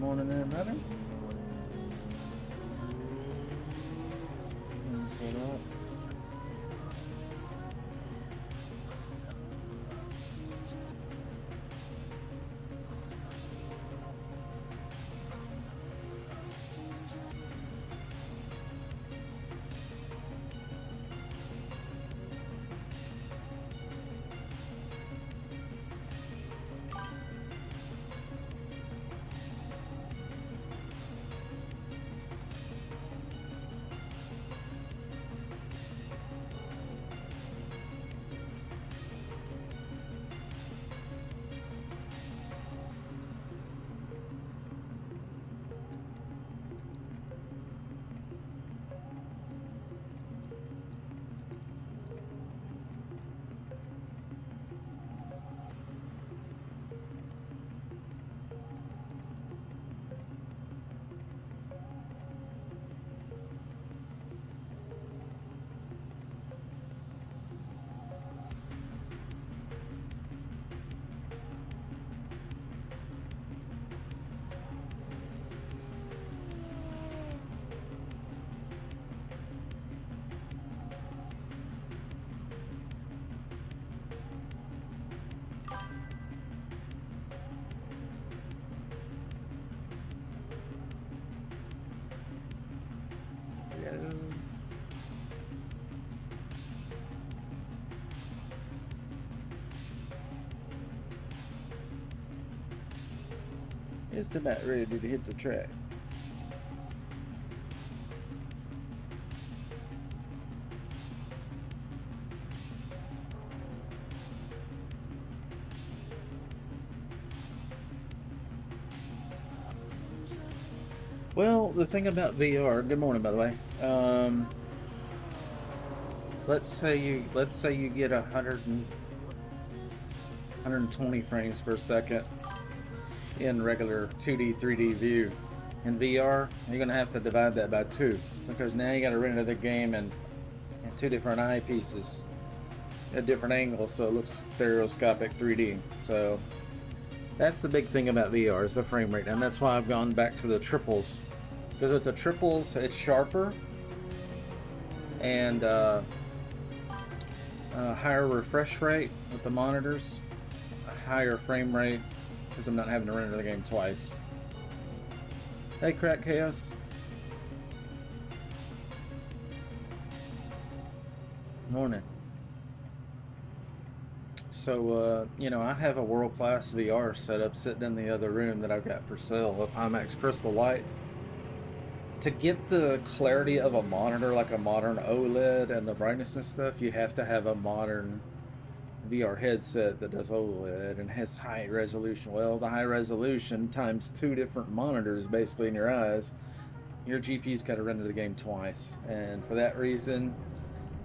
Morning there, brother. Set up. Just about ready to hit the track. Well, the thing about VR. Good morning, by the way. Let's say you get 120 frames per second in regular 2D, 3D view. In VR, you're gonna have to divide that by 2 because now you got to render the game in 2 different eyepieces at different angles, so it looks stereoscopic 3D. So that's the big thing about VR is the frame rate, and that's why I've gone back to the triples. Because with the triples, it's sharper and higher refresh rate with the monitors, a higher frame rate because I'm not having to render the game twice. Hey, Crack Chaos. Morning. So, you know, I have a world-class VR setup sitting in the other room that I've got for sale, a Pimax Crystal Light. To get the clarity of a monitor, like a modern OLED and the brightness and stuff, you have to have a modern VR headset that does OLED and has high resolution. Well, the high resolution times 2 different monitors basically in your eyes, your GPU's got to render the game twice. And for that reason,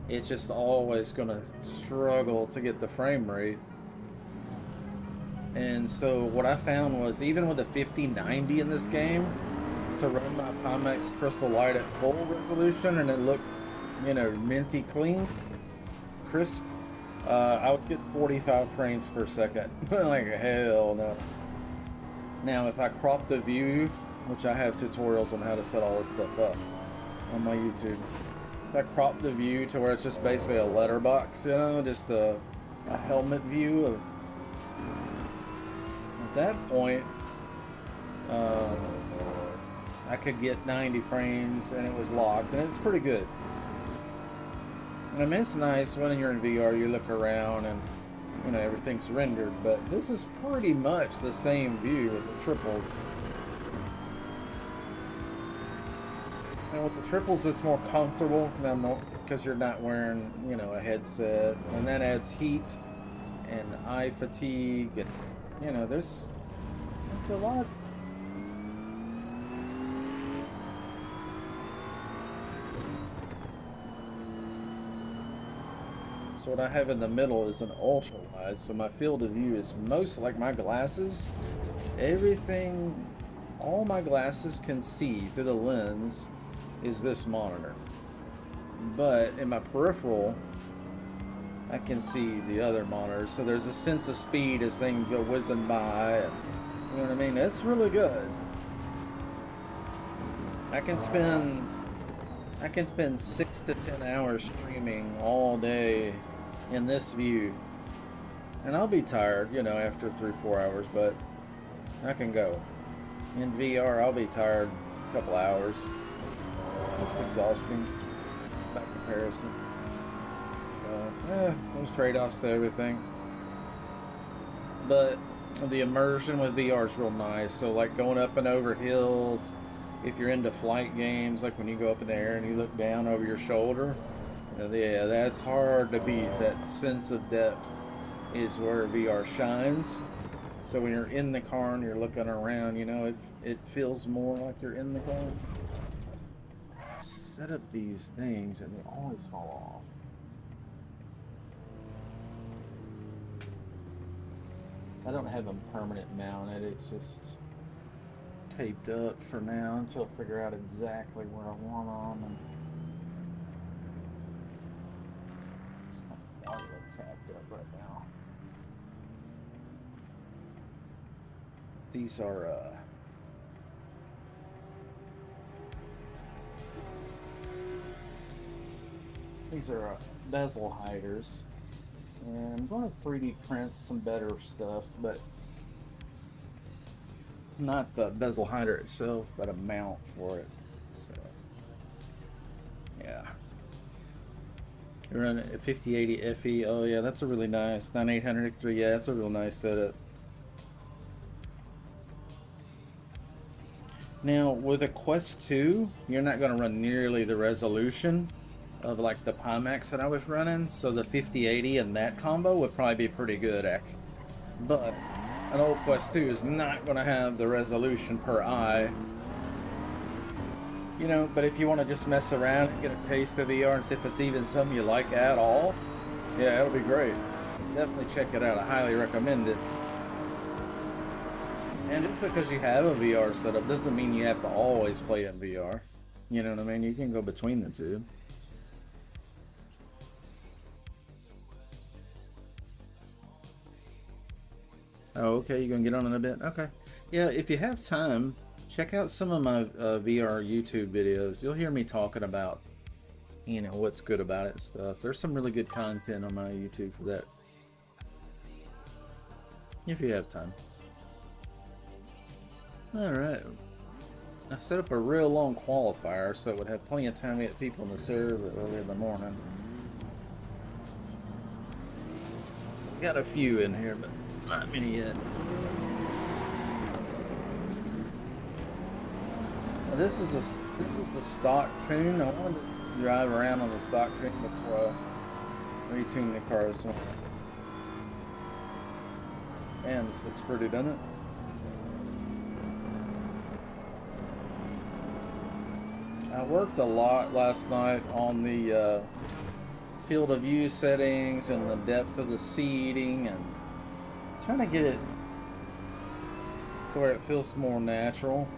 it's just always going to struggle to get the frame rate. And so what I found was even with a 5090 in this game, to run my Pimax Crystal Light at full resolution and it looked, you know, minty clean, crisp, I would get 45 frames per second. Like, hell no. Now, if I crop the view, which I have tutorials on how to set all this stuff up on my YouTube. If I crop the view to where it's just basically a letterbox, you know, just a helmet view of, at that point, I could get 90 frames and it was locked, and it's pretty good. I mean, it's nice when you're in VR, you look around and, you know, everything's rendered, but this is pretty much the same view with the triples. And with the triples, it's more comfortable because you're not wearing, you know, a headset, and that adds heat and eye fatigue, and, you know, there's a lot. So what I have in the middle is an ultra wide, so my field of view is most like my glasses. Everything, all my glasses can see through the lens is this monitor. But in my peripheral, I can see the other monitors, so there's a sense of speed as things go whizzing by. And, you know what I mean? That's really good. I can spend 6 to 10 hours streaming all day in this view, and I'll be tired, you know, after 3-4 hours, but I can go. In VR, I'll be tired a couple hours. It's just exhausting by comparison. So, there's trade-offs to everything. But the immersion with VR is real nice. So, like going up and over hills, if you're into flight games, like when you go up in the air and you look down over your shoulder, yeah, that's hard to beat. That sense of depth is where VR shines. So when you're in the car and you're looking around, you know, it feels more like you're in the car. I set up these things and they always fall off. I don't have them permanent mounted, it's just taped up for now until I figure out exactly where I want them. And it's kind of audio tacked up right now. These are bezel hiders. And I'm going to 3D print some better stuff, but not the bezel hider itself, but a mount for it. So, yeah. You're running a 5080 FE. Oh, yeah, that's a really nice 9800X3. Yeah, that's a real nice setup. Now, with a Quest 2, you're not going to run nearly the resolution of like the Pimax that I was running, so the 5080 and that combo would probably be pretty good actually. But an old Quest 2 is not going to have the resolution per eye, you know. But if you want to just mess around and get a taste of VR and see if it's even something you like at all, yeah, it'll be great. Definitely check it out. I highly recommend it. And just because you have a VR setup doesn't mean you have to always play in VR. You know what I mean? You can go between the two. Oh, okay, you're gonna get on in a bit? Okay. Yeah, if you have time, check out some of my VR YouTube videos. You'll hear me talking about, you know, what's good about it and stuff. There's some really good content on my YouTube for that. If you have time. Alright. I set up a real long qualifier so it would have plenty of time to get people in the server early in the morning. Got a few in here, but not many yet. Now this is the stock tune. I wanted to drive around on the stock tune before I retune the car this morning. Man, this looks pretty, doesn't it? I worked a lot last night on the field of view settings and the depth of the seating and trying to get it to where it feels more natural.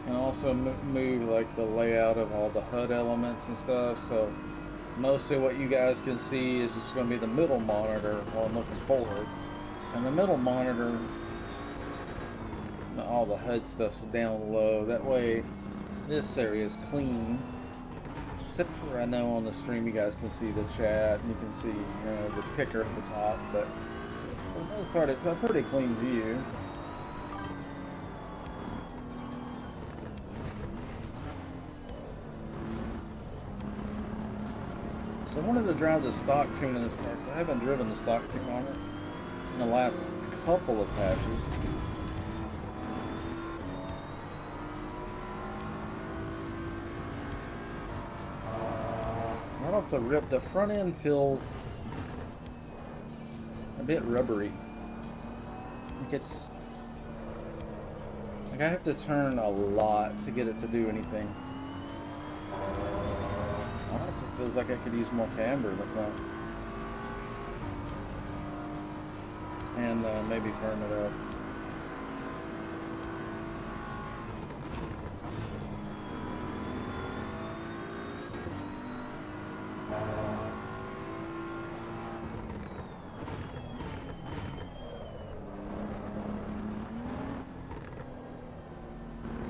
And also move like the layout of all the HUD elements and stuff. So mostly what you guys can see is just going to be the middle monitor while I'm looking forward. And the middle monitor, all the HUD stuff's down low. That way this area is clean. Except for I know on the stream you guys can see the chat and you can see, you know, the ticker at the top. But for the most part it's a pretty clean view. So I wanted to drive the stock tune in this car because I haven't driven the stock tune on it in the last couple of patches. Right off the rip, the front end feels a bit rubbery. Like it's like I have to turn a lot to get it to do anything. Honestly, it feels like I could use more camber in the front. And maybe firm it up.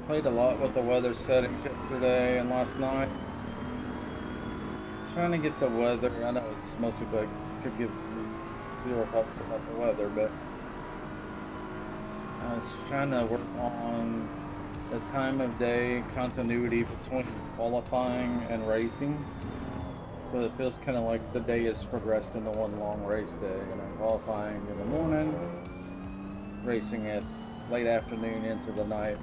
Played a lot with the weather settings yesterday and last night. Trying to get the weather. I know it's most people like, could give zero fucks about the weather, but I was trying to work on the time of day continuity between qualifying and racing. So it feels kind of like the day is progressed into one long race day. You know, qualifying in the morning, racing at late afternoon into the night.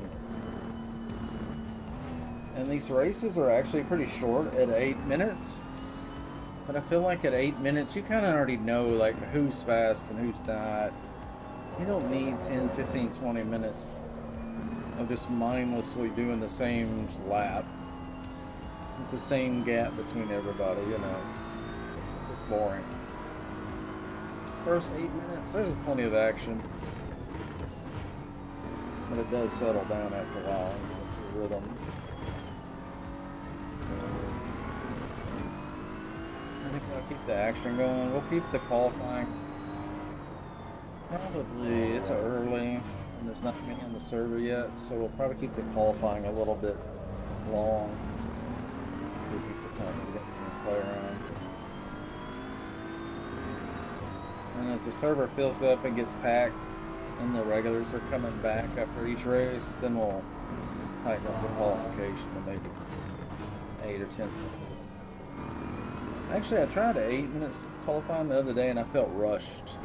And these races are actually pretty short at 8 minutes. But I feel like at 8 minutes, you kind of already know like who's fast and who's not. You don't need 10, 15, 20 minutes of just mindlessly doing the same lap. With the same gap between everybody, you know. It's boring. First 8 minutes, there's plenty of action. But it does settle down after a while and get to the rhythm. I think we'll keep the action going. We'll keep the qualifying. Probably, it's early and there's not many on the server yet, so we'll probably keep the qualifying a little bit long. Give people time to get in and play around. And as the server fills up and gets packed and the regulars are coming back after each race, then we'll tighten up the qualification to maybe 8 or 10 minutes. Actually, I tried 8 minutes qualifying the other day and I felt rushed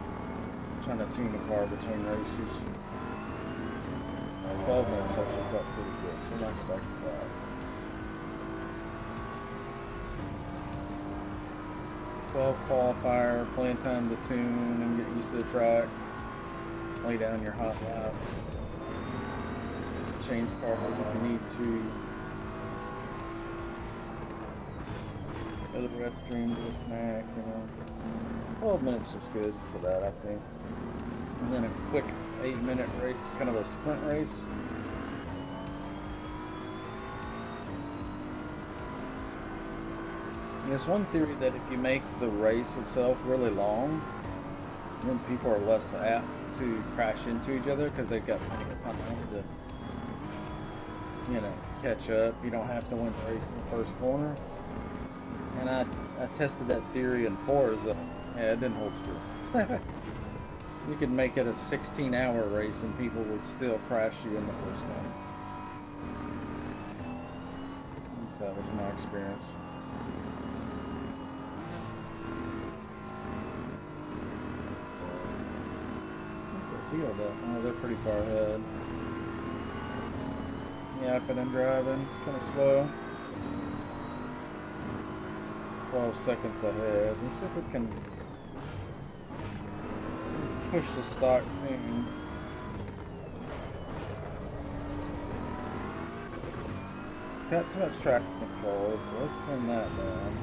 trying to tune the car between races. 12 minutes actually felt pretty good, so we're not going back to that. 12 qualifier, plenty of time to tune and get used to the track. Lay down your hot lap. Change cars if you need to. Go to the restroom, do a snack, you know. 12 minutes is good for that, I think. And then a quick 8-minute race, kind of a sprint race. And there's one theory that if you make the race itself really long, then people are less apt to crash into each other because they've got plenty of time to, you know, catch up. You don't have to win the race in the first corner. And I tested that theory in Forza. Yeah, it didn't hold true. You could make it a 16-hour race and people would still crash you in the first one. At least that was my experience. What's their field at? Oh, they're pretty far ahead. Yapping and driving. It's kind of slow. 12 seconds ahead. Let's see if we can push the stock tune. It's got too much traction control, so let's turn that down.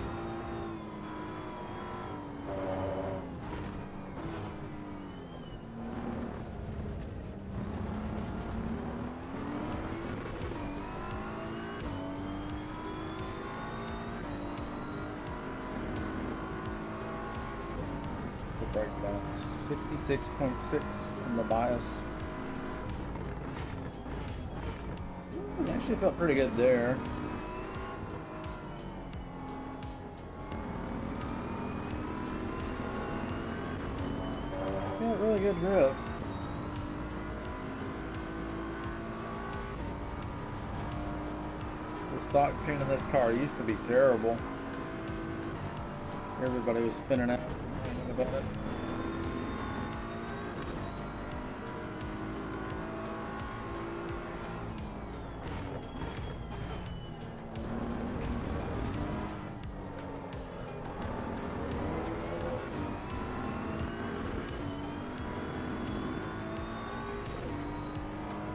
Breakdowns 66.6 on the bias. Actually felt pretty good there. Yeah, really good grip. The stock tune in this car used to be terrible. Everybody was spinning out about it.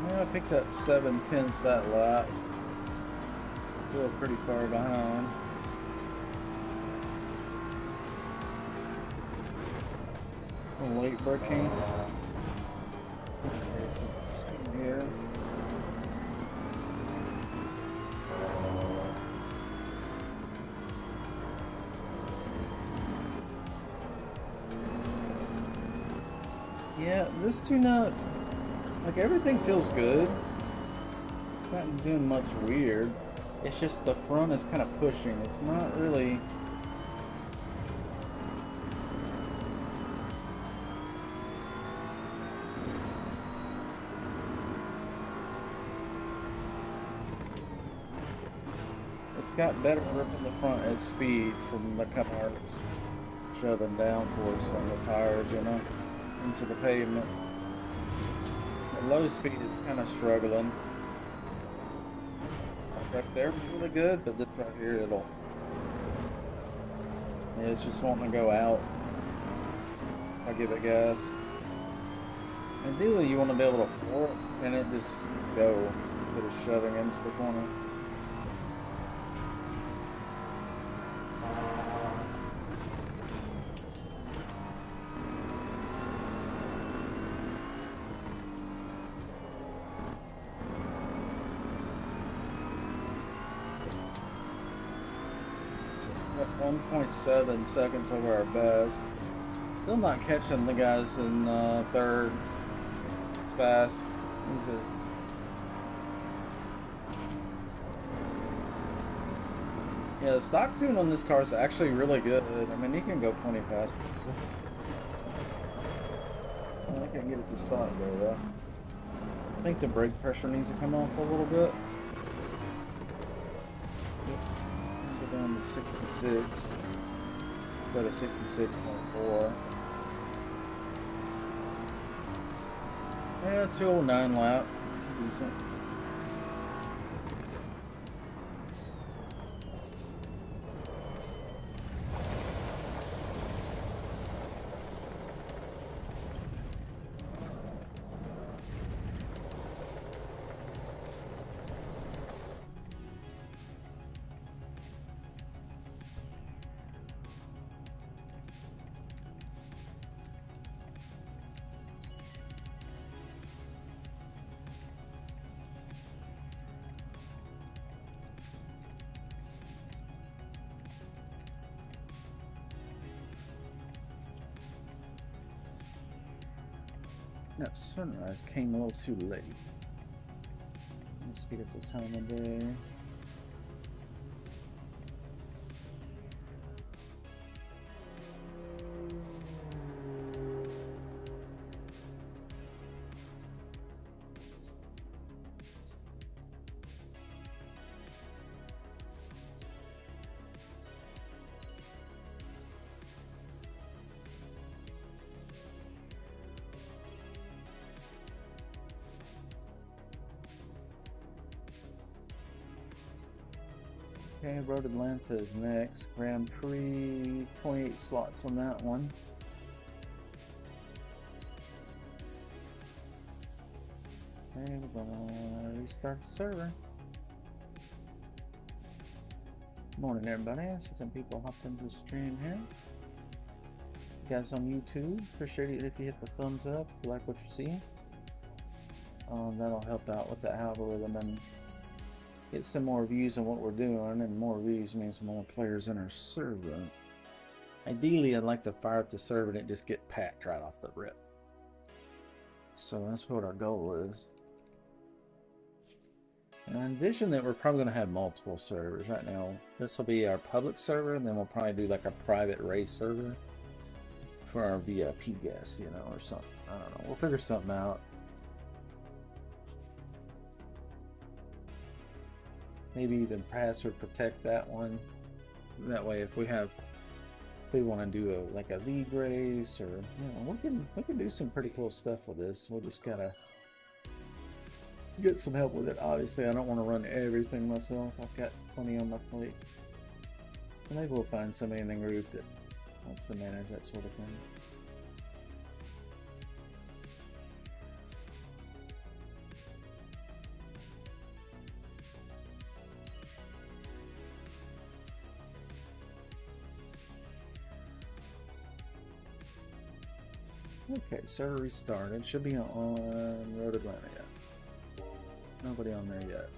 I picked up 7/10 that lap. Still pretty far behind. Late braking. Here. Yeah, this tune-up, like everything feels good. Not doing much weird. It's just the front is kind of pushing. It's not really. It's got better grip in the front at speed from the car shoving downforce on the tires, you know, into the pavement. At low speed, it's kind of struggling. Right there was really good, but this right here, it's just wanting to go out. I give it gas. Ideally, you want to be able to floor it and it just go instead of shoving into the corner. At 1.7 seconds over our best. Still not catching the guys in third as fast. Yeah, the stock tune on this car is actually really good. I mean, he can go plenty faster. I can't get it to stop though. I think the brake pressure needs to come off a little bit. Go down to 66. Go to 66.4. Yeah, 209 lap. Decent. That sunrise came a little too late. Let's speed up the time of day. Okay, Road Atlanta is next. Grand Prix, 28 slots on that one. Okay, we're gonna restart the server. Morning, everybody. I see some people hopped into the stream here. You guys on YouTube, appreciate it if you hit the thumbs up, if you like what you see. That'll help out with the algorithm and get some more views on what we're doing, and more views means more players in our server. Ideally, I'd like to fire up the server and it just get packed right off the rip. So that's what our goal is. And I envision that we're probably going to have multiple servers. Right now, this will be our public server, and then we'll probably do like a private race server for our VIP guests, you know, or something. I don't know. We'll figure something out. Maybe even password protect that one. That way, if we want to do like a league race, or you know, we can do some pretty cool stuff with this. We'll just gotta get some help with it. Obviously, I don't want to run everything myself. I've got plenty on my plate. Maybe we'll find somebody in the group that wants to manage that sort of thing. Okay, server restarted. Should be on Road Atlanta yet. Nobody on there yet.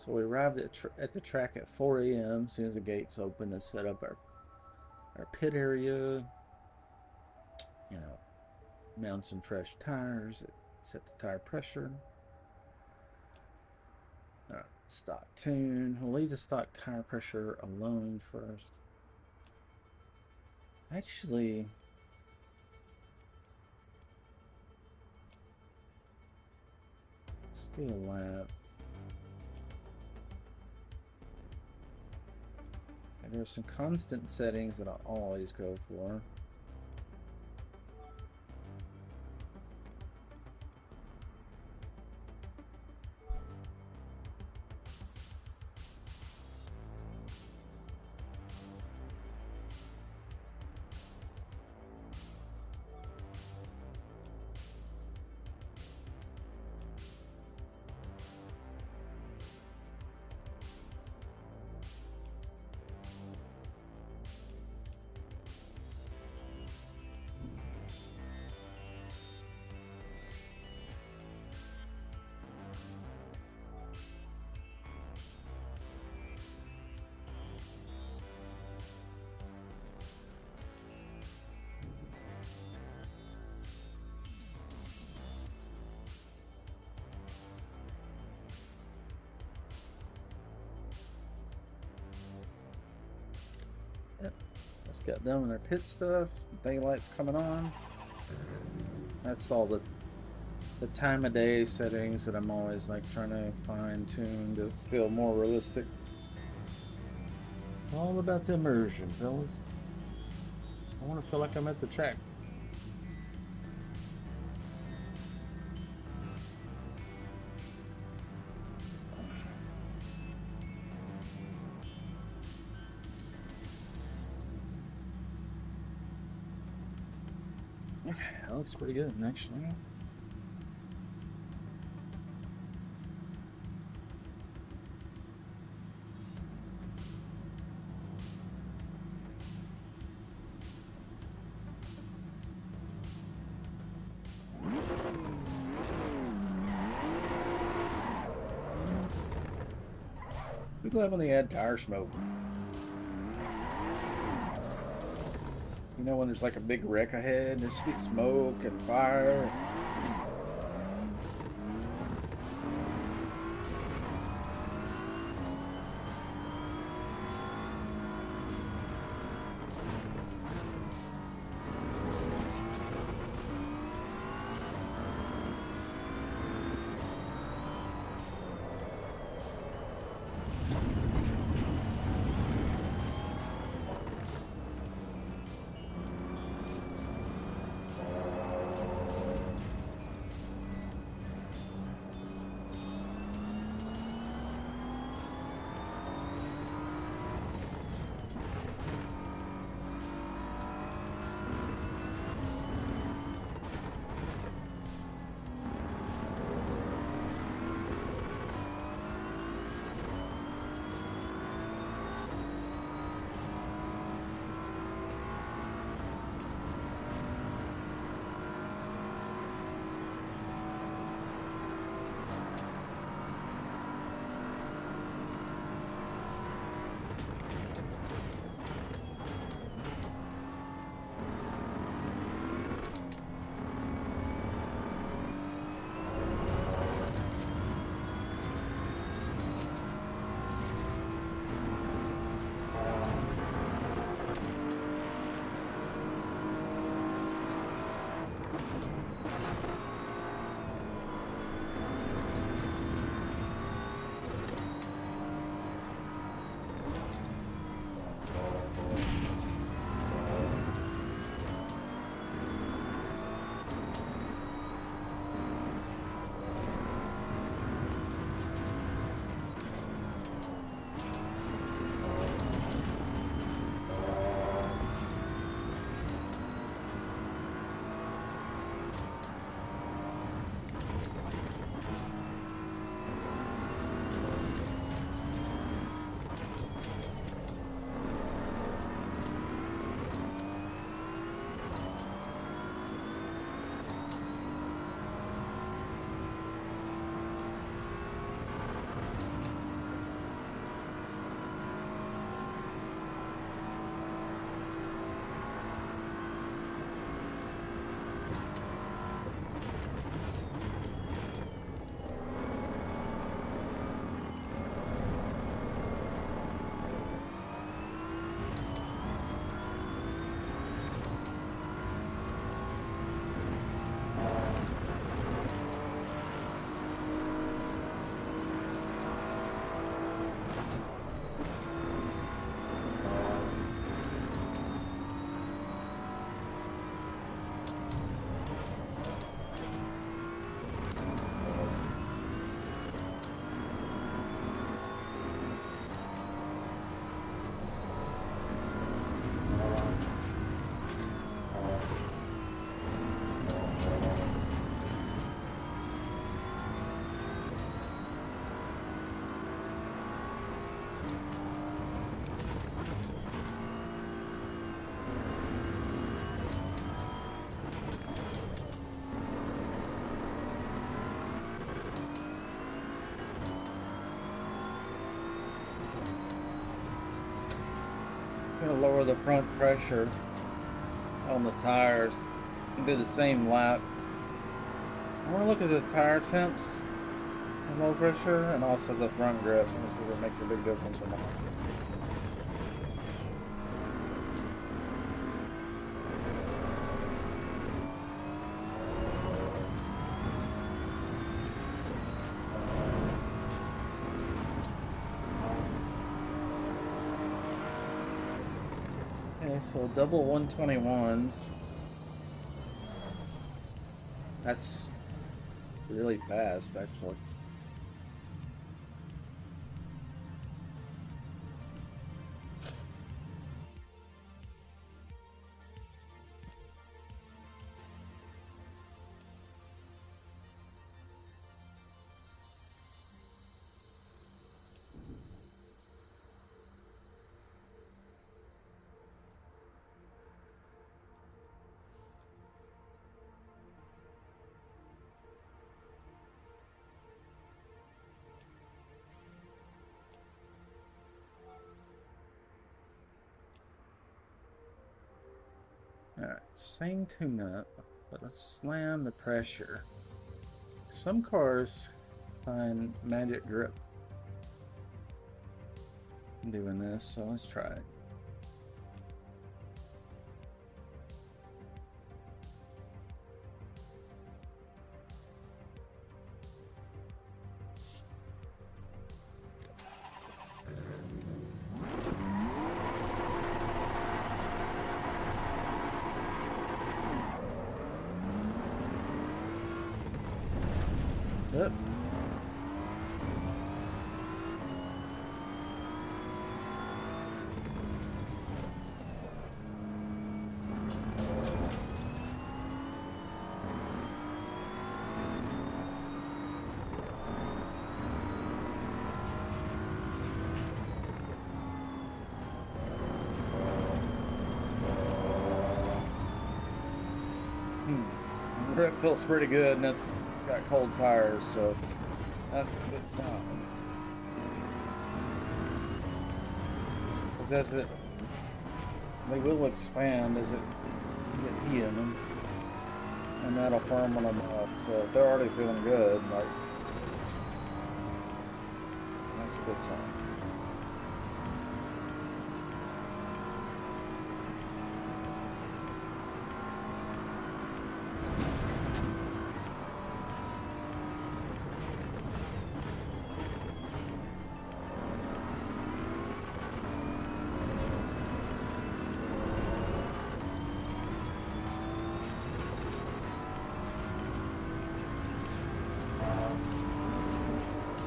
So we arrived at the track at 4 a.m. as soon as the gates opened and set up our pit area. You know, mount some fresh tires, set the tire pressure. Alright, stock tune. We'll leave the stock tire pressure alone first. Actually, stay a lap. And there's some constant settings that I always go for. Yep, just got done with our pit stuff. Daylight's coming on. That's all the time of day settings that I'm always like trying to fine tune to feel more realistic. All about the immersion, fellas. I want to feel like I'm at the track. Okay, that looks pretty good, actually. We love when they add tire smoke. You know, when there's like a big wreck ahead, there should be smoke and fire. lower the front pressure on the tires and do the same lap. I want to look at the tire temps and low pressure and also the front grip and see if it makes a big difference or not. Okay, so double 121s. That's really fast, actually. Alright, same tune-up, but let's slam the pressure. Some cars find magic grip doing this, so let's try it. Yep. Grip feels pretty good, and it's got cold tires, so that's a good sign. Because as they will expand as it get heat in them, and that'll firm them up. So if they're already feeling good, like, that's a good sign.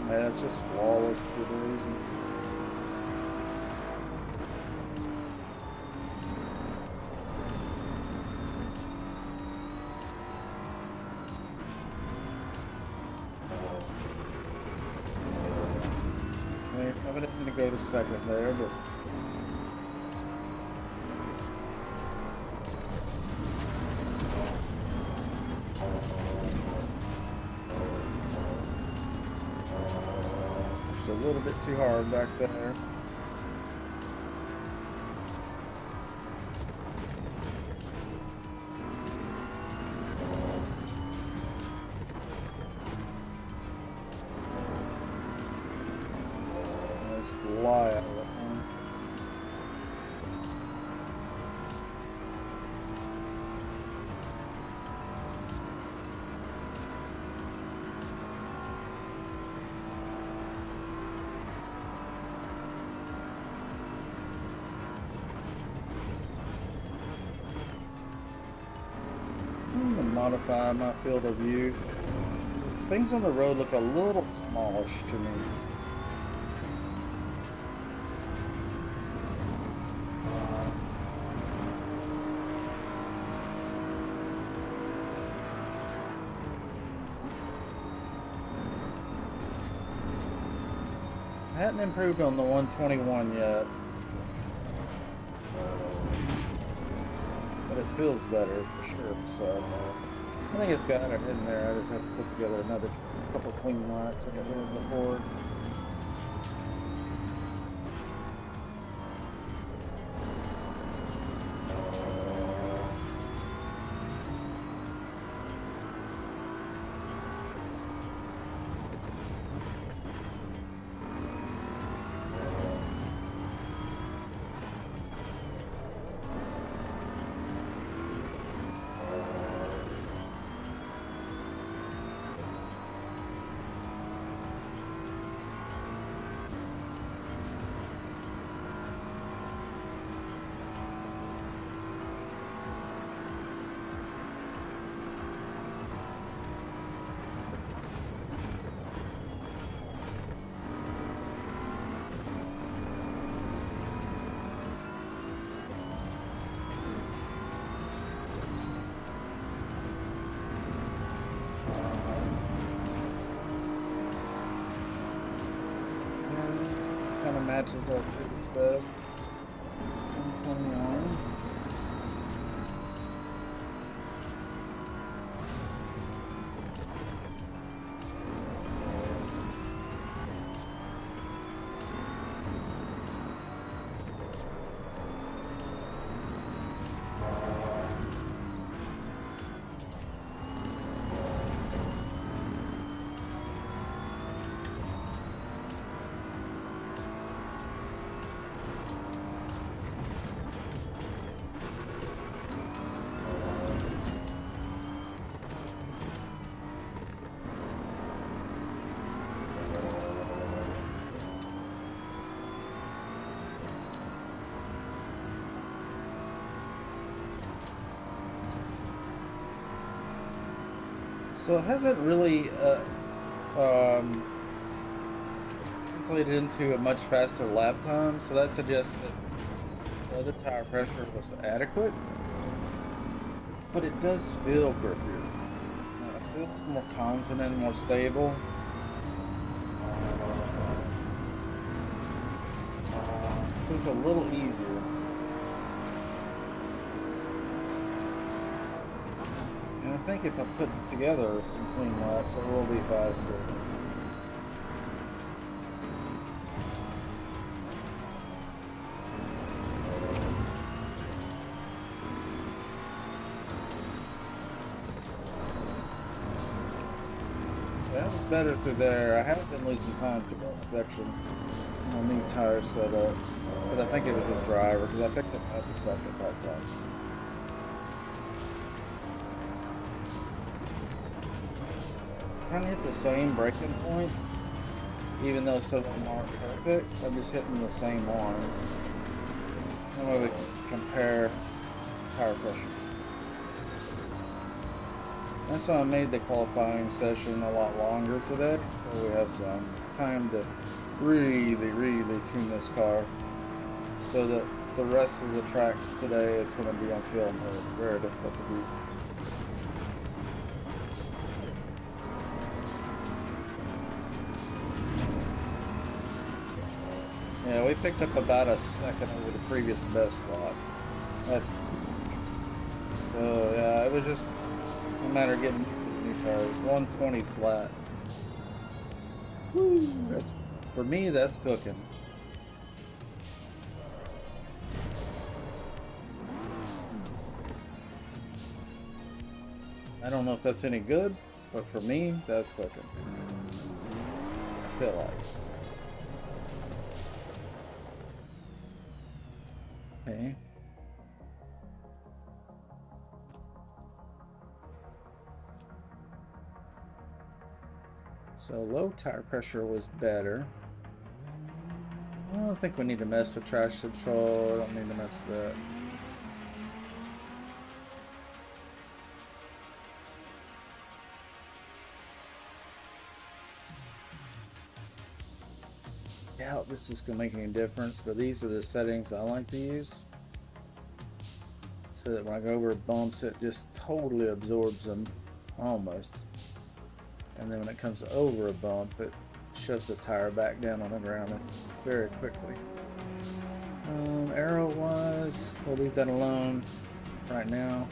Yeah, it's just flawless for the reason. I didn't go to second there, but just a little bit too hard back there. Fly out of it, man. I'm gonna modify my field of view. Things on the road look a little smallish to me. I hadn't improved on the 121 yet, but it feels better for sure. So I think it's got it in there. I just have to put together another couple clean laps like I did before. matches our previous best. 121. So it hasn't really translated into a much faster lap time, so that suggests that the other tire pressure was adequate, but it does feel grippier. It feels more confident, more stable. So it's a little easier. And I think if I put together some clean laps, it will be faster. That was better through there. I haven't been losing time through that section. My new tires set up, but I think it was just driver because I picked up half a second that time. Trying to hit the same braking points, even though some of them aren't perfect. I'm just hitting the same ones. That way we can compare tire pressure. That's why I made the qualifying session a lot longer today, so we have some time to really tune this car, so that the rest of the tracks today it's going to be on field mode. Very difficult to beat. Yeah, we picked up about a second over the previous best slot. That's so yeah, it was just a matter of getting used to the new tires. 120 flat. Woo! That's, for me, that's cooking. I don't know if that's any good, but for me, that's cooking. I feel like. Okay. So low tire pressure was better. I don't think we need to mess with traction control. I don't need to mess with that. Doubt this is going to make any difference, but these are the settings I like to use, so that when I go over bumps it just totally absorbs them, almost, and then when it comes over a bump it shoves the tire back down on the ground very quickly. Arrow wise, we'll leave that alone right now.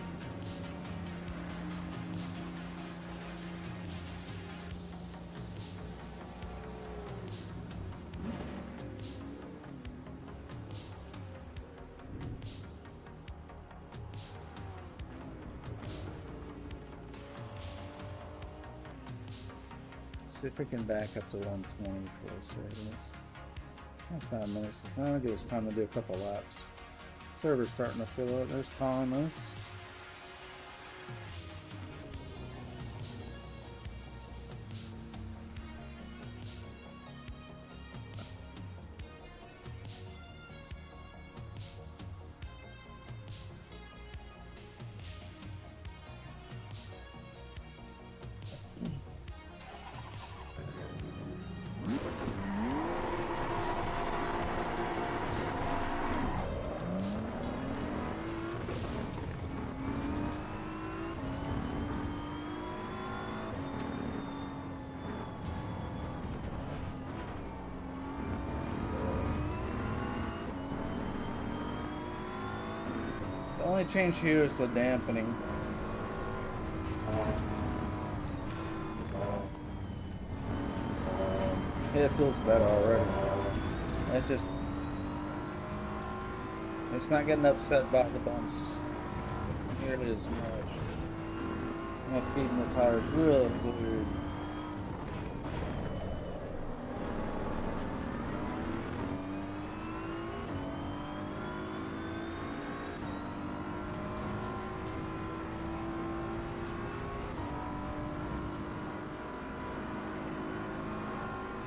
See if we can back up to 120 for a second. 5 minutes. That'll give us time to do a couple laps. Server's starting to fill up. There's Thomas. only change here is the dampening. Yeah, it feels better already. It's just, it's not getting upset by the bumps nearly as much. And it's keeping the tires really glued.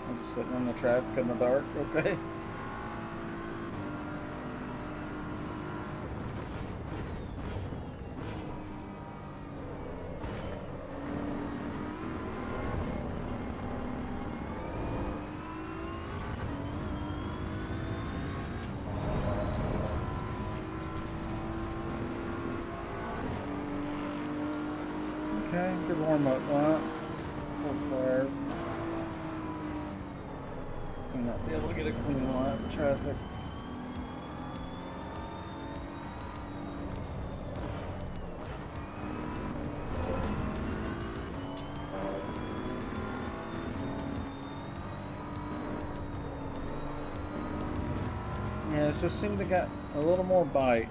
I'm just sitting in the traffic in the dark, okay? Okay, good warm up lap. Full tires. May not be able to get a clean lap of traffic. Yeah, it just seemed to get a little more bite.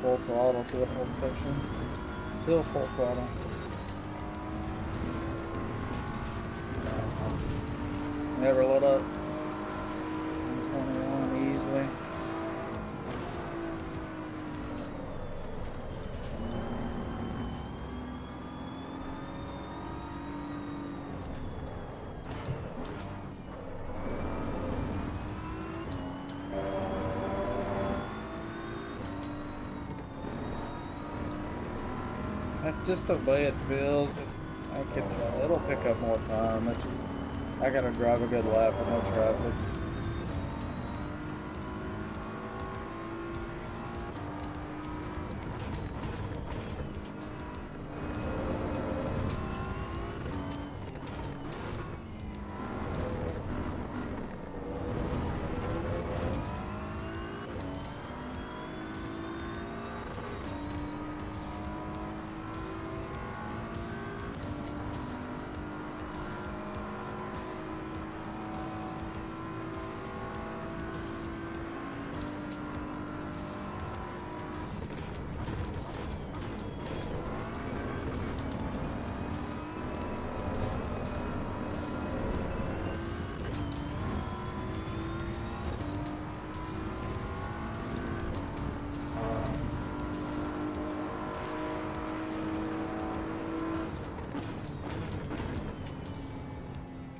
Full throttle for the whole section. Still full throttle. Never let up. 121 easily. That's just the way it feels. I can tell it'll pick up more time. It's just, I gotta drive a good lap with no traffic.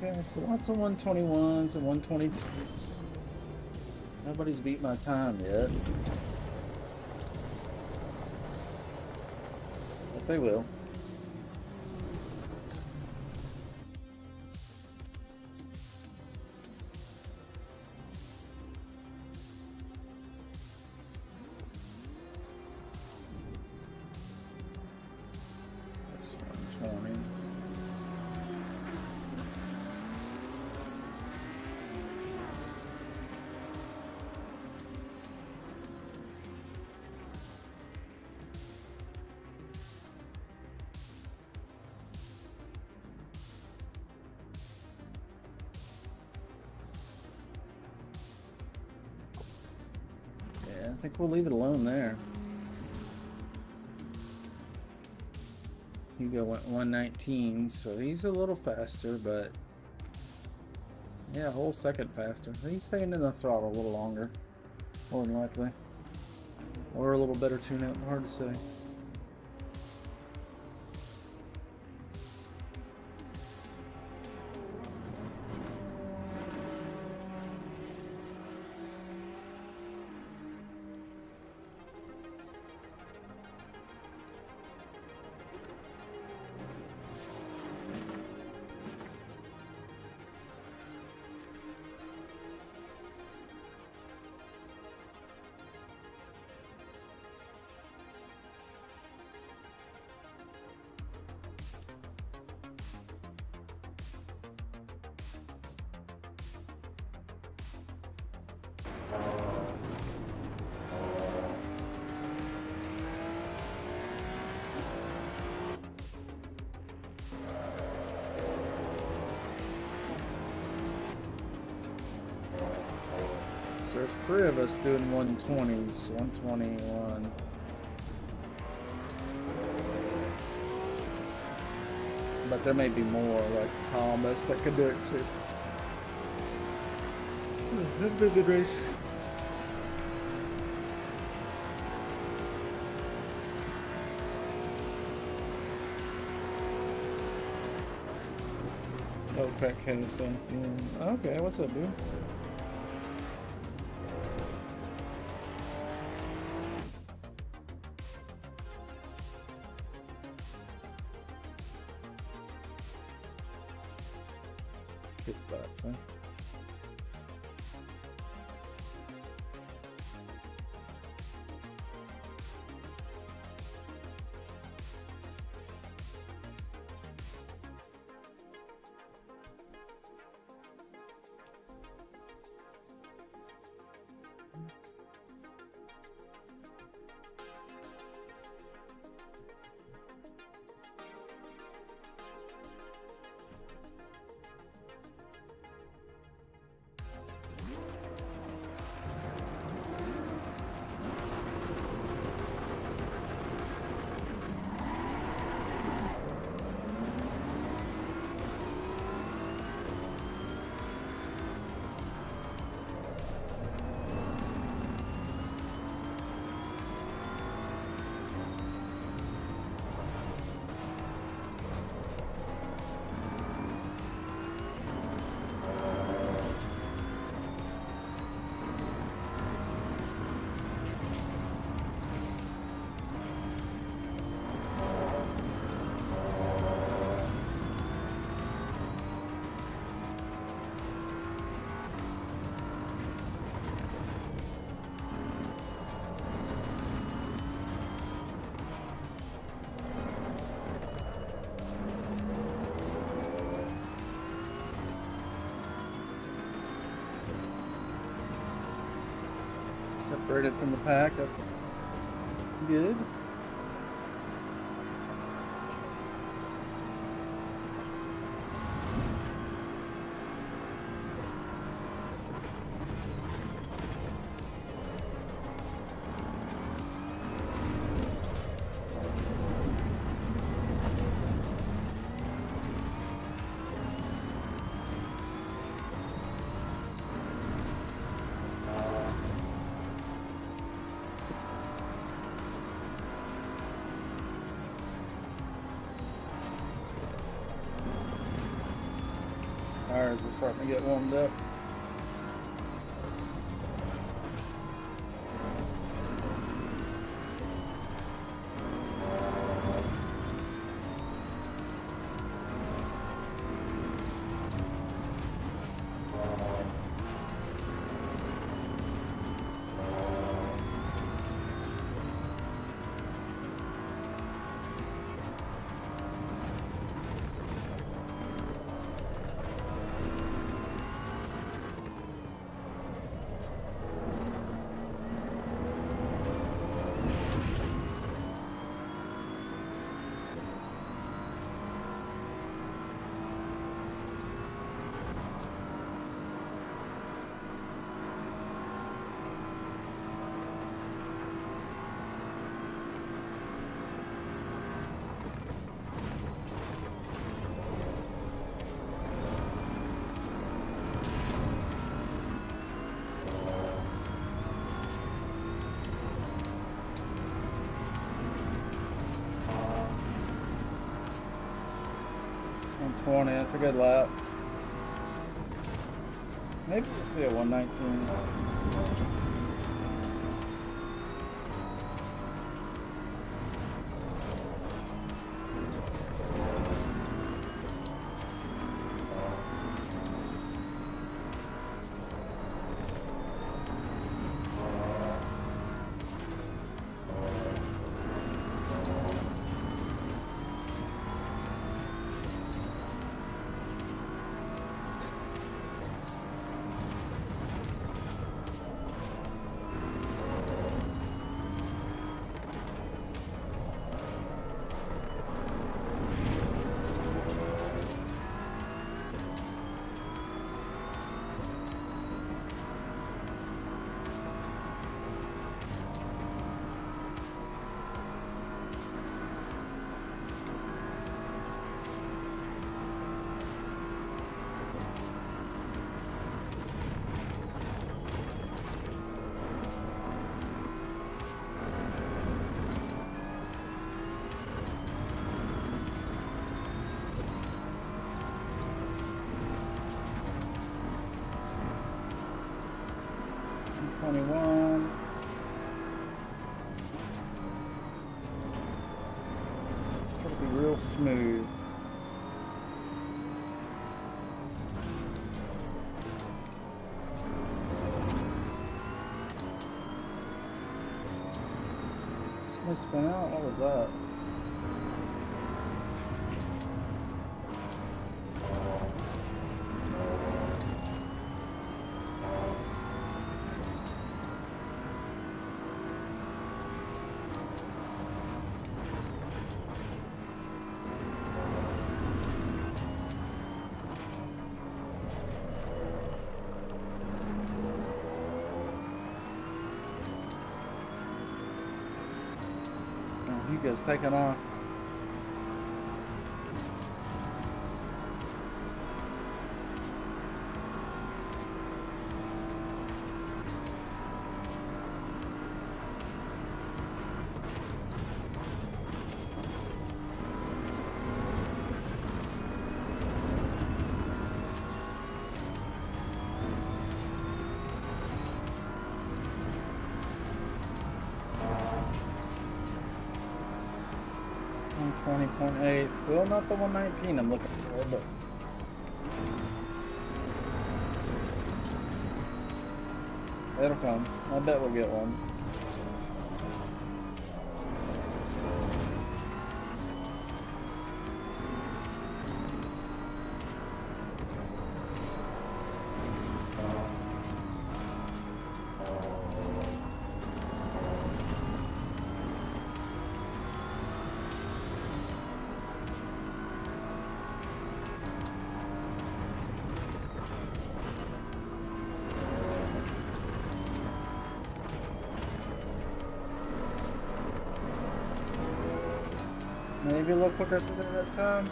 Okay, so lots of 121s and 122s. Nobody's beat my time yet. But they will. That's 120. I think we'll leave it alone there. Hugo went 119, so he's a little faster, but yeah, a whole second faster. He's staying in the throttle a little longer, more than likely. Or a little better tune out, hard to say. So there's 3 of us doing 120s, 121. But there may be more, like Thomas, that could do it too. That'd be a good race. Oh, crackhead is something. Okay, what's up, dude? Good thoughts, huh? Separated from the pack, that's good. Tires are starting to get warmed up. 120, that's a good lap. Maybe we'll see a 119. Should be real smooth. Somebody spin out? What was that? Hugo's taking off. .8, still not the 119 I'm looking for, but it'll come. I bet we'll get one. Maybe a little quicker through there that time.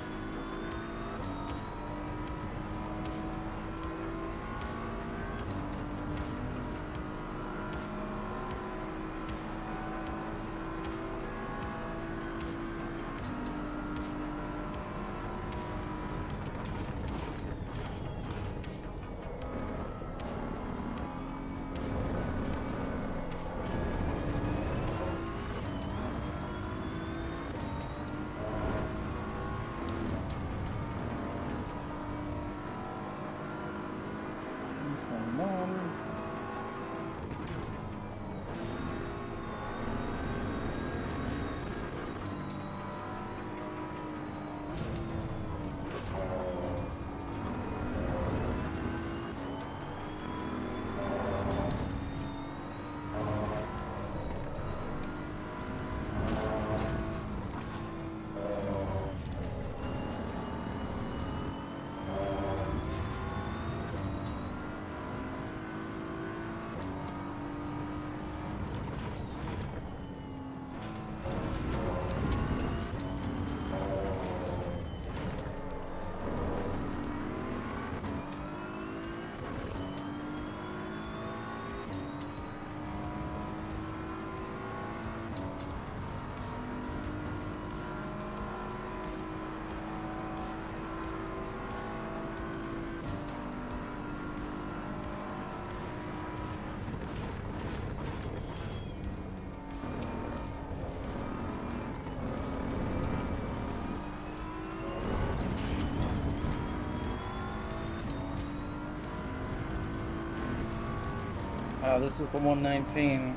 Oh, this is the 119.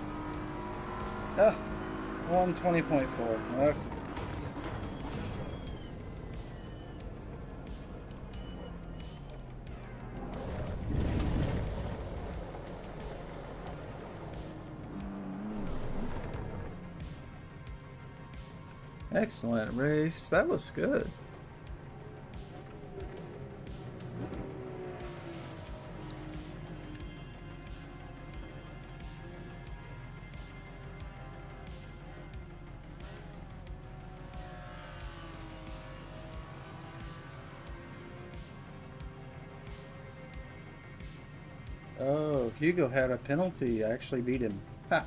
Ah, 120.4. Okay. Excellent race. That was good. Oh, Hugo had a penalty. I actually beat him. Ha!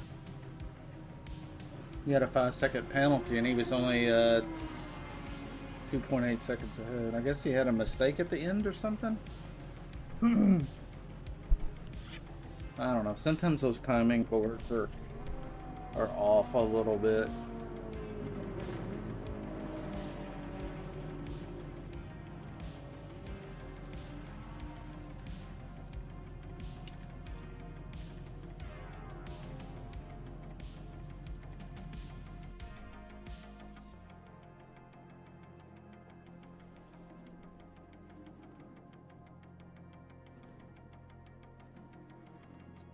He had a 5-second penalty and he was only 2.8 seconds ahead. I guess he had a mistake at the end or something. I don't know. Sometimes those timing boards are off a little bit.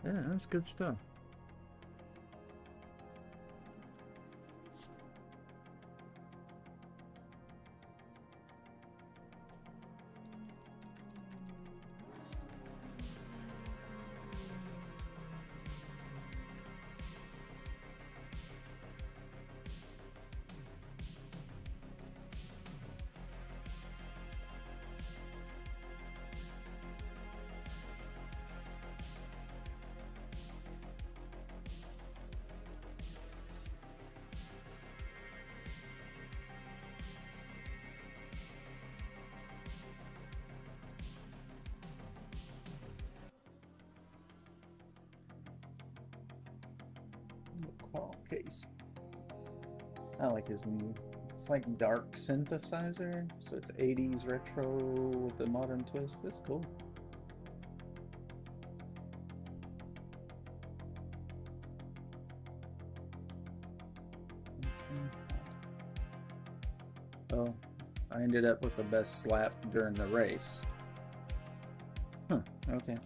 Yeah, that's good stuff. Qual case. I like his new. It's like dark synthesizer, so it's 80s retro with a modern twist. That's cool. Oh, I ended up with the best slap during the race. Huh, okay.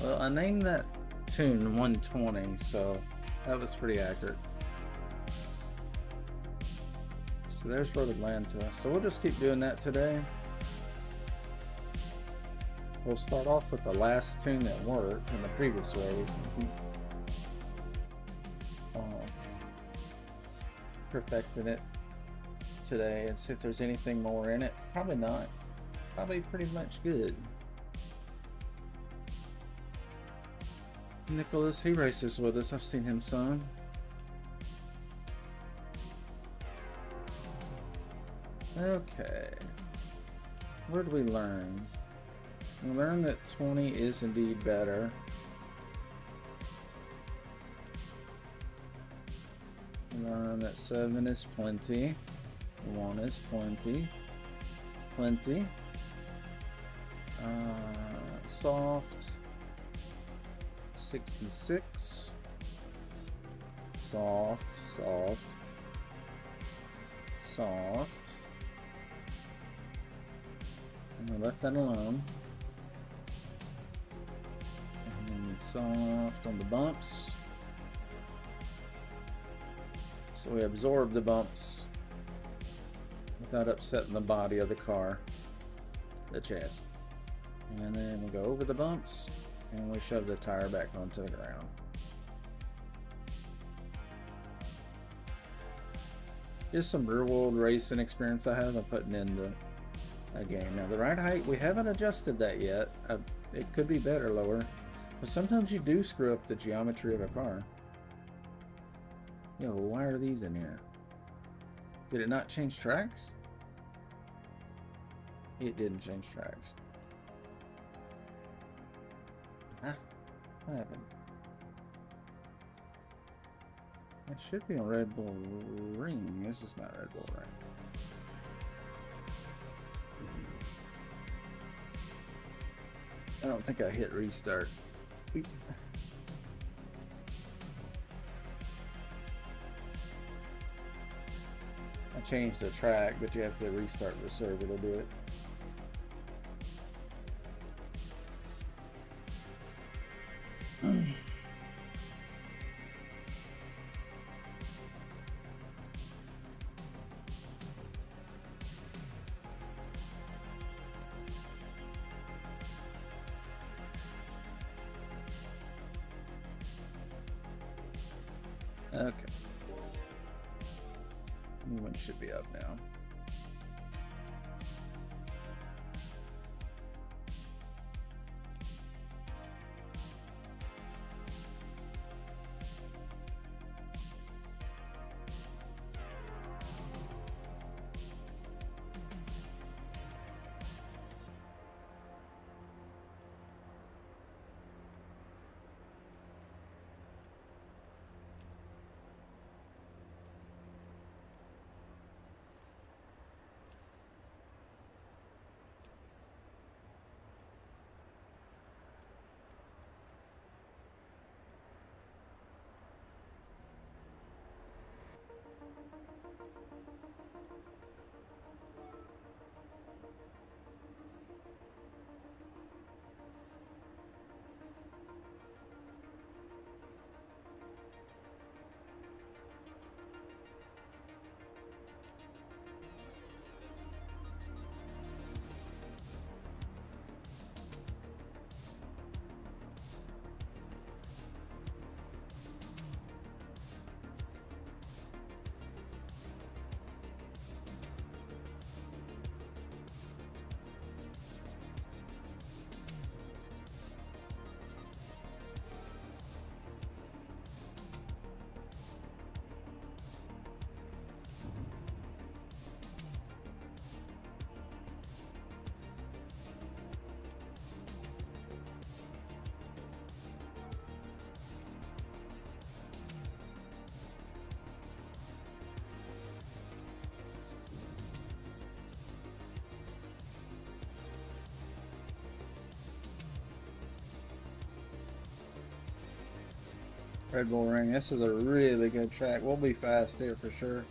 Well, I named that tune 120, so that was pretty accurate. So there's Road Atlanta. So we'll just keep doing that today. We'll start off with the last tune that worked in the previous race. Perfecting it today and see if there's anything more in it. Probably not. Probably pretty much good. Nicholas, he races with us. I've seen him some. Okay. What did we learn? We learned that 20 is indeed better. Learn that 7 is plenty. 1 is plenty. Plenty. Soft. 66. Soft. Soft. Soft. And we left that alone. And then soft on the bumps. So we absorb the bumps without upsetting the body of the car, the chassis. And then we go over the bumps and we shove the tire back onto the ground. Just some real world racing experience I have of putting into a game. Now the ride height, we haven't adjusted that yet. It could be better lower, but sometimes you do screw up the geometry of a car. Yo, why are these in here? Did it not change tracks? It didn't change tracks. Ah, what happened? It should be on Red Bull Ring. This is not Red Bull Ring. I don't think I hit restart. I changed the track, but you have to restart the server to do it. Okay. New one should be up now. Red Bull Ring. This is a really good track. We'll be fast here for sure.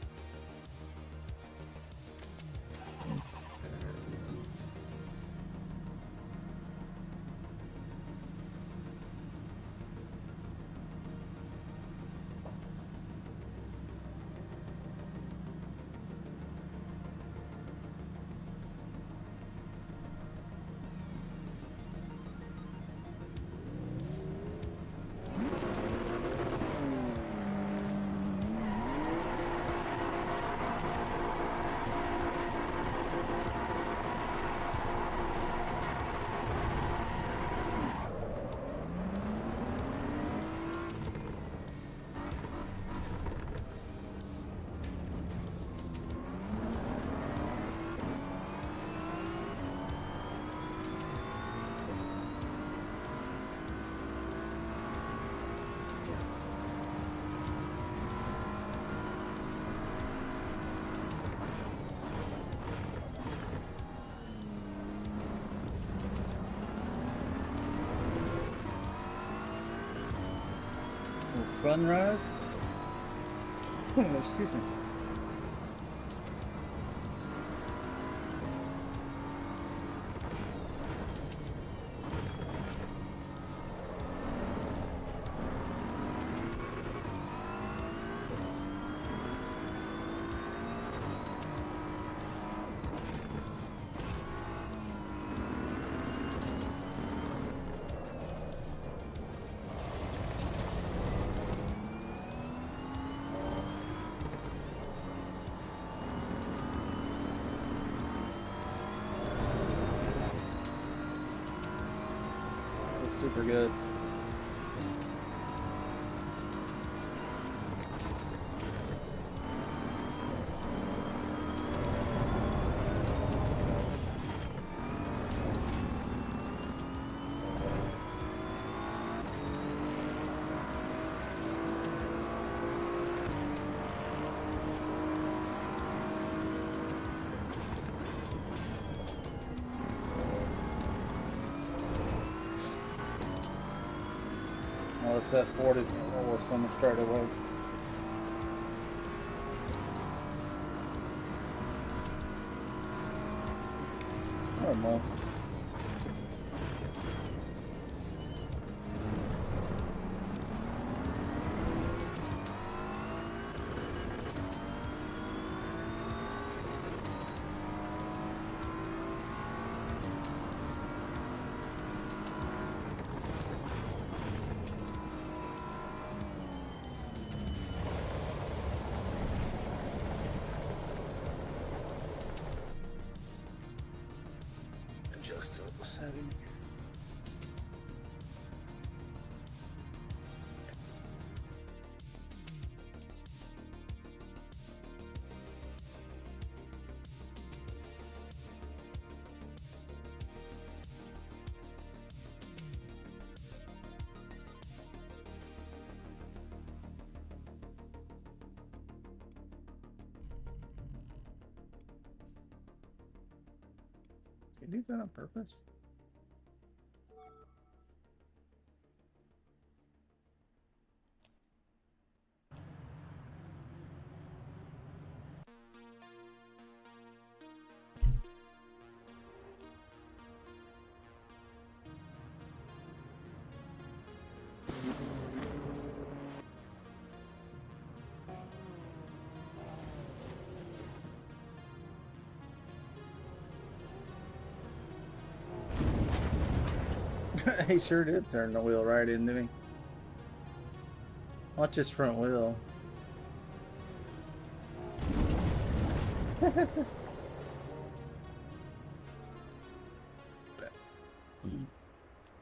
Sunrise? Excuse me. Super good. unless that Ford is going to roll with someone straight away. Oh, well. Adjust the setting. Did you do that on purpose? He sure did turn the wheel right into me. Watch his front wheel. And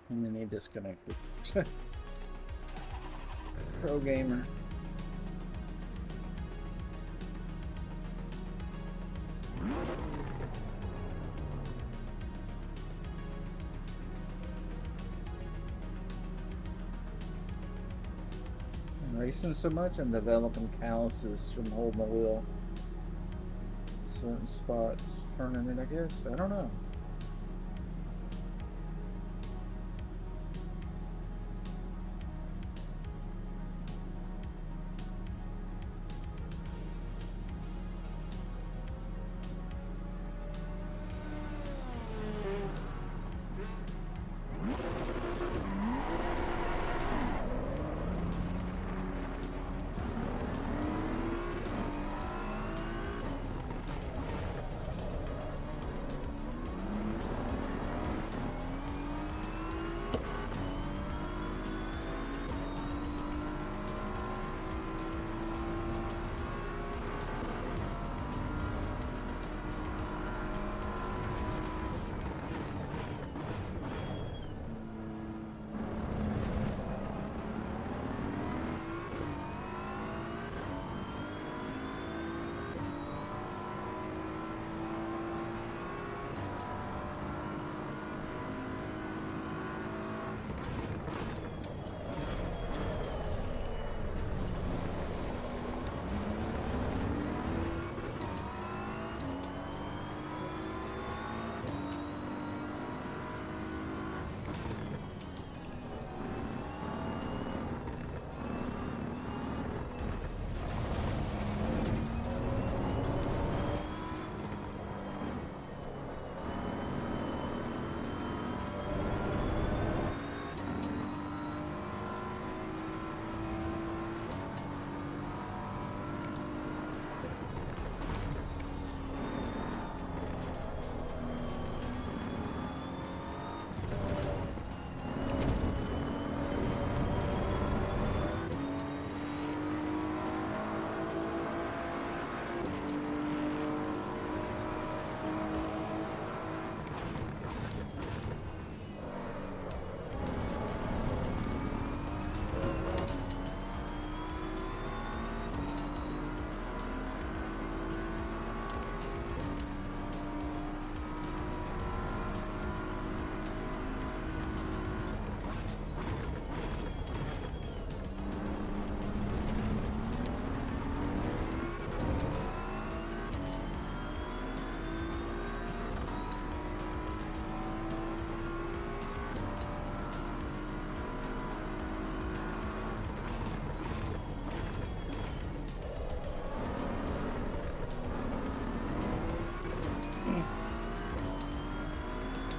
then he disconnected. Pro gamer. Racing so much, I'm developing calluses from holding the wheel. Certain spots, turning it, I guess. I don't know.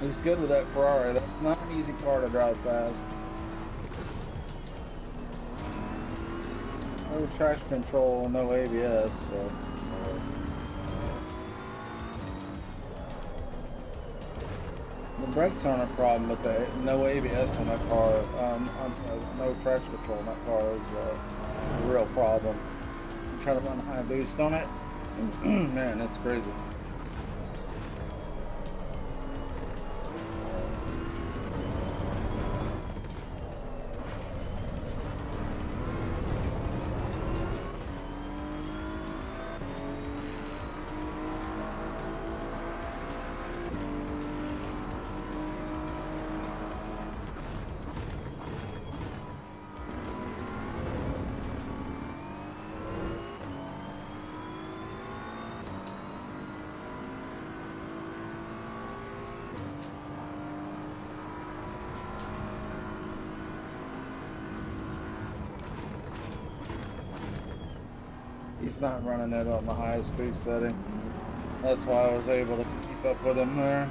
He's good with that Ferrari. That's not an easy car to drive fast. No traction control, no ABS, so. The brakes aren't a problem, but the no ABS on that car, I'm sorry, no traction control on that car is a real problem. I'm trying to run high boost on it. Man, that's crazy. He's not running it on the highest boost setting. That's why I was able to keep up with him there.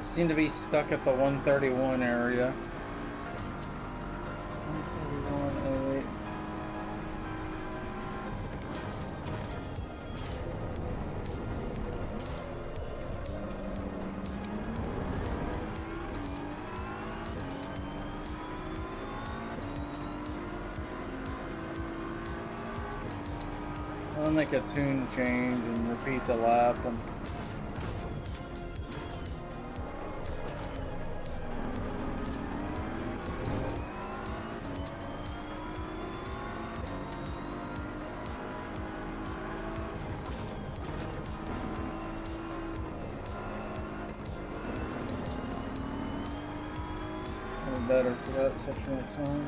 Seem to be stuck at the 131 area. 131.8. I'll make a tune change and repeat the lap. And better for that section of time.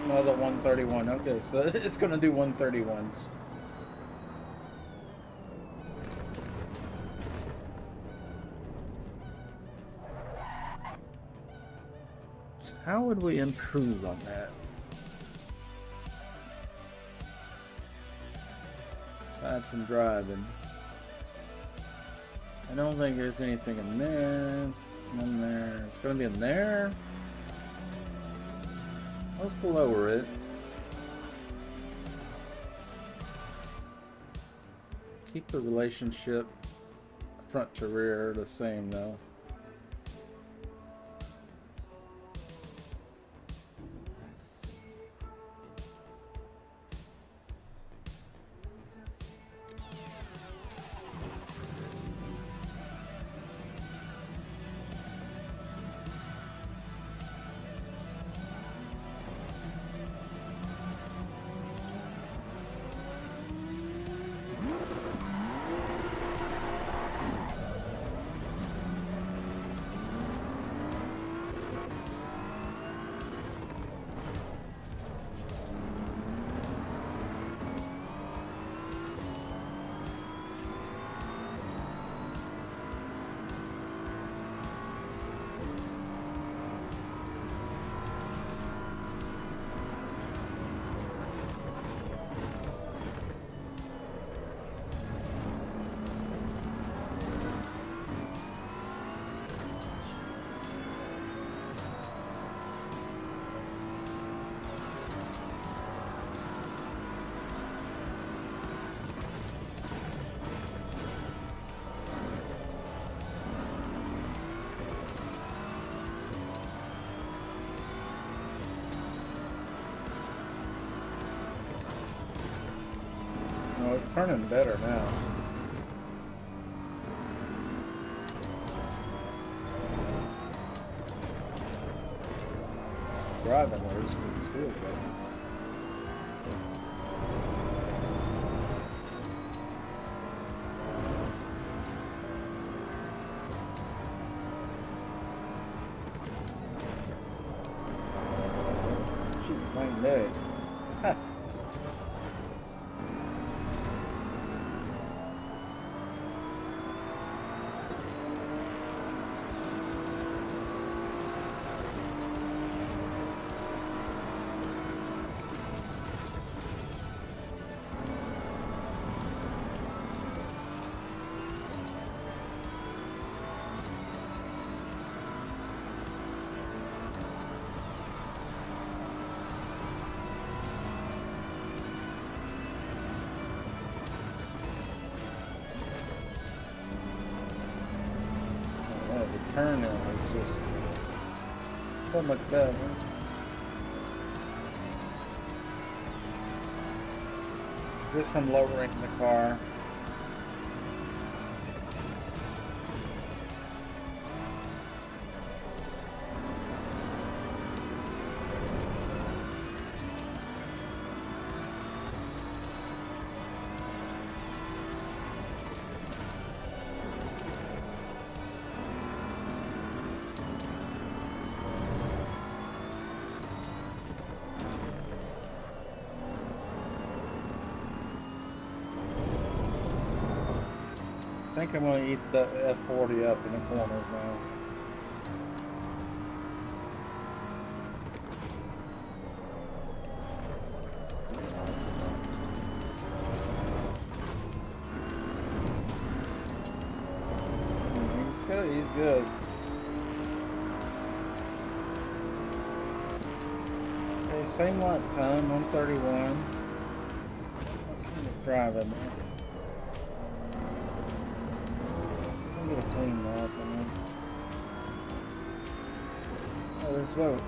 Another 131. Okay, so it's gonna do 131s. So how would we improve on that? Aside from driving, I don't think there's anything in there. In there. It's gonna be in there. Let's lower it. Keep the relationship front to rear the same though. Turning better now. Driving where this things feel better. Jeez, 9 days. Ha. Turn now is just so much better. Just from lowering the car. I think I'm going to eat the F40 up in the corners now. He's good, he's good. Okay, same lap time, 131. What kind of driving? Get a clean lap, I mean. Oh, there's vote.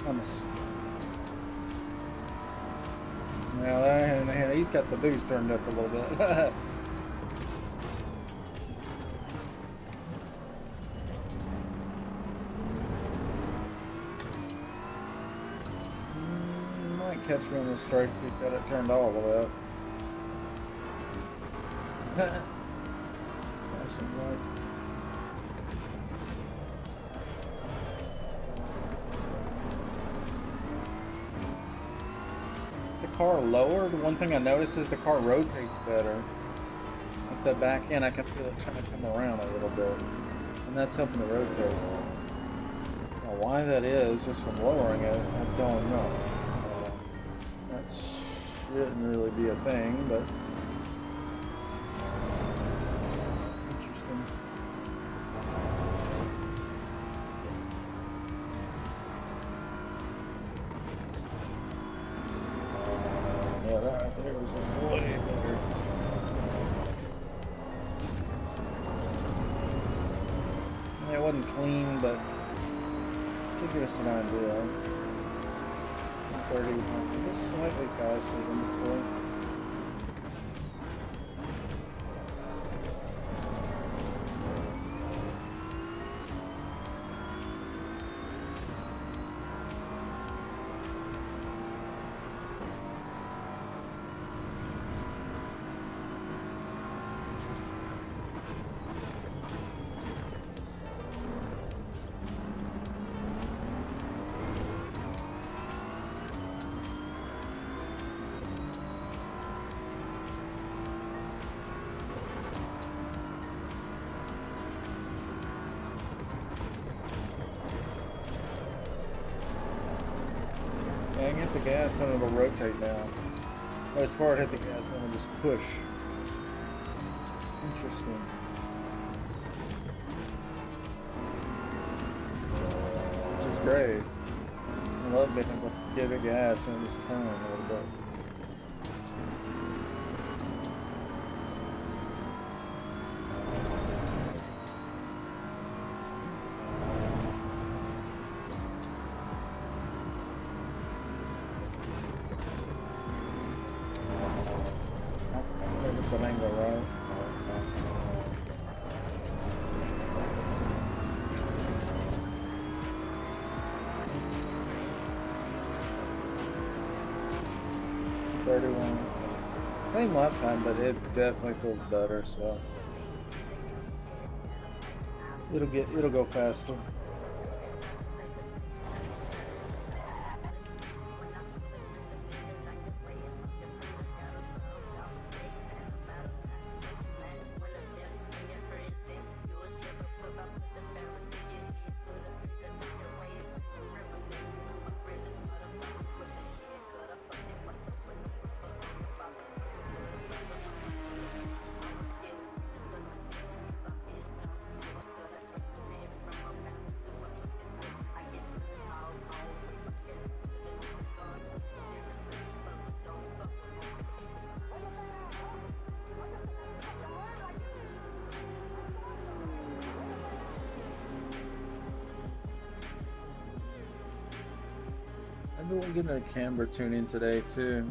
Thomas. Now, he's got the boost turned up a little bit. Might catch me on the straight if he's got it turned all the way up. Lights. The car lowered. One thing I noticed is the car rotates better. At the back end, I can feel it trying to come around a little bit, and that's helping to rotate. Now, why that is, just from lowering it, I don't know. That shouldn't really be a thing, but. Yeah, that right there was just way better. Yeah, it wasn't clean, but it should give us an idea. 30, just slightly faster than before. Dang, hit the gas and it'll rotate now. As far as hit the gas, then it'll just push. Interesting. Which is great. I love being able to give it gas and just turn a little bit. 131. So same lap time, but it definitely feels better. So it'll go faster. Maybe we'll get a camber tuning today too.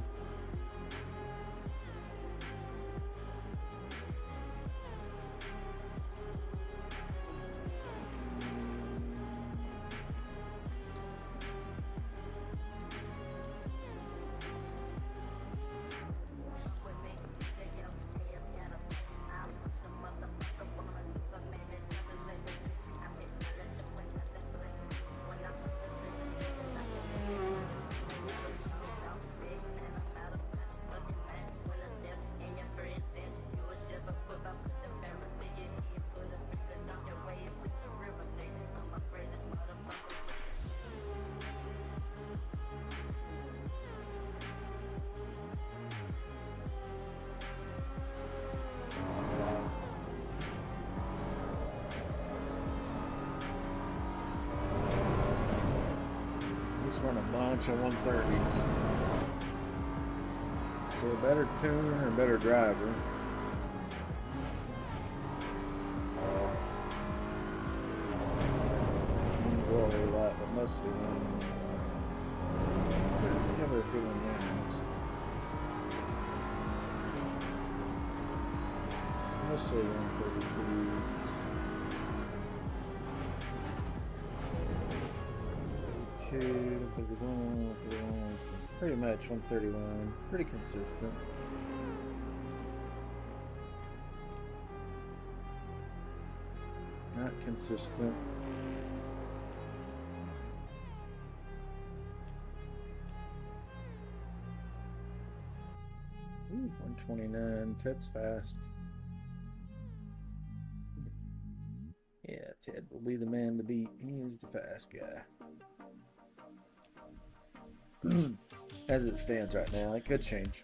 Run a bunch of 130s. So a better tuner, a better driver. Well, a lot, but mostly one. Never a good one there. Mostly 133s. Pretty much 131, pretty consistent. Not consistent. Ooh, 129, Ted's fast. Yeah, Ted will be the man to beat. He is the fast guy. As it stands right now, it could change.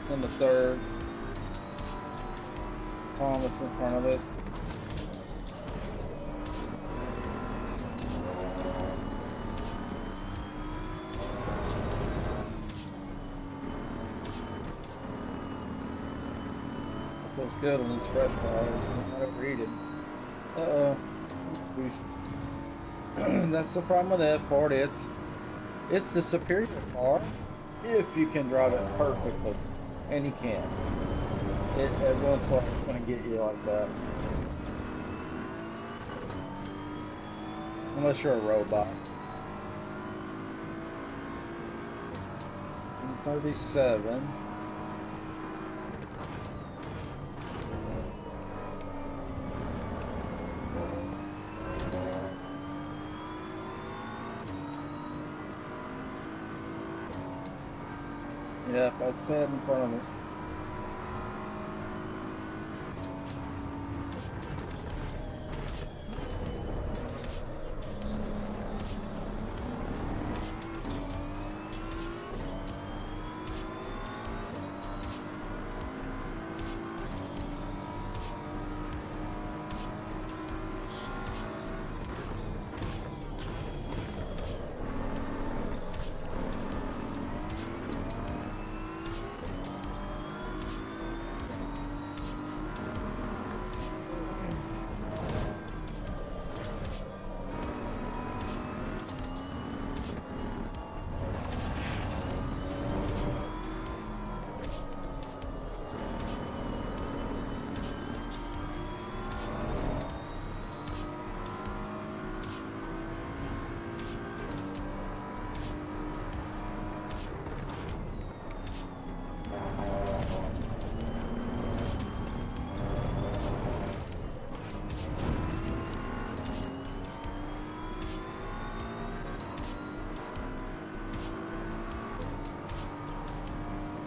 In the third. Thomas in front of us. Feels good on these fresh tires. Not overheated. Uh-oh. Boost. That's the problem with the F40. It's the superior car if you can drive it perfectly. And you can. It once in a while it's going to get you like that. Unless you're a robot. 37. Yep, that's that in front of us.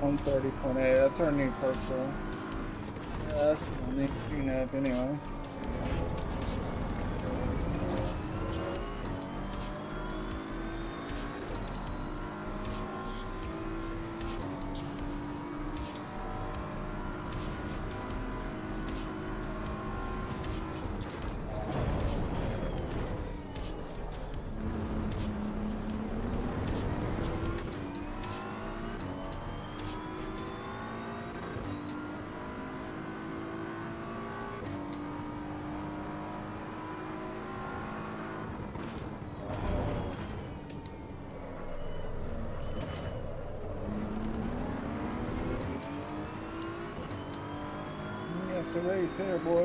$130.8. That's our new Corsa. Yeah, that's a neat tune-up anyway. It's a race here, boy.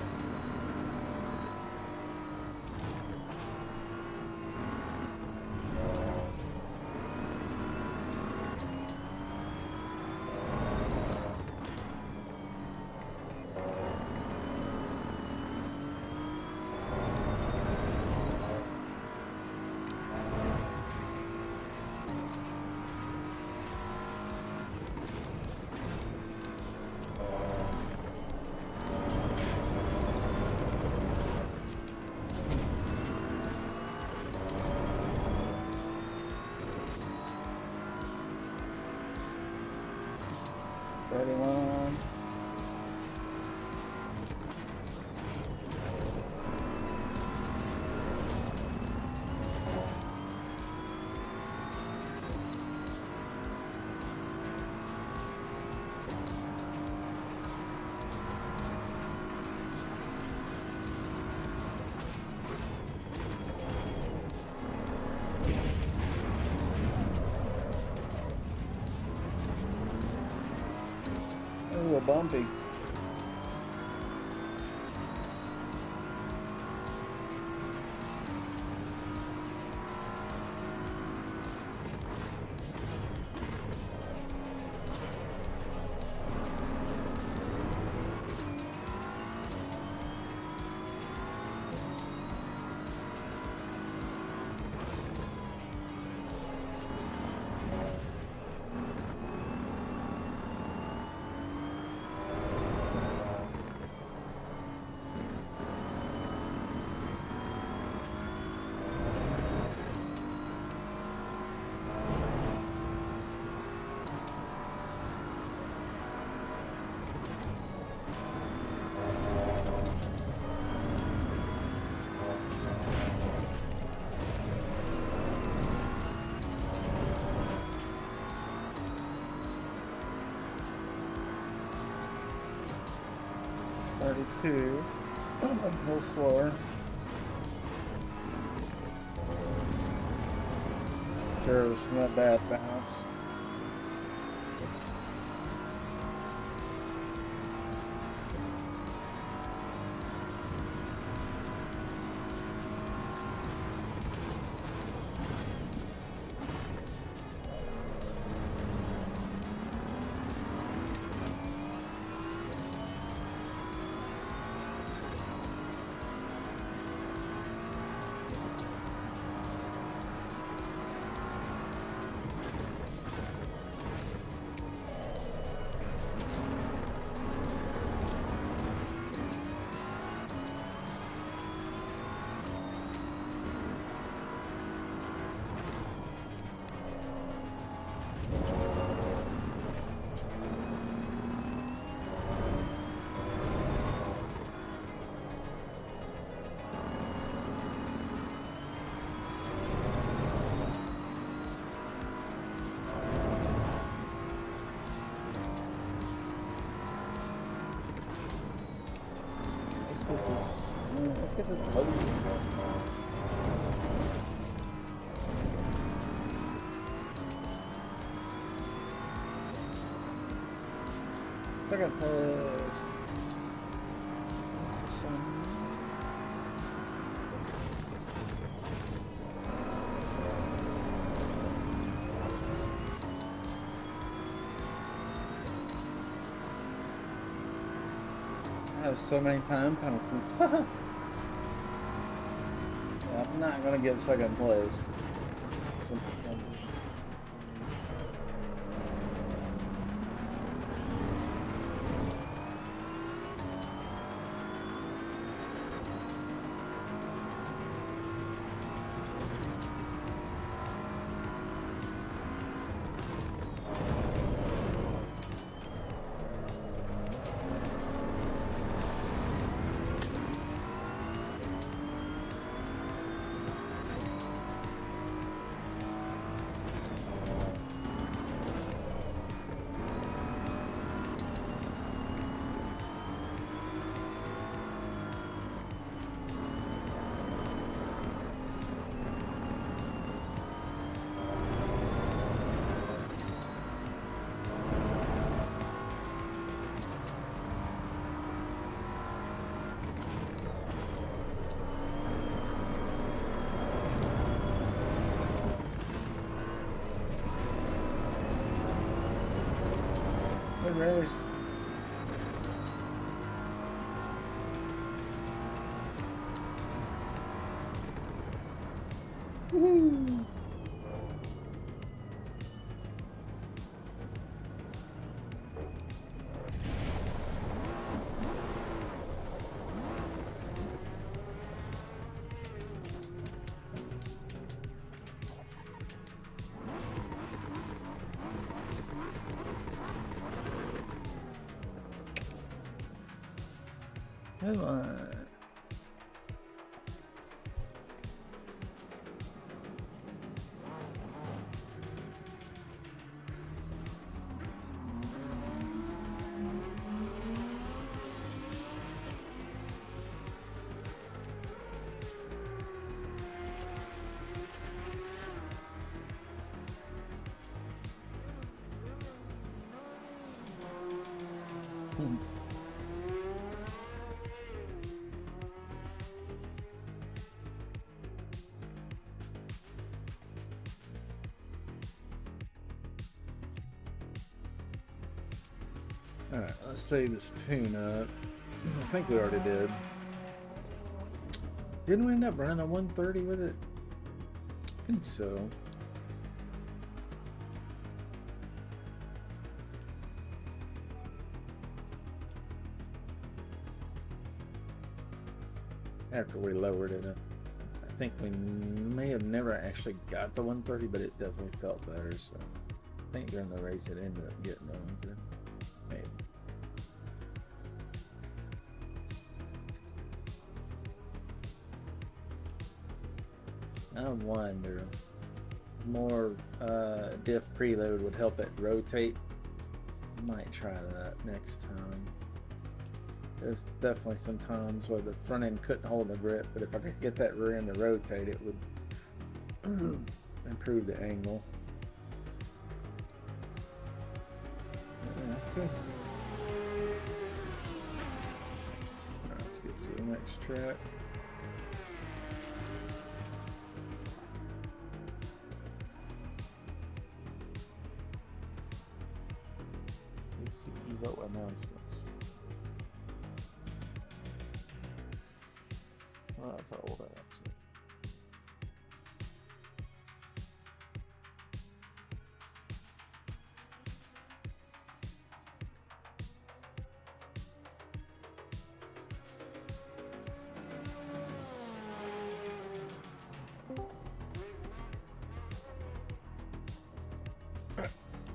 A little bumpy. Two, a little slower. Sure, it was from that bad bounce. at this loading. Second place. I have so many time penalties. Yeah, I'm not gonna get second place. Good race. Woohoo! Come on. Alright, let's save this tune up. I think we already did. Didn't we end up running a 130 with it? I think so. After we lowered it, I think we may have never actually got the 130, but it definitely felt better. So I think during the race it ended up getting the 130. Maybe. I wonder, more diff preload would help it rotate. Might try that next time. There's definitely some times where the front end couldn't hold the grip, but if I could get that rear end to rotate, it would improve the angle. Yeah, that's good. Alright, let's get to the next track. EVO announcements. Well, that's all that is.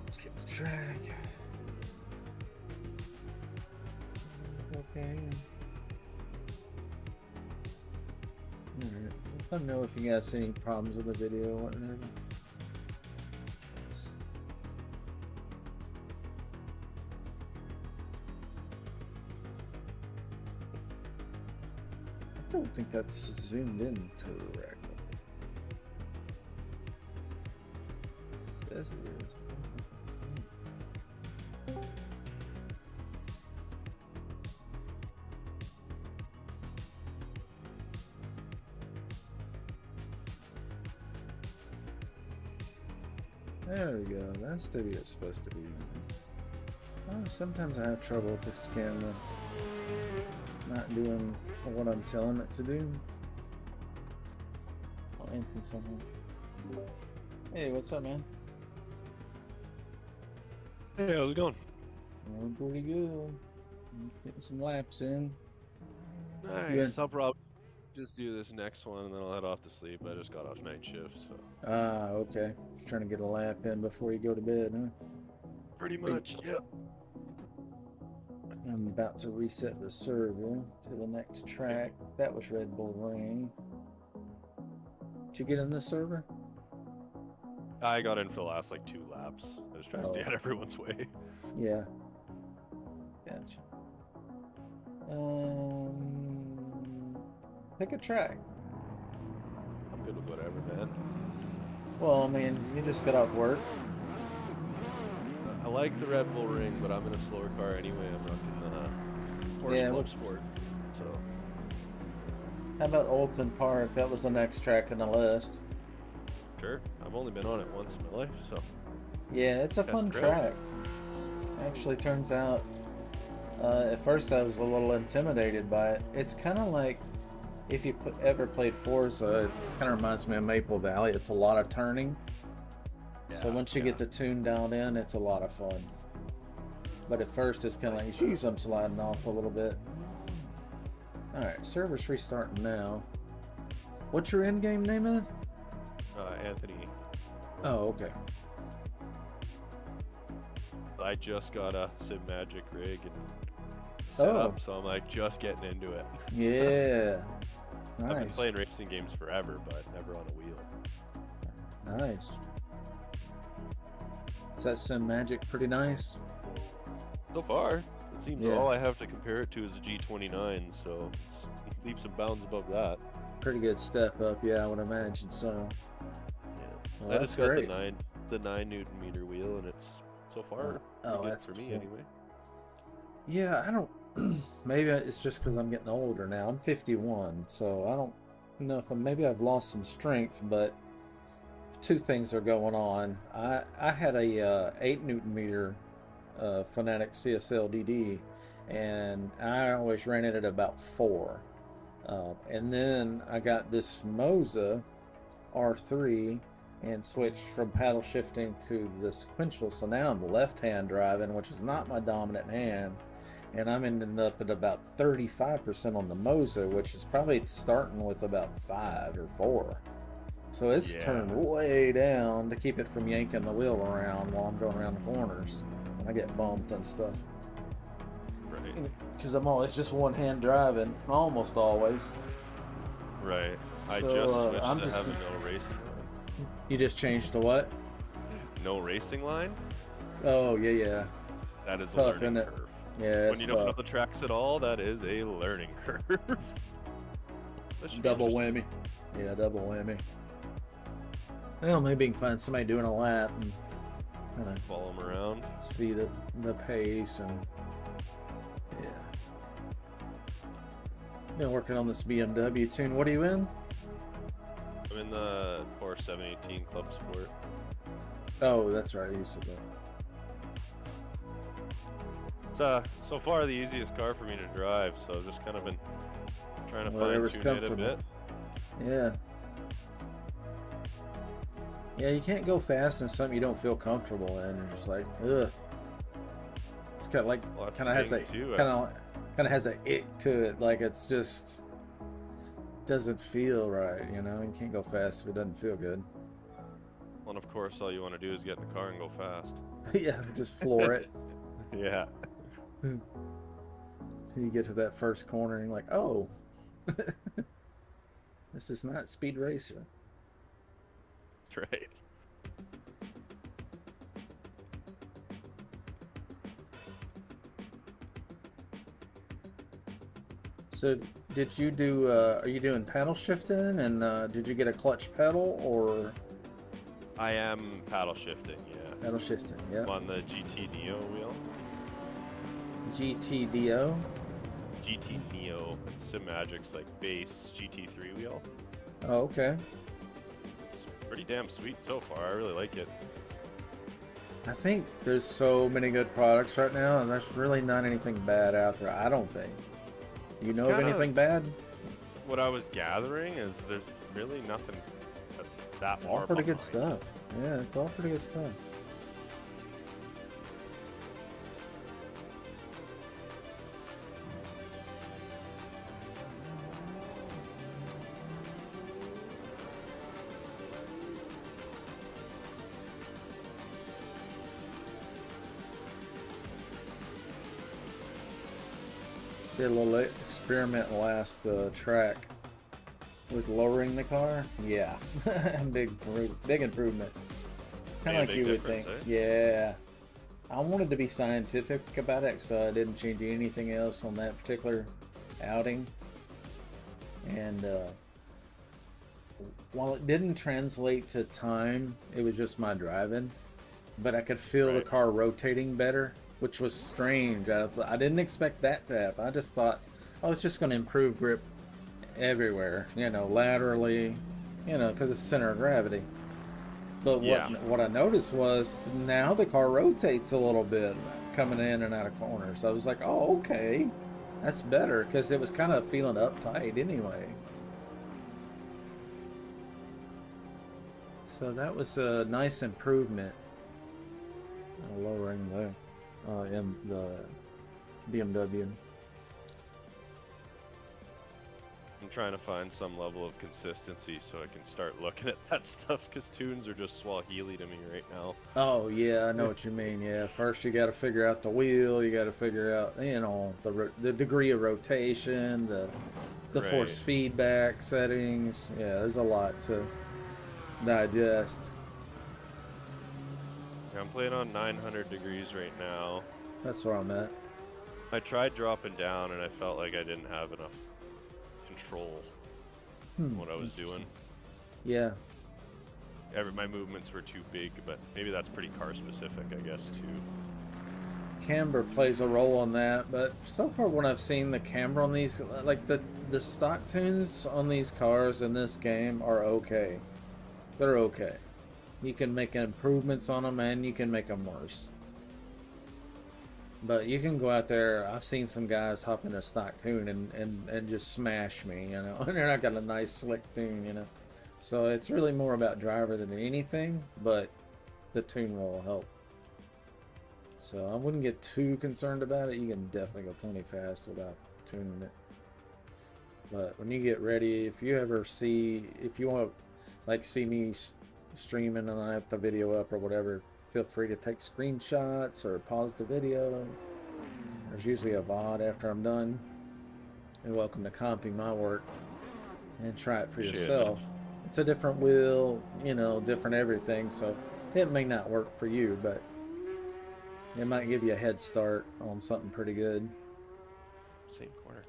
Let's get the track. Okay. Alright. Let me know if you guys see any problems with the video or whatever. I don't think that's zoomed in correctly. Says it is. There we go. That's the way it's supposed to be. Sometimes I have trouble with this camera not doing what I'm telling it to do. Oh, Anthony's on here. Hey, what's up, man? Hey, how's it going? Pretty good. Getting some laps in. Nice. I'll probably just do this next one and then I'll head off to sleep. I just got off night shift, so. Ah, okay. Just trying to get a lap in before you go to bed, huh? Pretty much, yeah. I'm about to reset the server to the next track. That was Red Bull Ring. Did you get in the server? I got in for the last like 2 laps. I was trying to stay out of everyone's way. Yeah. Gotcha. Pick a track. I'm good with whatever, man. Well, I mean, you just got off work. I like the Red Bull Ring, but I'm in a slower car anyway. I'm rocking the Corsa Club Sport. So. How about Olton Park? That was the next track on the list. Sure. I've only been on it once in my life, so. Yeah, it's a fun track. Actually, turns out, at first I was a little intimidated by it. It's kind of like, if you ever played Forza, it kind of reminds me of Maple Valley. It's a lot of turning. Yeah, so once you get the tune down in, it's a lot of fun. But at first it's kind of like, geez, I'm sliding off a little bit. Alright, server's restarting now. What's your in-game name in? Anthony. Oh, okay. I just got a Sim Magic rig and set up, so I'm like just getting into it. Yeah. Nice. I've been playing racing games forever, but never on a wheel. Nice. Is that Sim Magic pretty nice? So far, it seems all I have to compare it to is a G29, so it's leaps and bounds above that. Pretty good step up, yeah, I would imagine so. Yeah. Well, I just got the 9 Newton meter wheel, and it's so far that's for me anyway. Yeah, I don't. Maybe it's just because I'm getting older now. I'm 51, so I don't know if maybe I've lost some strength, but 2 things are going on. I had a 8 Newton meter Fanatic CSL DD, and I always ran it at about 4. And then I got this Moza R3 and switched from paddle shifting to the sequential, so now I'm left-hand driving, which is not my dominant hand, and I'm ending up at about 35% on the Moza, which is probably starting with about 5 or 4. So it's turned way down to keep it from yanking the wheel around while I'm going around the corners and I get bumped and stuff. Right. Because I'm always just one-hand driving, almost always. Right. I just switched to having no racing line. You just changed to what? No racing line? Oh, yeah. That is tough, a learning curve. Yeah, when you don't know the tracks at all, that is a learning curve. Double whammy. Yeah, double whammy. Well, maybe you can find somebody doing a lap and kind of follow them around. See the pace and Been working on this BMW tune. What are you in? I'm in the Corsa 718 Club Sport. Oh, that's right. You said that. It's so far the easiest car for me to drive, so I've just kind of been trying to fine-tune it a bit. Yeah. Yeah, you can't go fast in something you don't feel comfortable in. You're just like, ugh. It's kind of like, kind of has a ick to it. Like it's just doesn't feel right. You know, you can't go fast if it doesn't feel good. Well, and of course, all you want to do is get in the car and go fast. Yeah, just floor it. Yeah. You get to that first corner and you're like, oh, this is not Speed Racer. That's right. So did you do, are you doing paddle shifting, and did you get a clutch pedal or I am paddle shifting, yeah. paddle shifting? Yeah. I'm on the GT Neo wheel. GTDO? GT Neo, it's Simagic's like base GT3 wheel. Oh, okay. It's pretty damn sweet so far. I really like it. I think there's so many good products right now, and there's really not anything bad out there, I don't think. Do you know of anything bad? What I was gathering is there's really nothing that's that It's all far pretty good behind. stuff. Yeah, it's all pretty good stuff. Did a little experiment last track with lowering the car. Yeah, big improvement. Kind of like you would think. Yeah, I wanted to be scientific about it, so I didn't change anything else on that particular outing. And while it didn't translate to time, it was just my driving. But I could feel the car rotating better, which was strange. I didn't expect that to happen. I just thought, oh, it's just going to improve grip everywhere, you know, laterally, you know, because it's center of gravity. But what I noticed was now the car rotates a little bit coming in and out of corners. So I was like, oh, okay, that's better, because it was kind of feeling uptight anyway. So that was a nice improvement. Lowering the BMW. I'm trying to find some level of consistency so I can start looking at that stuff, because tunes are just Swahili to me right now. Oh yeah, I know what you mean. Yeah, first you got to figure out the wheel. You got to figure out, you know, the degree of rotation, the force feedback settings. Yeah, there's a lot to digest. I'm playing on 900 degrees right now. That's where I'm at. I tried dropping down and I felt like I didn't have enough control in what I was doing. Yeah. My movements were too big, but maybe that's pretty car specific, I guess, too. Camber plays a role on that, but so far when I've seen the camber on these, like the stock tunes on these cars in this game are okay. They're okay. You can make improvements on them, and you can make them worse. But you can go out there. I've seen some guys hop in a stock tune and just smash me, you know. And they're not got a nice slick tune, you know. So it's really more about driver than anything, but the tune will help. So I wouldn't get too concerned about it. You can definitely go plenty fast without tuning it. But when you get ready, if you want to like see me streaming and I have the video up or whatever, feel free to take screenshots or pause the video. There's usually a VOD after I'm done. You're welcome to comping my work and try it for yourself. It's a different wheel, you know, different everything, so it may not work for you, but it might give you a head start on something pretty good. Same corner.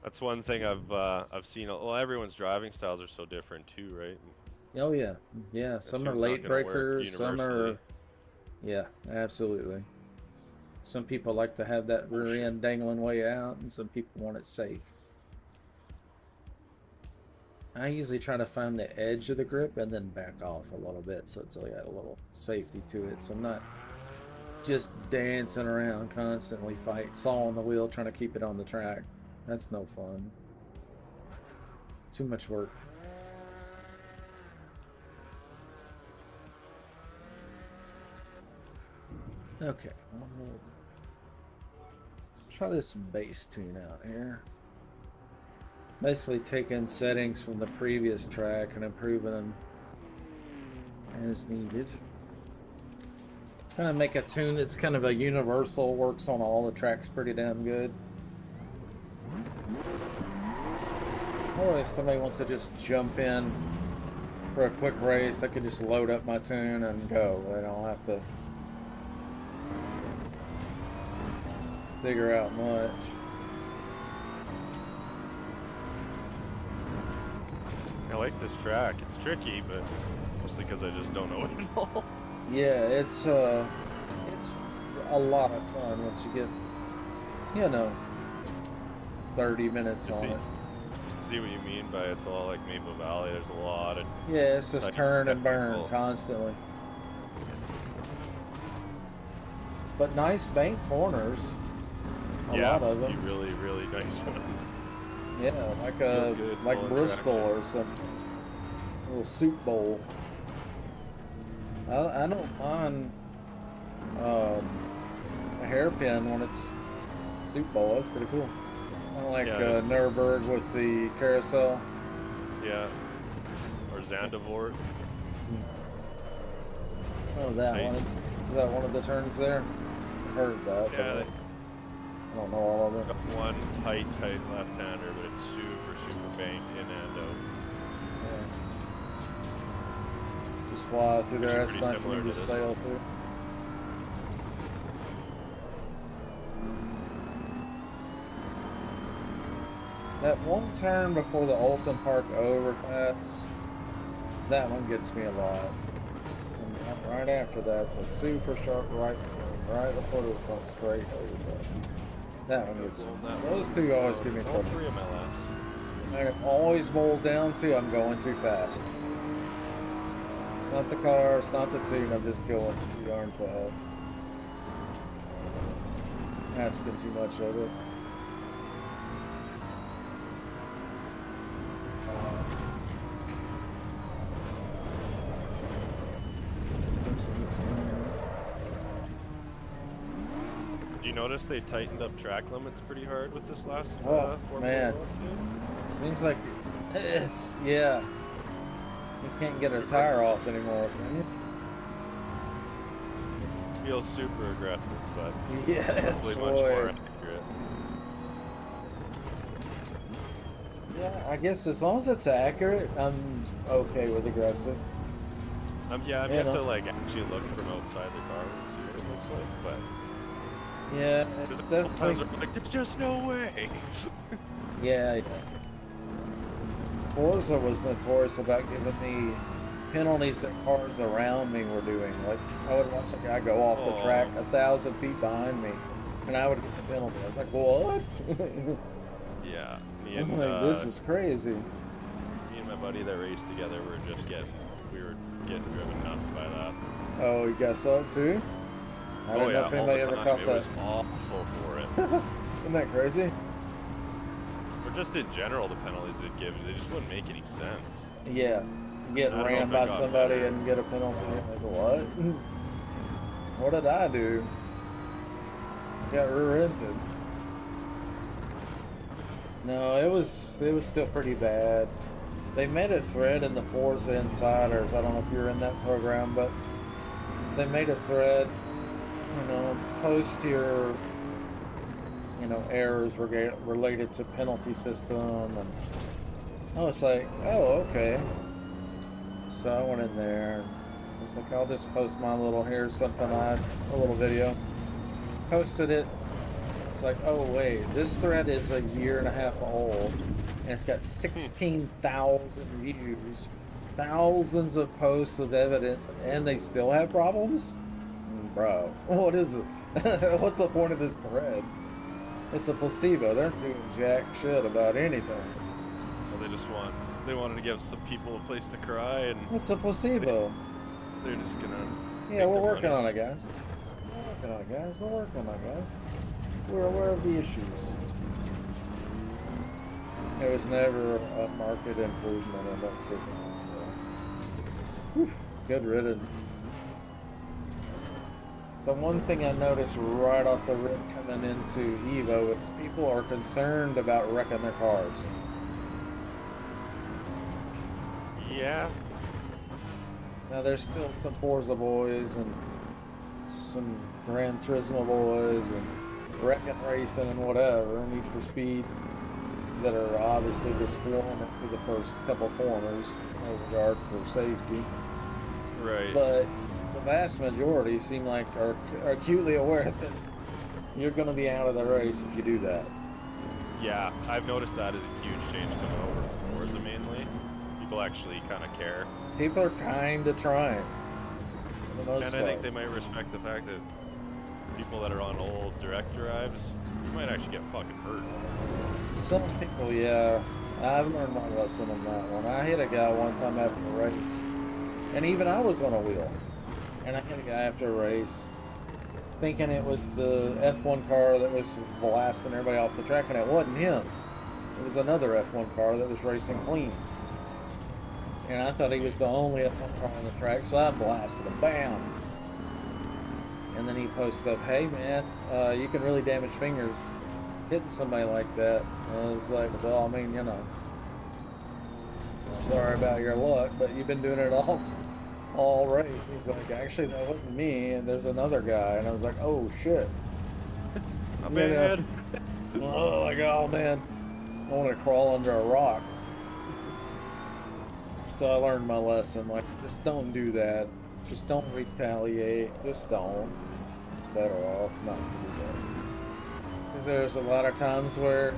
That's one thing I've seen. Well, everyone's driving styles are so different too, right? Oh yeah, yeah. Some are late breakers, some are, yeah, absolutely. Some people like to have that rear end dangling way out, and some people want it safe. I usually try to find the edge of the grip and then back off a little bit, so it's got a little safety to it. So I'm not just dancing around constantly sawing the wheel, trying to keep it on the track. That's no fun. Too much work. Okay, we'll try this bass tune out here. Basically taking settings from the previous track and improving them as needed. Kind of make a tune that's kind of a universal, works on all the tracks pretty damn good. Or if somebody wants to just jump in for a quick race, I can just load up my tune and go. I don't have to figure out much. I like this track. It's tricky, but mostly because I just don't know it at all. Yeah, it's a lot of fun once you get, you know, 30 minutes on it. See what you mean by it's all like Maple Valley. There's a lot of Yeah, it's just turn and burn constantly. But nice bank corners. A lot of them. Really, really nice ones. Yeah, like Bristol or something. A little soup bowl. I don't mind a hairpin when it's soup bowl. That's pretty cool. I like Nürburgring with the carousel. Yeah. Or Zandvoort. Oh, that one is that one of the turns there? I've heard that. Yeah. I don't know all of it. Got one tight left-hander, but it's super banked in and out. Yeah. Just fly through there. That's nice when you just sail through. That one turn before the Alton Park overpass, that one gets me a lot. And right after that, it's a super sharp right turn, right before the front straight overpass. That one gets me. Those two always give me trouble. All three of my laps. And it always boils down to I'm going too fast. It's not the car, it's not the tune, I'm just going too darn fast. Asking too much of it. Do you notice they tightened up track limits pretty hard with this last man. Seems like it's, yeah. You can't get a tire off anymore, can you? Feels super aggressive, but yeah, hopefully much more accurate. Yeah, I guess as long as it's accurate, I'm okay with aggressive. Yeah, I'm yet to like actually look from outside the car and see what it looks like, but yeah, it's definitely like there's just no way. yeah. Corsa was notorious about giving me penalties that cars around me were doing. Like, I would watch a guy go off the track 1,000 feet behind me, and I would get the penalty. I was like, what? Yeah. I'm like, this is crazy. Me and my buddy that raced together were getting driven nuts by that. Oh, you guys saw it too? I don't know if anybody ever caught that. It was awful for it. Isn't that crazy? Or just in general, the penalties it gives, they just wouldn't make any sense. Yeah. Get ran by somebody and get a penalty. Like, what? What did I do? Got rear-ended. No, it was still pretty bad. They made a thread in the Forza Insiders. I don't know if you're in that program, but they made a thread, post your, errors related to penalty system, and I was like, oh, okay. So I went in there. It's like, I'll just post my little, here's something a little video. Posted it. It's like, oh wait, this thread is 1.5 years old, and it's got 16,000 views, thousands of posts of evidence, and they still have problems? Bro, what is it? What's the point of this thread? It's a placebo. They're doing jack shit about anything. Well, they wanted to give some people a place to cry, and it's a placebo. They're just gonna. Yeah, we're working on it, guys. We're working on it, guys. We're aware of the issues. There was never a market improvement in that system. So. Whew, good riddance. The one thing I noticed right off the rip coming into EVO is people are concerned about wrecking their cars. Yeah. Now there's still some Forza boys and some Gran Turismo boys and wrecking racing and whatever, Need for Speed, that are obviously just flooring it through the first couple corners, no regard for safety. Right. But the vast majority seem like are acutely aware that you're going to be out of the race if you do that. Yeah, I've noticed that as a huge change coming over from Forza mainly. people actually kind of care. People are kind of trying. For the most And I think part. they might respect the fact that people that are on old direct drives, you might actually get fucking hurt. Some people, yeah. I've learned my lesson on that one. I hit a guy one time after a race, and even I was on a wheel, and I hit a guy after a race, thinking it was the F1 car that was blasting everybody off the track, and it wasn't him. It was another F1 car that was racing clean. And I thought he was the only F1 car on the track, so I blasted him. Bam! And then he posted up, hey man, you can really damage fingers hitting somebody like that. And I was like, well, I mean, you know, sorry about your luck, but you've been doing it all race. And he's like, actually, that wasn't me, and there's another guy. And I was like, oh shit. Not bad. Oh, like, oh man, I want to crawl under a rock. So I learned my lesson. Like, just don't do that. Just don't retaliate. Just don't. It's better off not to do that. Because there's a lot of times where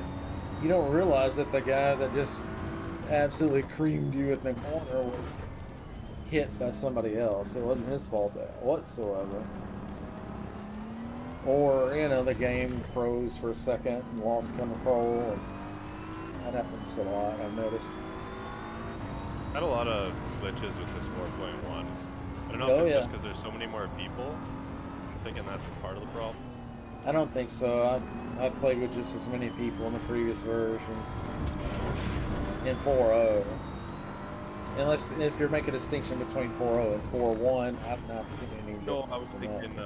you don't realize that the guy that just absolutely creamed you in the corner was hit by somebody else. It wasn't his fault whatsoever. Or, you know, the game froze for a second and lost control. And that happens a lot, I've noticed. Had a lot of glitches with this 4.1. I don't know if it's just because there's so many more people. I'm thinking that's part of the problem. I don't think so. I've played with just as many people in the previous versions. In 4.0. Unless if you're making a distinction between 4.0 and 4.1, I've not seen any difference. No, I was thinking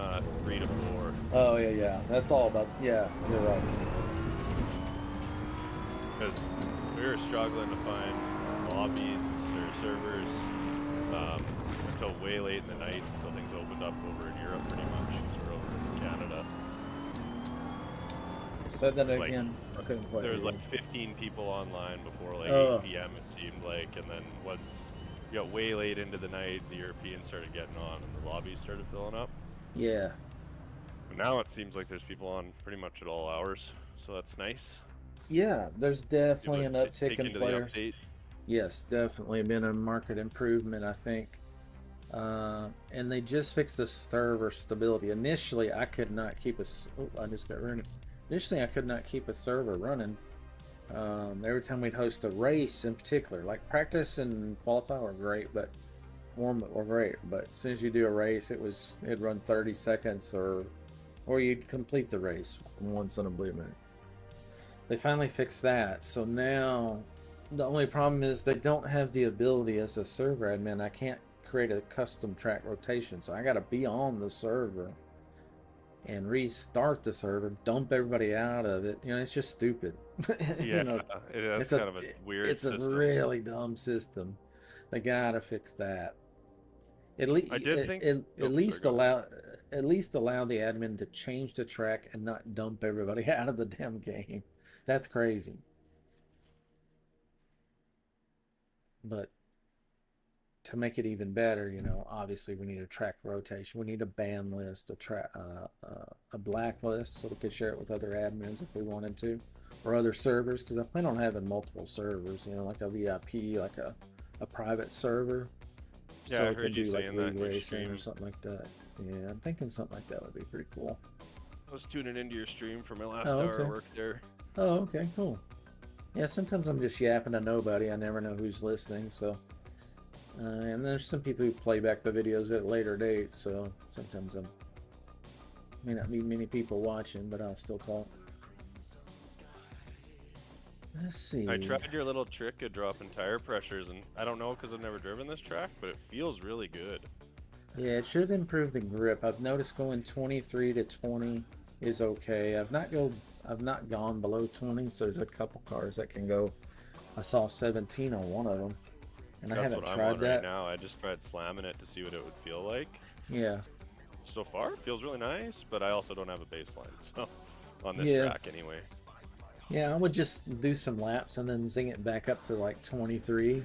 3 to 4. Oh yeah. That's all about, yeah, you're right. Because we were struggling to find lobbies or servers until way late in the night, until things opened up over in Europe pretty much, because we're over in Canada. Said that again. I couldn't quite There was hear like 15 people online before like Oh. 8 p.m. it seemed like, and then once you got way late into the night, the Europeans started getting on and the lobbies started filling up. you. Yeah. But now it seems like there's people on pretty much at all hours, so that's nice. Yeah, there's definitely an People uptick take in into players. the update. Yes, definitely been a market improvement, I think. And they just fixed the server stability. Initially, I could not keep I just got running. Initially, I could not keep a server running. Every time we'd host a race, in particular, like practice and qualify were great, but warm up were great. But as soon as you do a race, it'd run 30 seconds, or you'd complete the race once in a blue moon. They finally fixed that, so now the only problem is they don't have the ability as a server admin. I can't create a custom track rotation, so I got to be on the server and restart the server, dump everybody out of it. You know, it's just stupid. Yeah, you know, it's kind of a weird It's system. a really dumb system. They gotta fix that. At least, I did think at least allow the admin to change the track and not dump everybody out of the damn game. That's crazy. But to make it even better, you know, obviously we need a track rotation. We need a ban list, a blacklist, so we could share it with other admins if we wanted to, or other servers. Because I plan on having multiple servers, you know, like a VIP, like a private server. Yeah, so I we heard can you do like saying that league in your racing stream. or something like that. Yeah, I'm thinking something like that would be pretty cool. I was tuning into your stream for my last Oh, hour okay. of work there. Oh, okay, cool. Yeah, sometimes I'm just yapping to nobody. I never know who's listening, so. And there's some people who play back the videos at a later date, so sometimes may not be many people watching, but I'll still talk. Let's see. I tried your little trick of dropping tire pressures, and I don't know because I've never driven this track, but it feels really good. Yeah, it should improve the grip. I've noticed going 23 to 20 is okay. I've not gone below 20, so there's a couple cars that can go. I saw 17 on one of them, and That's I haven't what I'm tried on that. right now. I just tried slamming it to see what it would feel like. Yeah. So far, it feels really nice, but I also don't have a baseline, so on this Yeah. track anyway. Yeah, I would just do some laps and then zing it back up to like 23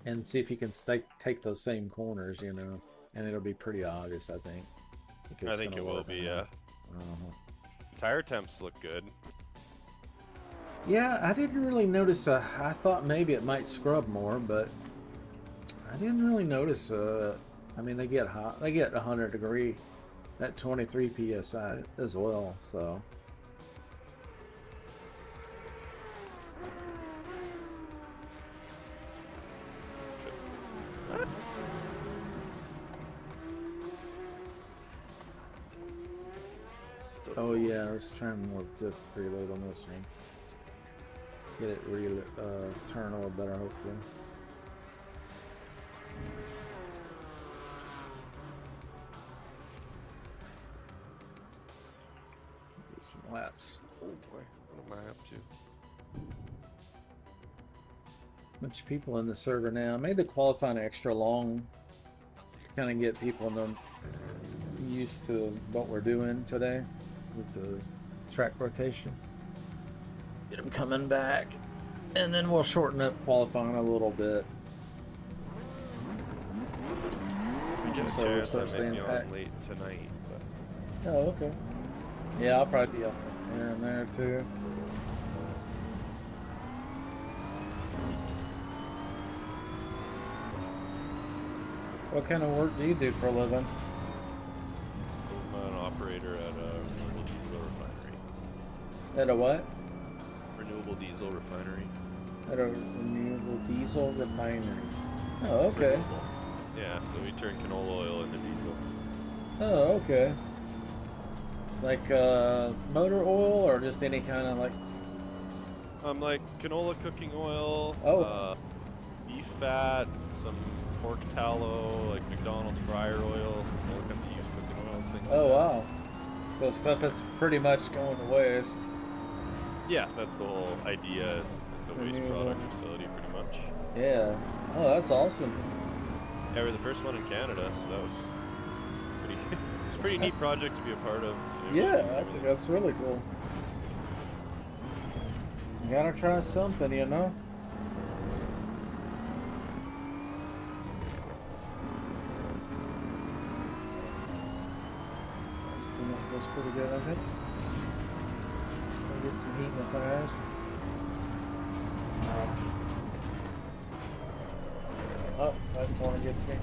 and see if you can take those same corners, you know, and it'll be pretty obvious, I think. I think it will be, yeah. Tire temps look good. Yeah, I didn't really notice. I thought maybe it might scrub more, but didn't really notice. I mean, they get hot. They get 100 degree at 23 psi as well. So. Oh yeah, let's try and more diff reload on this one. Get it turn a little better, hopefully. Get some laps. Oh boy, what am I up to? Bunch of people in the server now. I made the qualifying extra long to kind of get people used to what we're doing today with the track rotation. Get them coming back, and then we'll shorten up qualifying a little bit. Just so we start staying packed late tonight. But... Oh, okay. Yeah, I'll probably be up here and there too. What kind of work do you do for a living? I'm an operator at a renewable diesel refinery. At a what? Renewable diesel refinery. At a renewable diesel refinery. Oh, okay. Renewable. Yeah, so we turn canola oil into diesel. Oh, okay. Like motor oil or just any kind of like... Like canola cooking oil, beef fat, some pork tallow, like McDonald's fryer oil, all kinds of used cooking oils, things like that. Wow. So stuff that's pretty much going to waste. Yeah, that's the whole idea. It's a waste product facility, pretty much. Yeah. Oh, that's awesome. Yeah, we're the first one in Canada, so that was pretty. It's a pretty neat project to be a part of. You know, Yeah, I think that's really cool. You gotta try something, you know? Feels pretty good, I think. Get some heat in the tires. Oh, that corner gets me.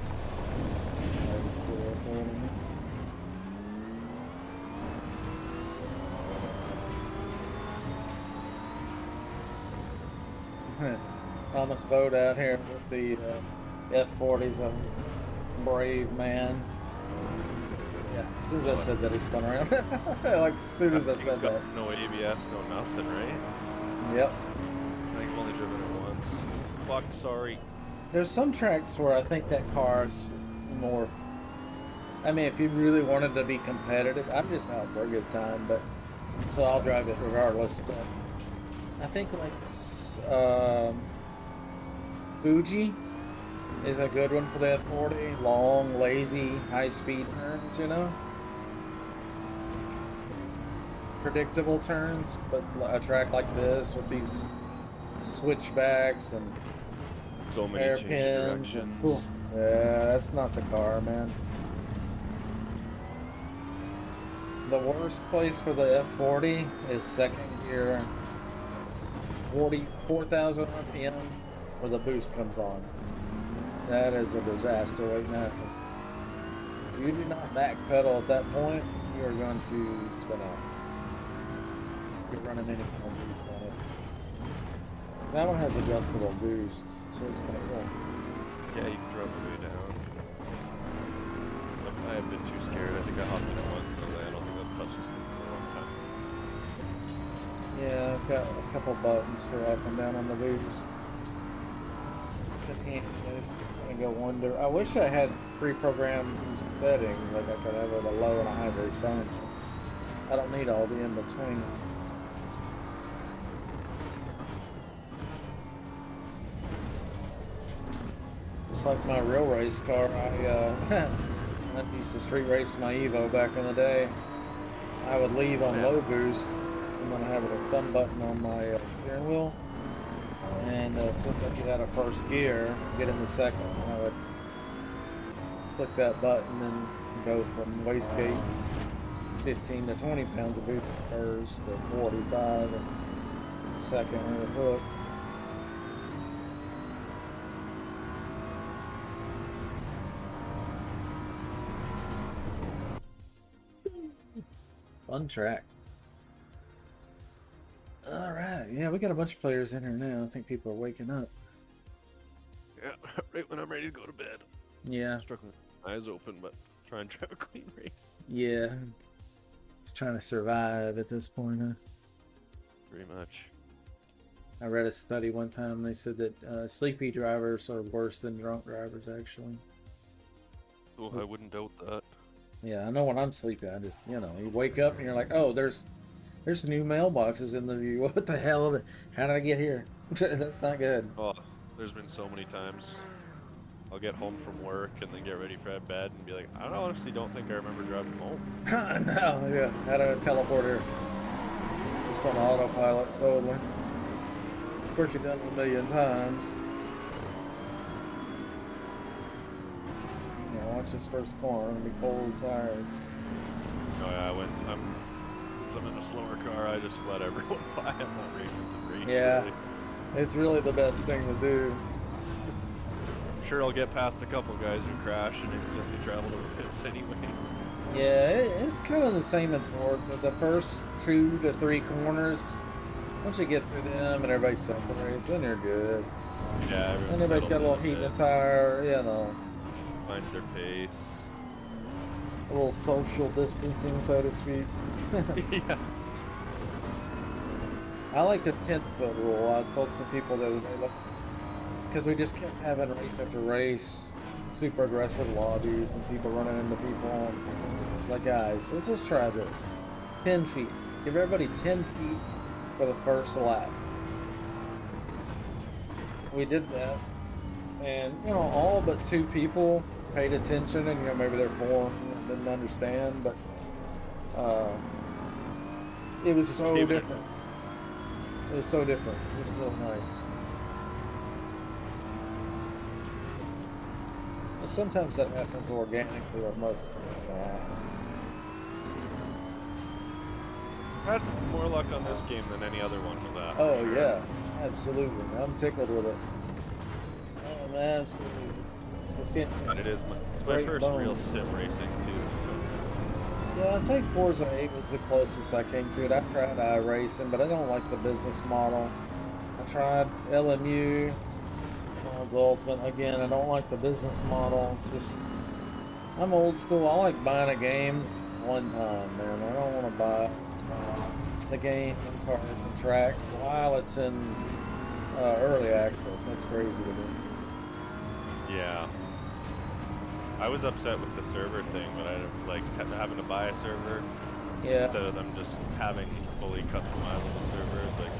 Thomas Vogt out here with the F40's a brave man. Yeah, as soon as I said that, he spun around. Like, as soon as I said that. No ABS, no nothing, right? Yep. I think I've only driven it once. Fuck, sorry. There's some tracks where I think that car's more... I mean, if you really wanted to be competitive, I'm just out for a good time, but... So I'll drive it regardless, but... I think, like, Fuji is a good one for the F40. Long, lazy, high-speed turns, you know? Predictable turns, but a track like this with these switchbacks and so many hairpins. Yeah, that's not the car, man. The worst place for the F40 is second gear, 4,000 RPM, where the boost comes on. That is a disaster waiting to happen. If you do not backpedal at that point, you are going to spin out. You're running any kind of boost on it. That one has adjustable boost, so it's kind of cool. Yeah, you can drop it way down. I have been too scared. I think I hopped in it once, and I don't think I've touched this thing for a long time. Yeah, I've got a couple buttons for up and down on the boost. I go wonder. I wish I had pre-programmed settings, like I could have it a low and a high boost on. I don't need all the in between. Just like my real race car, I used to street race my EVO back in the day. I would leave on low boost, and then I have a thumb button on my steering wheel. And as soon as I get out of first gear, get into second, I would click that button and go from wastegate 15 to 20 pounds of boost first to 45 and second with a hook. untracked. All right, yeah, we got a bunch of players in here now. I think people are waking up. Yeah, right when I'm ready to go to bed. Yeah. Struggling with my eyes open, but try and drive a clean race. Yeah. Just trying to survive at this point, huh? Pretty much. I read a study one time. They said that sleepy drivers are worse than drunk drivers, actually. Oh, I wouldn't doubt that. Yeah, I know when I'm sleepy, I just, you wake up and you're like, oh, there's new mailboxes in the view. What the hell? How did I get here? That's not good. Oh, there's been so many times I'll get home from work and then get ready for bed and be like, I honestly don't think I remember driving home. No, yeah, out of a teleporter. Just on autopilot, totally. Of course, you've done it a million times. Yeah, watch this first corner and be cold tires. Oh yeah, when I'm in a slower car, I just let everyone by. I'm not racing the race. Yeah, really. it's really the best thing to do. I'm sure I'll get past a couple guys who crash and instantly travel to the pits anyway. Yeah, it's kind of the same in Ford, but the first 2 to 3 corners, once you get through them and everybody separates, then you're good. Yeah, And everybody's got a little heat in the tire, finds their pace. a little social distancing, so to speak. Yeah. I like the 10-foot rule. I told some people the other day, because we just kept having race after race, super aggressive lobbies, and people running into people. Like, guys, let's just try this. 10 feet. Give everybody 10 feet for the first lap. We did that, and all but 2 people paid attention, and maybe they're 4 and didn't understand, but it was so different. It was so different. It was really nice. And sometimes that happens organically, or most of the time. Had more luck on this game than any other one with that. Oh yeah, absolutely. I'm tickled with it. Oh man, absolutely. This game, And it is it's my great first bones. real sim racing too. So. Yeah, I think Forza 8 was the closest I came to it. I've tried iRacing, but I don't like the business model. I tried LMU, Ultimate. Again, I don't like the business model. It's just, I'm old school. I like buying a game one time, man. I don't want to buy the game and cars and tracks while it's in early access. That's crazy to me. Yeah. I was upset with the server thing, but I like having to buy a server instead of them just having fully customizable servers. Like,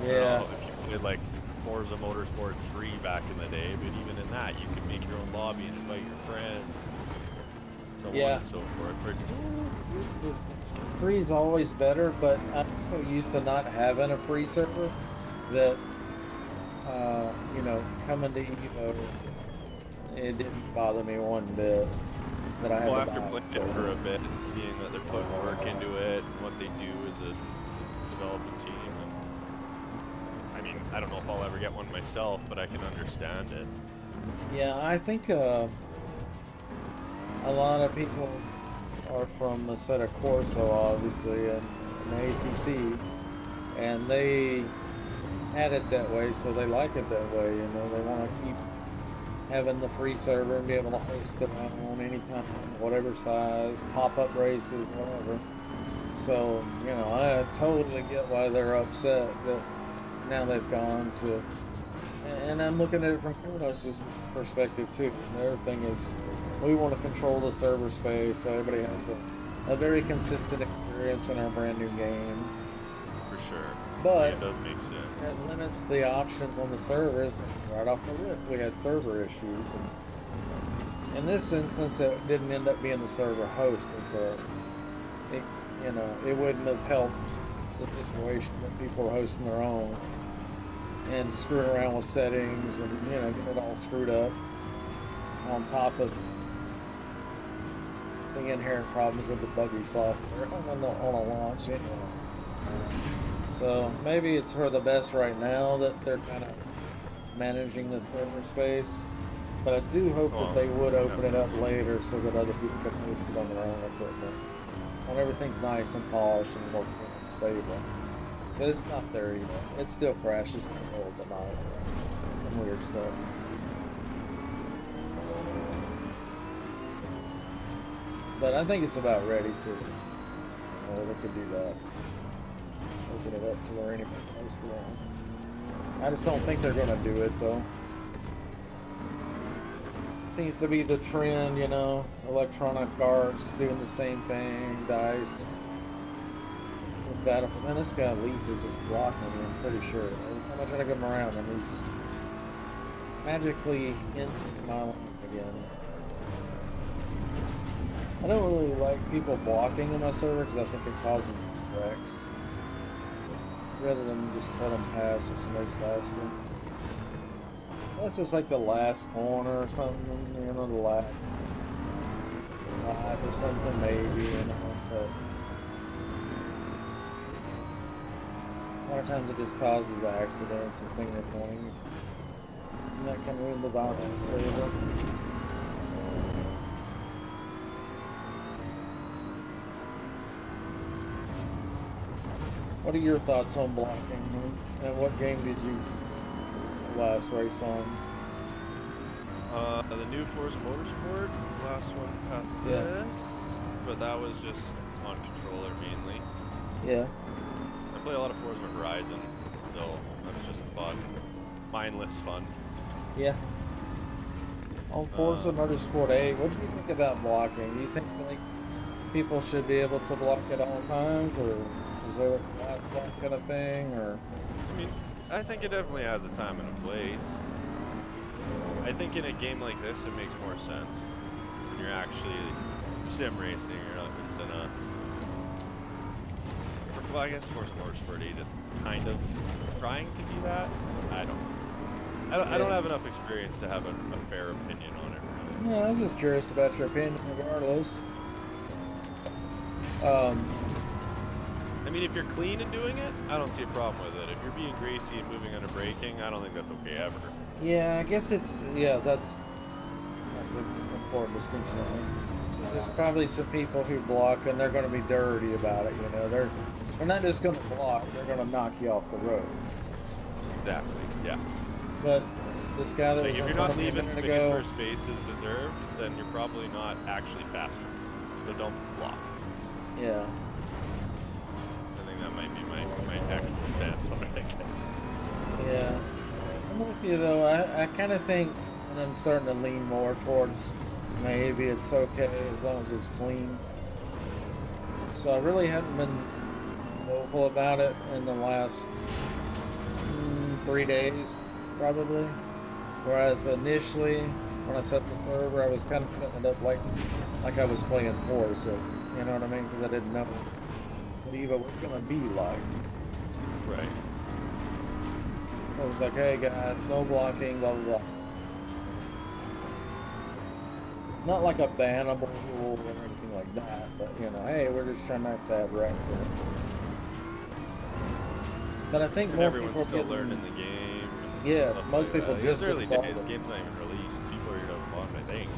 Yeah. if you played like Forza Motorsport 3 back in the day, but even in that, you could make your own lobby and invite your friends, so on and so forth. But 3 is always better, but I'm so used to not having a free server that, coming to EVO, it didn't bother me one bit that I had to after buy playing it, so. it for a bit and seeing that they're putting work into it and what they do as a development team, and I mean, I don't know if I'll ever get one myself, but I can understand it. Yeah, I think a lot of people are from Assetto Corsa, obviously, and ACC, and they had it that way, so they like it that way. They want to keep having the free server and be able to host their own anytime, whatever size, pop-up races, whatever. So, I totally get why they're upset that now they've gone to, and I'm looking at it from Kronos' perspective too. Their thing is, we want to control the server space so everybody has a very consistent experience in our brand new game. For sure. But it does make sense. that limits the options on the servers. Right off the rip, we had server issues, and in this instance, it didn't end up being the server host, and so it wouldn't have helped the situation that people are hosting their own and screwing around with settings and getting it all screwed up on top of the inherent problems with the buggy software on a launch. So maybe it's for the best right now that they're kind of managing this server space, but I do hope that they would open it up later so that other people can host it on their own equipment. when everything's nice and polished and more stable. But it's not there yet. It still crashes in the middle of the night and weird stuff. But I think it's about ready to. They could do that. Open it up to where anything goes to run. I just don't think they're gonna do it though. Seems to be the trend, you know. Electronic Arts doing the same thing. DICE. With Battlefield. Man, this guy Leaf is just blocking me. I'm pretty sure. Every time I try to get him around, and he's magically in my line again. I don't really like people blocking in my server because I think it causes wrecks. Rather than just let them pass if somebody's faster. That's just like the last corner or something, you know, the last lap or something, maybe, you know, but a lot of times it just causes accidents and finger pointing. And that can ruin the balance of the server. What are your thoughts on blocking? And what game did you last race on? The new Forza Motorsport, last one past this, but that was just on controller mainly. Yeah. I play a lot of Forza Horizon, so that's just fun, mindless fun. Yeah. On Forza Motorsport 8, what do you think about blocking? Do you think like people should be able to block at all times, or is there a last block kind of thing, or? I mean, I think it definitely has a time and a place. I think in a game like this, it makes more sense when you're actually sim racing. You're not just in a. Well, I guess Forza Motorsport 8 is kind of trying to be that. I don't have enough experience to have a fair opinion on it. Really. No, I was just curious about your opinion, regardless. I mean, if you're clean in doing it, I don't see a problem with it. If you're being greasy and moving under braking, I don't think that's okay ever. Yeah, I guess it's, that's an important distinction, I think. There's probably some people who block and they're going to be dirty about it, you know. They're not just going to block, they're going to knock you off the road. Exactly, yeah. But this guy that was if in you're front not of me a leaving minute space ago, where space is deserved, then you're probably not actually faster. So don't block. Yeah. I think that might be my actual stance on it, I guess. Yeah. I'm with you though. I kind of think, and I'm starting to lean more towards maybe it's okay as long as it's clean. So I really haven't been vocal about it in the last 3 days, probably. Whereas initially, when I set the server, I was kind of setting it up like I was playing Forza. You know what I mean? Because I didn't know what EVO was going to be like. Right. So I was like, hey guys, no blocking, blah blah blah. Not like a bannable rule or anything like that, but you know, hey, we're just trying not to have wrecks in it. But I think more everyone's people still learning the game. Yeah, most people just it's early days. The game's not even released. People are going to block, I think.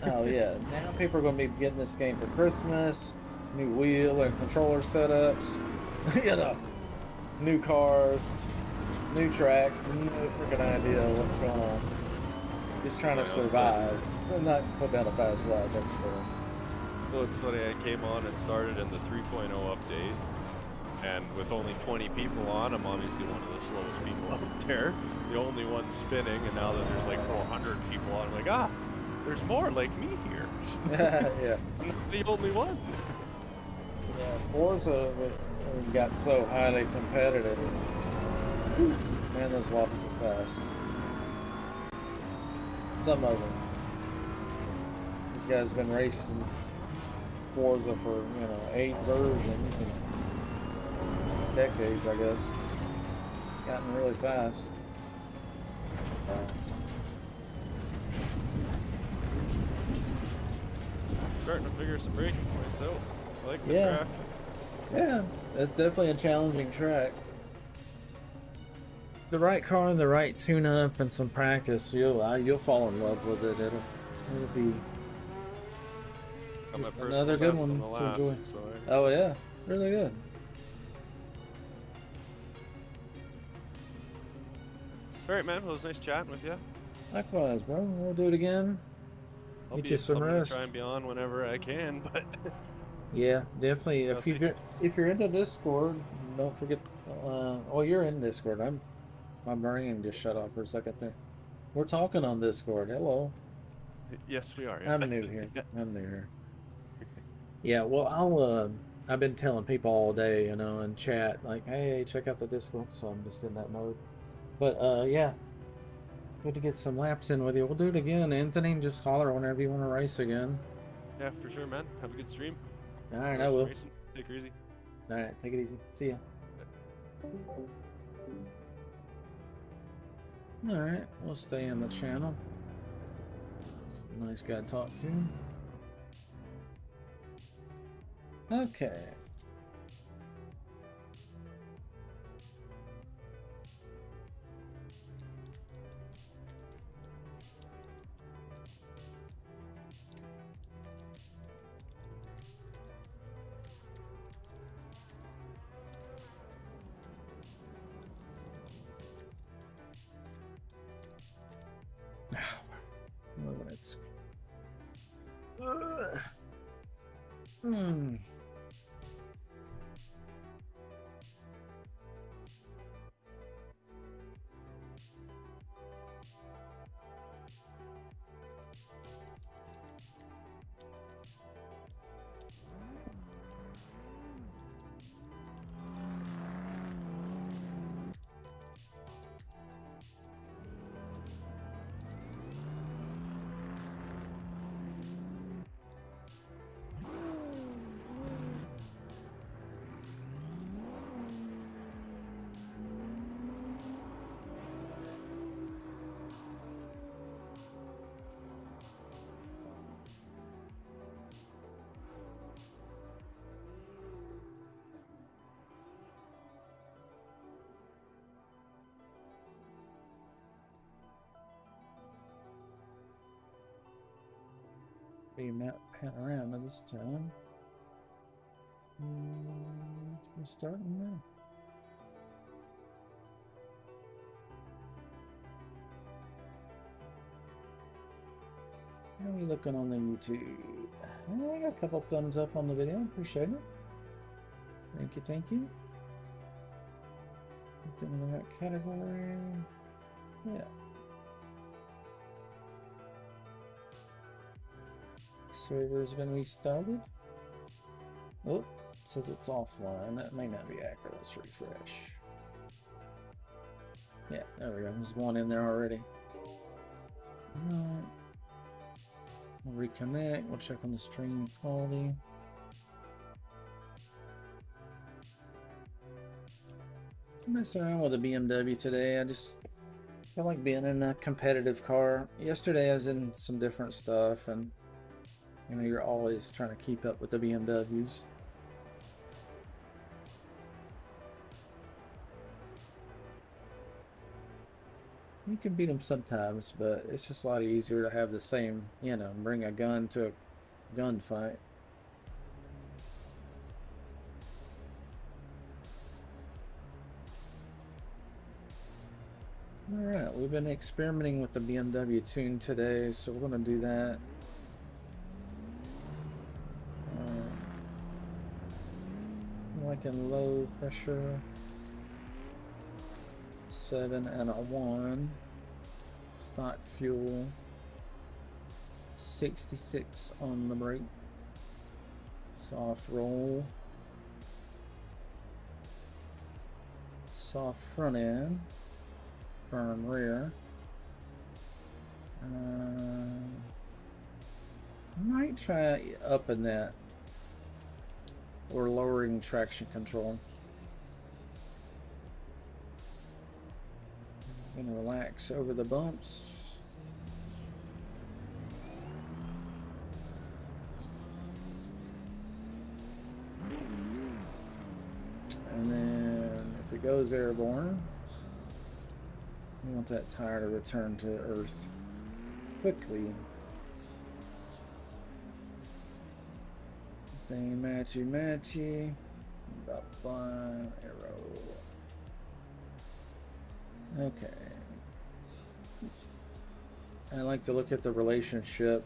Oh yeah, now people are going to be getting this game for Christmas. New wheel and controller setups. You know, new cars, new tracks. No freaking idea what's going on. Just trying to survive. And not put down a fast lap necessarily. Well, it's funny, I came on and started in the 3.0 update, and with only 20 people on, I'm obviously one of the slowest people out there, the only one spinning, and now that there's like 400 people on, I'm like, there's more like me here. Yeah. I'm not the only one. Yeah, Forza got so highly competitive. Man, those laps are fast. Some of them. This guy's been racing Forza for, 8 versions and decades, I guess. Gotten really fast. Starting to figure some braking points out. I like the track. Yeah, it's definitely a challenging track. The right car and the right tune-up and some practice, you'll fall in love with it. It'll be. got my Just personal another good best on one the to last. enjoy. So Oh yeah, really good. all right, man. Well, it was nice chatting with you. Likewise, bro. We'll do it again. Get you some I'm gonna rest. try and be on whenever I can, but Yeah, definitely. I'll see. If you're into Discord, don't forget. Oh, you're in Discord. My brain just shut off for a second there. We're talking on Discord. Hello. Yes, we are. Yeah. I'm new here. I'm new here. Yeah. Well, I've been telling people all day, in chat, like, hey, check out the Discord. So I'm just in that mode. But yeah. Good to get some laps in with you. We'll do it again, Anthony. Just holler whenever you want to race again. Yeah, for sure, man. Have a good stream. All right, I will. Racing. Take her easy. All right, take it easy. See ya. All right, we'll stay in the channel. It's a nice guy to talk to. Okay. Moving it. Be not panorama this time. We're starting now. How are we looking on the YouTube? I got a couple thumbs up on the video. Appreciate it. Thank you, thank you. Put them in the right category. Yeah. Server's been restarted. Oh, it says it's offline. That may not be accurate. Let's refresh. Yeah, there we go. There's one in there already. Alright. We'll reconnect. We'll check on the stream quality. I'm messing around with a BMW today. I just feel like being in a competitive car. Yesterday I was in some different stuff, and you're always trying to keep up with the BMWs. You can beat them sometimes, but it's just a lot easier to have the same, bring a gun to a gunfight. Alright, we've been experimenting with the BMW tune today, so we're going to do that. Like in low pressure. 7 and a 1. Stock fuel. 66 on the brake. Soft roll. Soft front end. Firm rear. I might try upping that or lowering traction control. I'm gonna relax over the bumps. And then if it goes airborne, we want that tire to return to earth quickly. Everything matchy. About one arrow. Okay. I like to look at the relationship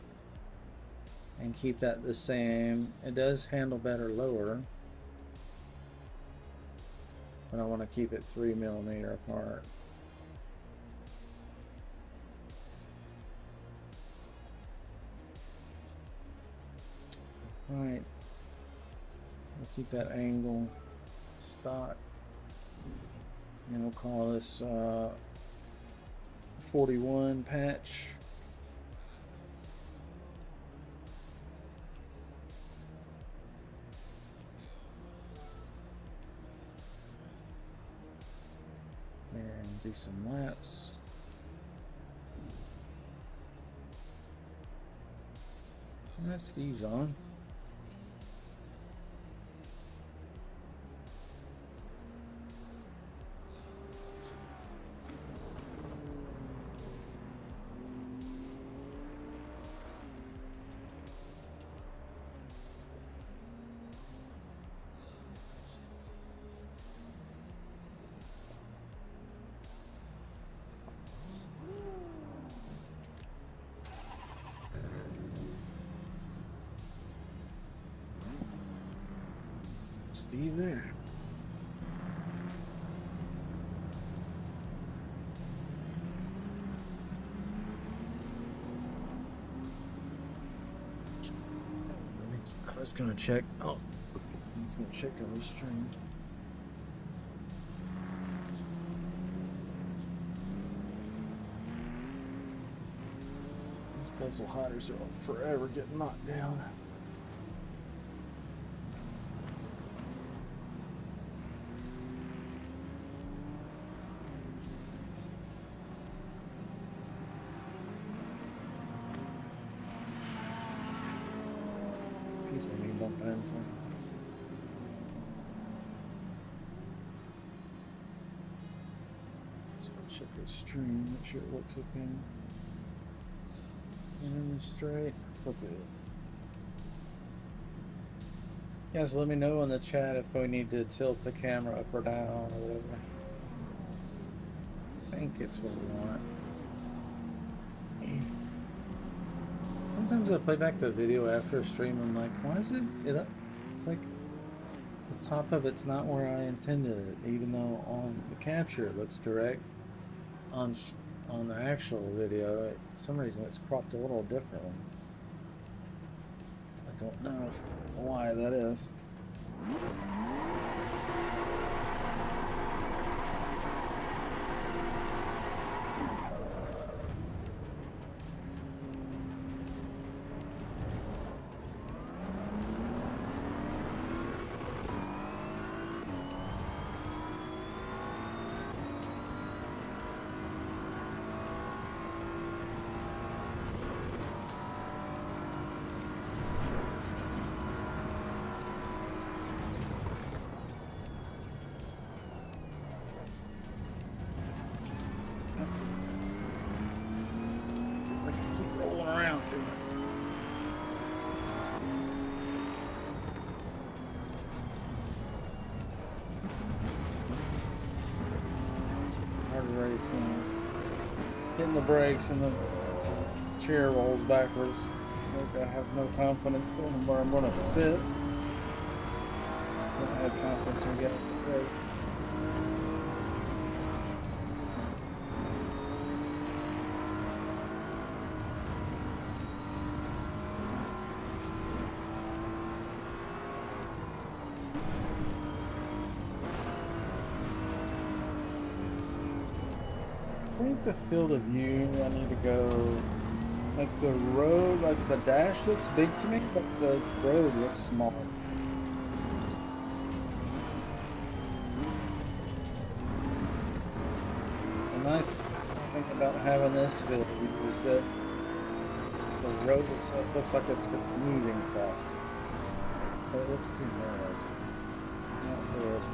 and keep that the same. It does handle better lower, but I want to keep it 3 millimeter apart. All right. We'll keep that angle stock, and we'll call this 41 patch. And do some laps. That's Steve's on. Steve there. I was gonna check. Oh, I was gonna check on the string. These bezel hiders are forever getting knocked down. Check the stream, make sure it looks okay. And straight. Okay. Guys, let me know in the chat if we need to tilt the camera up or down or whatever. I think it's what we want. Sometimes I play back the video after a stream. I'm like, why is it up? It's like the top of it's not where I intended it, even though on the capture it looks correct. On the actual video, for some reason it's cropped a little differently. I don't know why that is. Hitting the brakes and the chair rolls backwards. Like I have no confidence in where I'm going to sit. I had confidence in getting straight. I think the field of view, I need to go, like the road, like the dash looks big to me, but the road looks small. The nice thing about having this field of view is that the road itself looks like it's moving faster. But it looks too narrow. Not realistic.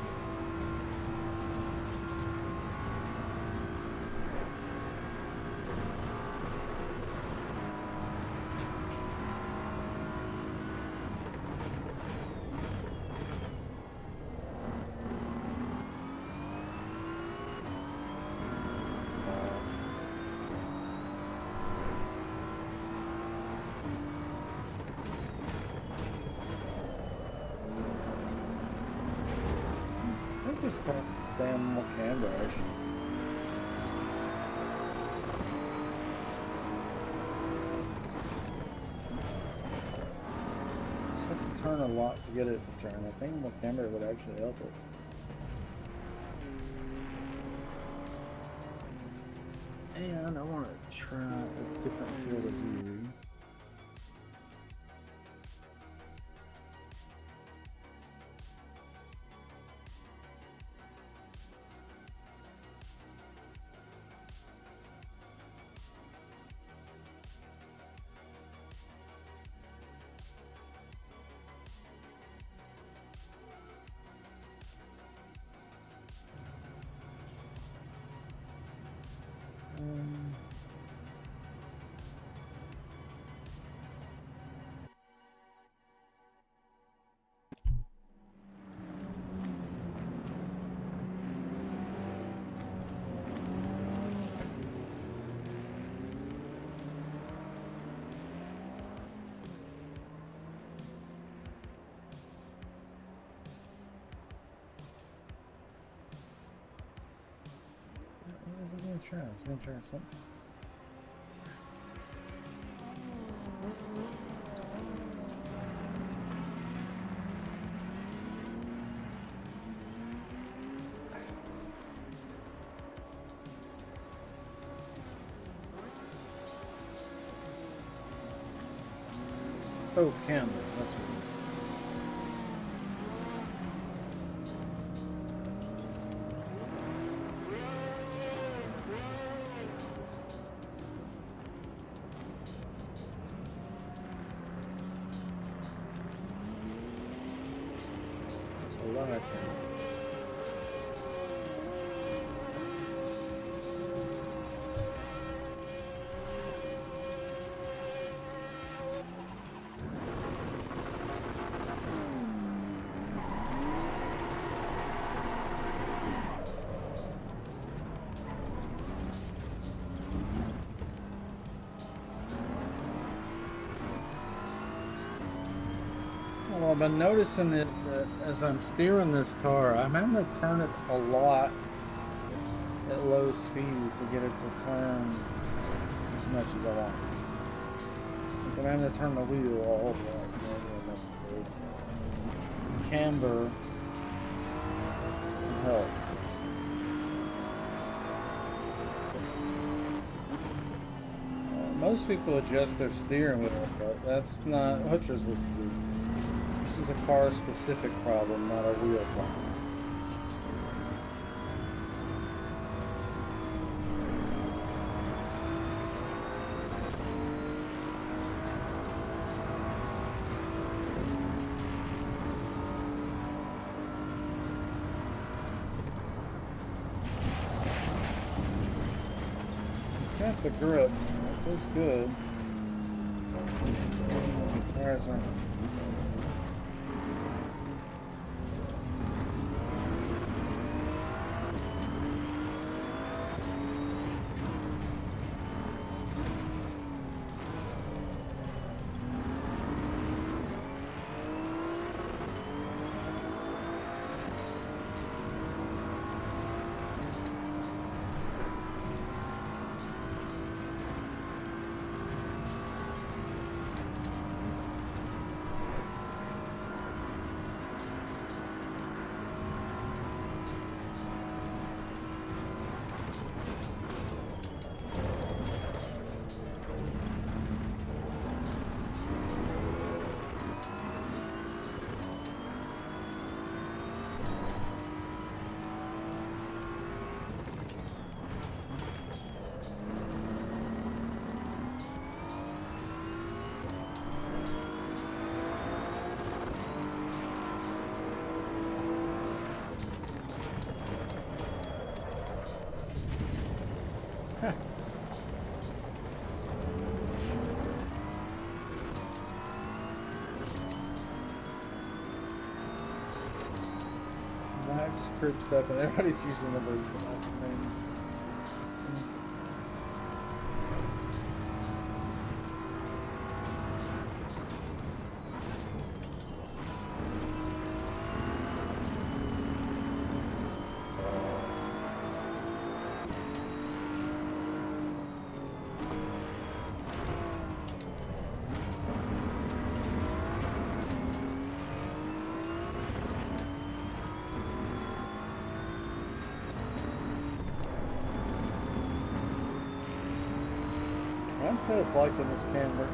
this car can stand more camber action. Just have to turn a lot to get it to turn. I think more camber would actually help it. And I want to try a different field of view. I was gonna try something. Oh, camera. That's what it is. What I've been noticing is that as I'm steering this car, I'm having to turn it a lot at low speed to get it to turn as much as I want. I'm having to turn the wheel all the camber can help. Most people adjust their steering wheel, but that's not what you're supposed to do. This is a car-specific problem, not a wheel problem. It's got the grip. It feels good. The tires aren't. Curb step and everybody's using the bird stop things. I'd say it's light in this camber.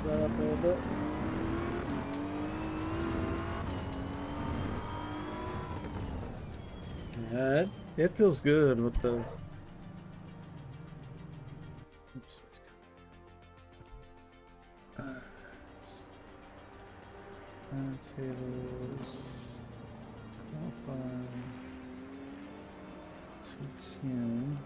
That up a little bit. Yeah, it feels good with the. Oops. Tables. Qualifying. 210.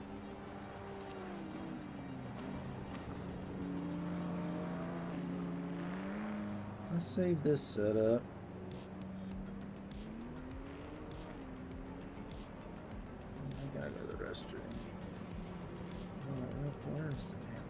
Let's save this setup. I gotta go to the restroom. Where's the man?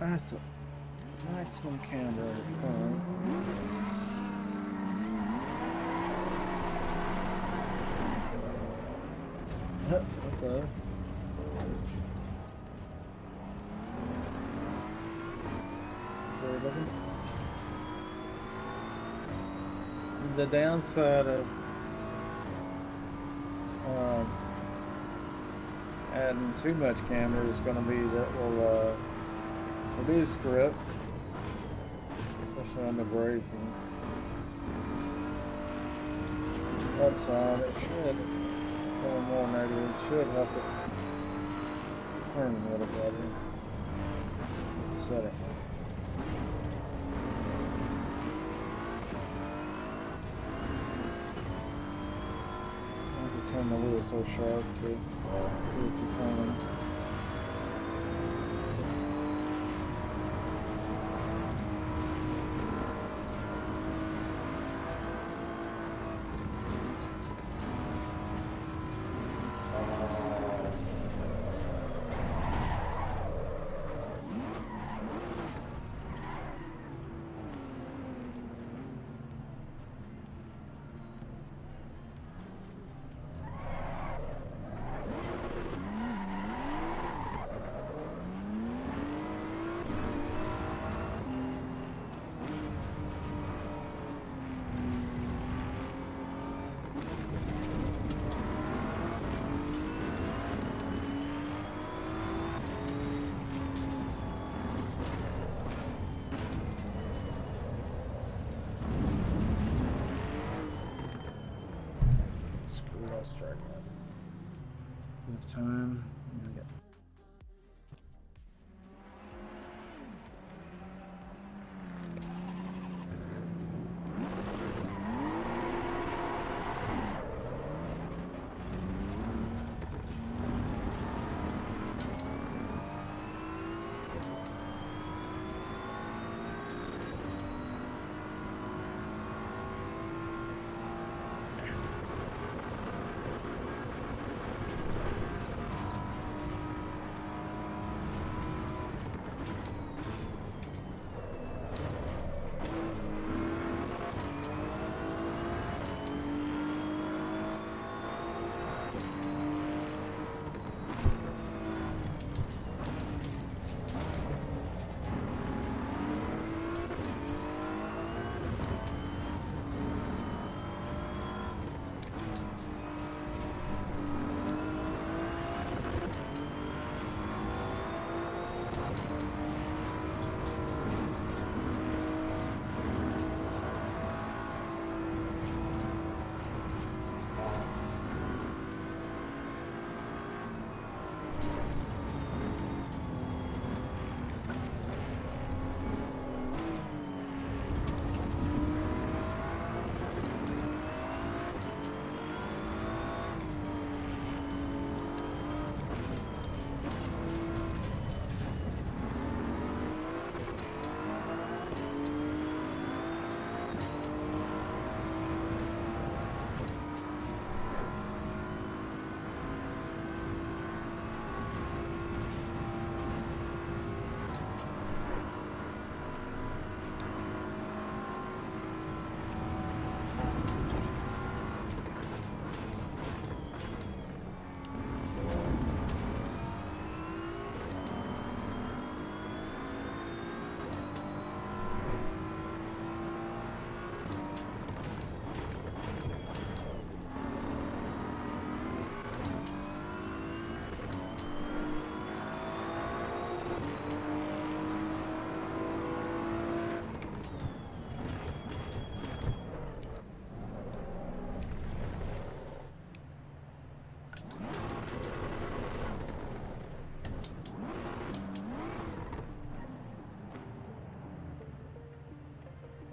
That's a maximum camera in front. What the? The downside of adding too much camera is going to be that will reduce grip, especially on the braking. Upside, it should, a little more negative, should help it turn a little better. Set it. I have to turn the wheel so sharp to turn. enough time. Yeah,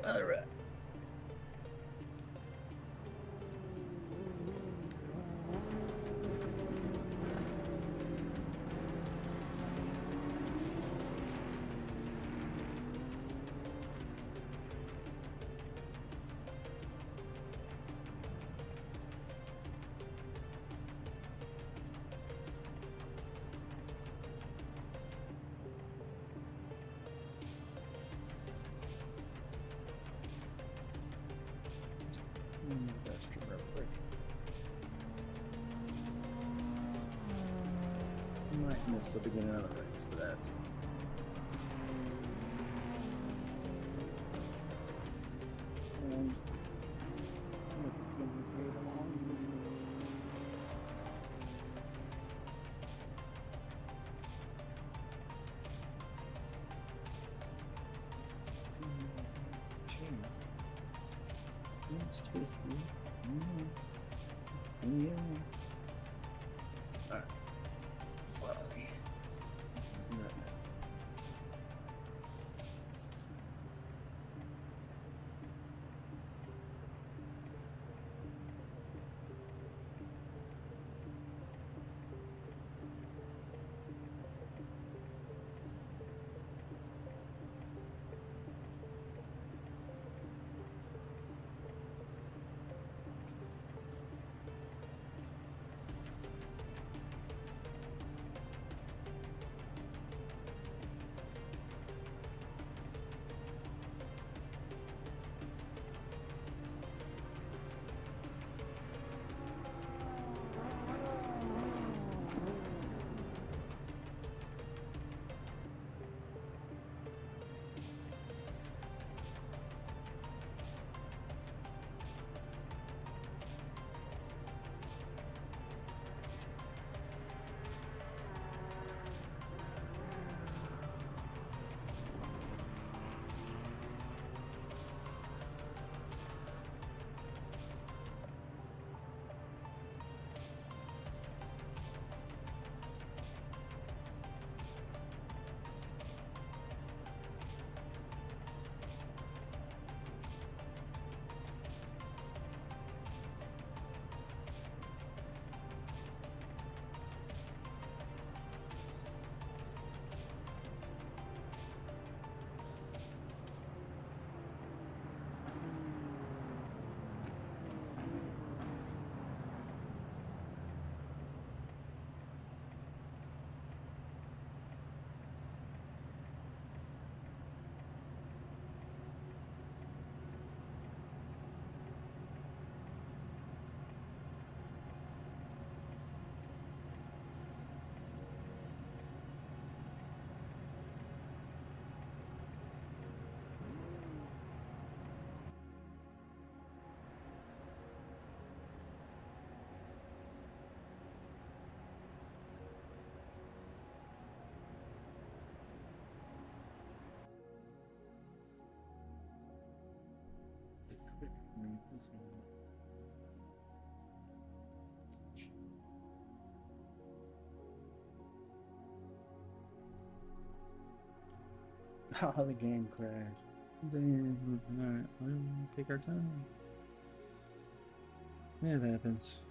all right. Restroom real quick. Might miss the beginning of the race, but that's it's twisty. Yeah. Alright. Slowly. Oh, the game crashed. Damn. Alright, well, take our time. Yeah, it happens.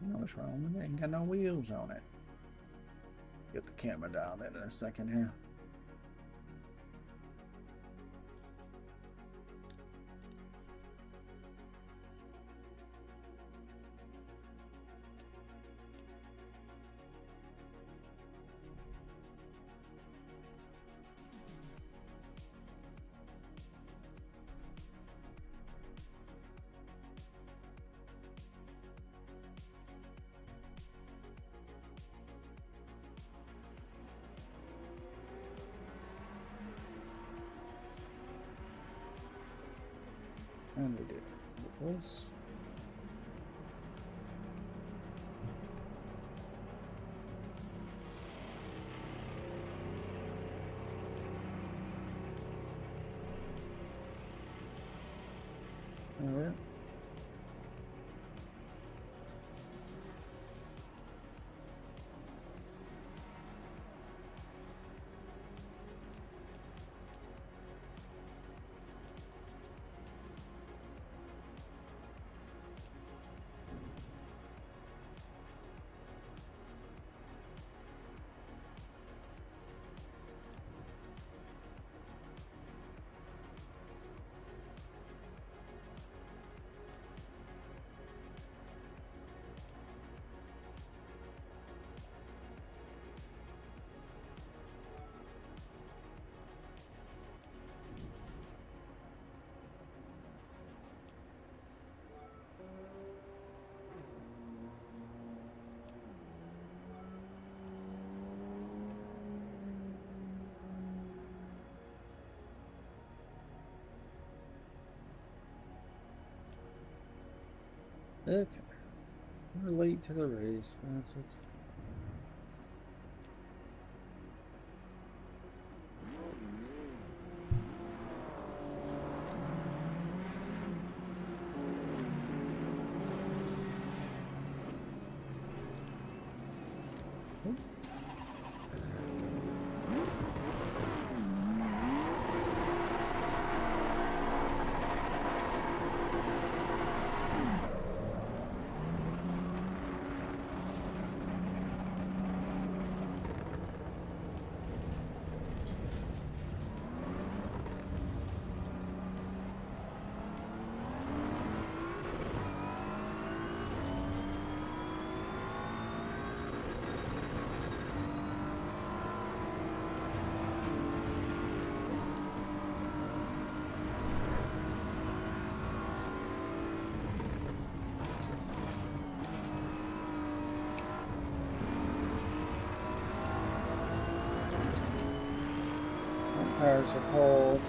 I know what's wrong with it. Ain't got no wheels on it. Get the camera dialed in a second here. And we do the pulse. All right. Okay. We're late to the race. That's okay. Tires are cold.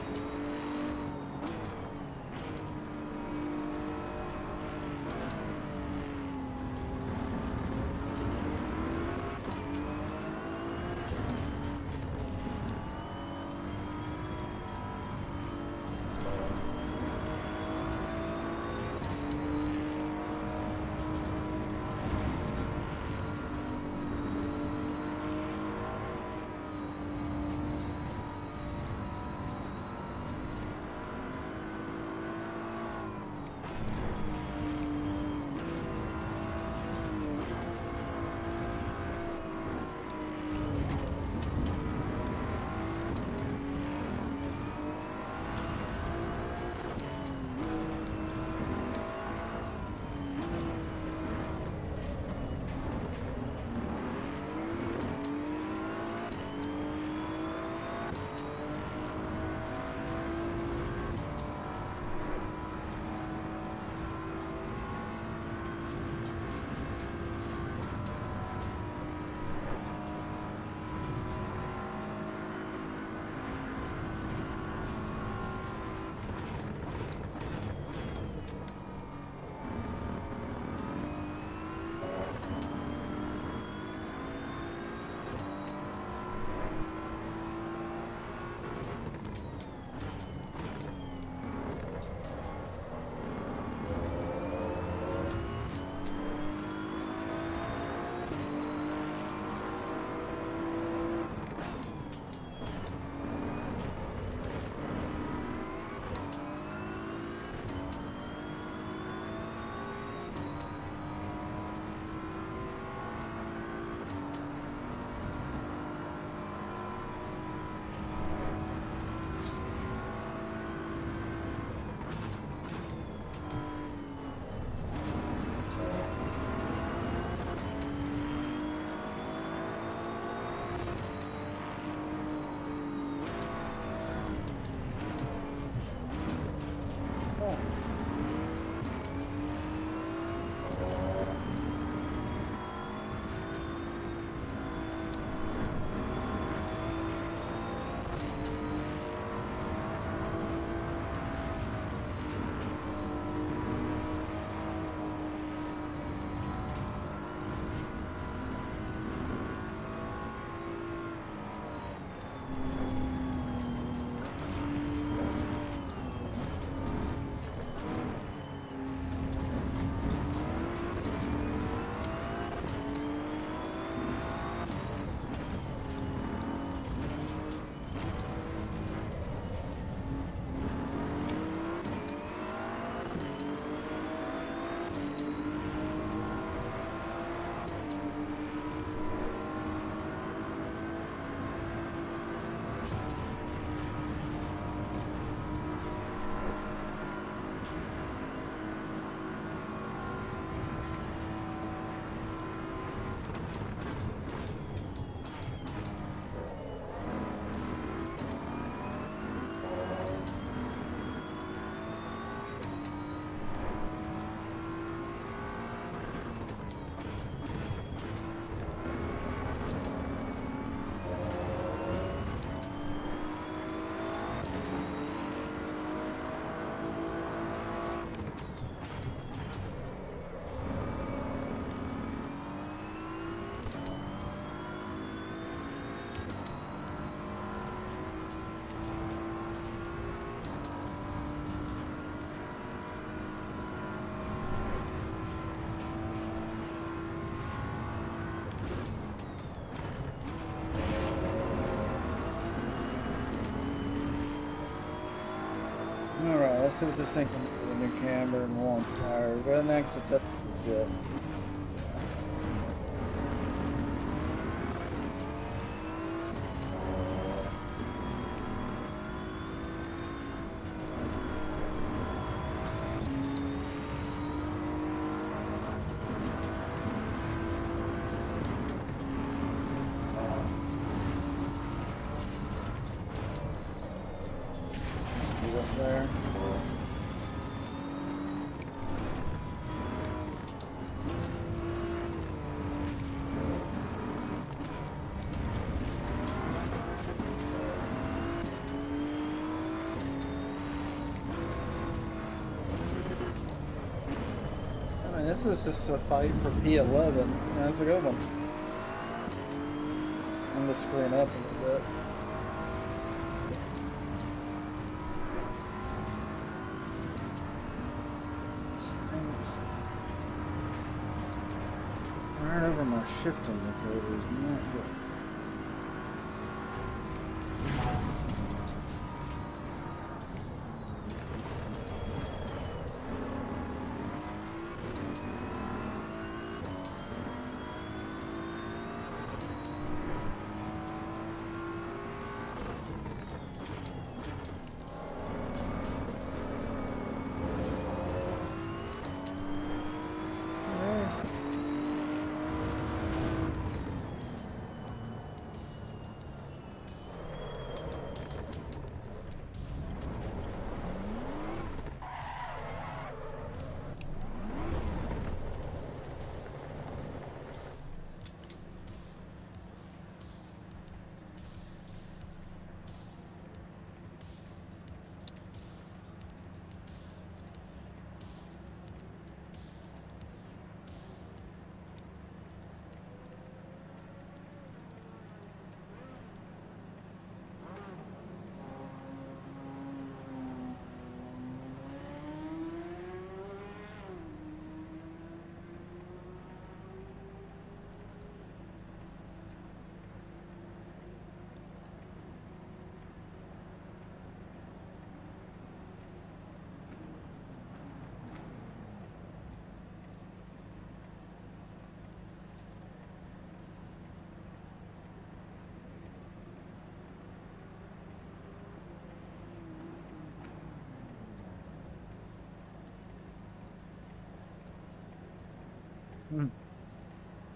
let's see what this thing can do with the new camber and launch tire. We haven't actually touched this yet. There. I mean, this is just a fight for P11. That's a good one. I'm just screwing up a little bit. Right over my shift indicator is not good.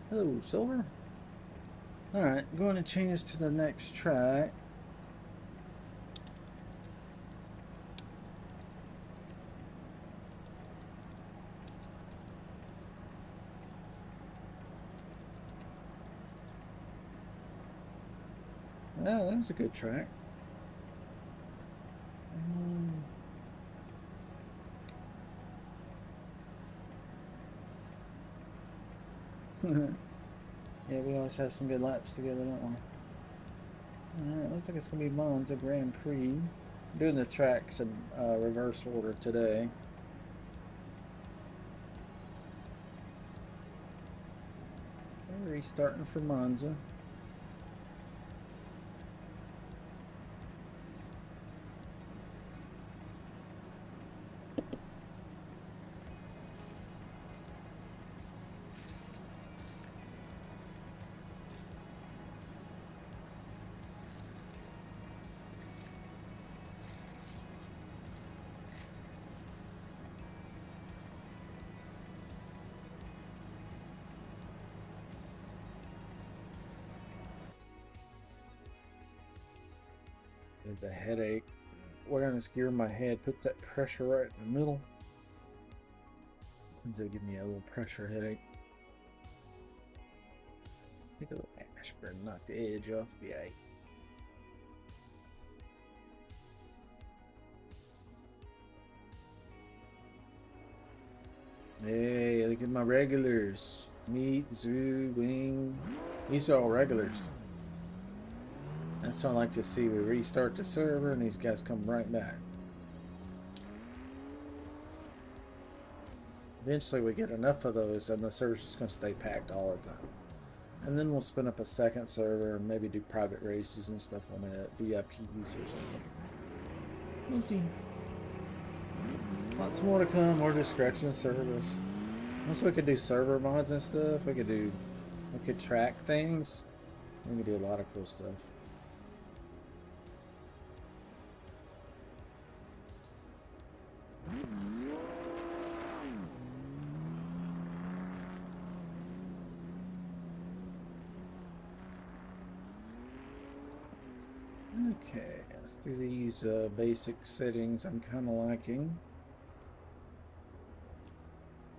Hello, Silver. Alright, going to change us to the next track. Oh, that was a good track. Yeah, we always have some good laps together, don't we? Alright, looks like it's going to be Monza Grand Prix. Doing the tracks in reverse order today. Okay, restarting for Monza. The headache. What on this gear in my head puts that pressure right in the middle. It's gonna give me a little pressure headache. Take a little aspirin, knock the edge off, be alright. Hey, look at my regulars. Meat, zoo, wing. These are all regulars. That's what I like to see. We restart the server and these guys come right back. Eventually we get enough of those and the server's just going to stay packed all the time. And then we'll spin up a second server and maybe do private races and stuff on it, VIPs or something. We'll see. Lots more to come. More just scratching the surface. Once we could do server mods and stuff, we could track things. We could do a lot of cool stuff. Okay, let's do these basic settings I'm kind of liking.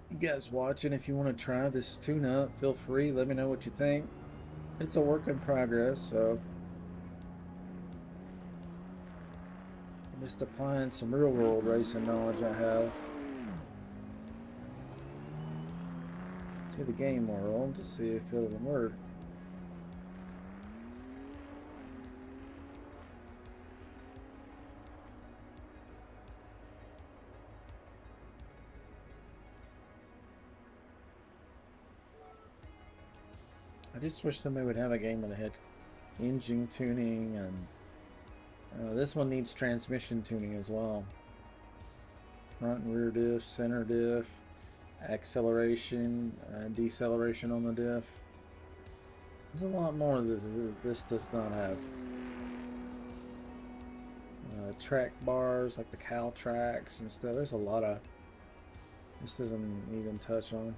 You guys watching, if you want to try this tune-up, feel free. Let me know what you think. It's a work in progress, so I'm just applying some real-world racing knowledge I have to the game world to see if it'll work. I just wish somebody would have a game that had engine tuning, and this one needs transmission tuning as well. Front and rear diff, center diff, acceleration, deceleration on the diff. There's a lot more this does not have. Track bars like the Cal tracks and stuff. There's a lot of this doesn't even touch on.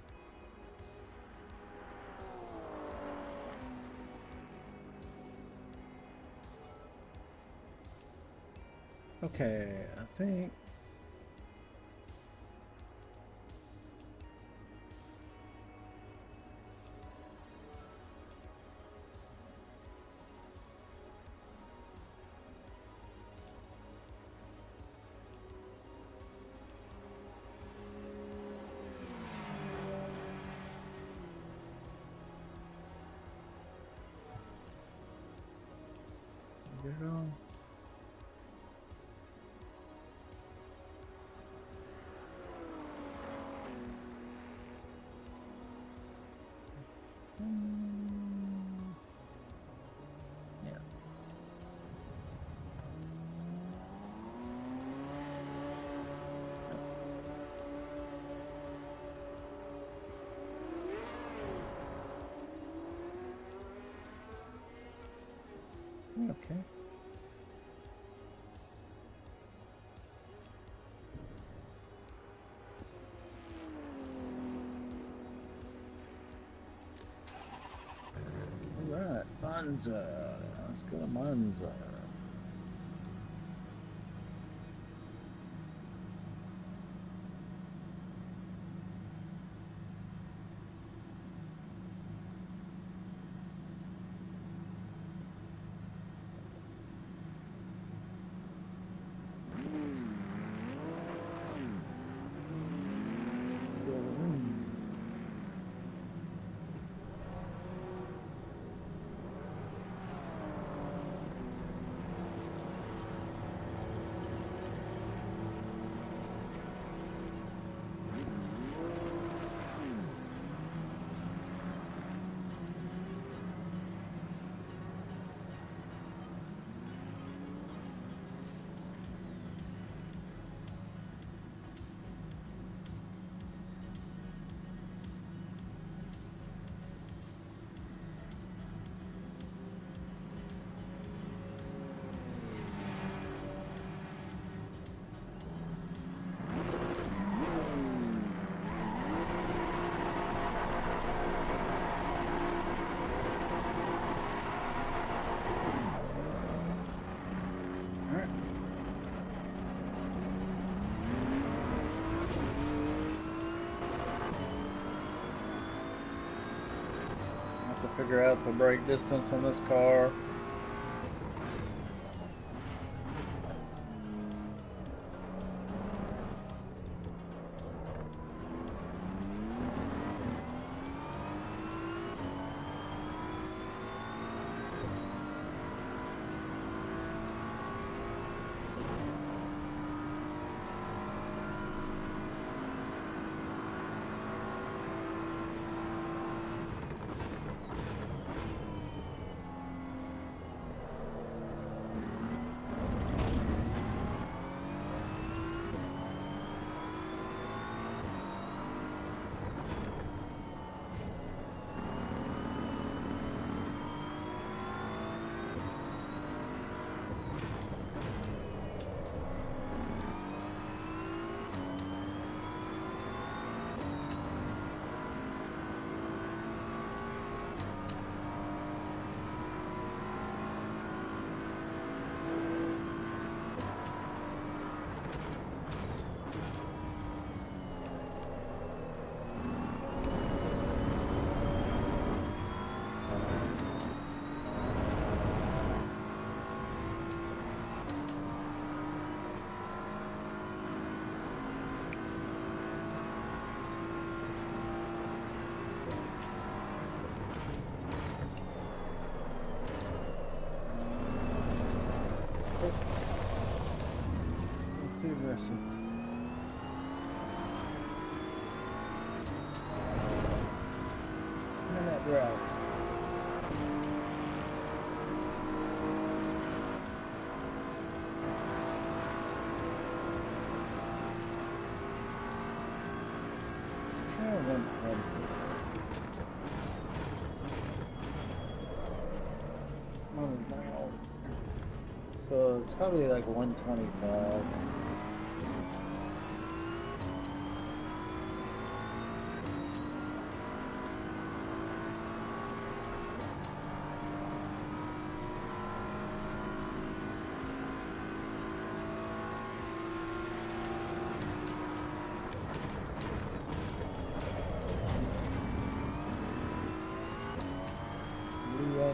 Okay, I think get it on. Yeah. Okay. Alright, Monza. Let's go to Monza. Figure out the brake distance on this car. Interesting. I'm in that drive. Let's try 100. So it's probably like 125.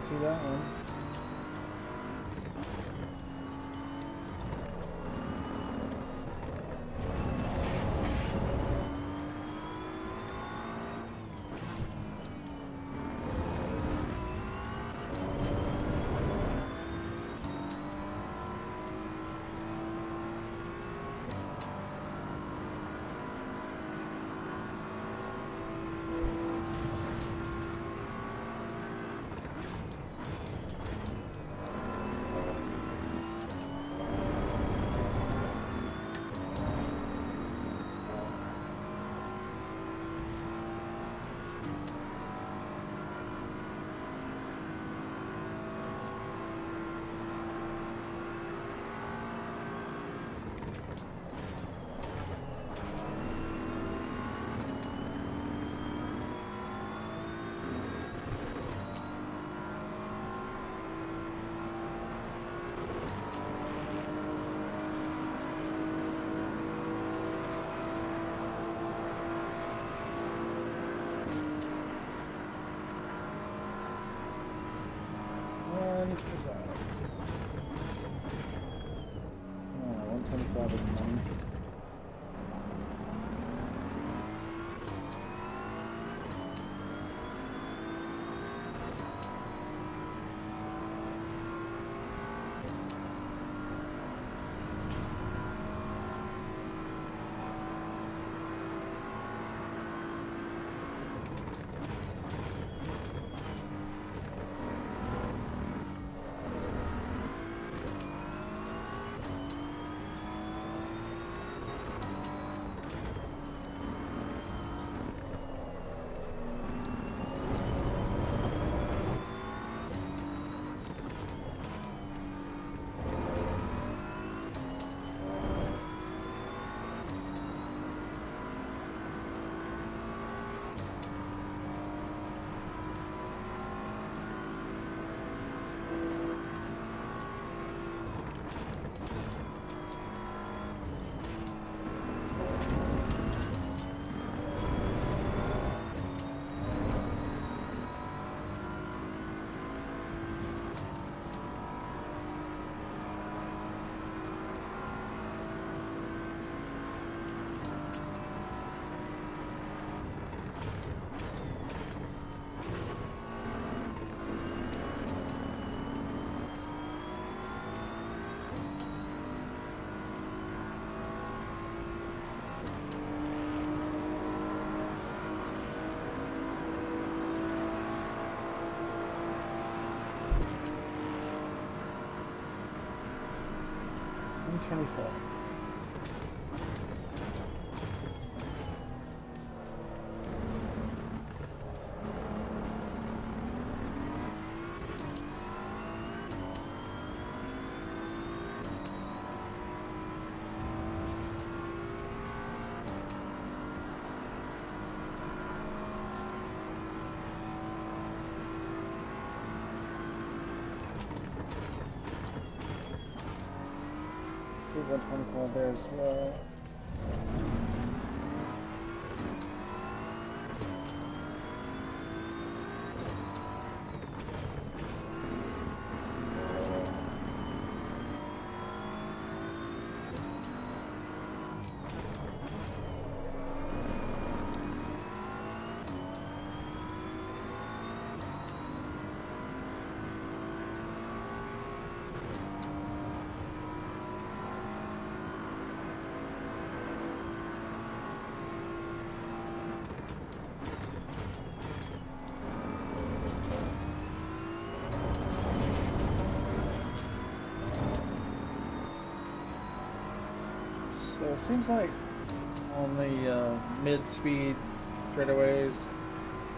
To that one. $124. Do 124 there as well. So it seems like on the mid-speed straightaways,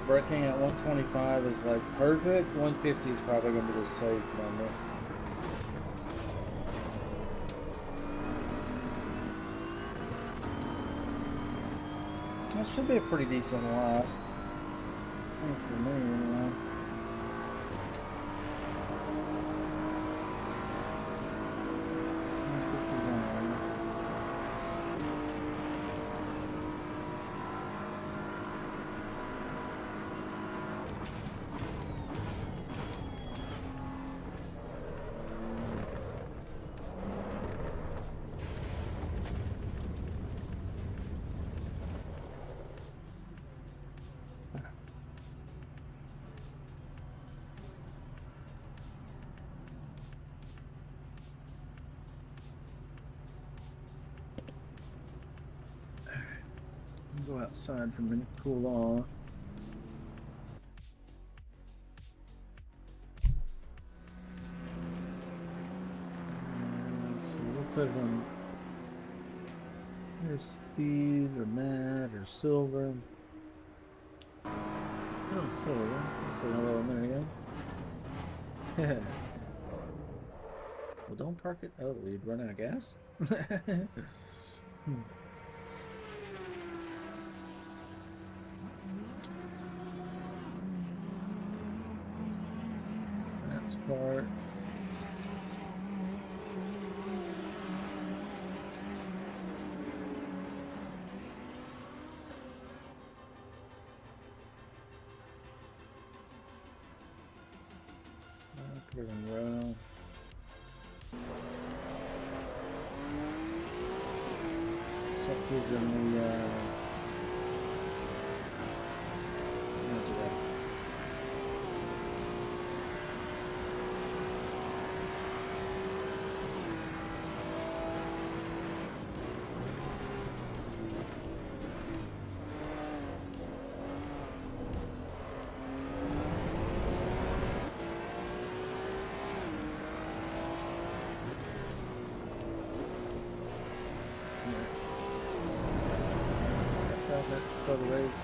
braking at 125 is like perfect. 150 is probably going to be the safe number. That should be a pretty decent lot. For me, anyway. Go outside for a minute, cool off. So we'll put it on. There's Steve or Matt or Silver. Oh, Silver. I said hello a minute ago. Well, don't park it. Oh, you'd run out of gas? That's part. Put it in row. Except he's in the that's right. That's for the race.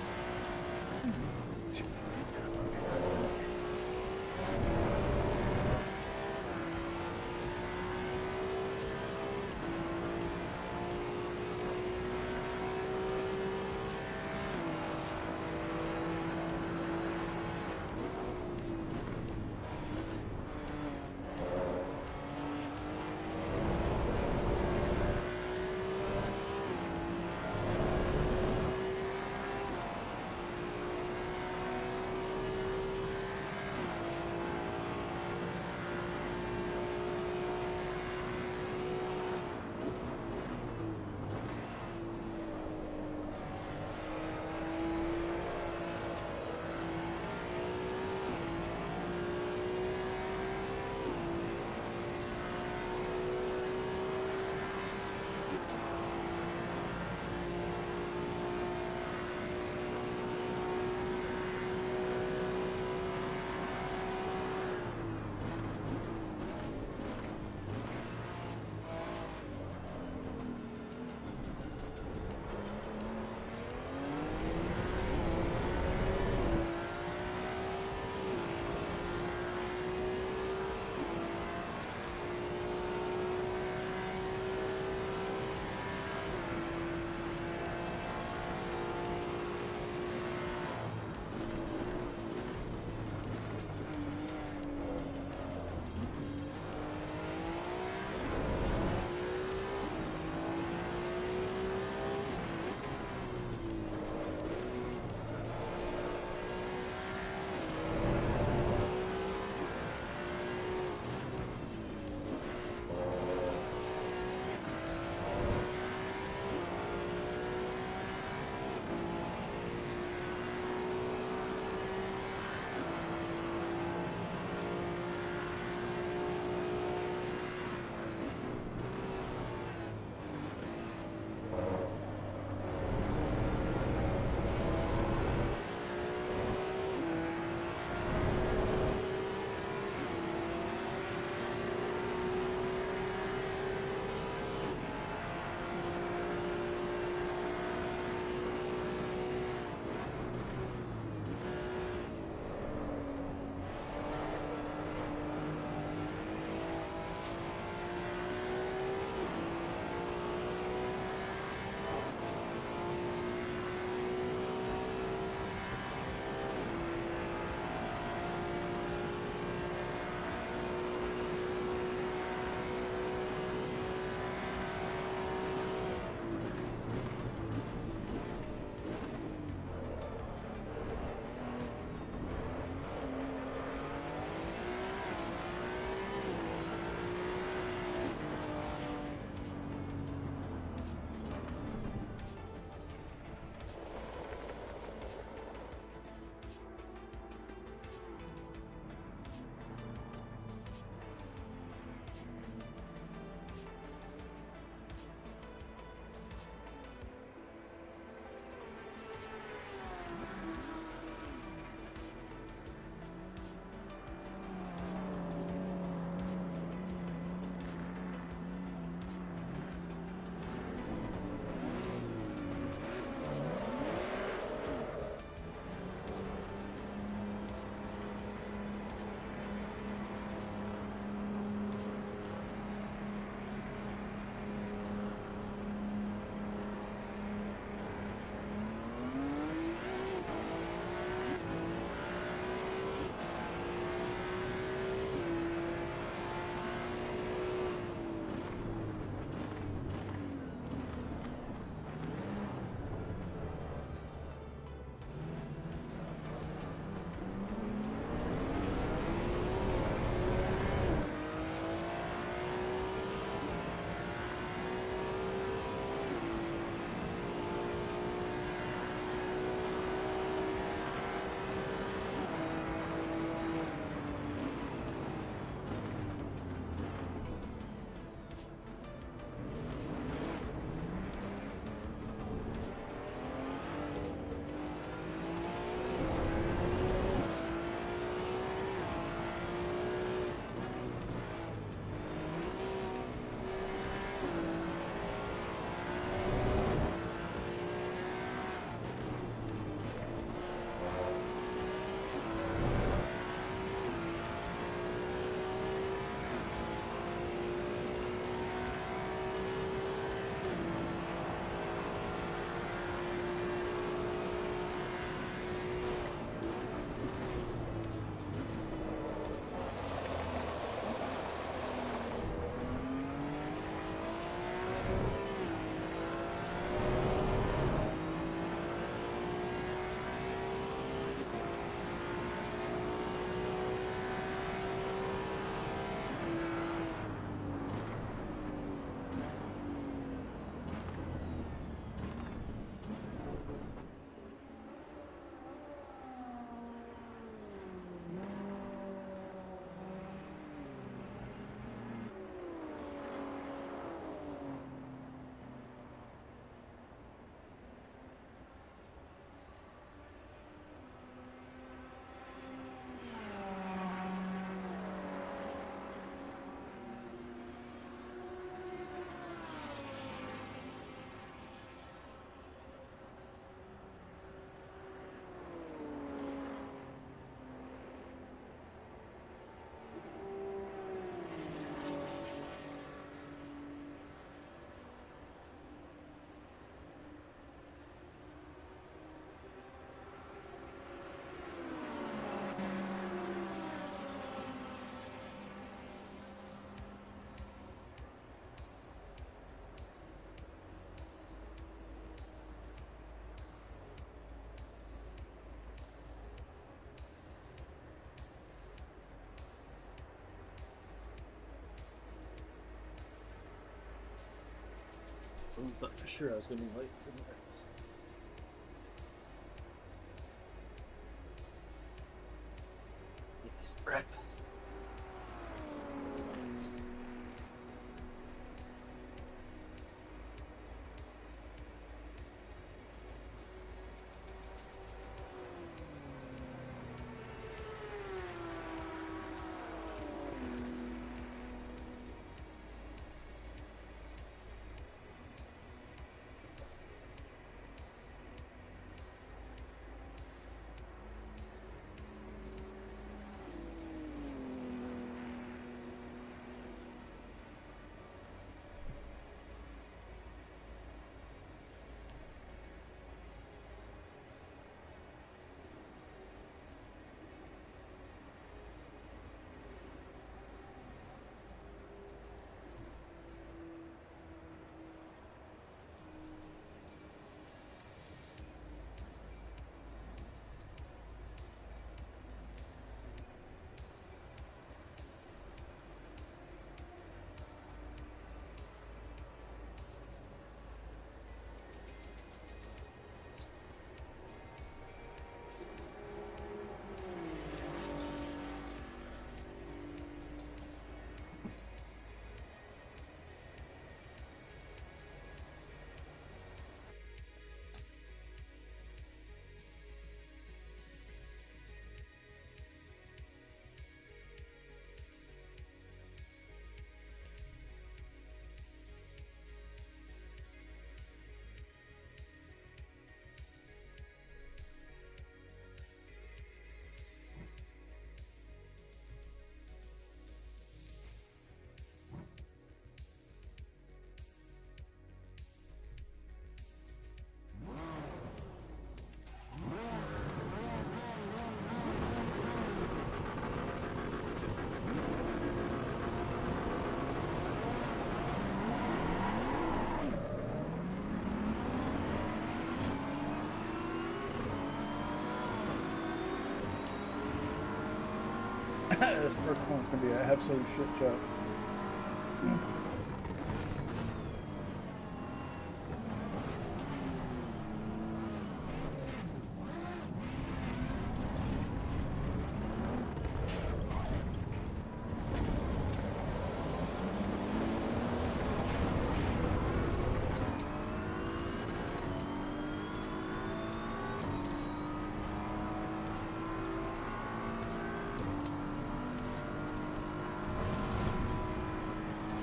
I thought for sure I was going to be late for the race. Get this breakfast. This first one's going to be an absolute shit show.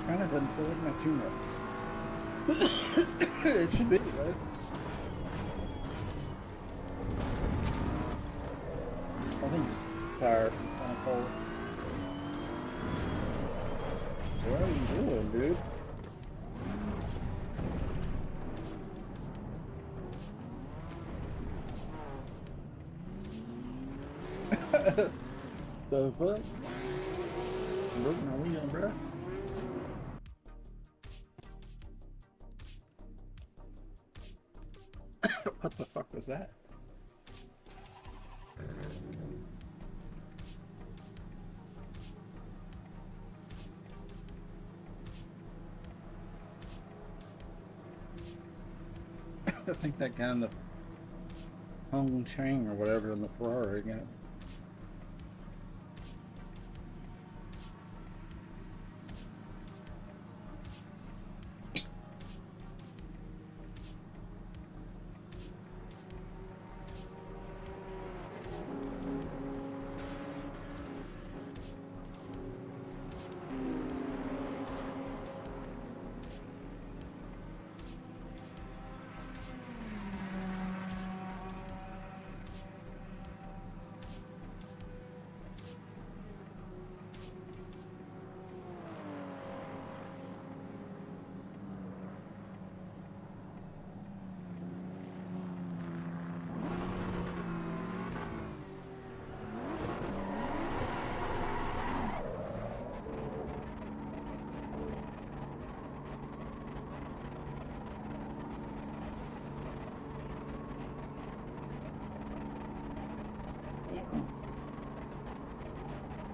Kind of doesn't feel like my tune-up. It should be, right? I think it's tired, kind of cold. What are you doing, dude? The fuck? Look, now we young, bruh. What the fuck was that? I think that guy in the Hong Chang or whatever in the Ferrari again.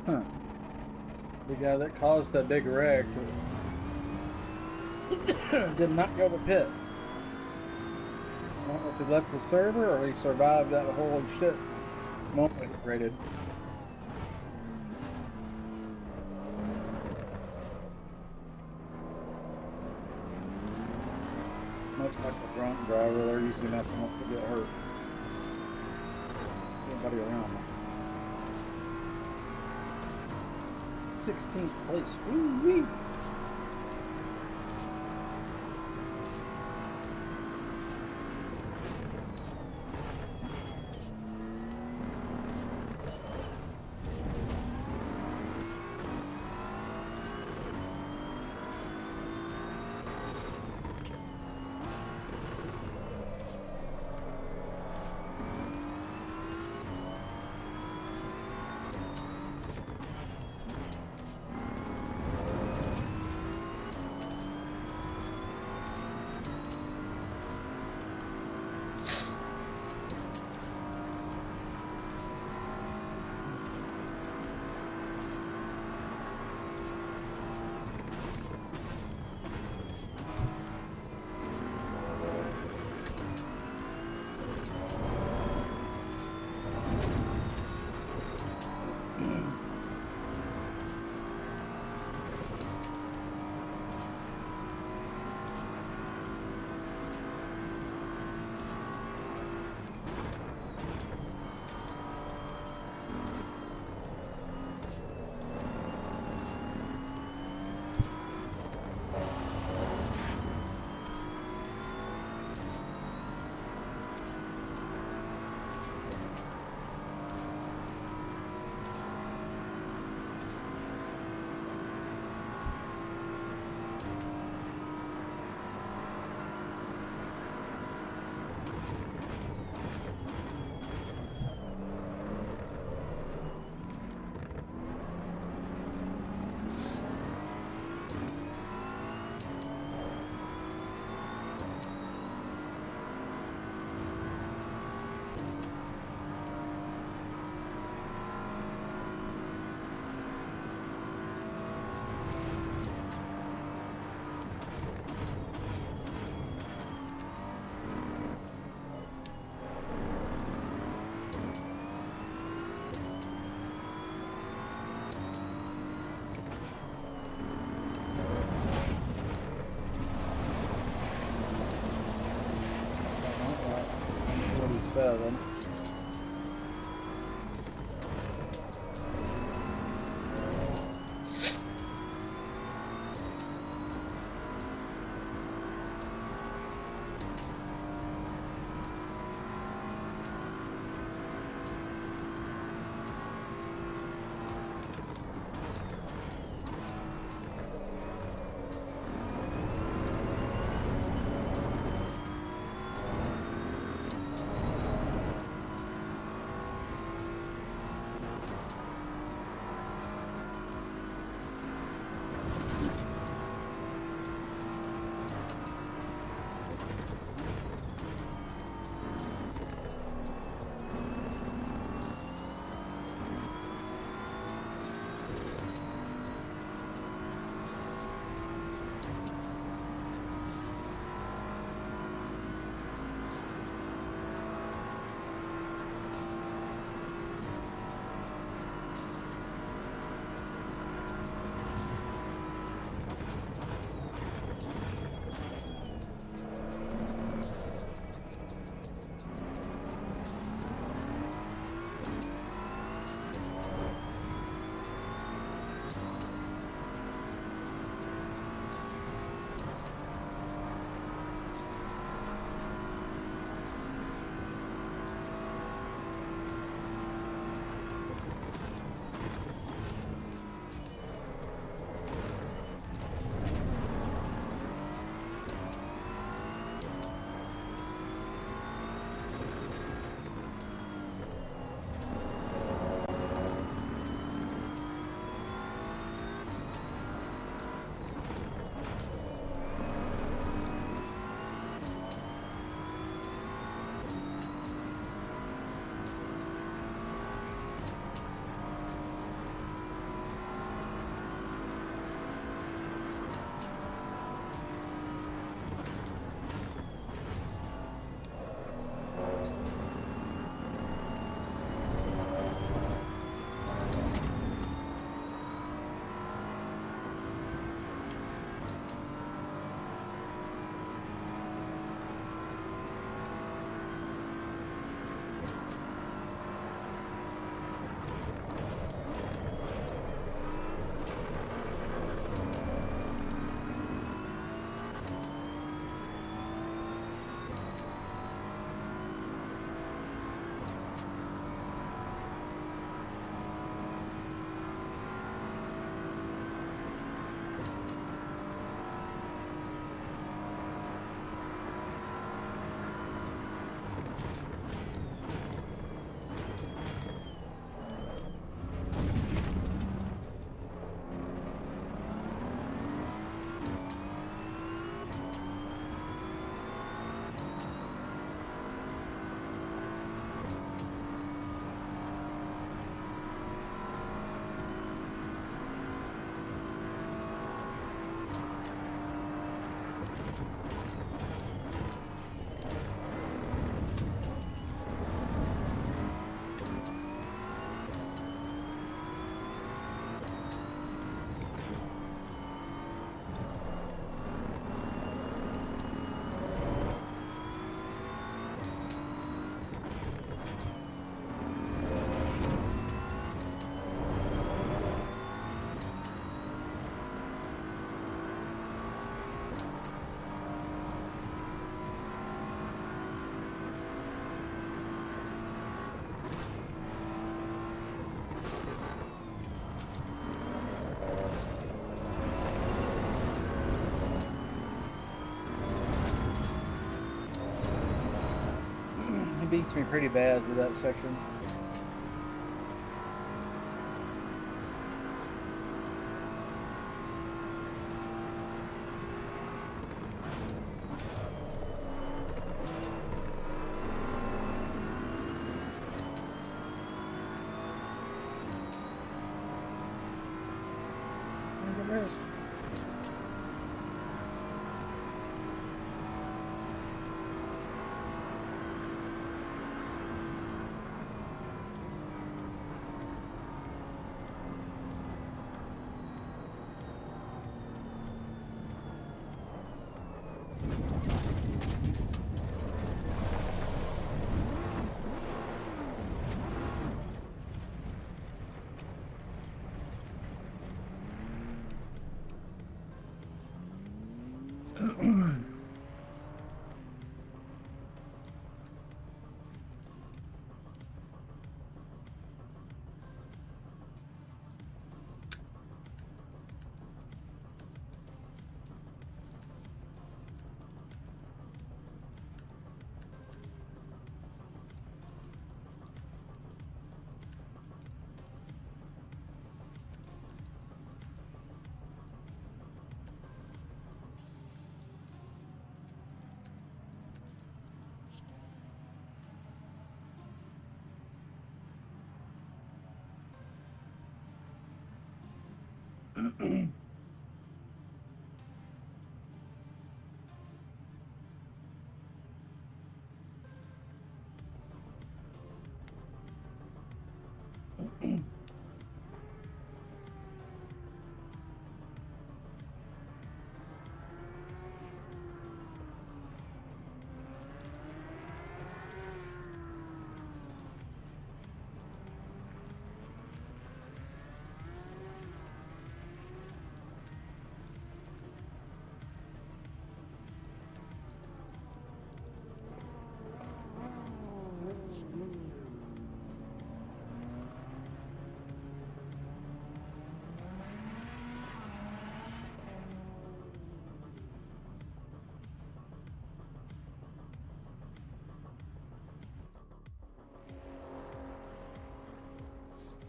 Huh. The guy that caused that big wreck. Did not go to pit. I don't know if he left the server or he survived that whole shit moment he created. Much like a drunk driver, they're usually not the ones to get hurt. Nobody around them. 16th place. Woo-wee. Seven. beats me pretty bad through that section.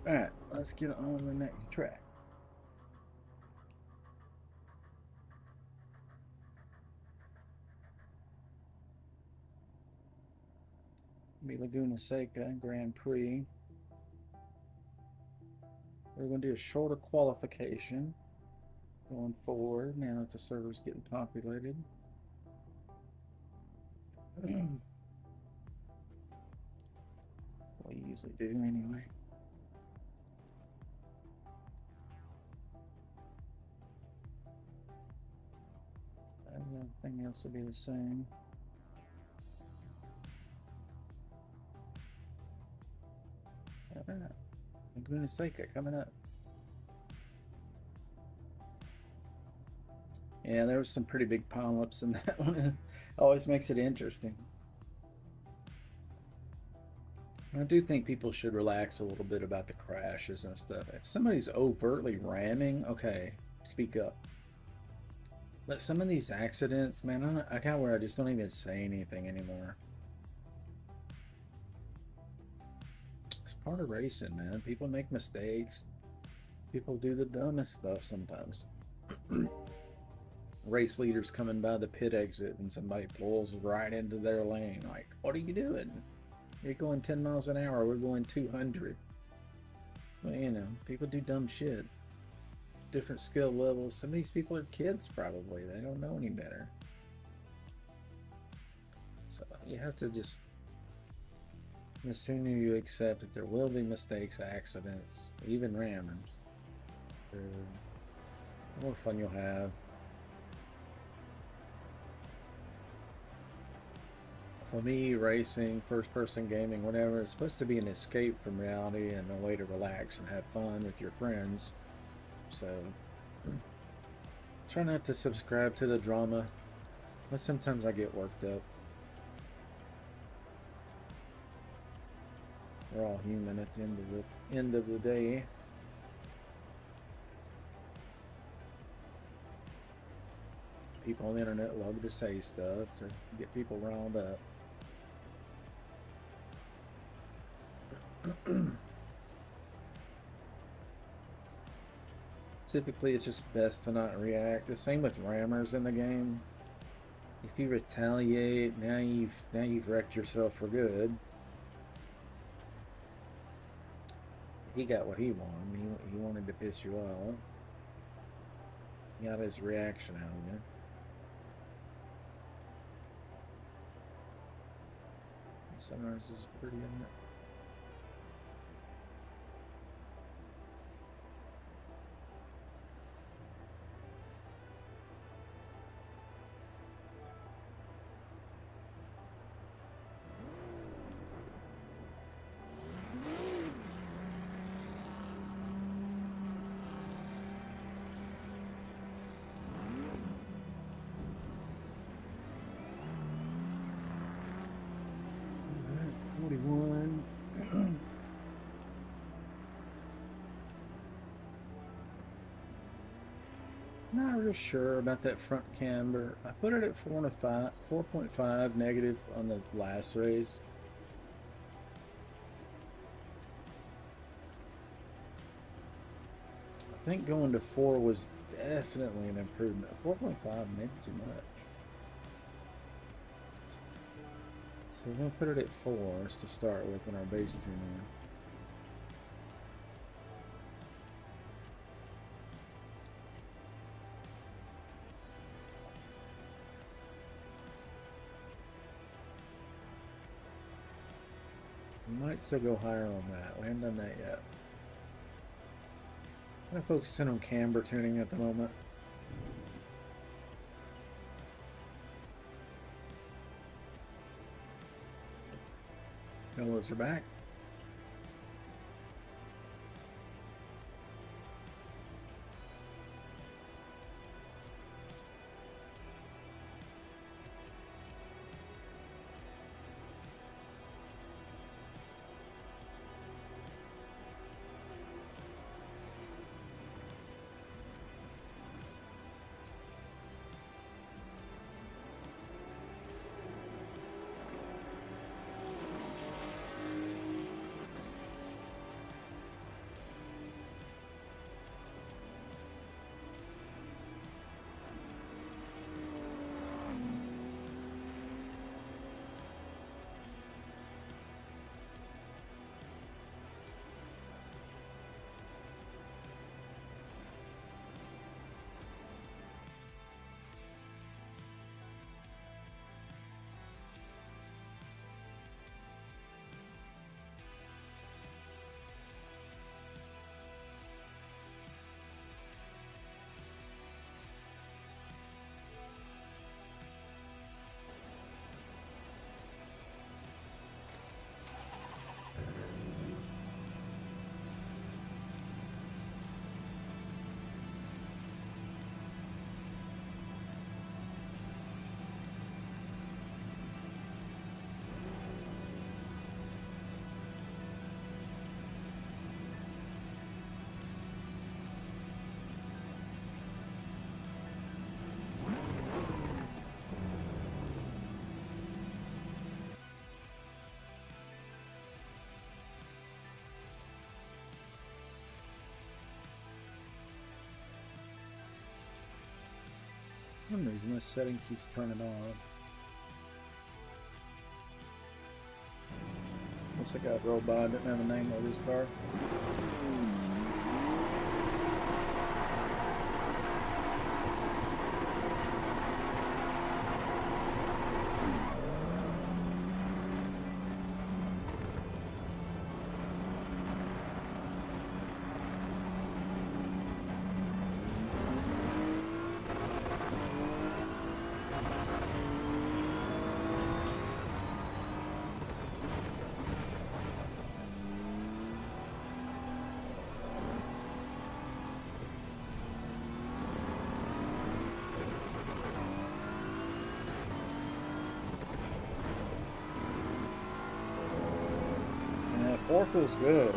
All right, let's get on the next track. Be Laguna Seca Grand Prix. We're going to do a shorter qualification going forward now that the server's getting populated. What we usually do anyway. Everything else will be the same. Alright, Laguna Seca coming up. Yeah, there was some pretty big pileups in that one. Always makes it interesting. I do think people should relax a little bit about the crashes and stuff. If somebody's overtly ramming, okay, speak up. But some of these accidents, man, I got where I just don't even say anything anymore. It's part of racing, man. People make mistakes. People do the dumbest stuff sometimes. Race leaders coming by the pit exit and somebody pulls right into their lane. Like, what are you doing? You're going 10 miles an hour. We're going 200. Well, you know, people do dumb shit. Different skill levels. Some of these people are kids, probably. They don't know any better. So you have to just, the sooner you accept that there will be mistakes, accidents, even rammings, the more fun you'll have. For me, racing, first-person gaming, whatever, it's supposed to be an escape from reality and a way to relax and have fun with your friends. So, try not to subscribe to the drama, but sometimes I get worked up. We're all human at the end of the day. People on the internet love to say stuff to get people riled up. Typically, it's just best to not react. The same with rammers in the game. If you retaliate, now you've wrecked yourself for good. He got what he wanted. He wanted to piss you off. He got his reaction out of you. Sunrise is pretty, isn't it? Not real sure about that front camber. I put it at 4.5 negative on the last race. I think going to 4 was definitely an improvement. 4.5 maybe too much. So we're going to put it at 4 to start with in our base tuning. We might still go higher on that. We haven't done that yet. I'm kind of focusing on camber tuning at the moment. Fellas are back. For some reason this setting keeps turning on. Unless I got rolled by, I didn't have a name of his car. Four feels good.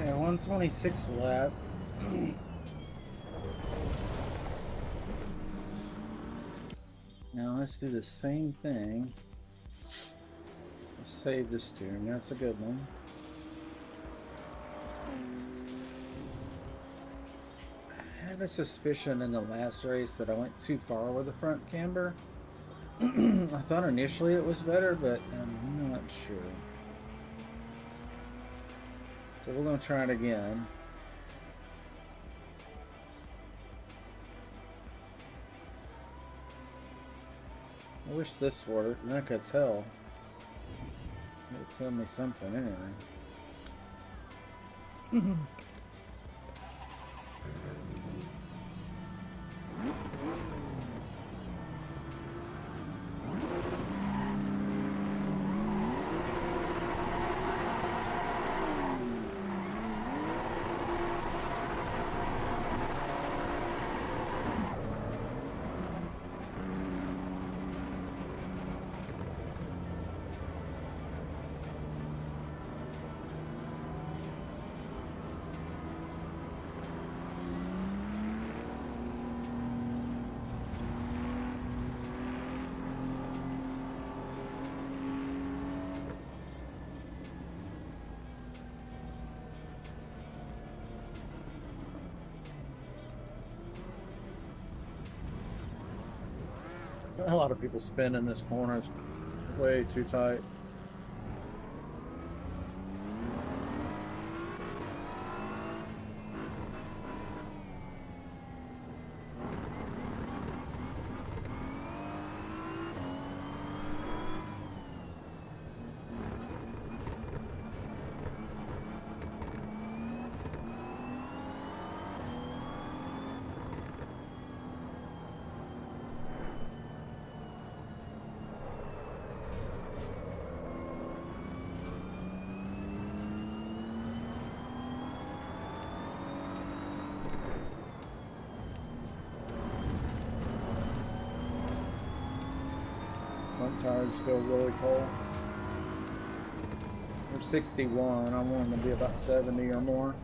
Okay, 126 lap. Now let's do the same thing. Let's save this tune. That's a good one. I had a suspicion in the last race that I went too far with the front camber. I thought initially it was better, but I'm not sure. So we're going to try it again. I wish this worked, and I could tell. It would tell me something anyway. A lot of people spin in this corner. It's way too tight. Front tire's still really cold. We're 61. I want them to be about 70 or more.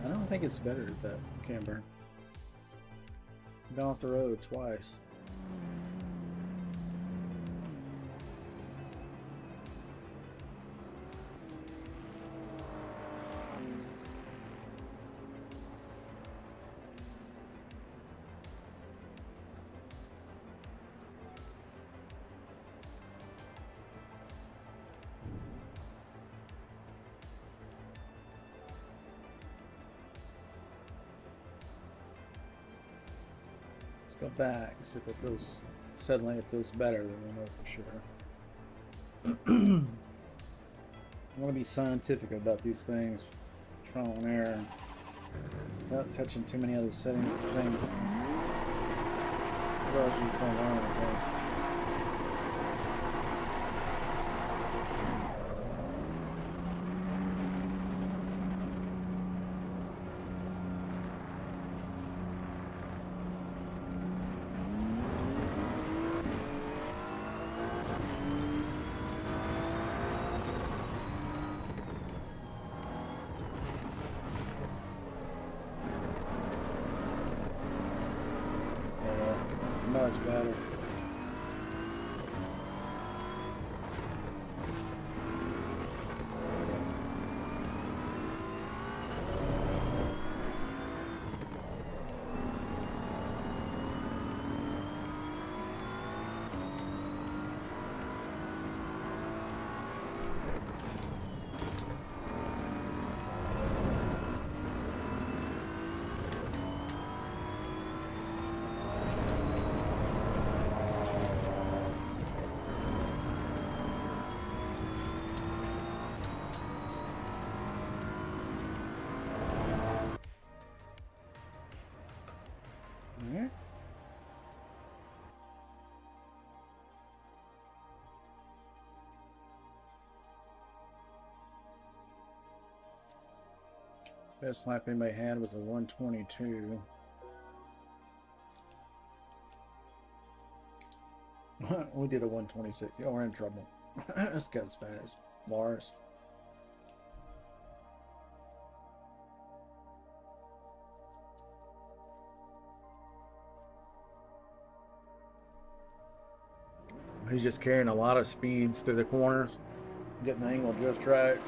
I think it's better at that camber. Gone off the road twice. Go back, see if it feels, suddenly it feels better than we know for sure. I want to be scientific about these things. Trial and error. Without touching too many other settings at the same time. Otherwise you just don't learn anything. Much better. Best lap anybody had was a 122. We did a 126. Yeah, we're in trouble. This guy's fast. Bars. He's just carrying a lot of speeds through the corners, getting the angle just right.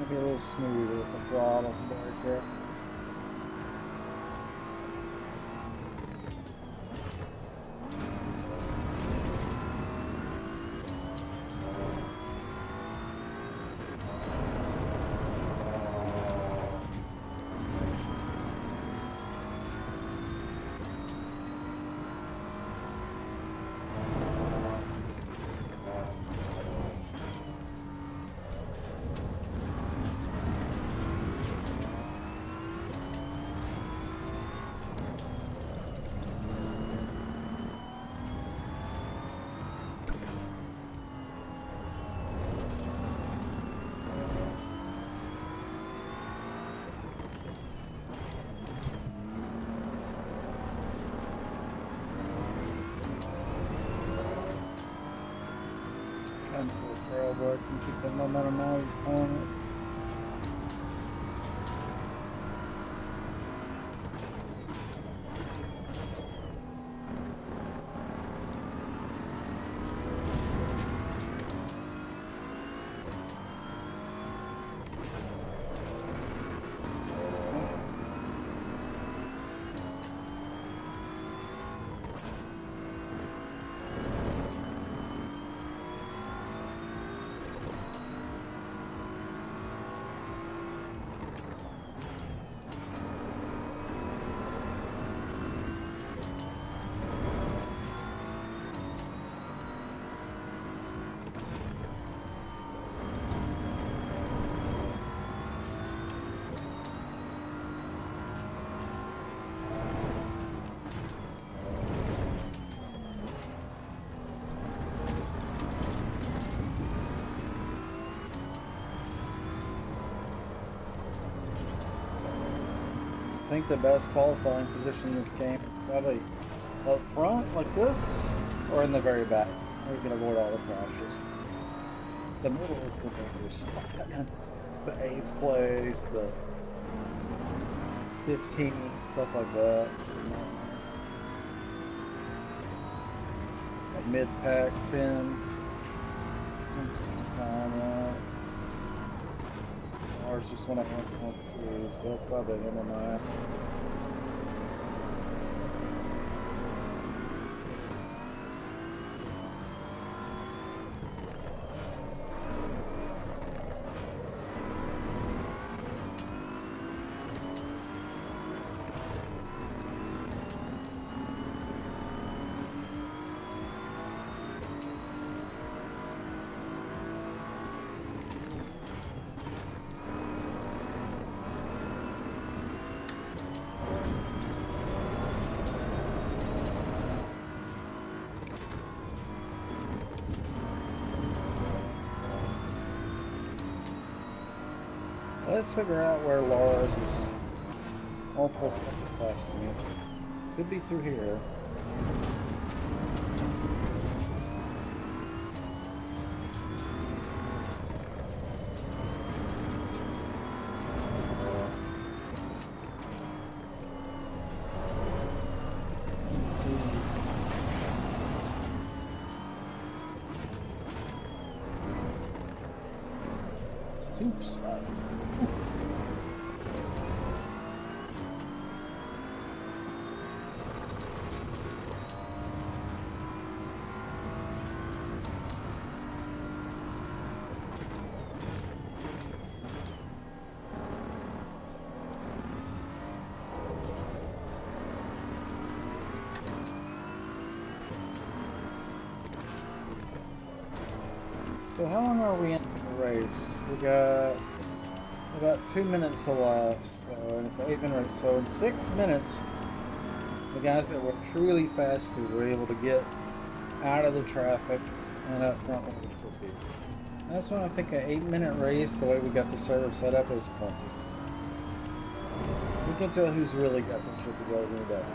Be a little smoother with the throttle back there. boy can keep the momentum now. He's calling it. I think the best qualifying position in this game is probably up front like this or in the very back where you can avoid all the crashes. The middle is the dangerous spot. The 8th place, the 15th, stuff like that. Mid-pack 10. Ours just went up 122, so that's probably in on that. Let's figure out where Lars is multiple steps faster than me. Could be through here. It's 2 spots. So how long are we into the race? We got about 2 minutes left, so, and it's an 8-minute race. So in 6 minutes, the guys that were truly fast were able to get out of the traffic and up front where we should be. And that's why I think an 8-minute race, the way we got the server set up, is plenty. We can tell who's really got their shit together in that.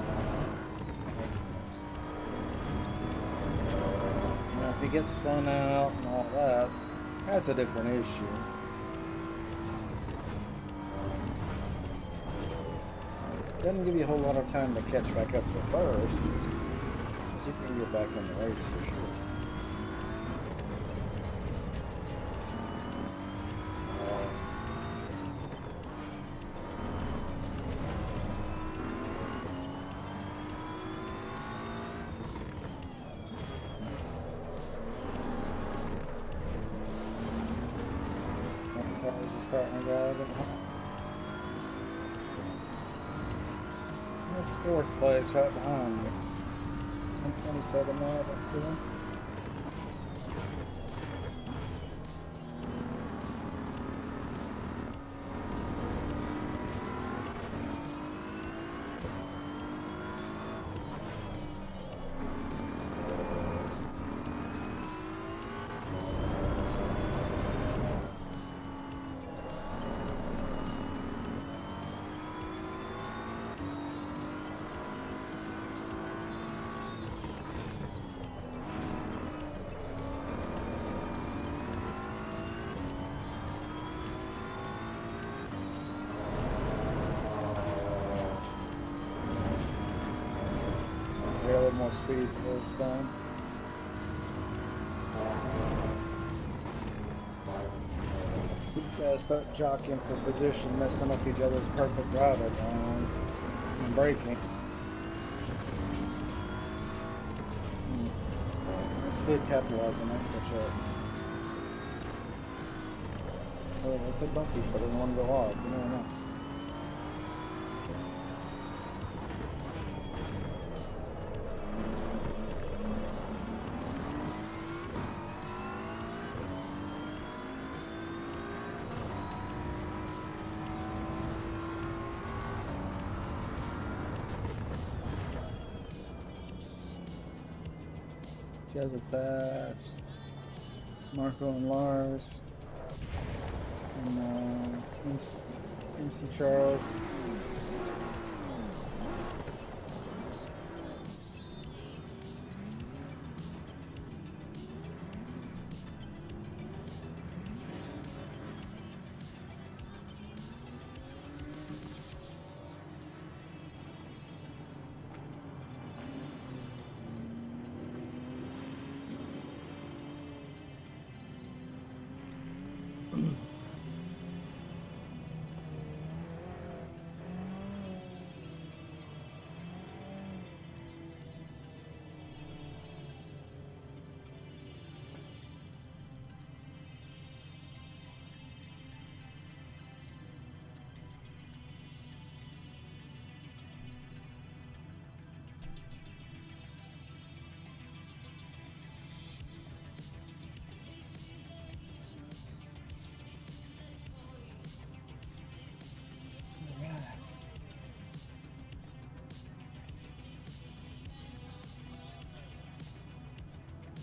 Now, if he gets spun out and all that, that's a different issue. Doesn't give you a whole lot of time to catch back up to first, because you can get back in the race for sure. Starting to go. That's 4th place right behind me. 127 now, that's good. speed was done. These guys start jockeying for position, messing up each other's perfect driver lines and braking. Could capitalize on that catch up. Well, they could bump each other and one go off, you never know. You guys are fast. Marco and Lars. And MC Charles.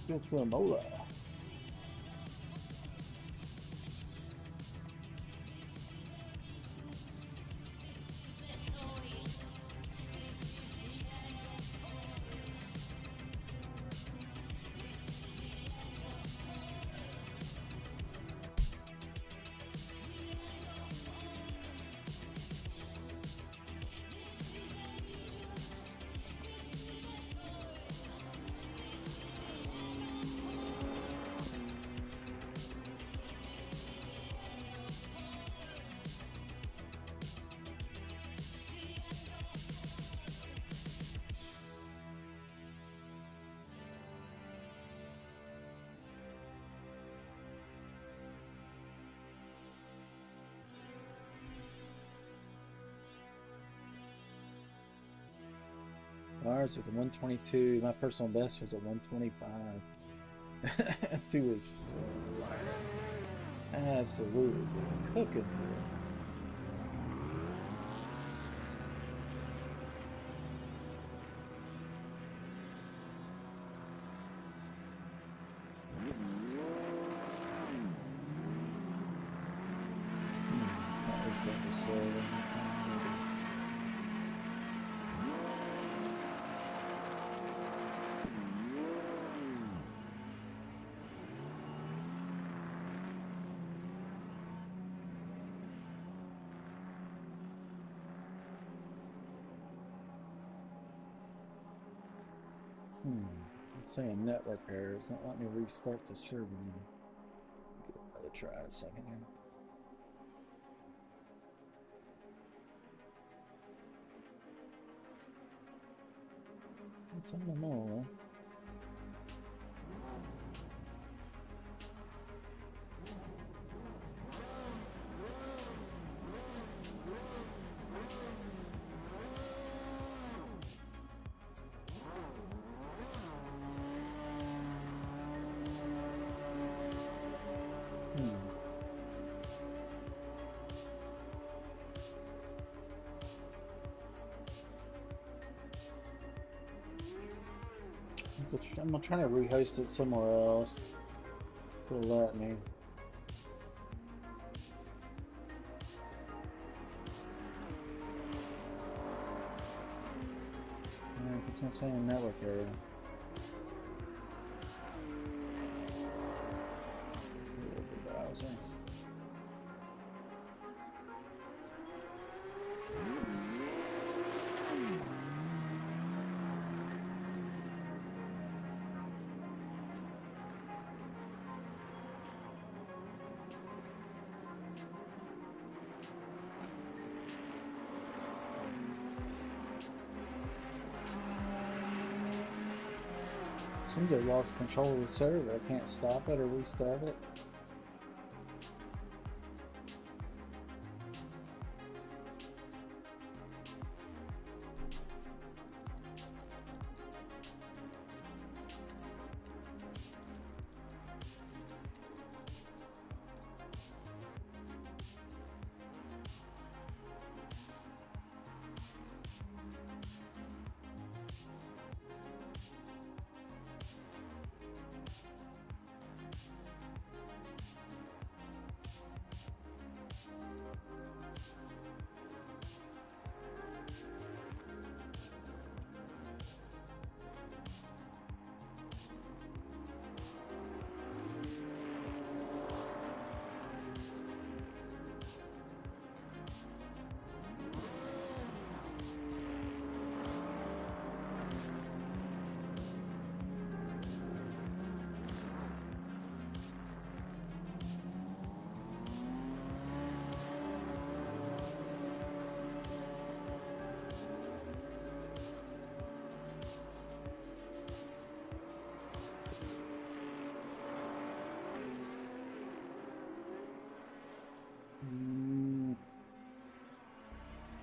Go to a mola. Ours was a 122. My personal best was a 125. 2 is flying. Absolutely cooking through it. It's not really starting to slow down. It's saying network error. It's not letting me restart the server now. Give it another try in a second here. It's on the mall, huh? I'm trying to rehost it somewhere else. It'll let me. It's not saying network area. Browser. Seems they lost control of the server. I can't stop it or restart it.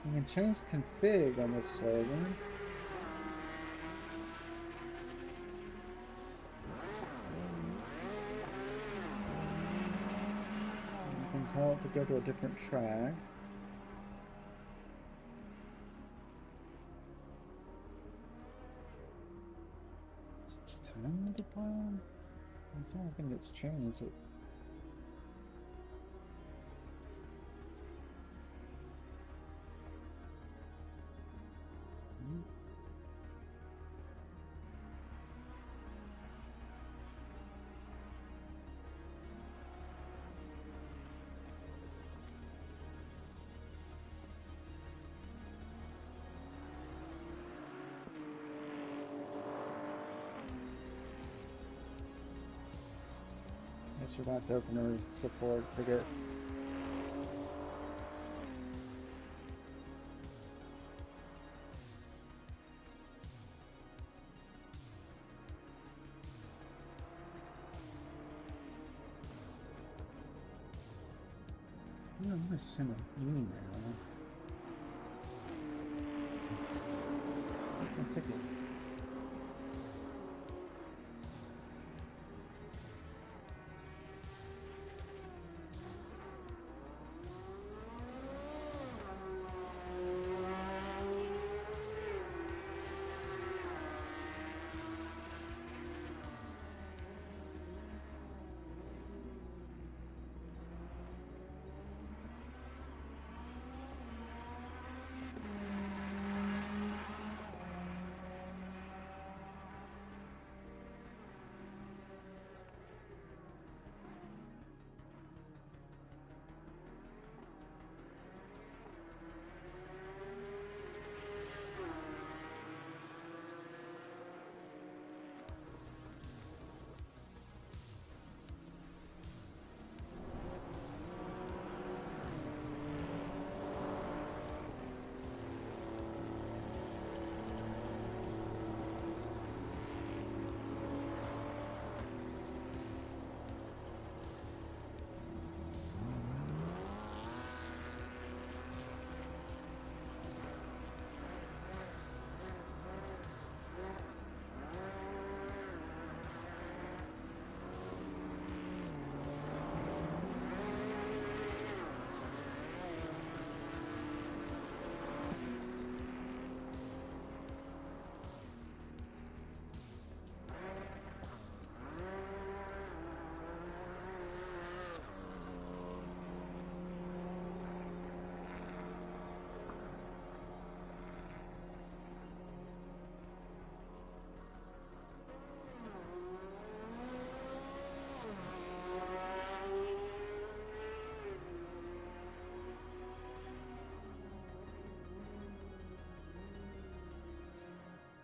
You can change config on this server. You can tell it to go to a different track. Is it time multiplier? I don't think it's changed it. You're going to have to open a support ticket. I'm going to send an email. A ticket.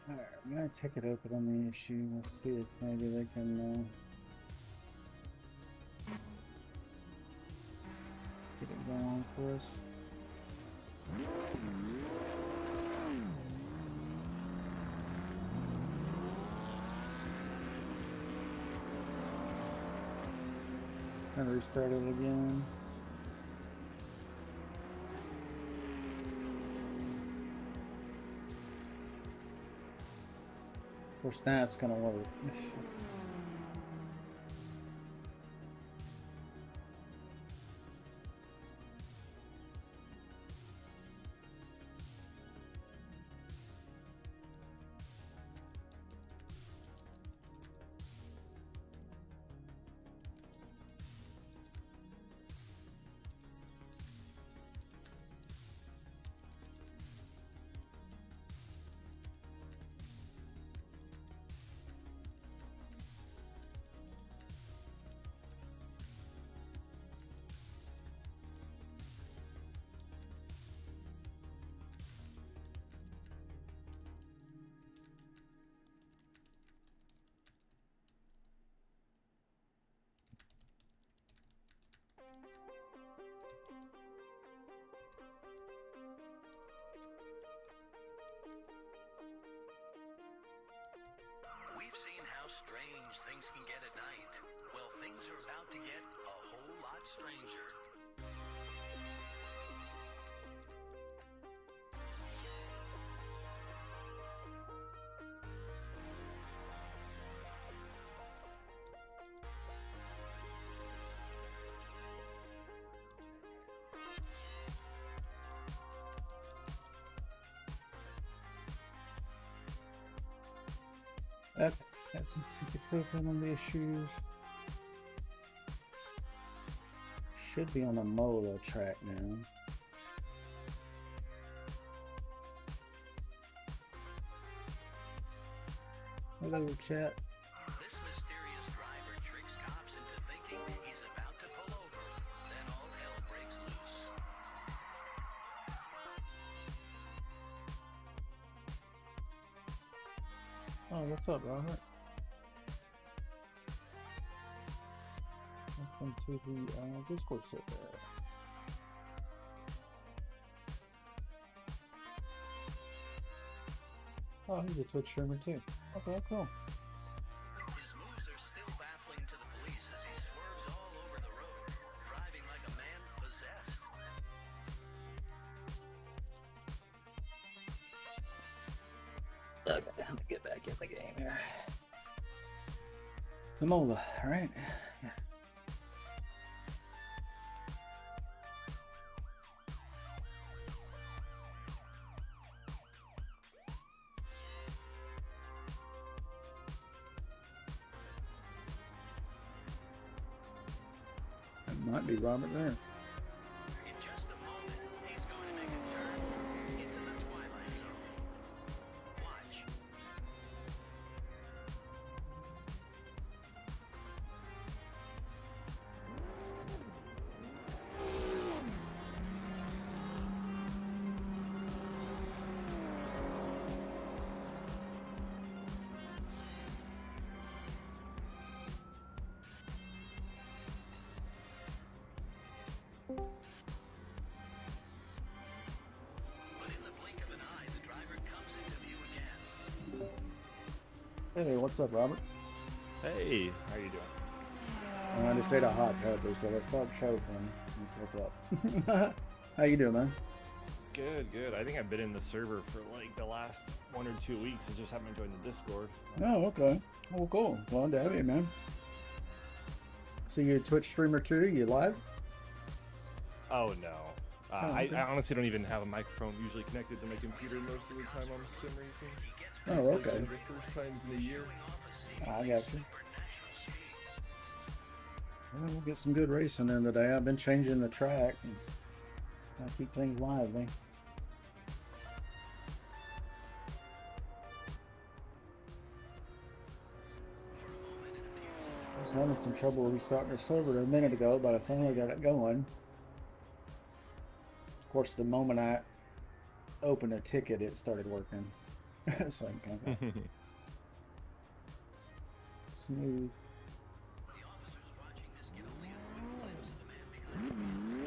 Alright, I'm gonna take it open on the issue. We'll see if maybe they can get it going for us. And restart it again. Of course, that's gonna work. We've seen how strange things can get at night. Well, things are about to get a whole lot stranger. Okay, got some tickets open on the issues. Should be on the Mola track now. Hello, chat. This mysterious driver tricks cops into thinking he's about to pull over. Then all hell breaks loose. Oh, what's up, Robert? Welcome to the Discord server. Oh, he's a Twitch streamer too. Okay, cool. His moves are still baffling to the police as he swerves all over the road, driving like a man possessed. Okay, I'm gonna get back in the game here. The Mola, right? Yeah. That might be Robert there. In just a moment, he's going to make a turn into the Twilight Zone. Watch. But in the blink of an eye, the driver comes into view again. Hey, what's up, Robert? Hey, how you doing? I just ate a hot pepper, so let's start choking. That's what's up. How you doing, man? Good, good. I think I've been in the server for like the last 1 or 2 weeks. I just haven't joined the Discord. Oh, okay. Well, cool. Glad to have you, man. So you're a Twitch streamer too? You live? Oh no. Okay. I honestly don't even have a microphone usually connected to my computer most of the time on sim racing. Oh, Like okay. one of the first times in the year. I got you. Well, we'll get some good racing in today. I've been changing the track and I keep things lively. I was having some trouble restarting the server a minute ago, but I finally got it going. Of course, the moment I opened a ticket, it started working. So I'm kind of smooth. The officers watching this get only a quick glimpse of the man behind the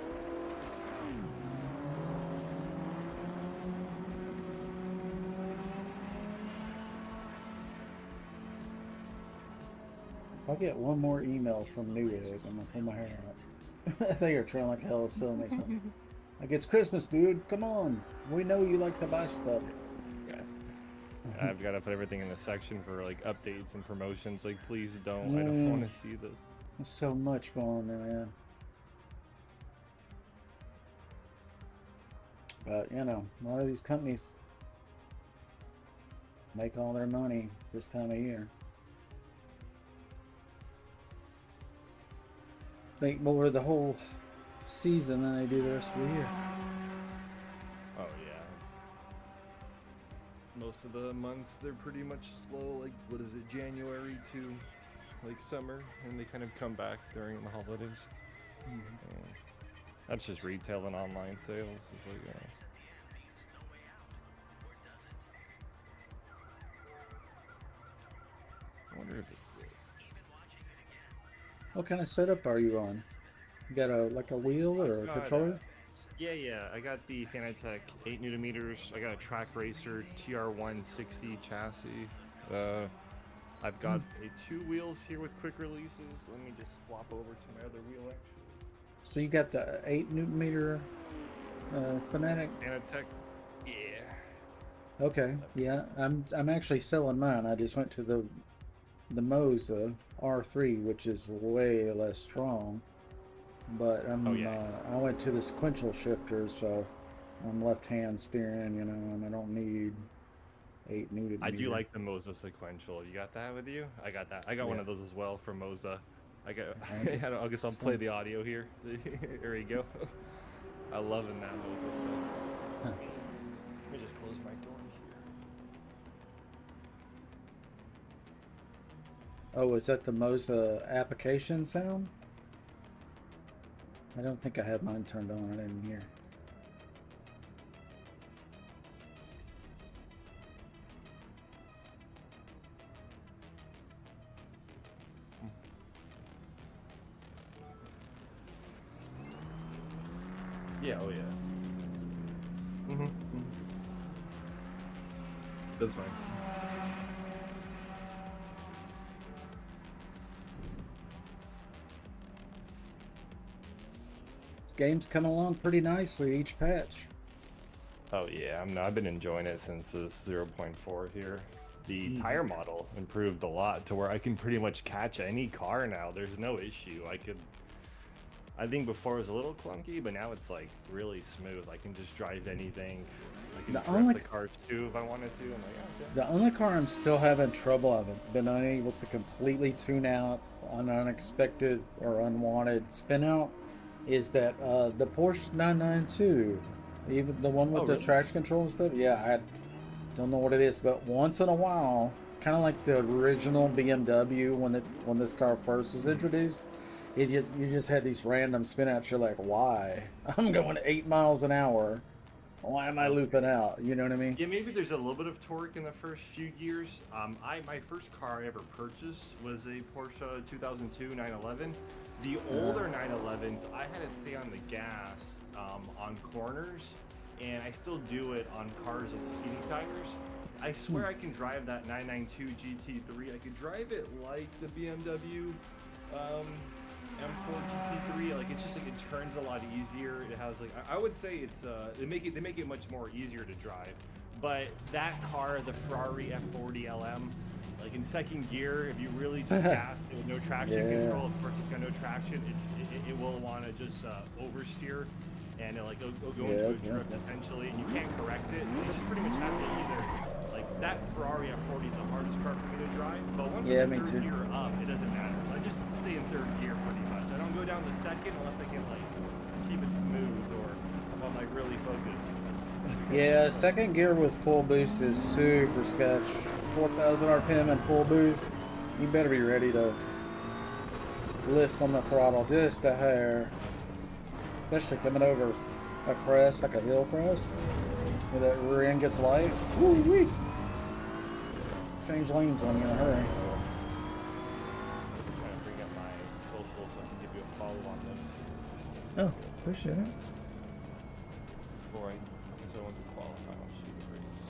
wheel. If I get one more email from Newegg, I'm gonna pull my hair out. They are trying like hell to sell me something. Like, it's Christmas, dude. Come on. We know you like to buy stuff. I've got to put everything in the section for like updates and promotions. Like, please don't. I don't want to see this. There's so much going on there, man. But, you know, a lot of these companies make all their money this time of year. Make more the whole season than they do the rest of the year. Oh yeah. Most of the months they're pretty much slow. Like, what is it, January to like summer, and they kind of come back during the holidays. That's just retail and online sales. It's like, I wonder if it's. What kind of setup are you on? You got a like a wheel or a controller? Yeah. I got the Fanatec 8 Newton meters. I got a Track Racer TR160 chassis. I've got two wheels here with quick releases. Let me just flop over to my other wheel actually. So you got the 8 Newton meter Fanatec? Fanatec. Yeah. Okay. Yeah, I'm actually selling mine. I just went to the Moza R3, which is way less strong. But I went to the sequential shifter, so I'm left-hand steering, you know, and I don't need 8 Newton. I do like the Moza sequential. You got that with you? I got that. I got one of those as well from Moza. I guess I'll play the audio here. There you go. I'm loving that Moza stuff. Let me just close my door here. Oh, is that the Moza application sound? I don't think I had mine turned on. I didn't hear. Yeah, oh yeah. That's fine. This game's coming along pretty nicely each patch. Oh yeah, I've been enjoying it since this 0.4 here. The tire model improved a lot to where I can pretty much catch any car now. There's no issue. I think before it was a little clunky, but now it's like really smooth. I can just drive anything. I can drive the car too if I wanted to. I'm like, okay. The only car I'm still having trouble, I've been unable to completely tune out on unexpected or unwanted spin out, is that the Porsche 992, even the one with the traction control and stuff. Yeah, I don't know what it is, but once in a while, kind of like the original BMW when this car first was introduced. You just had these random spin outs. You're like, why? I'm going 8 miles an hour. Why am I looping out? You know what I mean? Yeah, maybe there's a little bit of torque in the first few gears. My first car I ever purchased was a Porsche 2002 911. The older 911s, I had to stay on the gas on corners, and I still do it on cars with skinny tires. I swear I can drive that 992 GT3. I could drive it like the BMW M4 GT3. Like, it's just like it turns a lot easier. It has like I would say it's they make it much more easier to drive. But that car, the Ferrari F40 LM, like in second gear, if you really just gas it with no traction control, of course it's got no traction. It will want to just oversteer, and it'll go into a drift essentially, and you can't correct it. So you just pretty much have to either like that Ferrari F40 is the hardest car for me to drive. But once it's third gear up, it doesn't matter. So I just stay in third gear pretty much. I don't go down the second unless I can like keep it smooth or if I'm like really focused. Yeah, second gear with full boost is super sketch. 4,000 RPM and full boost. You better be ready to lift on the throttle just a hair. Especially coming over a crest, like a hill crest, where that rear end gets light. Woo-wee. Change lanes on you in a hurry. I'm trying to bring up my social so I can give you a follow on this. Oh, appreciate it. Before I want to qualify on shooting race.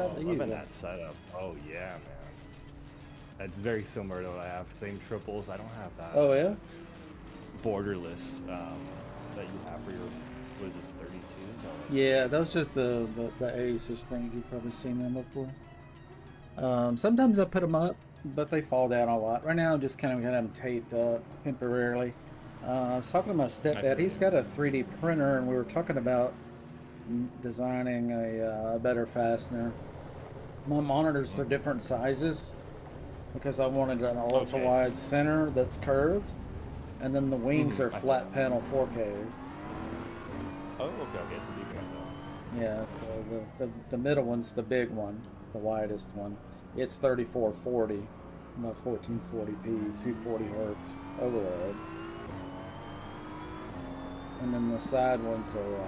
bad that you Loving got. that setup. Oh yeah, man. That's very similar to what I have. Same triples. I don't have that. Oh yeah. Borderless that you have for your, what is this, 32? Yeah, those are the Asus things. You've probably seen them before. Sometimes I put them up, but they fall down a lot. Right now, I'm just kind of got them taped up temporarily. I was talking to my stepdad. He's got a 3D printer, and we were talking about designing a better fastener. My monitors are different sizes because I wanted an ultra-wide center that's curved, and then the wings are flat panel 4K. Oh, okay, so you got that. Yeah, so the middle one's the big one, the widest one. It's 3440, about 1440p, 240 hertz overload. And then the side ones are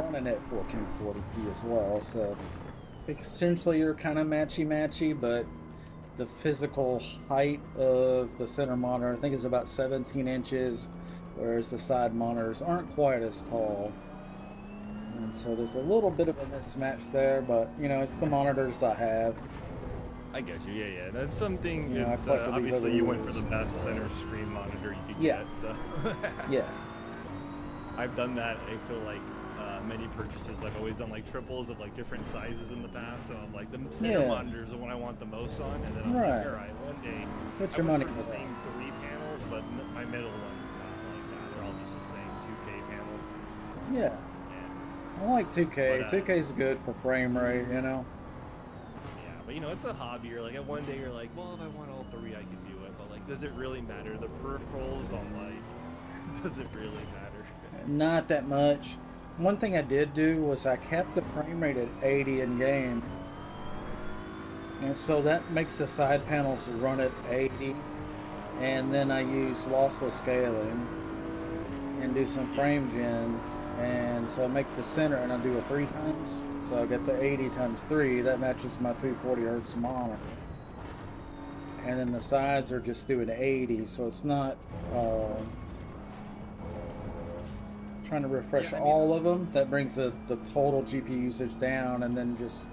running at 1440p as well, so essentially you're kind of matchy-matchy, but the physical height of the center monitor, I think, is about 17 inches, whereas the side monitors aren't quite as tall. And so there's a little bit of a mismatch there, but, you know, it's the monitors I have. I get you, yeah. That's something, You know, it's, I collected these obviously over you the went for the years. best center screen monitor you could Yeah. get, so. Yeah. I've done that, I feel like, many purchases. I've always done like triples of like different sizes in the past, so I'm like, the center monitors are what I want the most on, and then I'm like, alright, one day, Put I your went money for the where same 3 panels, but my middle one's not like that. They're all just the same 2K panel. Yeah. And, I like 2K. But, 2K is good for frame rate, you know? yeah, but you know, it's a hobby. You're like, one day you're like, well, if I want all 3, I can do it. But like, does it really matter? The peripherals, I'm like, does it really matter? Not that much. One thing I did do was I kept the frame rate at 80 in game. And so that makes the side panels run at 80. And then I use lossless scaling and do some frame gen. And so I make the center and I do it 3 times. So I get the 80 times 3. That matches my 240 hertz monitor. And then the sides are just doing 80. So it's not... trying to refresh all of them. That brings the total GPU usage down, and then just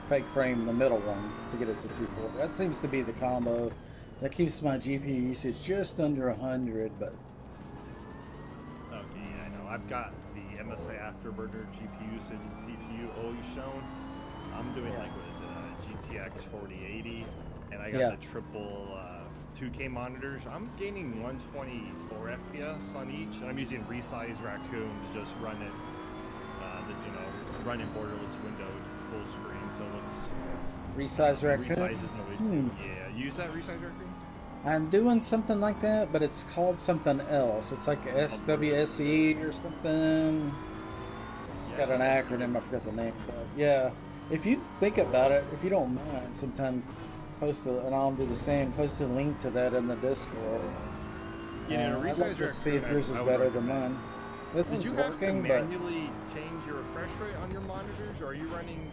fake frame the middle one to get it to 240. That seems to be the combo that keeps my GPU usage just under 100. But okay, yeah, I know. I've got the MSI Afterburner GPU usage and CPU always shown. I'm doing like, what is it, GTX 4080, and I got the triple 2K monitors. I'm gaining 124 FPS on each, and I'm using Resize Raccoon to just run it, run in borderless window full screen, so it looks. Resize Raccoon. Resizes no Yeah, use that Resize Raccoon. I'm doing something like that, but it's called something else. It's like SWSE or something. It's got an acronym. I forgot the name. But yeah, if you think about it, if you don't mind, sometime post and I'll do the same. Post a link to that in the Discord. Yeah, I'd like to see if yours is better than mine. This Did one's you have to working, but manually change your refresh rate on your monitors, or are you running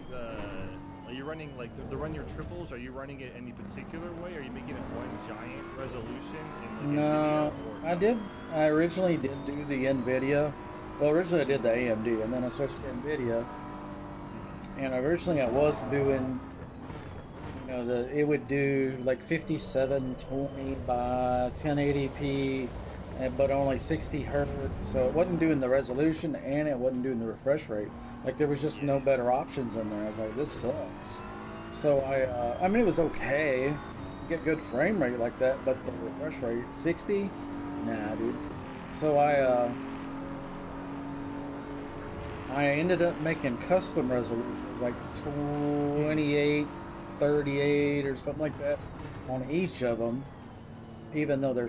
like the run your triples? Are you running it any particular way? Are you making it one giant resolution? In, like, no, NVIDIA, I originally did do the Nvidia. Well, originally I did the AMD, and then I switched to Nvidia. And originally I was doing, it would do like 5720 by 1080p, but only 60 hertz. So it wasn't doing the resolution and it wasn't doing the refresh rate. Like there was just no better options in there. I was like, this sucks. So I mean, it was okay. Get good frame rate like that, but the refresh rate 60, nah, dude. So I ended up making custom resolutions like 28, 38 or something like that on each of them, even though they're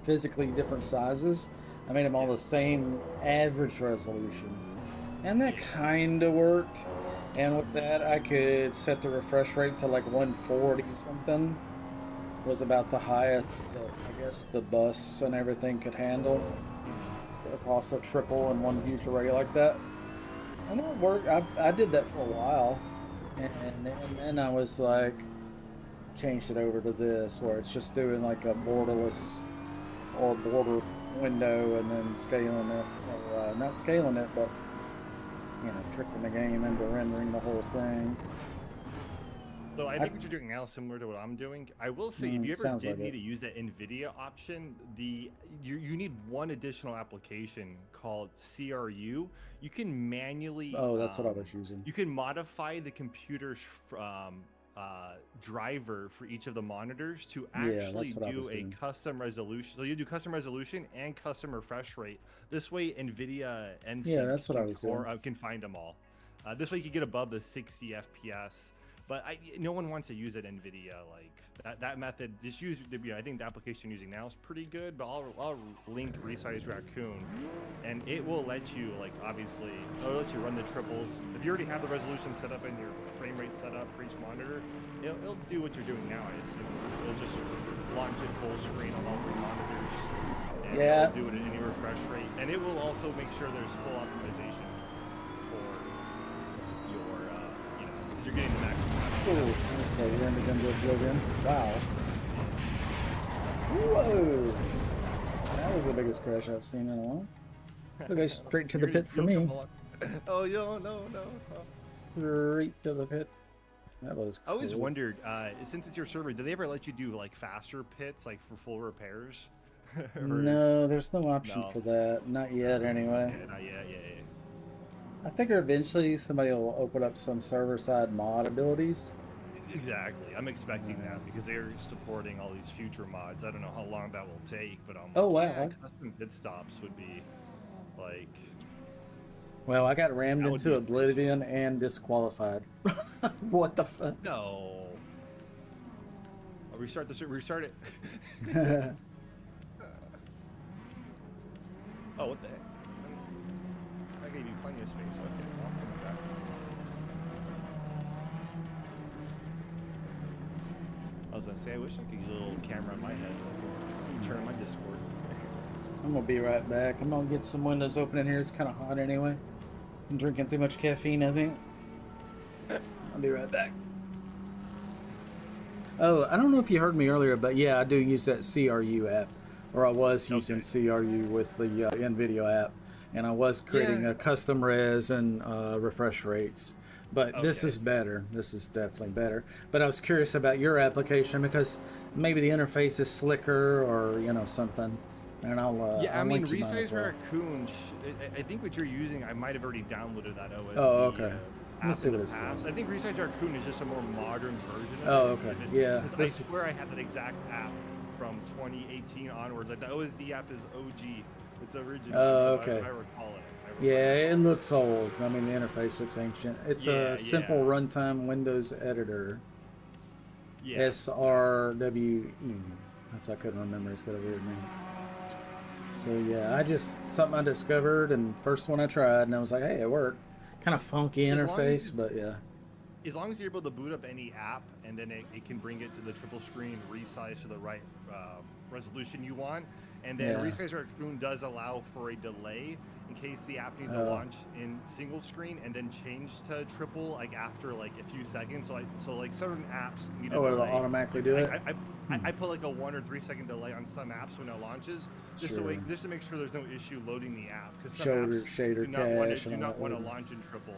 physically different sizes. I made them all the same average resolution, and that kind of worked. And with that, I could set the refresh rate to like 140 something. Was about the highest that I guess the bus and everything could handle across a triple and one huge array like that. And it worked. I did that for a while, and then I was like, changed it over to this where it's just doing like a borderless or border window and then scaling it, or not scaling it, but you know, tricking the game into rendering the whole thing. So I think what you're doing now is similar to what I'm doing. I will say, if you ever sounds did like need it. to use that Nvidia option, you need one additional application called CRU. You can manually Oh, that's what I was using. you can modify the computer's driver for each of the monitors to actually that's what I do was a doing. custom resolution. So you do custom resolution and custom refresh rate. This way, Nvidia and Yeah, that's what I was doing. can find them all. This way, you can get above the 60 FPS. But no one wants to use it Nvidia like that method. Just use I think the application you're using now is pretty good. But I'll link Resize Raccoon, and it will let you obviously it'll let you run the triples. If you already have the resolution set up and your frame rate set up for each monitor, it'll do what you're doing now. I assume it'll just launch it full screen on all 3 monitors. And it'll do it at any refresh rate, and it will also make sure there's full optimization for your you're getting the maximum. Oh, that's the wind again to blow in. Wow. Whoa! That was the biggest crash I've seen in a while. Okay, straight to the pit for me. Oh, no. Straight to the pit. That was cool. I always wondered, since it's your server, do they ever let you do faster pits, for full repairs? No, there's no option for that. Not yet, anyway. Yeah, not yet. Yeah. I figure eventually somebody will open up some server-side mod abilities. Exactly. I'm expecting that because they're supporting all these future mods. I don't know how long that will take, but custom pit stops would be Well, I got rammed into oblivion and disqualified. What the fuck? No. I'll restart it. Oh, what the heck? I gave you plenty of space. Okay, I'll come back. I was gonna say, I wish I could use a little camera on my head. Turn on my Discord. I'm gonna be right back. I'm gonna get some windows open in here. It's kind of hot anyway. I'm drinking too much caffeine, I think. I'll be right back. Oh, I don't know if you heard me earlier, but yeah, I do use that CRU app, or I was using CRU with the Nvidia app, and I was creating a custom res and refresh rates. But this is better. This is definitely better. But I was curious about your application because maybe the interface is slicker or something. And I'll Resize Raccoon. I think what you're using, I might have already downloaded that OS. Oh, okay. Let's see what it's called. I think Resize Raccoon is just a more modern version of it. Oh, okay. Yeah. I swear I had that exact app from 2018 onwards. Like the OSD app is OG. It's original. Oh, okay. I recall it. Yeah, it looks old. I mean, the interface looks ancient. It's a simple runtime Windows editor. Yeah. SRWE. That's what I couldn't remember. It's got a weird name. So yeah, something I discovered, and first one I tried, and I was like, hey, it worked. Kind of funky interface, but yeah. As long as you're able to boot up any app, and then it can bring it to the triple screen, resize to the right resolution you want, and then Resize Raccoon does allow for a delay in case the app needs to launch in single screen and then change to triple after a few seconds. So certain apps need a delay. It'll automatically do it. I put a 1 or 3 second delay on some apps when it launches, just to make sure there's no issue loading the app, because some apps do not want to launch in triple.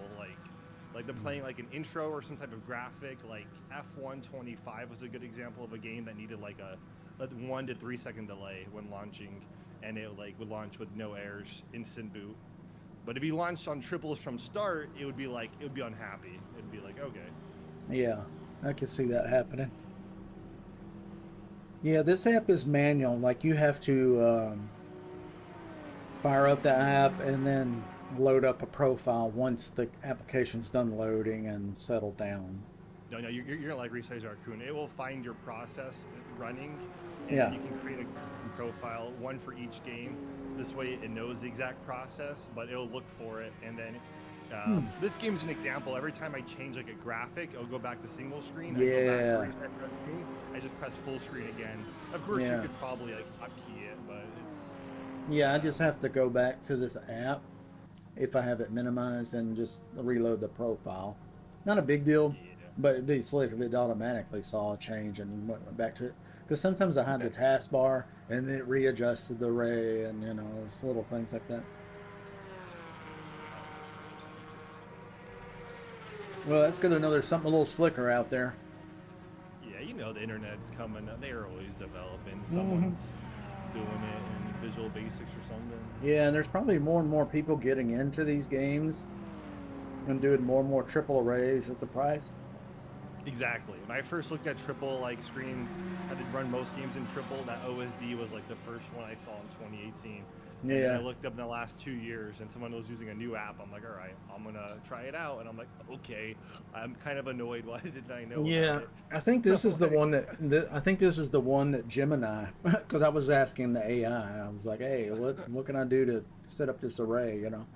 Like they're playing an intro or some type of graphic. F125 was a good example of a game that needed a 1 to 3 second delay when launching, and it would launch with no errors, instant boot. But if you launched on triples from start, it would be unhappy. It'd be okay. Yeah, I can see that happening. Yeah, this app is manual. You have to fire up the app and then load up a profile once the application's done loading and settled down. No, you're gonna like Resize Raccoon. It will find your process running, and then you can create a profile, one for each game. This way, it knows the exact process, but it'll look for it, and then this game's an example. Every time I change a graphic, it'll go back to single screen. I go back to Resize Raccoon. I just press full screen again. Of course, you could probably hotkey it, but it's. Yeah, I just have to go back to this app if I have it minimized and just reload the profile. Not a big deal. But it'd be slick if it automatically saw a change and went back to it. Because sometimes I hide the taskbar and then it readjusted the array and, it's little things like that. Well, that's good to know there's something a little slicker out there. Yeah, you know the internet's coming up. They're always developing. Someone's doing it in Visual Basics or something. Yeah, and there's probably more and more people getting into these games and doing more and more triple arrays at the price. Exactly. When I first looked at triple like screen, I did run most games in triple. That OSD was like the first one I saw in 2018. Yeah. And then I looked up in the last 2 years, and someone was using a new app. I'm like, all right, I'm gonna try it out. And I'm like, okay. I'm kind of annoyed. Why didn't I know? Yeah, about it? I think this is the one that I think this is the one that Gemini, because I was asking the AI. I was like, hey, what can I do to set up this array? You know,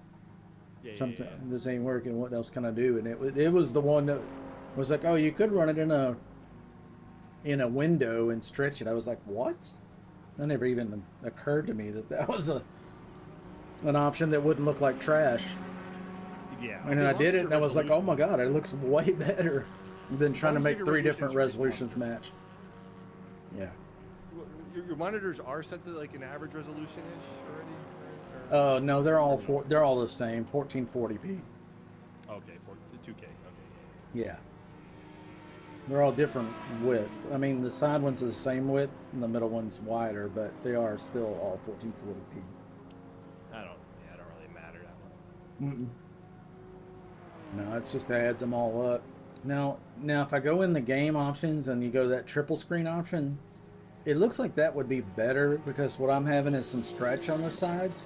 something this ain't working. What else can I do? And it was the one that was like, oh, you could run it in a window and stretch it. I was like, what? That never even occurred to me that was an option that wouldn't look like trash. Yeah. And then I did it, and I was like, oh my god, it looks way better than trying to make 3 different resolutions match. Yeah. Your monitors are set to like an average resolution-ish already? No, they're all the same, 1440p. Okay, 2K. Okay. Yeah. They're all different width. I mean, the side ones are the same width, and the middle one's wider, but they are still all 1440p. I don't really matter that much. No, it's just adds them all up. Now, if I go in the game options and you go to that triple screen option, it looks like that would be better because what I'm having is some stretch on the sides.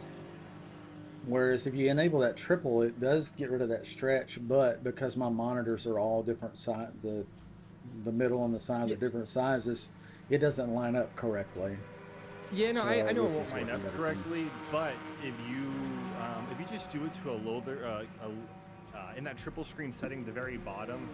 Whereas if you enable that triple, it does get rid of that stretch, but because my monitors are all different size, the middle and the sides are different sizes, it doesn't line up correctly. Yeah, no, So I know it this won't is line working up better for correctly, but if you just do it to a low in that triple screen setting, the very bottom,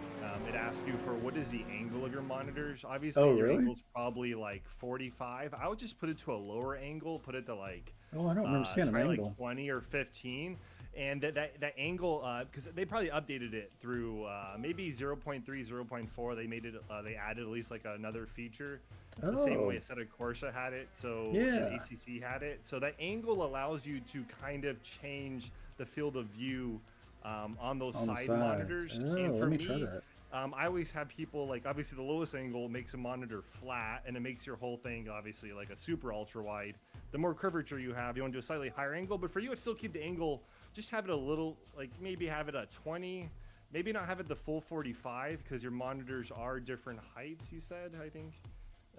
it asks you for what is the angle of your monitors. Obviously, your angle's probably like 45. I would just put it to a lower angle, put it to like I don't remember seeing an angle. like 20 or 15. And that angle, because they probably updated it through maybe 0.3, 0.4. They made it. They added at least like another feature, the same way Assetto Corsa had it. So ACC had it. So that angle allows you to kind of change the field of view on those side monitors. And for let me try that. I always have people like, obviously the lowest angle makes a monitor flat, and it makes your whole thing obviously like a super ultra wide. The more curvature you have, you want to do a slightly higher angle, but for you, it still keep the angle. Just have it a little, like maybe have it at 20, maybe not have it the full 45 because your monitors are different heights. You said, I think.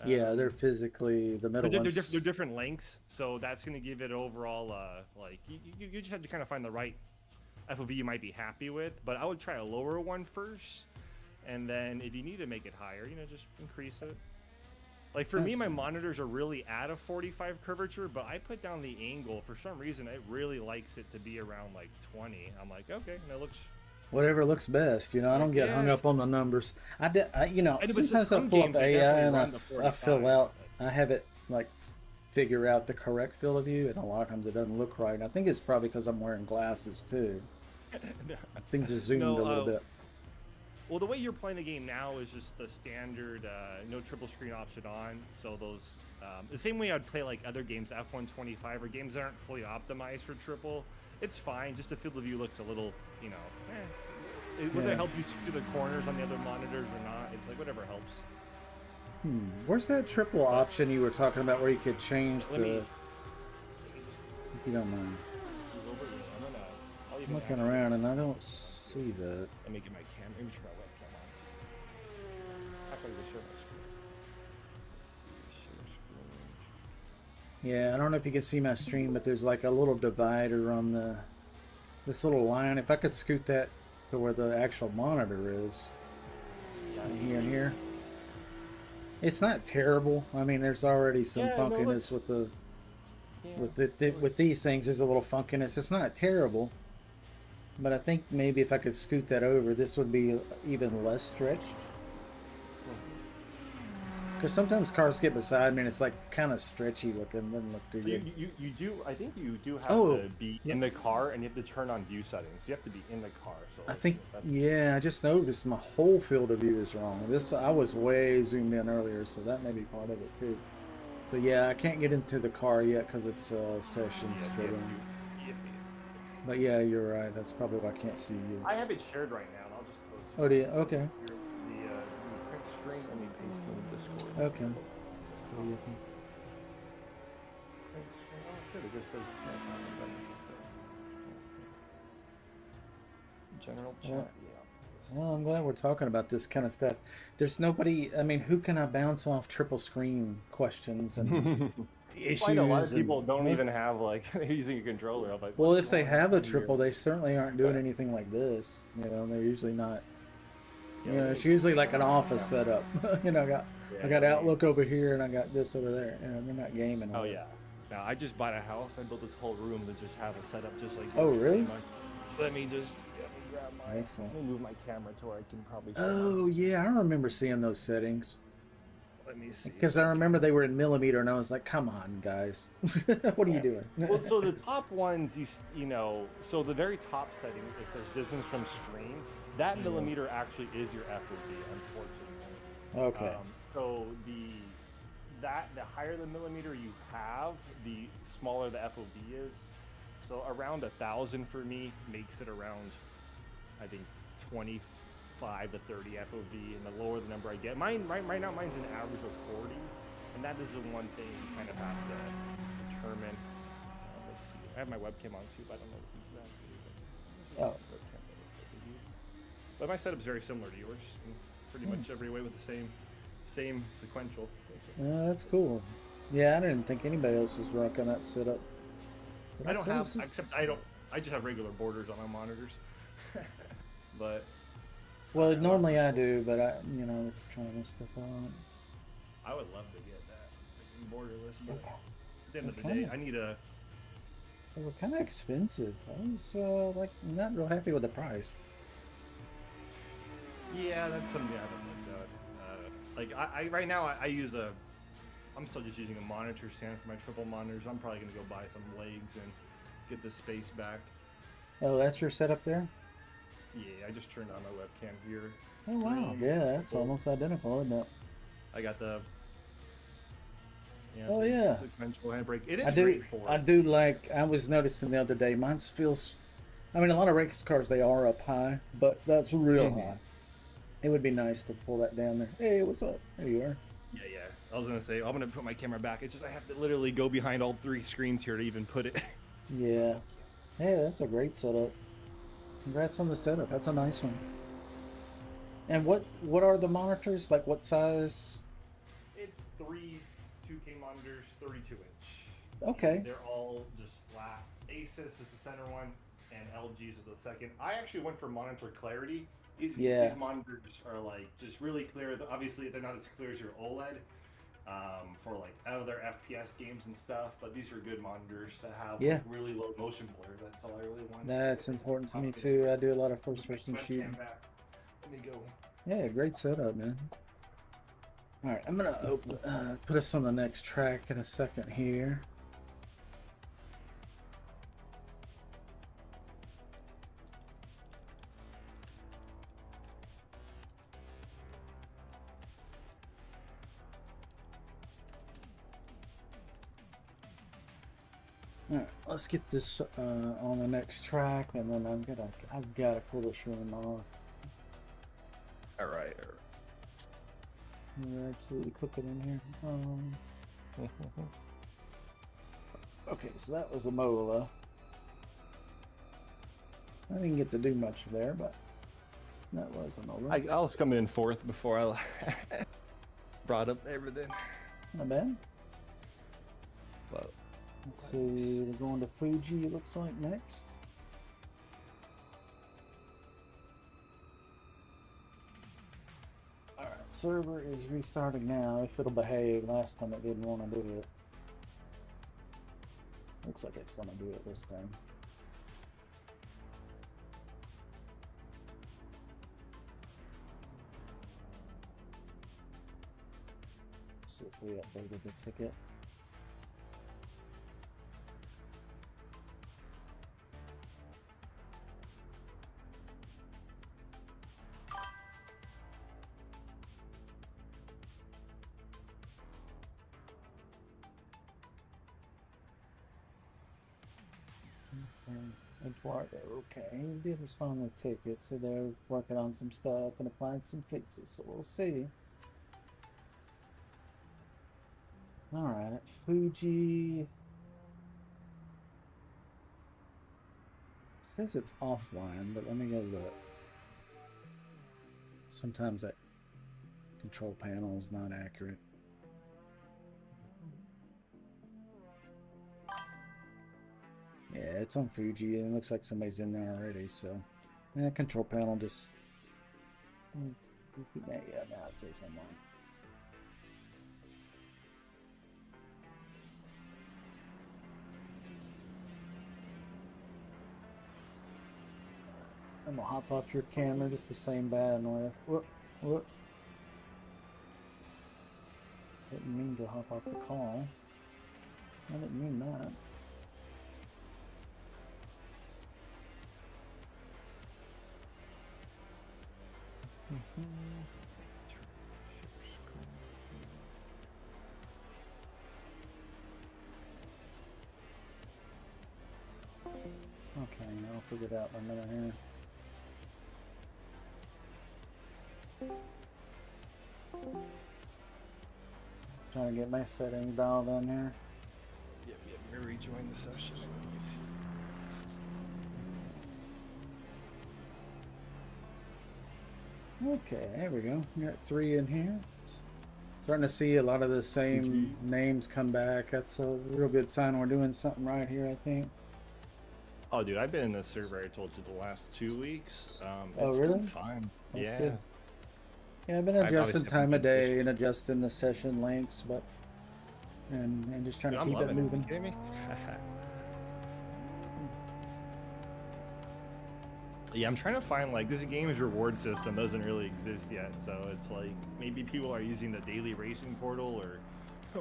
Yeah, they're physically the middle ones. They're different lengths, so that's going to give it overall like you just have to kind of find the right FOV you might be happy with. But I would try a lower one first, and then if you need to make it higher, just increase it. Like for me, my monitors are really at a 45 curvature, but I put down the angle. For some reason, it really likes it to be around like 20. I'm like, okay, that looks... Whatever looks best, I don't get hung up on the numbers. Sometimes I pull up AI and I fill out, I have it like figure out the correct field of view, and a lot of times it doesn't look right. And I think it's probably because I'm wearing glasses too. Things are zoomed a little bit. Well, the way you're playing the game now is just the standard no triple screen option on. So those the same way I'd play like other games, F125 or games that aren't fully optimized for triple. It's fine. Just the field of view looks a little, whether it helps you see through the corners on the other monitors or not, it's like whatever helps. Where's that triple option you were talking about where you could change if you don't mind. I'm looking around and I don't see that. Let me get my camera. Let me turn my webcam on. I thought you were showing my screen. Let's see, share screen. Yeah, I don't know if you can see my stream, but there's like a little divider on this little line. If I could scoot that to where the actual monitor is, here and here. It's not terrible. I mean, there's already some funkiness with these things. There's a little funkiness. It's not terrible. But I think maybe if I could scoot that over, this would be even less stretched. Because sometimes cars get beside me and it's like kind of stretchy looking. Doesn't look too good. You do. I think you do have to be in the car, and you have to turn on view settings. You have to be in the car. So I think, I just noticed my whole field of view is wrong. I was way zoomed in earlier, so that may be part of it too. So yeah, I can't get into the car yet because it's sessions still. But yeah, you're right. That's probably why I can't see you. I have it shared right now, and I'll just post Oh, do you? Okay. The print screen. Let me paste it in Discord. Okay. Print screen. Oh, good. It just says Snap on it. That doesn't fit. Okay. General chat. Yeah. Well, I'm glad we're talking about this kind of stuff. There's nobody. I mean, who can I bounce off triple screen questions and issues? Well, I know a lot of people don't even have like they're using a controller. I'm like, well, what's if they going have a on triple, here? they certainly aren't doing anything like this. You know, they're usually not. Yeah, You know, it's usually like an office setup. You know, I got Outlook over here and I got this over there. You know, they're not gaming. Oh yeah. Now I just bought a house. I built this whole room to just have a setup just like. Oh really? Let me just grab my. Excellent. Let me move my camera to where I can probably. Oh yeah, I remember seeing those settings. Let me see. Because I remember they were in millimeter, and I was like, "Come on, guys, what are you doing?" Well, so the top ones, you know, so the very top setting it says distance from screen. That millimeter actually is your FOV, unfortunately. Okay. So the higher the millimeter you have, the smaller the FOV is. So around 1,000 for me makes it around, I think, 25 to 30 FOV, and the lower the number I get. Mine right now, mine's an average of 40, and that is the one thing you kind of have to determine. Let's see. I have my webcam on too, but I don't know exactly. Oh. But my setup's very similar to yours, in pretty much every way, with the same sequential. That's cool. Yeah, I didn't think anybody else was rocking that setup. I don't have, except I just have regular borders on my monitors. But. Well, normally I do, but I, you know, trying this stuff on. I would love to get that borderless, but at the end of the day, I need a. They were kind of expensive. I was like not real happy with the price. Yeah, that's something I haven't looked at. Like I right now I use a. I'm still just using a monitor stand for my triple monitors. I'm probably gonna go buy some legs and get the space back. Oh, that's your setup there? Yeah, I just turned on my webcam here. Oh wow, yeah, that's almost identical, isn't it? I got the. Oh yeah. Sequential handbrake. It is I do. great for it. I do like. I was noticing the other day. Mine feels. I mean, a lot of race cars they are up high, but that's real high. It would be nice to pull that down there. Hey, what's up? There you are. Yeah. I was gonna say I'm gonna put my camera back. It's just I have to literally go behind all 3 screens here to even put it. Yeah. Hey, that's a great setup. Congrats on the setup. That's a nice one. And what are the monitors? Like what size? It's 3 2K monitors, 32-inch. Okay. And they're all just flat. Asus is the center one, and LG's is the second. I actually went for monitor clarity. These monitors are like just really clear. Obviously, they're not as clear as your OLED for like other FPS games and stuff. But these are good monitors that have like, really low motion blur. That's all I really want. That's important to me too. I do a lot of first-person shooting. Let me go. Yeah, great setup, man. All right, I'm gonna put us on the next track in a second here. All right, let's get this on the next track, and then I've got to pull this room off. All right. We're absolutely cooking in here. Okay, so that was a Mola. I didn't get to do much there, but that was a Mola. I was coming in fourth before I brought up everything. Not bad. But let's see, we're going to Fuji, it looks like, next. Alright, server is restarting now, if it'll behave. Last time it didn't want to do it. Looks like it's going to do it this time. Let's see if we updated the ticket. Eduardo, okay. He did respond to tickets, so they're working on some stuff and applying some fixes, so we'll see. Alright, Fuji. Says it's offline, but let me go look. Sometimes that control panel is not accurate. Yeah, it's on Fuji, and it looks like somebody's in there already, so... Yeah, control panel just... Yeah, now it says online. I'm gonna hop off your camera, just the same bandwidth. Whoop. Didn't mean to hop off the call. I didn't mean that. Okay, I'll figure it out in a minute here. Trying to get my settings dialed in here. Yep, I'm gonna rejoin the session. Okay, there we go. We got 3 in here. Starting to see a lot of the same names come back. That's a real good sign we're doing something right here, I think. Oh, dude, I've been in this server, I told you, the last 2 weeks. Oh, it's really? been fine. That's yeah. good. Yeah, I've been adjusting time of day and adjusting the session lengths, but and just trying to keep it moving. Are you kidding me? Yeah, I'm trying to find, like, this game's reward system doesn't really exist yet, so it's like maybe people are using the daily racing portal or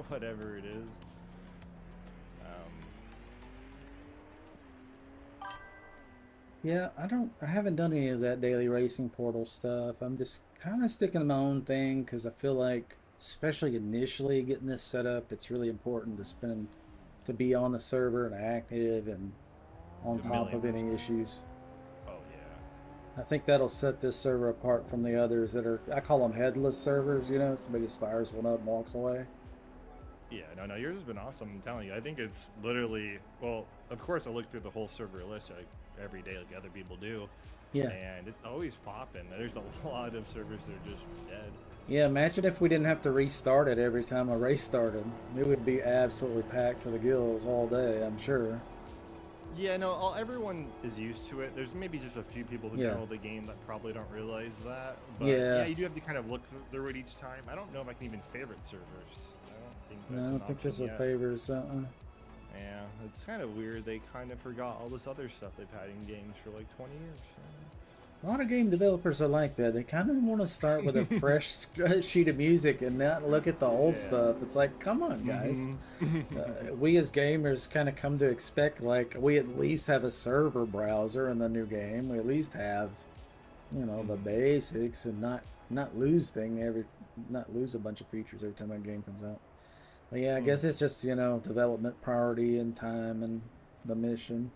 whatever it is. Yeah, I haven't done any of that daily racing portal stuff. I'm just kind of sticking to my own thing because I feel like, especially initially getting this set up, it's really important to be on the server and active and on top of any issues. Oh yeah. I think that'll set this server apart from the others that are, I call them headless servers, you know, somebody just fires one up and walks away. Yeah, no, yours has been awesome, I'm telling you. I think it's literally, well, of course I look through the whole server list like every day like other people do. Yeah. And it's always popping. There's a lot of servers that are just dead. Yeah, imagine if we didn't have to restart it every time a race started. It would be absolutely packed to the gills all day, I'm sure. Yeah, no, everyone is used to it. There's maybe just a few people who know the game that probably don't realize that. But yeah, you do have to kind of look through it each time. I don't know if I can even favorite servers. I don't think there's a favors. Yeah, it's kind of weird. They kind of forgot all this other stuff they've had in games for like 20 years. A lot of game developers are like that. They kind of want to start with a fresh sheet of music and not look at the old stuff. It's like, come on, guys. We as gamers kind of come to expect, like, we at least have a server browser in the new game. We at least have, you know, the basics and not lose a bunch of features every time that game comes out. But yeah, I guess it's just, you know, development priority and time and the mission.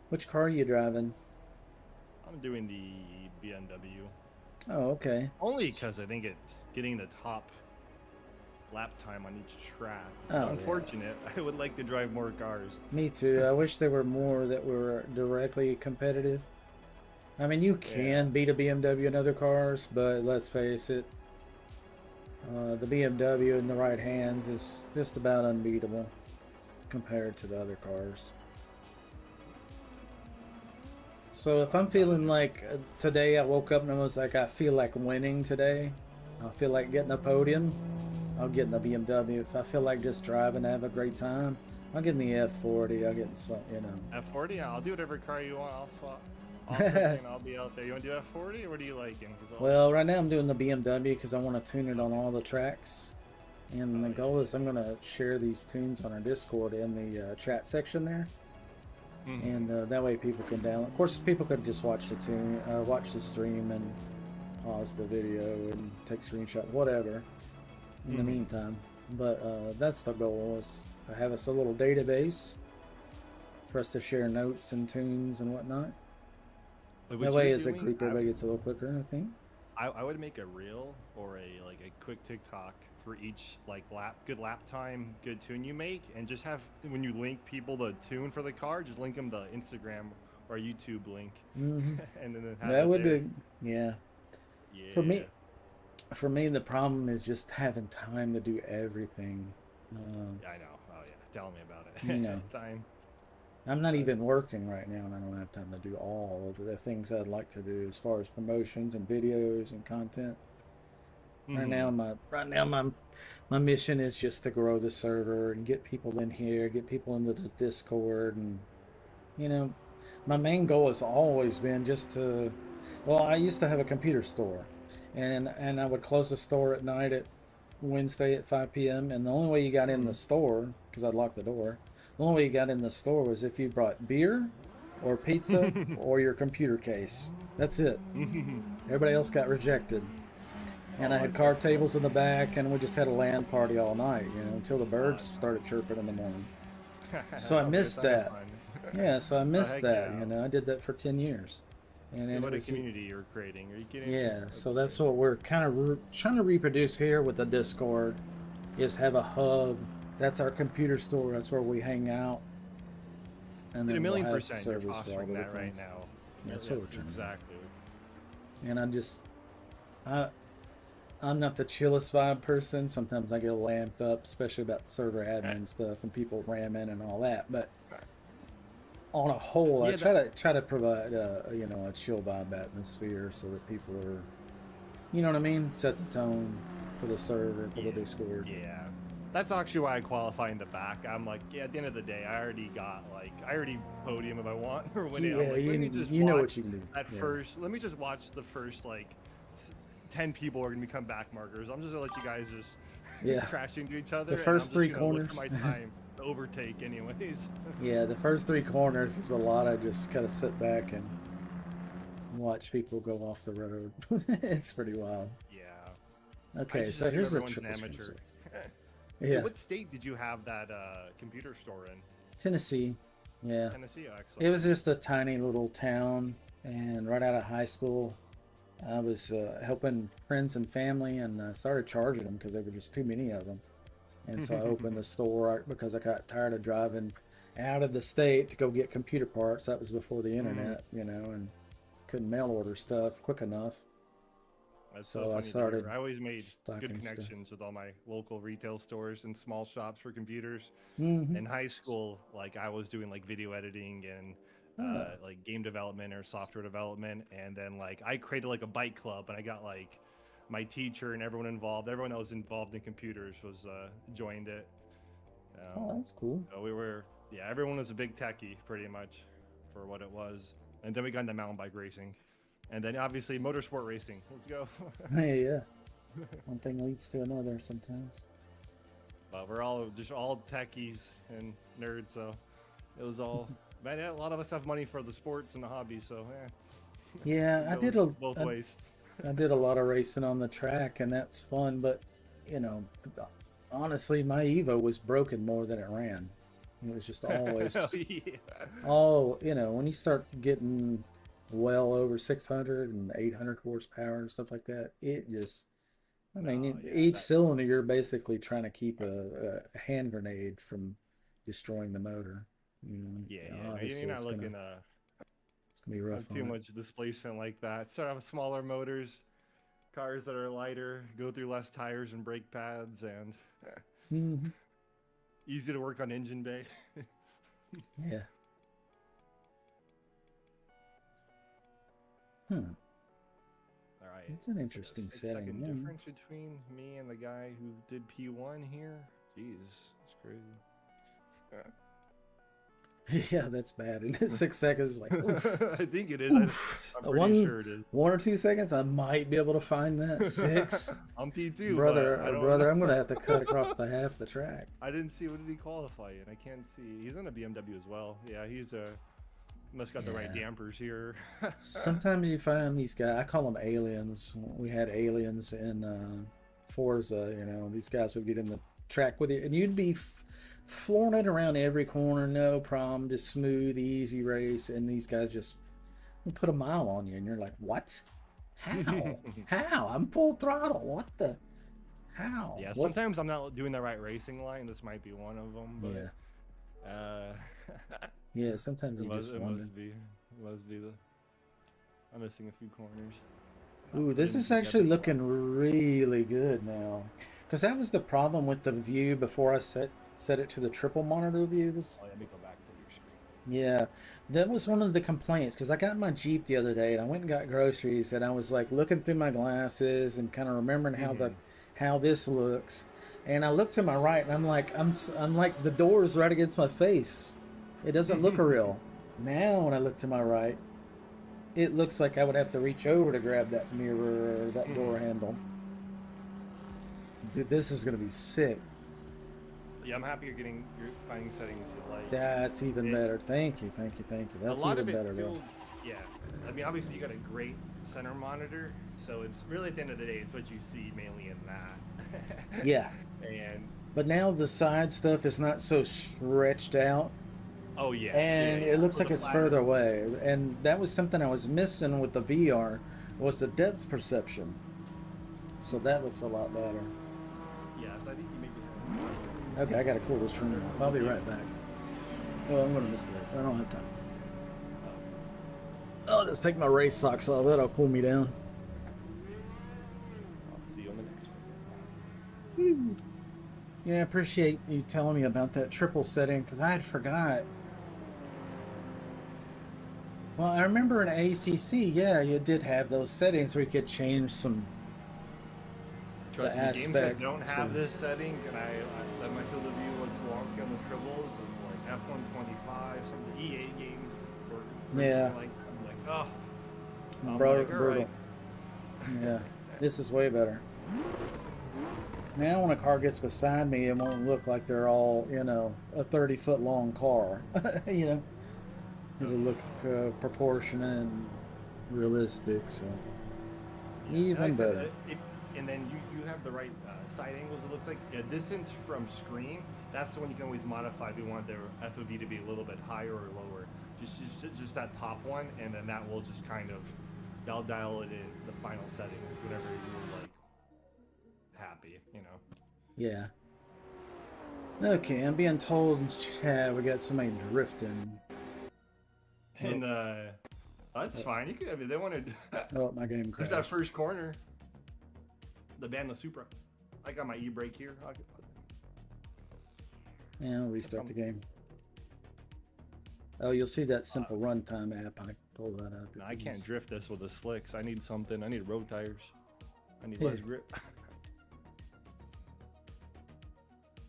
Which car are you driving? I'm doing the BMW. Oh, okay. Only because I think it's getting the top lap time on each track. Oh, unfortunate. Yeah. I would like to drive more cars. Me too. I wish there were more that were directly competitive. I mean, you can beat a BMW in other cars, but let's face it, the BMW in the right hands is just about unbeatable compared to the other cars. So if I'm feeling like today I woke up and I was like, I feel like winning today, I feel like getting a podium, I'll get in the BMW. If I feel like just driving to have a great time, I'll get in the F40. I'll get in some, you know. F40? I'll do whatever car you want. I'll swap. I'll be out there. You want to do F40 or what are you liking? Well, right now I'm doing the BMW because I want to tune it on all the tracks. And the goal is I'm going to share these tunes on our Discord in the chat section there. And that way people can download. Of course, people could just watch the stream and pause the video and take screenshot, whatever. In the meantime, but that's the goal, is to have us a little database for us to share notes and tunes and whatnot. That way, as a group, everybody gets a little quicker, I think. I would make a reel or a quick TikTok for each like good lap time, good tune you make, and just have, when you link people the tune for the car, just link them the Instagram or YouTube link, and then have that would there. be, yeah. Yeah. For me, the problem is just having time to do everything. I know. Oh yeah, tell me about it. You know, time. I'm not even working right now, and I don't have time to do all of the things I'd like to do as far as promotions and videos and content. Right now, my mission is just to grow the server and get people in here, get people into the Discord, and you know, my main goal has always been just to. Well, I used to have a computer store, and I would close the store at night at Wednesday at 5 p.m. And the only way you got in the store, because I'd lock the door, the only way you got in the store was if you brought beer or pizza or your computer case. That's it. Everybody else got rejected. And I had card tables in the back, and we just had a LAN party all night, you know, until the birds started chirping in the morning. So I missed that. Yeah, so I missed that. You know, I did that for 10 years. And what a community you're creating. Are you kidding? Yeah, so that's what we're kind of trying to reproduce here with the Discord, is have a hub. That's our computer store. That's where we hang out. And then 1,000,000% you're fostering that right now. Yeah, that's what we're trying exactly. And I'm not the chillest vibe person. Sometimes I get lamped up, especially about server admin stuff and people ramming and all that. But on a whole, I try to provide a chill vibe atmosphere so that people are, you know what I mean, set the tone for the server, for the Discord. Yeah, that's actually why I qualify in the back. I'm like, yeah, at the end of the day, I already podium if I want or win it. Yeah, like, you know what you can do. Let me just watch the first 10 people are gonna become back markers. I'm just gonna let you guys just crash into each other. The first three corners. Look for my time to overtake, anyways. Yeah, the first three corners is a lot. I just kind of sit back and watch people go off the road. It's pretty wild. Yeah. Okay, so here's a triple amateur. Yeah. So what state did you have that computer store in? Tennessee. Yeah. Tennessee, oh, excellent. It was just a tiny little town, and right out of high school, I was helping friends and family, and I started charging them because there were just too many of them. And so I opened the store because I got tired of driving out of the state to go get computer parts. That was before the internet, you know, and couldn't mail order stuff quick enough. That's so I started. I always made good connections with all my local retail stores and small shops for computers. In high school, like I was doing like video editing and like game development or software development, and then like I created like a bike club, and I got like my teacher and everyone that was involved in computers was joined it. Oh, that's cool. So we were, everyone was a big techie pretty much for what it was, and then we got into mountain bike racing, and then obviously motorsport racing. Let's go. Hey, yeah. One thing leads to another sometimes. But we're all techies and nerds, so it was all. Man, a lot of us have money for the sports and the hobby, so yeah. I did both ways. I did a lot of racing on the track, and that's fun. But you know, honestly, my EVO was broken more than it ran. It was just always, you know, when you start getting well over 600 and 800 horsepower and stuff like that, it just. I mean, each cylinder, you're basically trying to keep a hand grenade from destroying the motor. You know, you're not looking it's gonna be rough. Too much displacement like that. Start off smaller motors, cars that are lighter, go through less tires and brake pads, and easy to work on engine bay. Yeah. Huh. All right. It's an interesting setting. Second difference between me and the guy who did P1 here. Jeez, that's crazy. Yeah, that's bad. And 6 seconds, like, I think it is. I'm pretty sure it is. 1 or 2 seconds, I might be able to find that. 6. I'm P2, brother. I'm gonna have to cut across the half the track. I didn't see. What did he qualify in? I can't see. He's on a BMW as well. Yeah, he's a Must got the right dampers here. Sometimes you find these guys, I call them aliens. We had aliens in Forza, you know, these guys would get in the track with you, and you'd be flooring it around every corner, no problem, just smooth, easy race, and these guys just put a mile on you, and you're like, what? How? How? I'm full throttle. What the? How? Yeah, What? sometimes I'm not doing the right racing line. This might be one of them, but Yeah, sometimes you just wonder. must be the. I'm missing a few corners. Ooh, this is actually looking really good now. Because that was the problem with the view before I set it to the triple monitor view. Oh, yeah, let me go back to your screen. Yeah, that was one of the complaints. Because I got my Jeep the other day and I went and got groceries and I was like looking through my glasses and kind of remembering how this looks. And I looked to my right and I'm like the door is right against my face. It doesn't look real. Now when I look to my right, it looks like I would have to reach over to grab that mirror or that door handle. Dude, this is gonna be sick. Yeah, I'm happy you're finding settings you like. That's even better. Thank you. That's a lot even of it's better. still, yeah. I mean, obviously you got a great center monitor, so it's really at the end of the day, it's what you see mainly in that. Yeah. But now the side stuff is not so stretched out. Oh yeah. And it looks like it's further away. And that was something I was missing with the VR, was the depth perception. So that looks a lot better. Yeah, so I think you maybe have. Okay, I gotta cool this train off. I'll be right back. Oh, I'm gonna miss this. I don't have time. I'll just take my race socks off. That'll cool me down. I'll see you on the next one. Yeah, I appreciate you telling me about that triple setting because I had forgot. Well, I remember in ACC, yeah, you did have those settings where you could change some. Trust me, games that don't have this setting, and I let my field of view looks wonky on the triples, is like F125, some of the EA games. Yeah. I'm like, oh. Brutal. Right. Yeah, this is way better. Now when a car gets beside me, it won't look like they're all, you know, a 30-foot long car. You know, it'll look proportionate and realistic. So even better. And then you have the right side angles. It looks like a distance from screen. That's the one you can always modify if you want their FOV to be a little bit higher or lower. Just that top one, and then that will just kind of, I'll dial it in the final settings, whatever you're like happy, you know. Yeah. Okay, I'm being told in chat we got somebody drifting. And that's fine. You could. I mean, they wanted. Oh, my game crashed. Just that first corner. The Banda Supra. I got my e-brake here. Yeah, I'll restart the game. Oh, you'll see that simple runtime app. I pulled that up. No, I can't drift this with the slicks. I need something. I need road tires. I need less grip.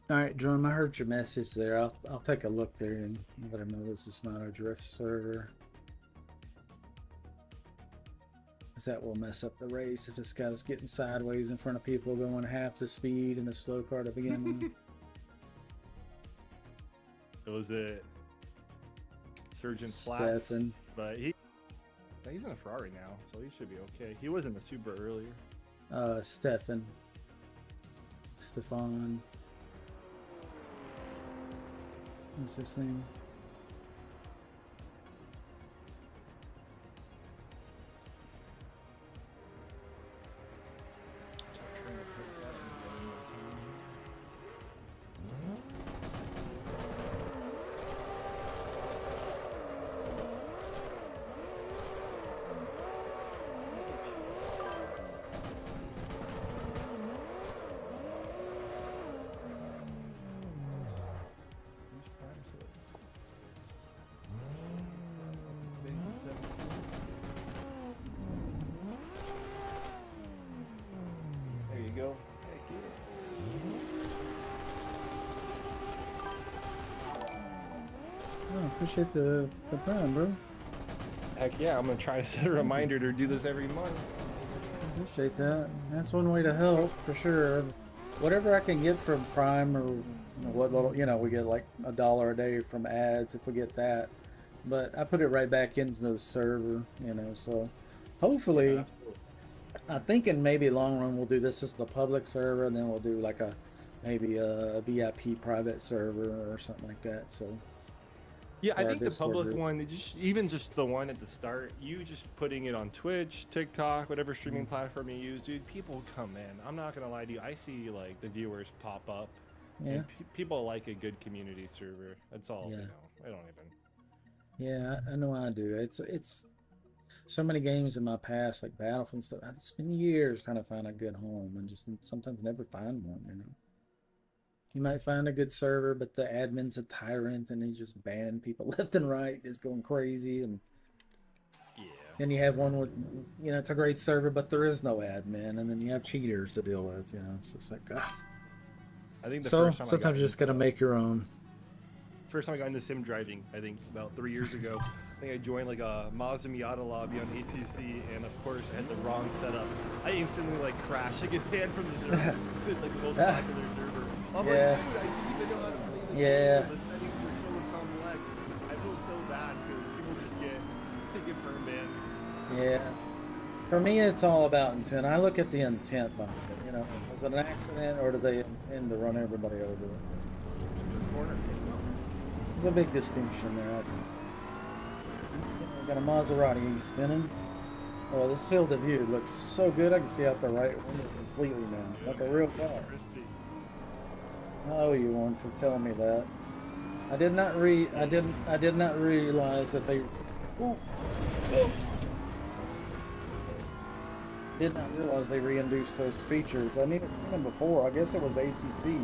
All right, Drum, I heard your message there. I'll take a look there and let him know this is not a drift server. Because that will mess up the race if this guy's getting sideways in front of people going half the speed in a slow car to begin with. It was a Surgeon Flats, Stefan. but he's in a Ferrari now, so he should be okay. He was in the Supra earlier. Stefan. What's his name? Go. Oh, appreciate the plan, bro. Heck yeah, I'm gonna try to set a reminder to do this every month. Appreciate that. That's one way to help for sure. Whatever I can get from Prime or what little, you know, we get like $1 a day from ads if we get that. but I put it right back into the server, you know. So hopefully, Yeah. I'm thinking maybe long run we'll do this as the public server, and then we'll do like maybe a VIP private server or something like that. So Yeah, I for our think the Discord public group. one, even just the one at the start, you just putting it on Twitch, TikTok, whatever streaming platform you use, dude, people come in. I'm not gonna lie to you, I see like the viewers pop up. Yeah. And people like a good community server. That's all. Yeah. You know, I don't even. Yeah, I know I do. It's so many games in my past, like Battlefield and stuff. It's been years trying to find a good home, and just sometimes never find one. You know, you might find a good server, but the admin's a tyrant, and he's just banning people left and right. It's going crazy, and Yeah. then you have one with, you know, it's a great server, but there is no admin, and then you have cheaters to deal with. You know, it's just like, ugh. I think the So first time sometimes you just gotta make your own. First time I got into sim driving, I think about 3 years ago. I think I joined like a Mazda Miata lobby on ATC, and of course I had the wrong setup. I instantly like crashed. I get banned from the server, like the most popular server. I'm Yeah. like, dude, I didn't even know how to play the Yeah. game. The settings were so complex. I feel so bad because people just get perm banned. Yeah. For me, it's all about intent. I look at the intent behind it. You know, was it an accident or did they intend to run everybody over? Corner. There's a big distinction there. I think. You know, got a Maserati spinning. Oh, this field of view looks so good. I can see out the right window completely now, like a real car. I owe you one for telling me that. I did not realize that they. Ooh. Oh. Did not realize they reintroduced those features. I needed seen them before. I guess it was ACC,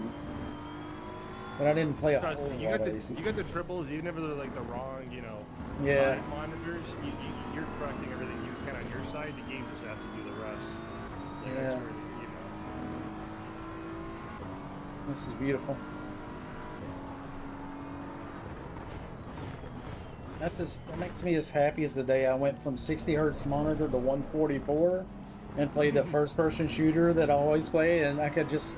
but I didn't play a whole You lot got of the ACC. you got the triples, even if they're like the wrong, you know, Yeah. side monitors. You're correcting everything you can on your side. The game just has to do the rest. Like, Yeah. that's where, you know. This is beautiful. That makes me as happy as the day I went from 60 hertz monitor to 144 and played the first person shooter that I always play, and I could just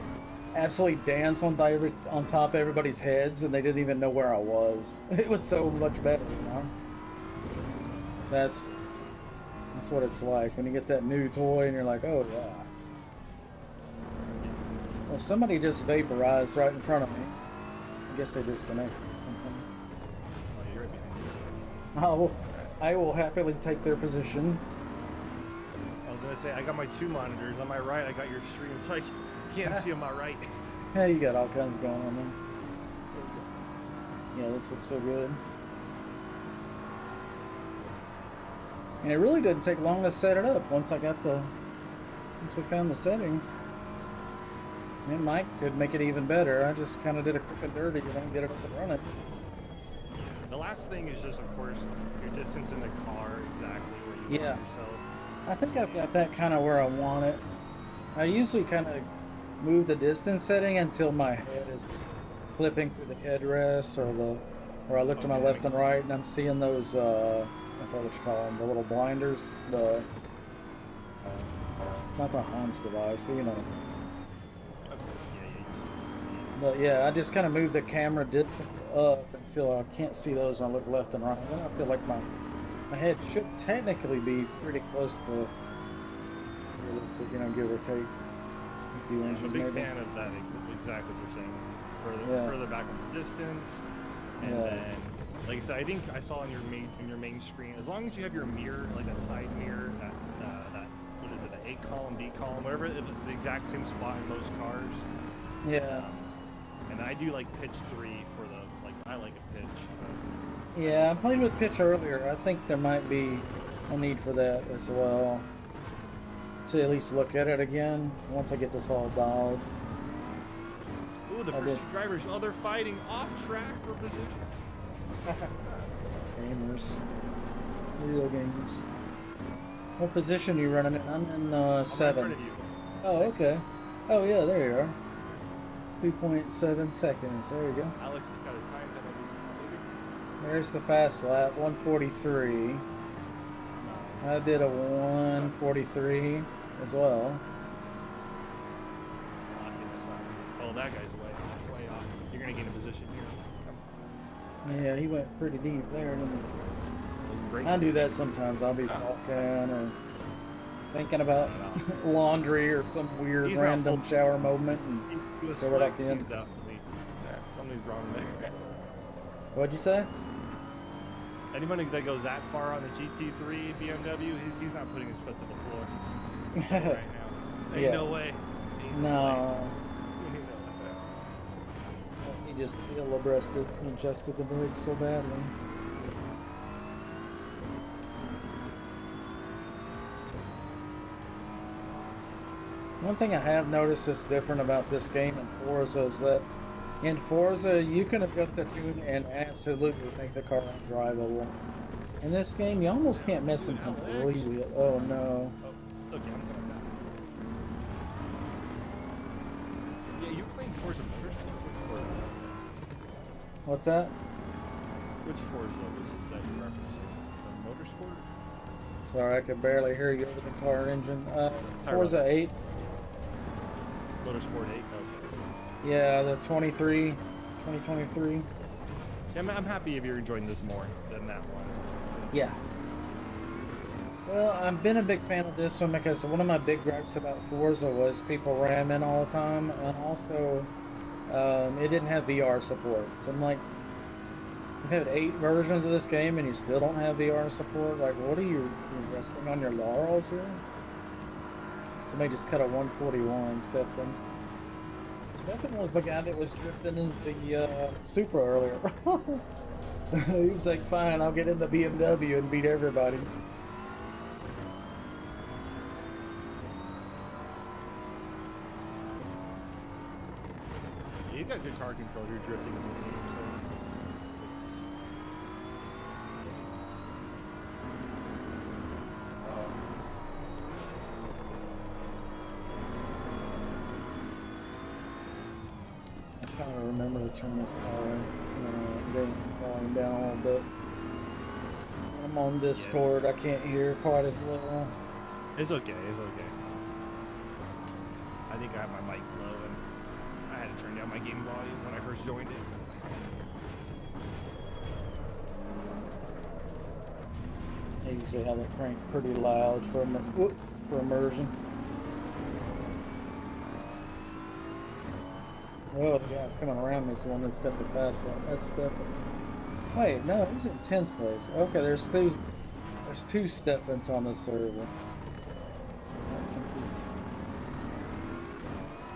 absolutely dance on top of everybody's heads and they didn't even know where I was. It was so much better, you know? That's what it's like when you get that new toy and you're like, oh yeah. Well, somebody just vaporized right in front of me. I guess they disconnected or something. Oh, you're right behind me. I will happily take their position. I was gonna say I got my two monitors. On my right, I got your stream, so I can't see on my right. Hey, you got all kinds going on there. Yeah, this looks so good. And it really didn't take long to set it up once we found the settings. And Mike could make it even better. I just kind of did a quick and dirty and get it up and running. The last thing is just, of course, your distance in the car, exactly where you want yourself. I think I've got that kind of where I want it. I usually kind of move the distance setting until my head is flipping through the headrest or I look to my left and right and I'm seeing those, I forget what you call them, the little blinders, it's not the Hans device, but you know. But yeah, I just kind of move the camera distance up until I can't see those when I look left and right. Then I feel like my head should technically be pretty close to realistic, you know, give or take a few inches. I'm a big maybe. fan of that, exactly what you're saying. Further back on the distance, and then, like I said, I think I saw on your main screen, as long as you have your mirror, like that side mirror, that what is it, the A column, B column, whatever, it was the exact same spot in most cars. Yeah. And I do like pitch 3 for the, like, I like a pitch. Yeah, I played with pitch earlier. I think there might be a need for that as well. To at least look at it again once I get this all dialed. Ooh, the first two drivers, they're fighting off track for position. Gamers. Real gamers. What position are you running in? I'm in 7. Oh, okay. Oh, yeah, there you are. 2.7 seconds. There you go. Alex got a time that There's the fast lap, 143. I did a 143 as well. Oh, that guy's way off. You're gonna gain a position here. Yeah, he went pretty deep there, didn't he? Great. I do that sometimes. I'll be talking or thinking about laundry or some weird random shower moment and throw it off the end. Something's wrong there. What'd you say? Anyone that goes that far on the GT3 BMW, he's not putting his foot to the floor right now. Ain't no way. No. He just ill-abreasted and adjusted the brakes so badly. One thing I have noticed that's different about this game in Forza is that in Forza you can adjust the tune and absolutely make the car undrivable. In this game you almost can't miss them completely. Oh no. Oh, okay, I'm coming back. Yeah, you were playing Forza Motorsport. What's that? Which Forza was it that you're referencing? Motorsport? Sorry, I could barely hear you over the car engine. Forza 8. Motorsport 8? Okay. Yeah, the 2023. Yeah, I'm happy if you're enjoying this more than that one. Yeah. Well, I've been a big fan of this one because one of my big gripes about Forza was people ram in all the time, and also it didn't have VR support. So I'm like, you've had 8 versions of this game and you still don't have VR support? Like, what are you resting on your laurels here? Somebody just cut a 141, Stefan. Stefan was the guy that was drifting in the Supra earlier. He was like, fine, I'll get in the BMW and beat everybody. You got good car control, you're drifting in this game, so... I can't remember to turn this volume down a little bit. I'm on Discord, I can't hear quite as well. It's okay, it's okay. I think I have my mic low and I had to turn down my game volume when I first joined it. I usually have it cranked pretty loud for immersion. Oh, the guy's coming around me is the one that's got the fast lap. That's Stefan. Wait, no, he's in 10th place. Okay, there's two Stefans on the server.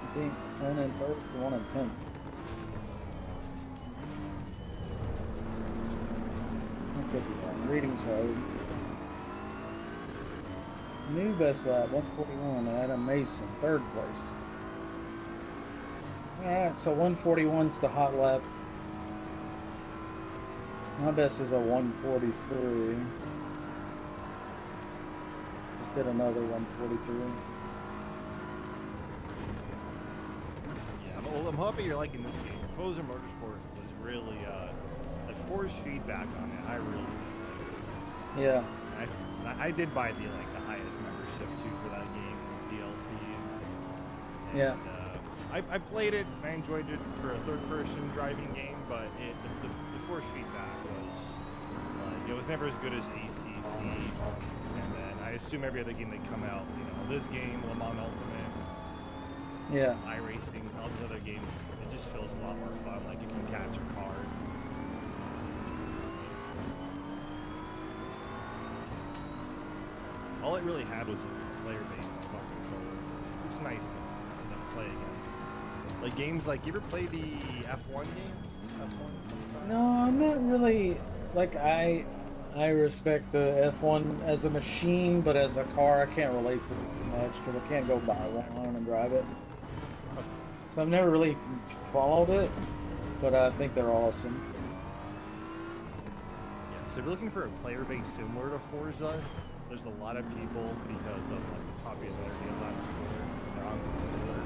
I think one in 3rd, one in 10th. I could be wrong. Reading's hard. New best lap, 141, Adam Mason, 3rd place. Alright, so 141's the hot lap. My best is a 143. Just did another 143. Yeah, I'm hoping you're liking this game. Forza Motorsport was really, the force feedback on it, I really liked. Yeah. I did buy the highest membership too for that game with DLC. And, yeah. I played it and I enjoyed it for a third-person driving game, but the force feedback was it was never as good as ACC. And then I assume every other game that come out, this game, Le Mans Ultimate, yeah, iRacing, all these other games, it just feels a lot more fun. Like you can catch a car. All it really had was a player base on my controller. It's nice to play against. Like games like, you ever play the F1 games? F1? No, I'm not really, I respect the F1 as a machine, but as a car, I can't relate to it too much because I can't go buy one and drive it. So I've never really followed it, but I think they're awesome. Yeah, so if you're looking for a player base similar to Forza, there's a lot of people because of the popularity of that sport. They're on computer.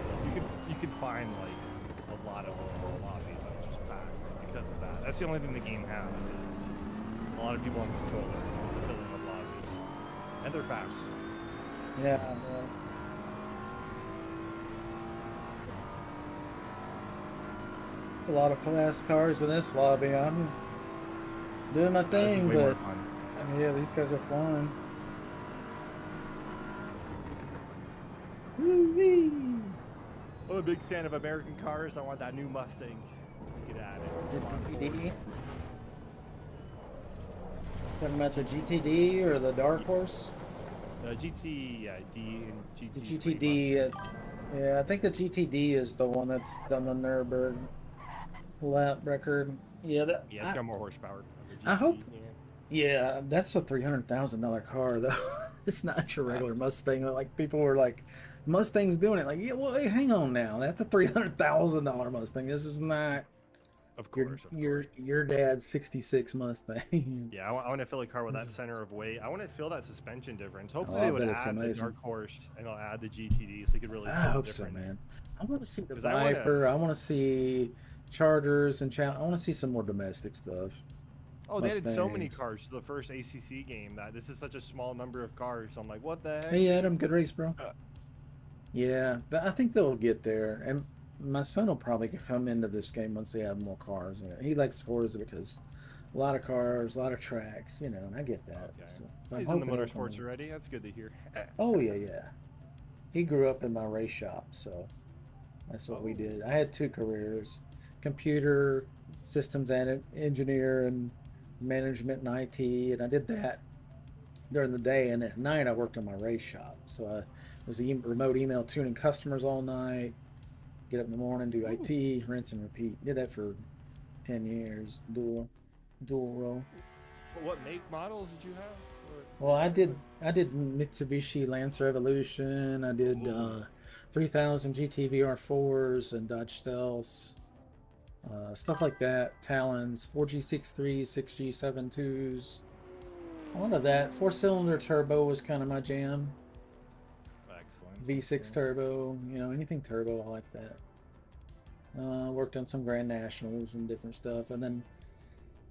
You could find a lot of lobbies that are just packed because of that. That's the only thing the game has is a lot of people on the controller filling up lobbies, and they're fast. Yeah, I know. It's a lot of fast cars in this lobby. I'm doing my This is thing, way more but fun. yeah, these guys are flying. Woo-wee. I'm a big fan of American cars. I want that new Mustang. Get at it. Come on, Ford. GTD? Talking about the GTD or the Dark Horse? GT, yeah, D and GT. The GTD, yeah, I think the GTD is the one that's done the Nürburgring lap record. Yeah, Yeah, it's got more horsepower. I hope. Yeah, that's a $300,000 car though. It's not your regular Mustang. Like people were like, Mustang's doing it. Like, yeah, well, hey, hang on now. That's a $300,000 Mustang. This is not. Of course, Your dad's '66 Mustang. Yeah, I want to fill a car with that center of weight. I want to feel that suspension difference. Hopefully, I they would bet it's add the amazing. Dark Horse and they'll add the GTD so you could really. I feel hope the so, difference. man. I want to see the 'Cause I wanna- Viper. I want to see Chargers and I want to see some more domestic stuff. Oh, they added so many Mustangs. cars to the first ACC game that this is such a small number of cars. I'm like, what the heck? Hey, Adam, good race, bro. Yeah, but I think they'll get there, and my son will probably come into this game once they have more cars. He likes Forza because a lot of cars, a lot of tracks, you know, and I get that. Okay. So, I'm He's in the hoping he'll come motorsports in. already. That's good to hear. Oh yeah. He grew up in my race shop, so that's what we did. I had two careers: computer systems and engineer and management and IT, and I did that during the day, and at night I worked on my race shop. So I was remote email tuning customers all night. Get up in the morning, do IT, rinse and repeat. Did that for 10 years, dual role. What make models did you have? Well, I did Mitsubishi Lancer Evolution. I did 3000 GT VR4s and Dodge Stealths, stuff like that. Talons, 4G63s, 6G72s. A lot of that. 4-cylinder turbo was kind of my jam. Excellent. V6 turbo, you know, anything turbo, I like that. Worked on some Grand Nationals and different stuff, and then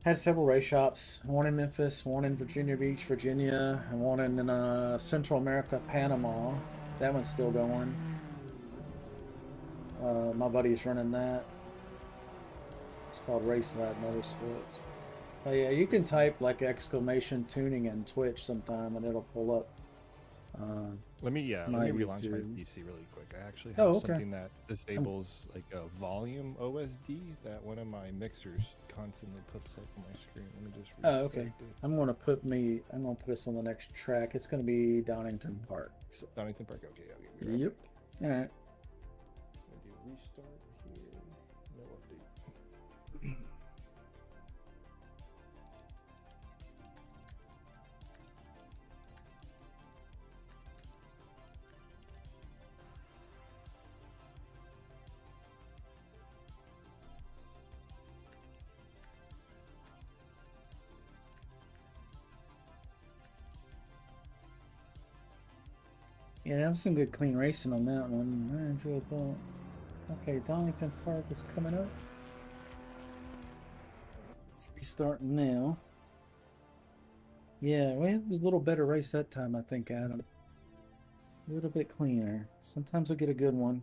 had several race shops. One in Memphis, one in Virginia Beach, Virginia, and one in Central America, Panama. That one's still going. My buddy's running that. It's called Race Lab Motorsports. Oh yeah, you can type like exclamation tuning in Twitch sometime, and it'll pull up. Let me relaunch my YouTube. PC really quick. I actually have Oh, okay. something that disables like a volume OSD that one of my mixers constantly puts up on my screen. Let me just reset Oh, okay. it. I'm gonna put us on the next track. It's gonna be Donington Park. So. Donington Park. Okay, I'll get it. Yep. All right. I'll do a restart here. No update. Yeah, that was some good clean racing on that one. I enjoyed that. Okay, Donington Park is coming up. It's restarting now. Yeah, we had a little better race that time, I think, Adam. A little bit cleaner. Sometimes we'll get a good one.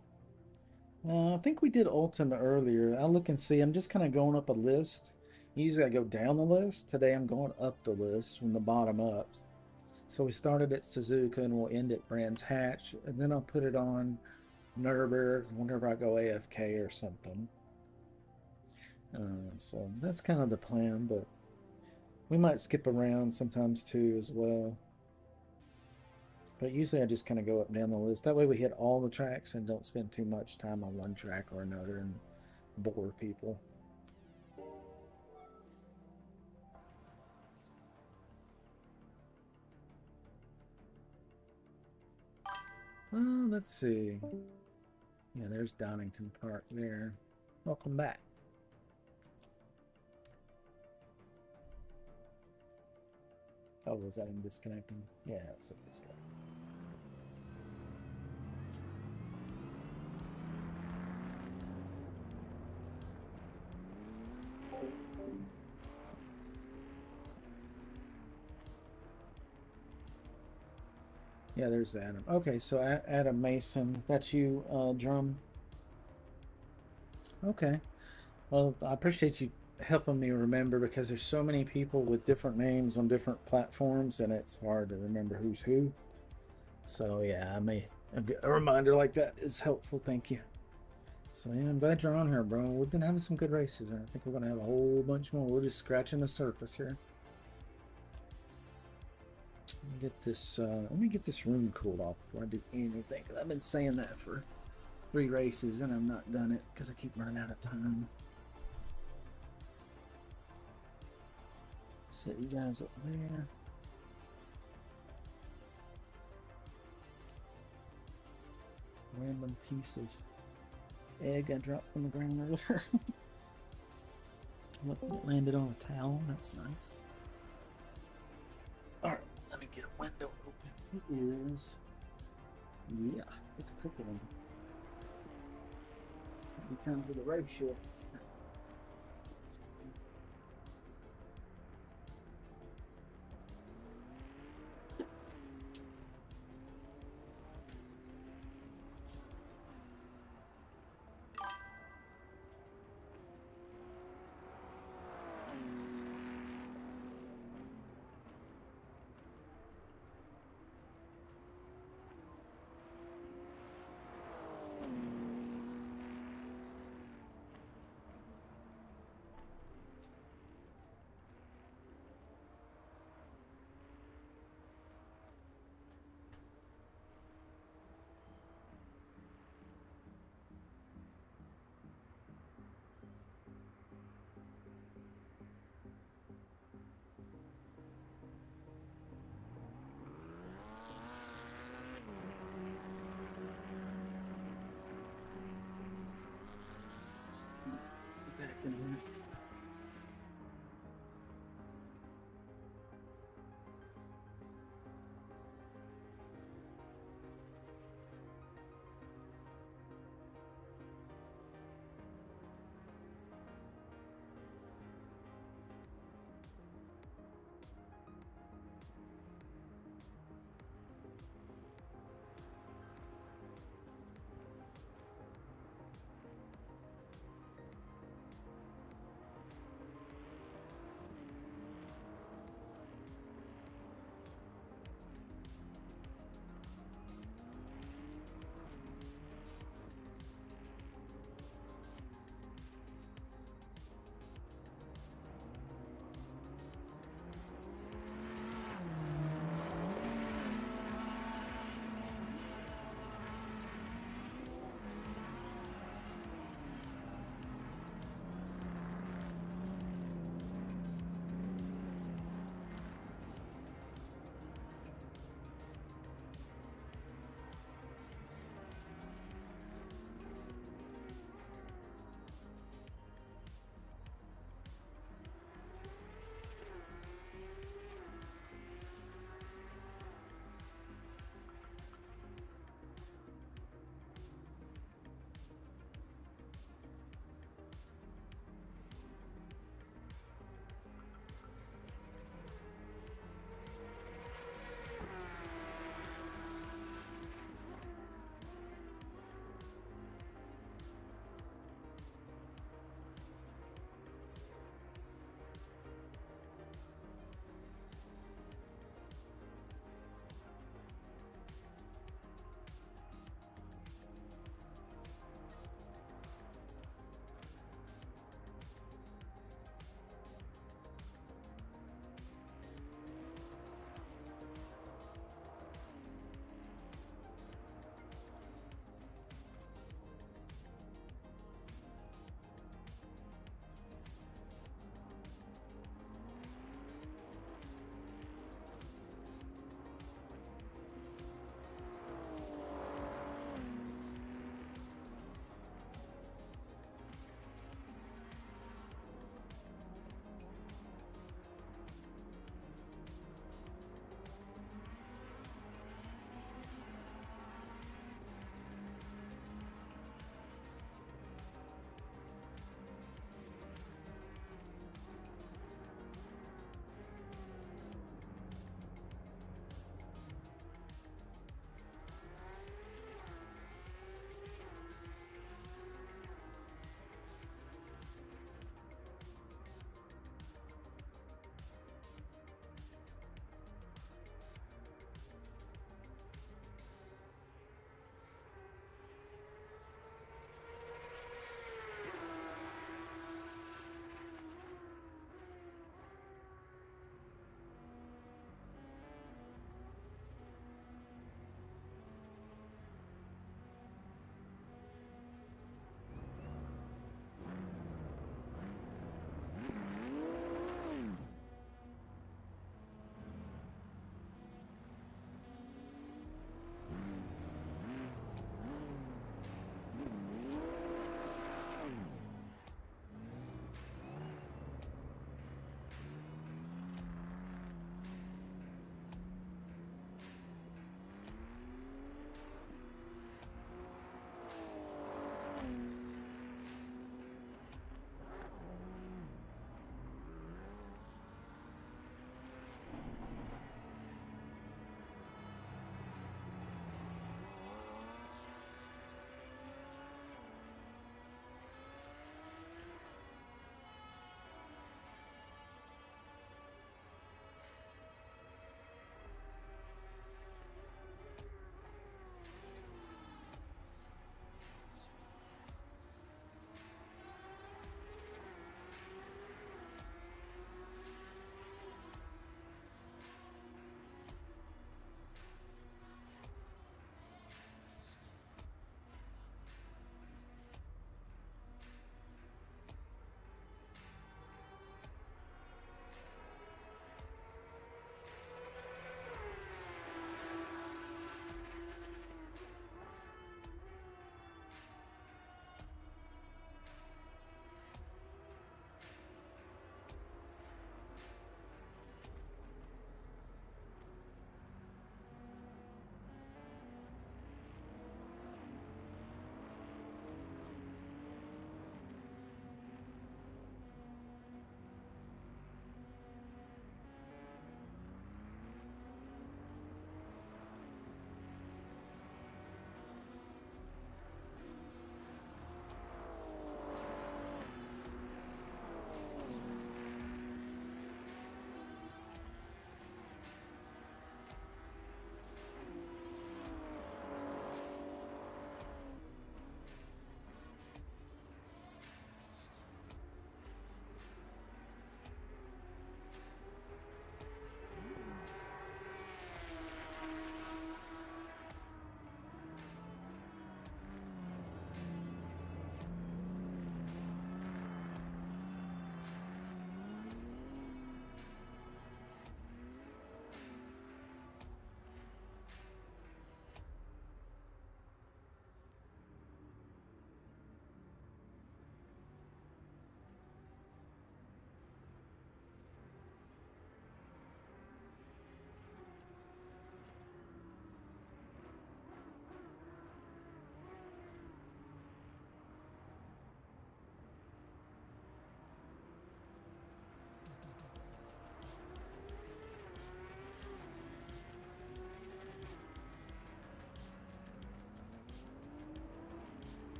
I think we did Ultima earlier. I'll look and see. I'm just kind of going up a list. Usually I go down the list. Today I'm going up the list from the bottom up. So we started at Suzuka and we'll end at Brands Hatch, and then I'll put it on Nürburgring whenever I go AFK or something. So that's kind of the plan, but we might skip around sometimes too as well. But usually I just kind of go up and down the list. That way we hit all the tracks and don't spend too much time on one track or another and bore people. Well, let's see. Yeah, there's Donington Park there. Welcome back. Oh, was that him disconnecting? Yeah, it's a disconnect. Yeah, there's Adam. Okay, so Adam Mason, that's you, Drum. Okay. Well, I appreciate you helping me remember because there's so many people with different names on different platforms, and it's hard to remember who's who. So yeah, a reminder like that is helpful. Thank you. So yeah, I'm glad you're on here, bro. We've been having some good races, and I think we're gonna have a whole bunch more. We're just scratching the surface here. Let me get this room cooled off before I do anything. Cause I've been saying that for 3 races, and I've not done it because I keep running out of time. Set you guys up there. Random piece of egg I dropped on the ground earlier. Look, it landed on a towel. That's nice. Alright, let me get a window open. It is. Yeah, it's a crooked one. It'll be time for the race shorts.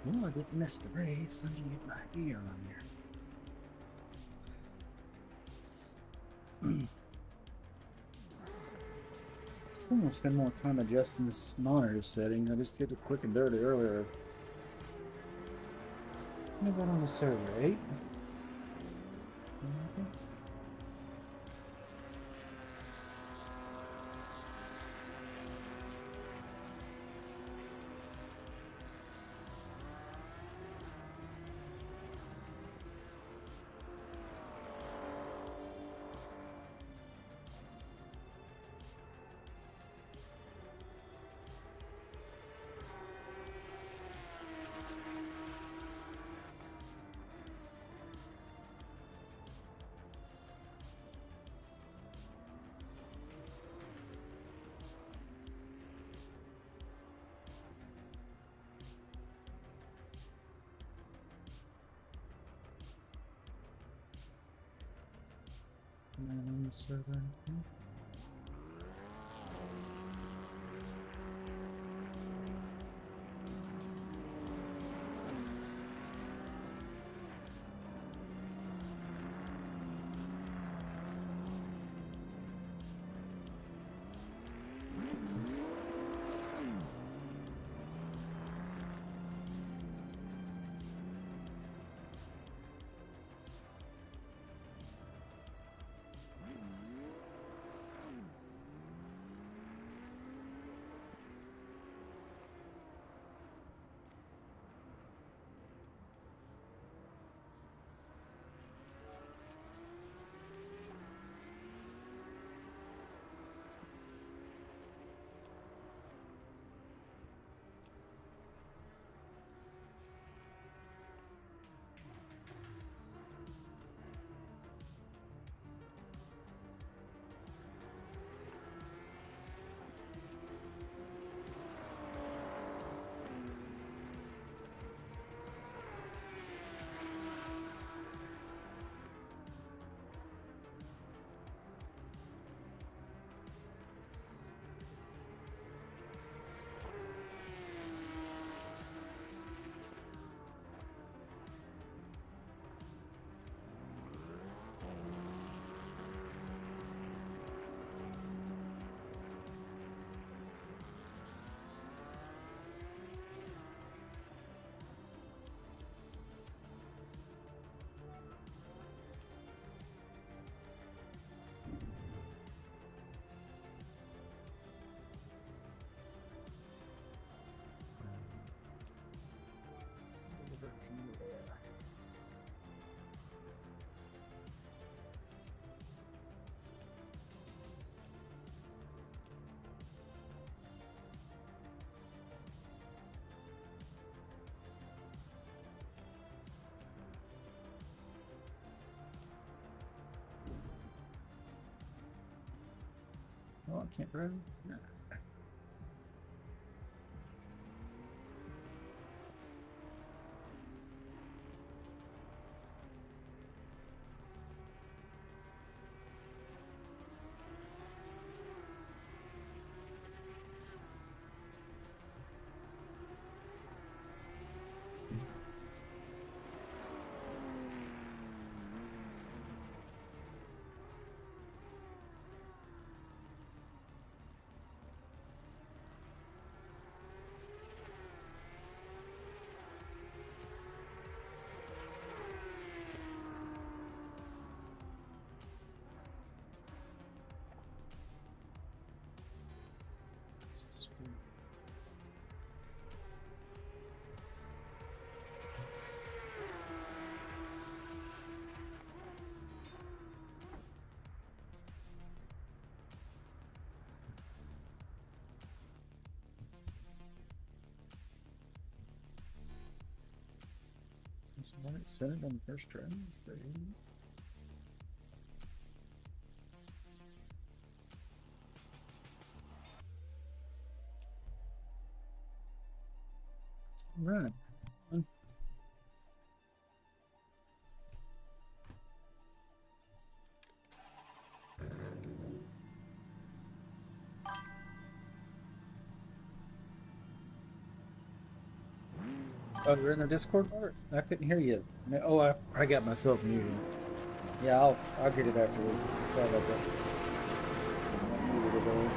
Well, I didn't miss the race. Let me get my gear on here. I'm gonna spend more time adjusting this monitor setting. I just did it quick and dirty earlier. Let me go on the server 8. On the server. Oh, I can't drive. No. Alright, set it on the first try. That's great. Right. Oh, you're in the Discord part? I couldn't hear you. Oh, I got myself muted. Yeah, I'll get it afterwards. Sorry about that. I muted it earlier.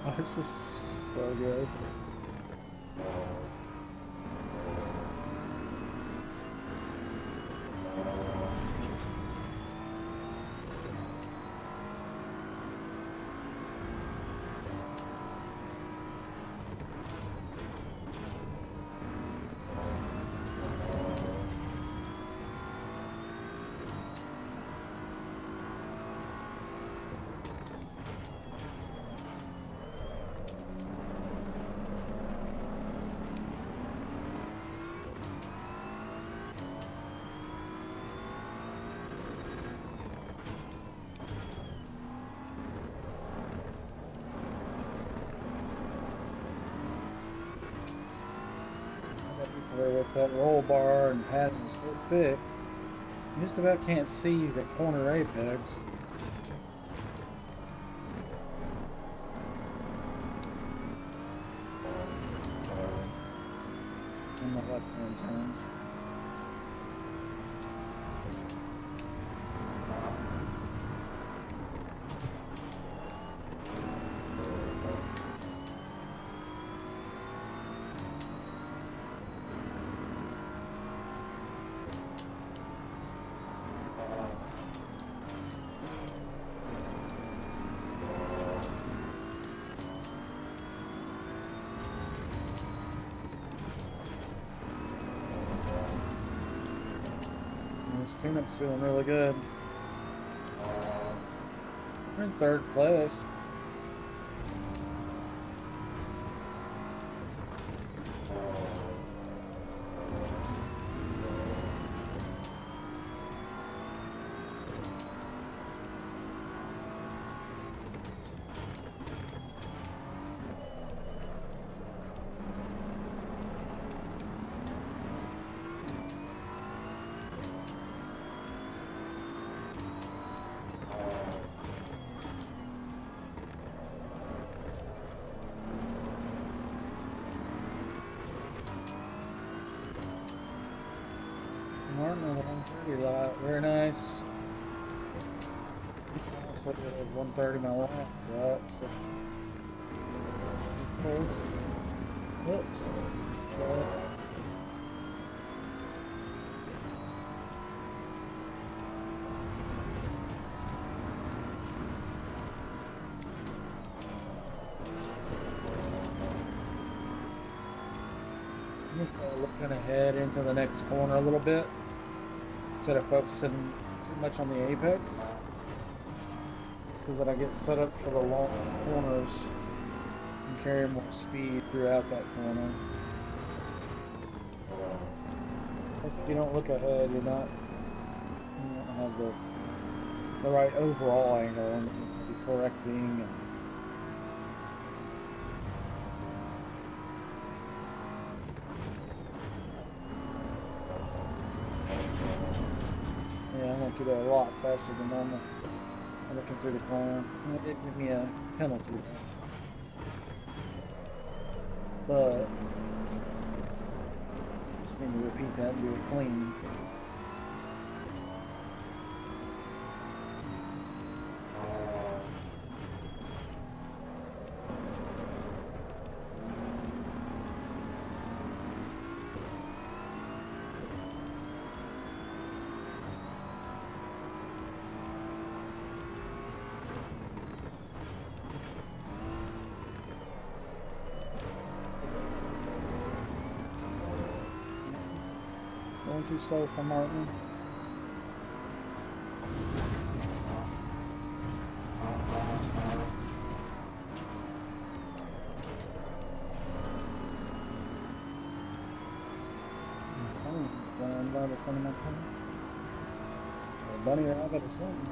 Oh, this is so good. With that roll bar and padding so thick, you just about can't see the corner apex. And the left hand turns. This tune-up's feeling really good. We're in third place. Martin on the 130 lot, very nice. Also at 130 my left, right? So close. Whoops. Try it. Just looking ahead into the next corner a little bit instead of focusing too much on the apex, so that I get set up for the long corners and carry more speed throughout that corner. If you don't look ahead, you don't have the right overall angle and be correcting. Yeah, I went through that a lot faster than normal. I'm looking through the corner. It did give me a penalty. But just need to repeat that and do it clean. going too slow for Martin. Running down in front of my car. Or a bunny rabbit or something.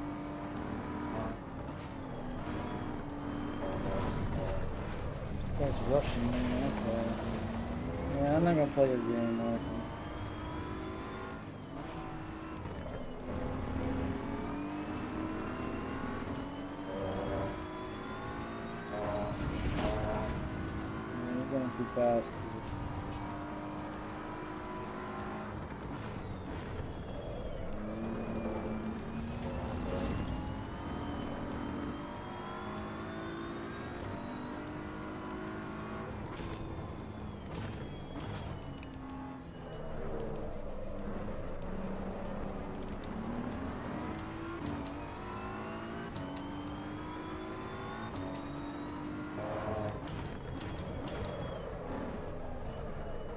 That's rushing me. Okay. Yeah, I'm not gonna play your game, Martin. Yeah, you're going too fast.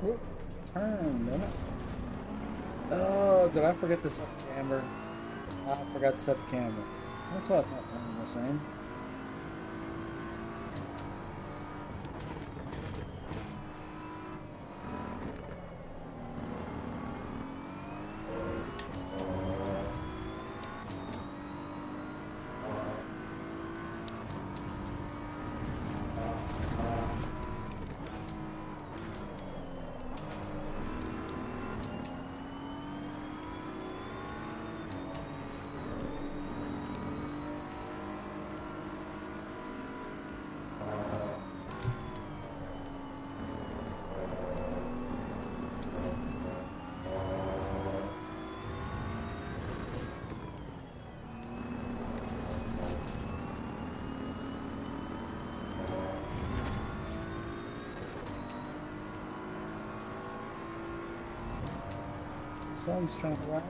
Oop, turn, damn it. Oh, did I forget to set the camber? I forgot to set the camber. That's why it's not turning the same. Sun's trying to rise.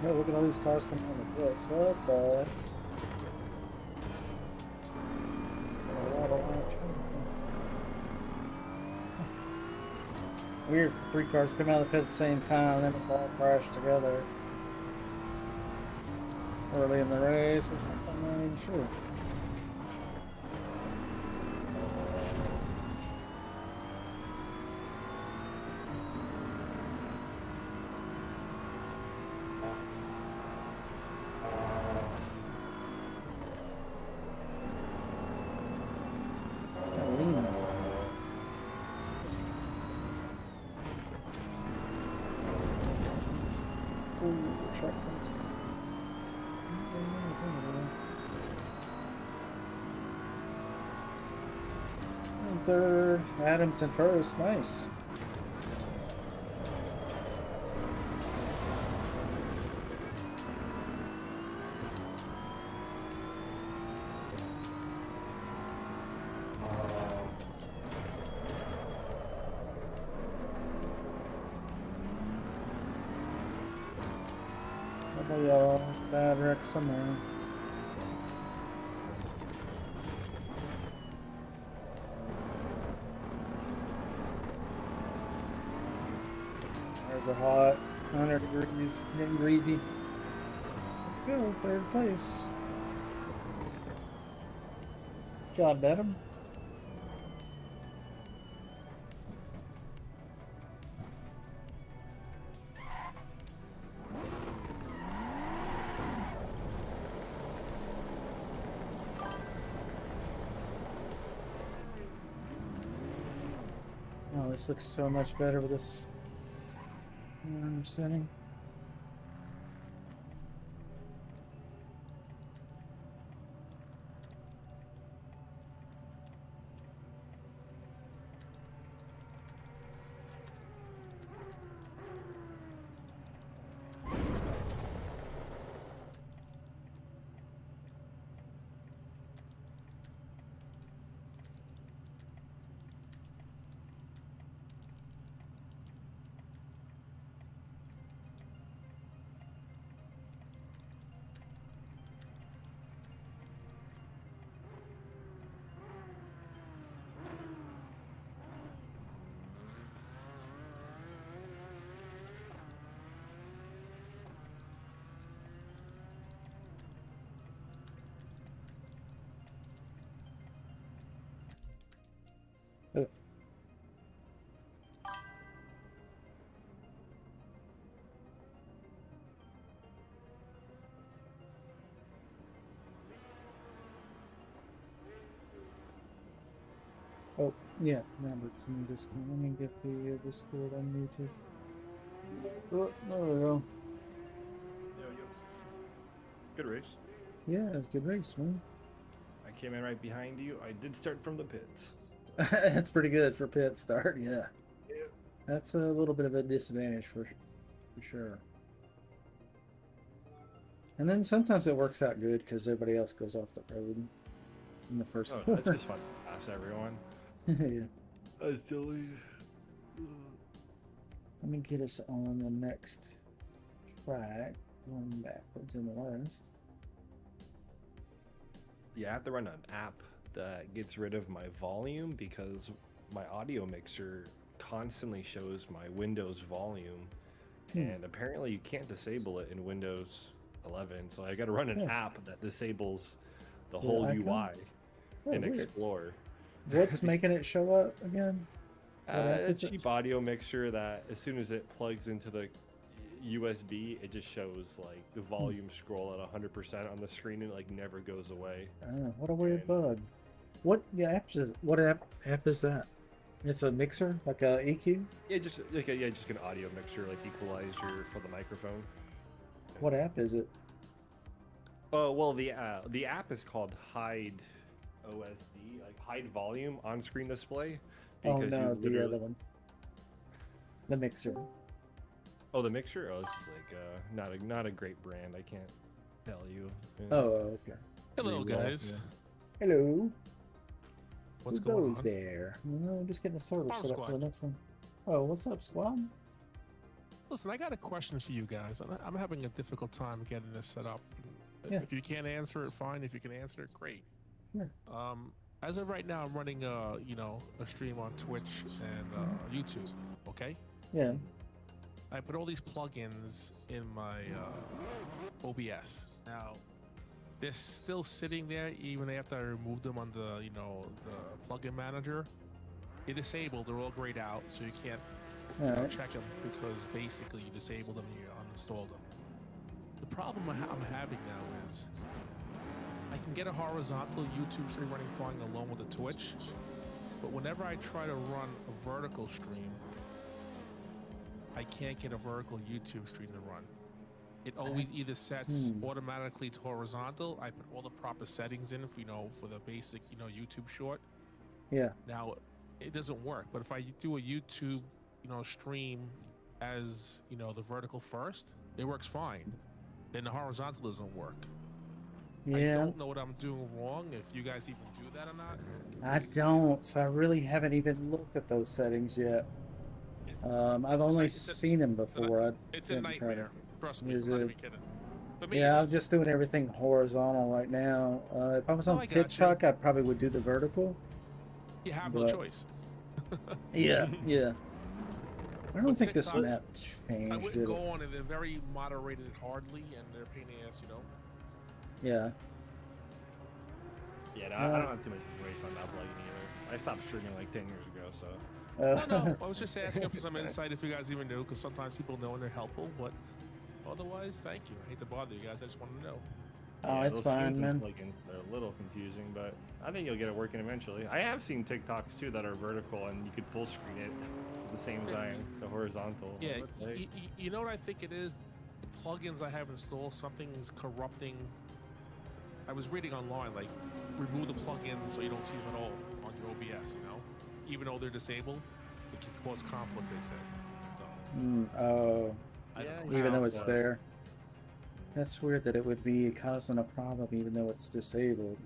Oh, look at all these cars coming on the pits. What the heck? Weird, 3 cars come out of the pit at the same time, then it all crashed together. Early in the race or something, I'm not even sure. Third, Adams in first, nice. How about y'all? Bad wreck somewhere. Are hot, 100 degrees, getting greasy. Go, 3rd place. Good job, Bedham. Oh, this looks so much better with this. Setting. Oh, yeah, now it's in Discord. Let me get the Discord unmuted. Oh, there we go. Yo, yo. Good race. Yeah, it's a good race, man. I came in right behind you. I did start from the pits. That's pretty good for pit start, yeah. Yeah. That's a little bit of a disadvantage for sure. And then sometimes it works out good because everybody else goes off the road in the first Oh, corner. that's just fun to pass everyone. Yeah. That's silly. Let me get us on the next track, going backwards in the list. Yeah, I have to run an app that gets rid of my volume because my audio mixer constantly shows my Windows volume. And apparently you can't disable it in Windows 11. So I got to run an app that disables the whole UI in Explorer. What's making it show up again? A cheap audio mixture that as soon as it plugs into the USB, it just shows like the volume scroll at 100% on the screen and like never goes away. What a weird bug. What app is that? It's a mixer, like a EQ? Yeah, just an audio mixture, like equalizer for the microphone. What app is it? Oh well, the app is called Hide OSD, like Hide Volume on Screen Display. Oh no, the other one. The mixer. Oh, the mixer. Oh, this is like not a great brand. I can't tell you. Oh, okay. Hello, guys. Yeah. Hello. What's Who going goes on? there? No, just getting the server Farm set up for Squad. the next one. Oh, what's up, squad? Listen, I got a question for you guys. I'm having a difficult time getting this set up. Yeah. If you can't answer it, fine. If you can answer it, great. Yeah. As of right now, I'm running a stream on Twitch and YouTube. Okay. Yeah. I put all these plugins in my OBS. Now, they're still sitting there even after I removed them on the the plugin manager. They're disabled. They're all grayed out, so you can't Alright. check them because basically you disabled them and you uninstalled them. The problem I'm having now is I can get a horizontal YouTube stream running fine along with the Twitch, but whenever I try to run a vertical stream, I can't get a vertical YouTube stream to run. It always either sets automatically to horizontal. I put all the proper settings in, for the basic, YouTube short. Yeah. Now, it doesn't work. But if I do a YouTube, stream as, the vertical first, it works fine. Then the horizontal doesn't work. Yeah. I don't know what I'm doing wrong, if you guys even do that or not. I don't. So I really haven't even looked at those settings yet. I've only seen them before. It's a nightmare. Trust me, Is I'm not it? even kidding. But me, Yeah, I'm just doing everything horizontal right now. If I was on I got TikTok, I probably would do the vertical. you have no but- choice. Yeah, yeah. I don't But think this TikTok, map I changed, wouldn't did it? go on, and they're very moderated hardly, and they're a pain in the ass, Yeah. Yeah, no, I don't have too much information on that plugin either. I stopped streaming like 10 years ago, so. No, I was just asking for some insight if you guys even knew, because sometimes people know and they're helpful, but otherwise, thank you. I hate to bother you guys, I just want to know. Oh, it's those fine, scenes man. and plugins are a little confusing, but I think you'll get it working eventually. I have seen TikToks too that are vertical and you could full screen it at the same time, the horizontal. Yeah, Like, you know what I think it is? The plugins I have installed, something's corrupting. I was reading online, like, remove the plugins so you don't see them at all on your OBS, Even though they're disabled, it can cause conflicts, they said. So, Oh, I don't Yeah, know even how- though it's there. That's weird that it would be causing a problem even though it's disabled.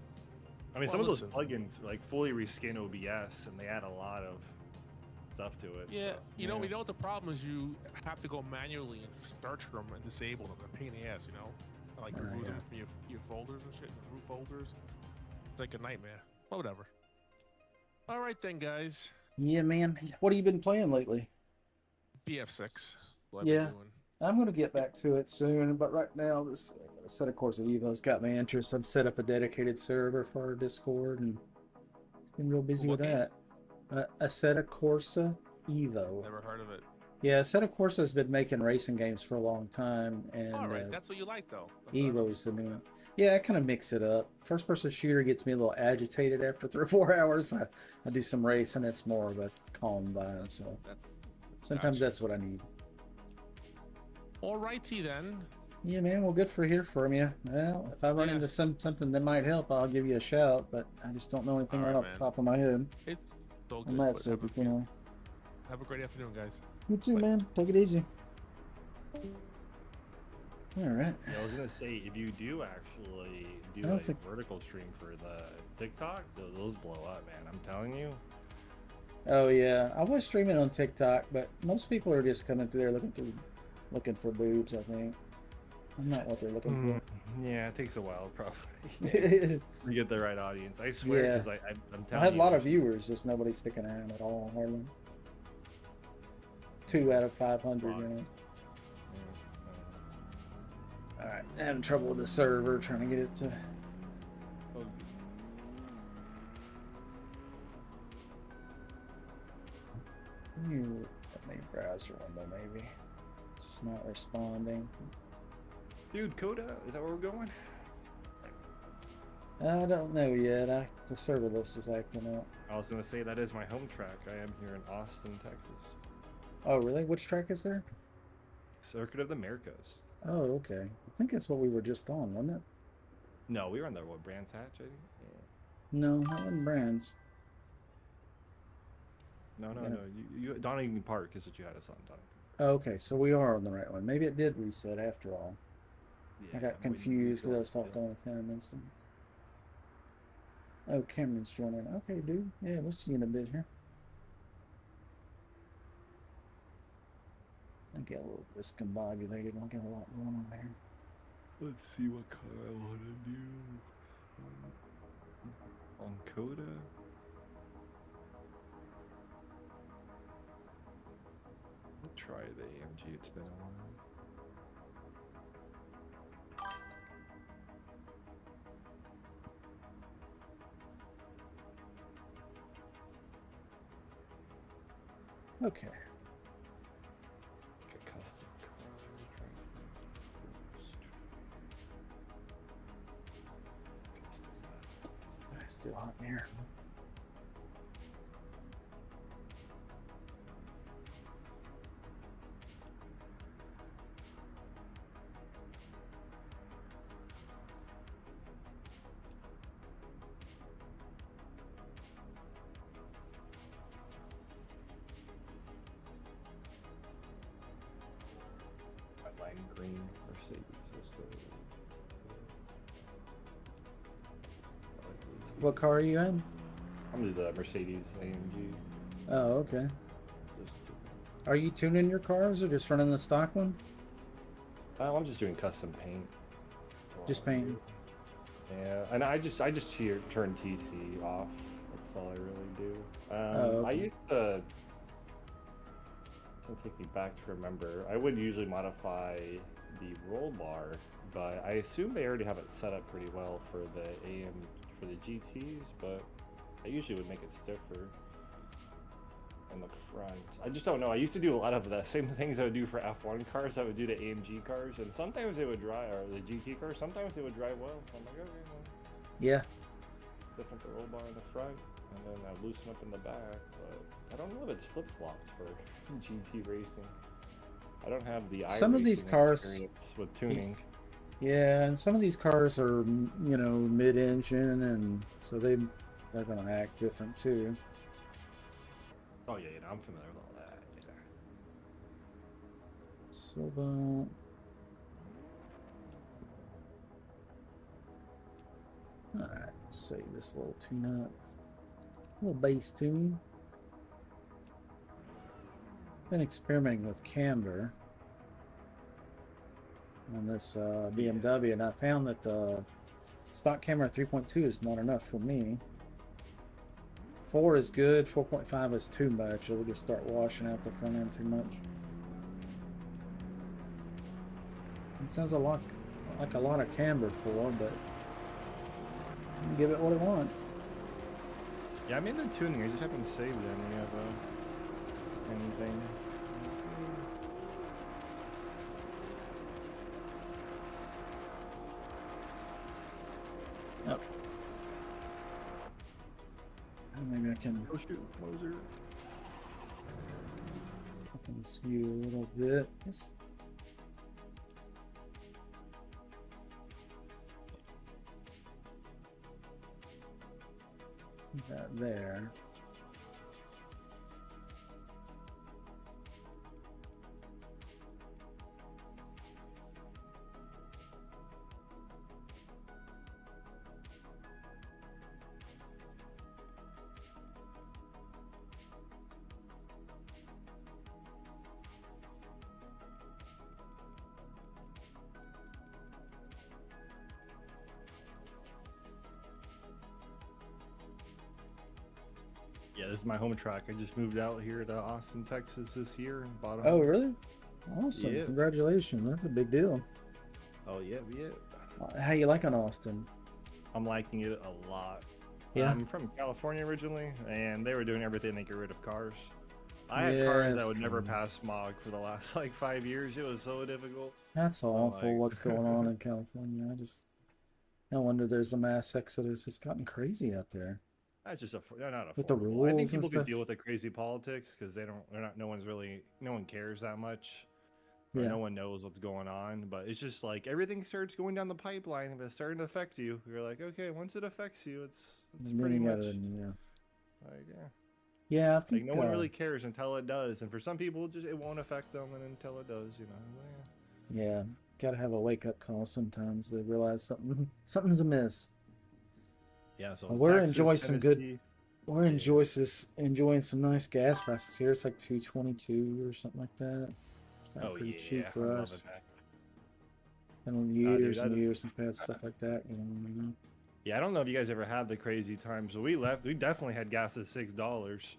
I mean, Well, some of those listen. plugins like fully reskin OBS and they add a lot of stuff to it. Yeah, so, you know what the problem is? You have to go manually and search them and disable them. They're a pain in the ass, Like remove them from your folders and shit, root folders. It's like a nightmare. Well, whatever. All right then, guys. Yeah, man. What have you been playing lately? BF6. What I've Yeah. been doing. I'm going to get back to it soon, but right now this set of Corsa EVO's got my interest. I've set up a dedicated server for our Discord and been real busy What with game? that. A set of Corsa EVO. Never heard of it. Yeah, Assetto Corsa has been making racing games for a long time, and All right, that's what you like, though. EVO is the new one. Yeah, I kind of mix it up. First person shooter gets me a little agitated after 3 or 4 hours. I do some racing, it's more of a calm vibe, so sometimes Gotcha. that's what I need. Alrighty then. Yeah, man, well, good for hear from you. Well, if I run into something that might help, I'll give you a shout, but I just don't know anything right off the top of my head. It's so good. On that subject, you know. Have a great afternoon, guys. You too, man. Take it easy. All right. Yeah, I was gonna say, if you do actually do don't like think- vertical stream for the TikTok, those blow up, man. I'm telling you. Oh yeah, I was streaming on TikTok, but most people are just coming through there looking for boobs. I think I'm not what they're looking Yeah, it takes a while, probably. for. to get the right audience. I swear, Yeah. because I'm telling you. I have a lot of viewers, just nobody sticking around at all, hardly. 2 out of 500, you know. All right, having trouble with the server, trying to get it to. New main browser window, maybe. It's just not responding. Dude, Coda, is that where we're going? I don't know yet. The server list is acting up. I was gonna say that is my home track. I am here in Austin, Texas. Oh, really? Which track is there? Circuit of the Americas. Oh, okay. I think that's what we were just on, wasn't it? No, we were on the Brands Hatch, I think. No, that wasn't Brands. No, Yeah. you Donington Park is what you had us on, Donington. Oh, okay, so we are on the right one. Maybe it did reset after all. I got confused because I was talking with him instant. Oh, Cameron's joining. Okay, dude. Yeah, we'll see you in a bit here. I get a little discombobulated. I got a lot going on there. Let's see what car I want to do. On Coda. I'll try the AMG. It's been a while. Okay. Get custom car. Still hot in here. Lime green Mercedes. Let's go. What car are you in? I'm gonna do the Mercedes AMG. Oh, okay. Just Are you tuning your cars or just running the stock one? I'm just doing custom paint. That's all Just I paint. do. Yeah, and I just turn TC off. That's all I really do. Oh, I okay. used to. It's gonna take me back to remember. I would usually modify the roll bar, but I assume they already have it set up pretty well for the for the GTs. But I usually would make it stiffer in the front. I just don't know. I used to do a lot of the same things I would do for F1 cars. I would do to AMG cars, and sometimes they would drive, or the GT cars. Sometimes they would drive well. I'm like, okay, well, Yeah. different the roll bar in the front, and then I loosen up in the back. But I don't know if it's flip flops for GT racing. I don't have the Some of these iRacing cars- experience with tuning. Yeah, and some of these cars are, you know, mid-engine, and so they're gonna act different too. Oh yeah, I'm familiar with all that. Yeah. So, alright, let's save this little tune-up. Little bass tune. Been experimenting with camber on this BMW, and I found that stock camera 3.2 is not enough for me. 4 is good, 4.5 is too much. It'll just start washing out the front end too much. It sounds like a lot of camber for, but you can give it what it wants. Yeah, I'm into tuning. I just haven't saved any of anything. Okay. Maybe I can. Oh shoot, Moser. Open this view a little bit. Yes. That there. Yeah, this is my home track. I just moved out here to Austin, Texas this year and bought a Oh, home. really? Awesome. Yeah. Congratulations. That's a big deal. Oh, yeah. How you liking Austin? I'm liking it a lot. Yeah. I'm from California originally, and they were doing everything to get rid of cars. I had Yeah, cars that that's would never true. pass smog for the last like 5 years. It was so difficult. That's awful like- what's going on in California. No wonder there's a mass exodus. It's gotten crazy out there. That's just they're not affordable. With the I think rules and people can stuff. deal with the crazy politics because no one cares that much. Or Yeah. no one knows what's going on, but it's just like everything starts going down the pipeline. If it's starting to affect you, you're like, okay, once it affects you, it's Then pretty you much gotta, yeah. like, yeah. Yeah, I Like think no one really cares until it does, and for some people, it won't affect them, and until it does, yeah, gotta have a wake up call sometimes to realize something's amiss. Yeah. So We're Texas, enjoying some good. Tennessee, We're enjoying some nice gas prices here. It's like $2.22 or something like that. It's gotten pretty cheap I for love us. it, man. And dude, years and years since we had stuff like that. You know what I mean? Yeah, I don't know if you guys ever had the crazy times. So we definitely had gas at $6,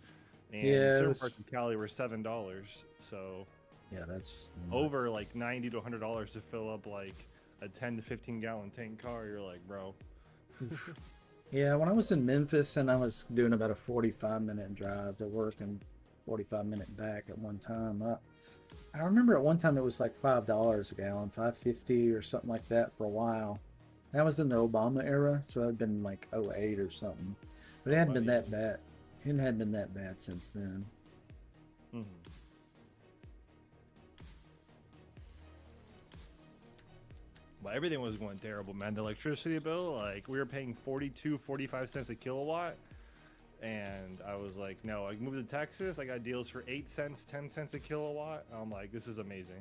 and Yeah, certain parts of Cali were $7. So yeah, that's just nuts. over like $90 to $100 to fill up like a 10 to 15 gallon tank car. You're like, bro. Yeah, when I was in Memphis and I was doing about a 45-minute drive to work and 45-minute back at one time, I remember at one time it was like $5 a gallon, $5.50 or something like that for a while. That was in the Obama era, so it'd been like 08 or something. But it hadn't been that bad. It hadn't been that bad since then. Mhm. Well, everything was going terrible, man. The electricity bill, like we were paying 45 cents a kilowatt. And I was like, no, I moved to Texas. I got deals for 8 cents, 10 cents a kilowatt. I'm like, this is amazing.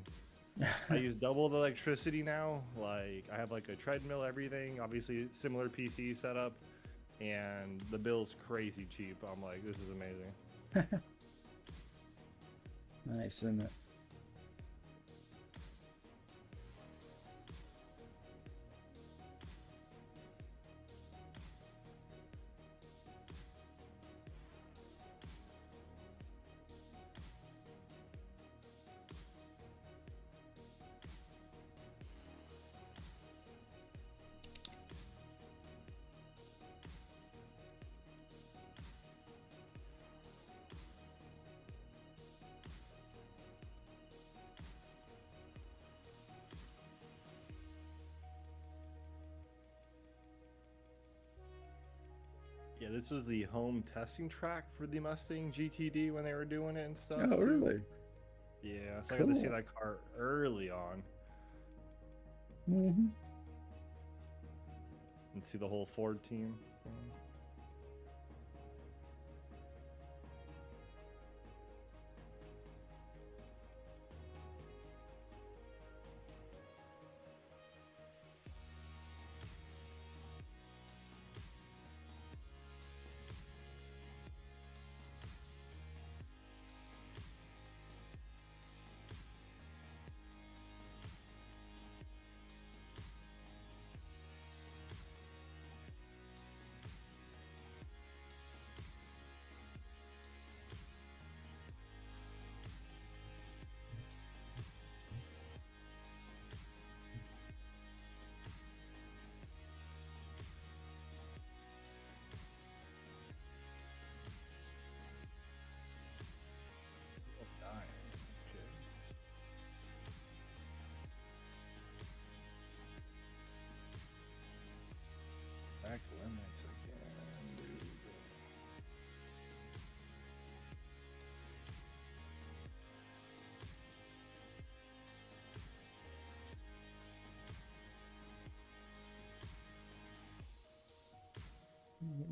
I use double the electricity now. Like I have like a treadmill, everything, obviously similar PC setup, and the bill's crazy cheap. I'm like, this is amazing. Nice, isn't it? Yeah, this was the home testing track for the Mustang GTD when they were doing it and stuff. Oh, too. really? Yeah, so I got to see Cool. that car early on Mm-hmm. and see the whole Ford team.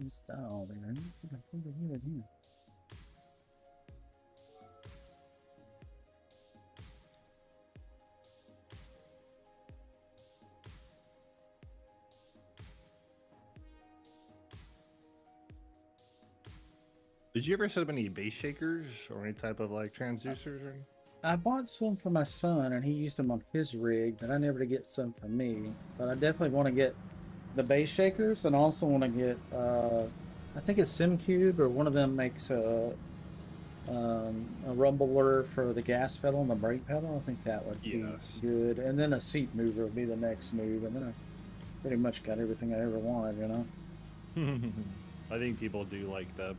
Style there. Let me see if I can get it here. Did you ever set up any base shakers or any type of like transducers or anything? I bought some for my son, and he used them on his rig, but I never did get some for me. But I definitely want to get the base shakers, and also want to get, I think it's SimCube, or one of them makes a rumbler for the gas pedal and the brake pedal. I think that would be good. And then a seat mover would be the next move, and then I pretty much got everything I ever wanted, you know? I think people do like the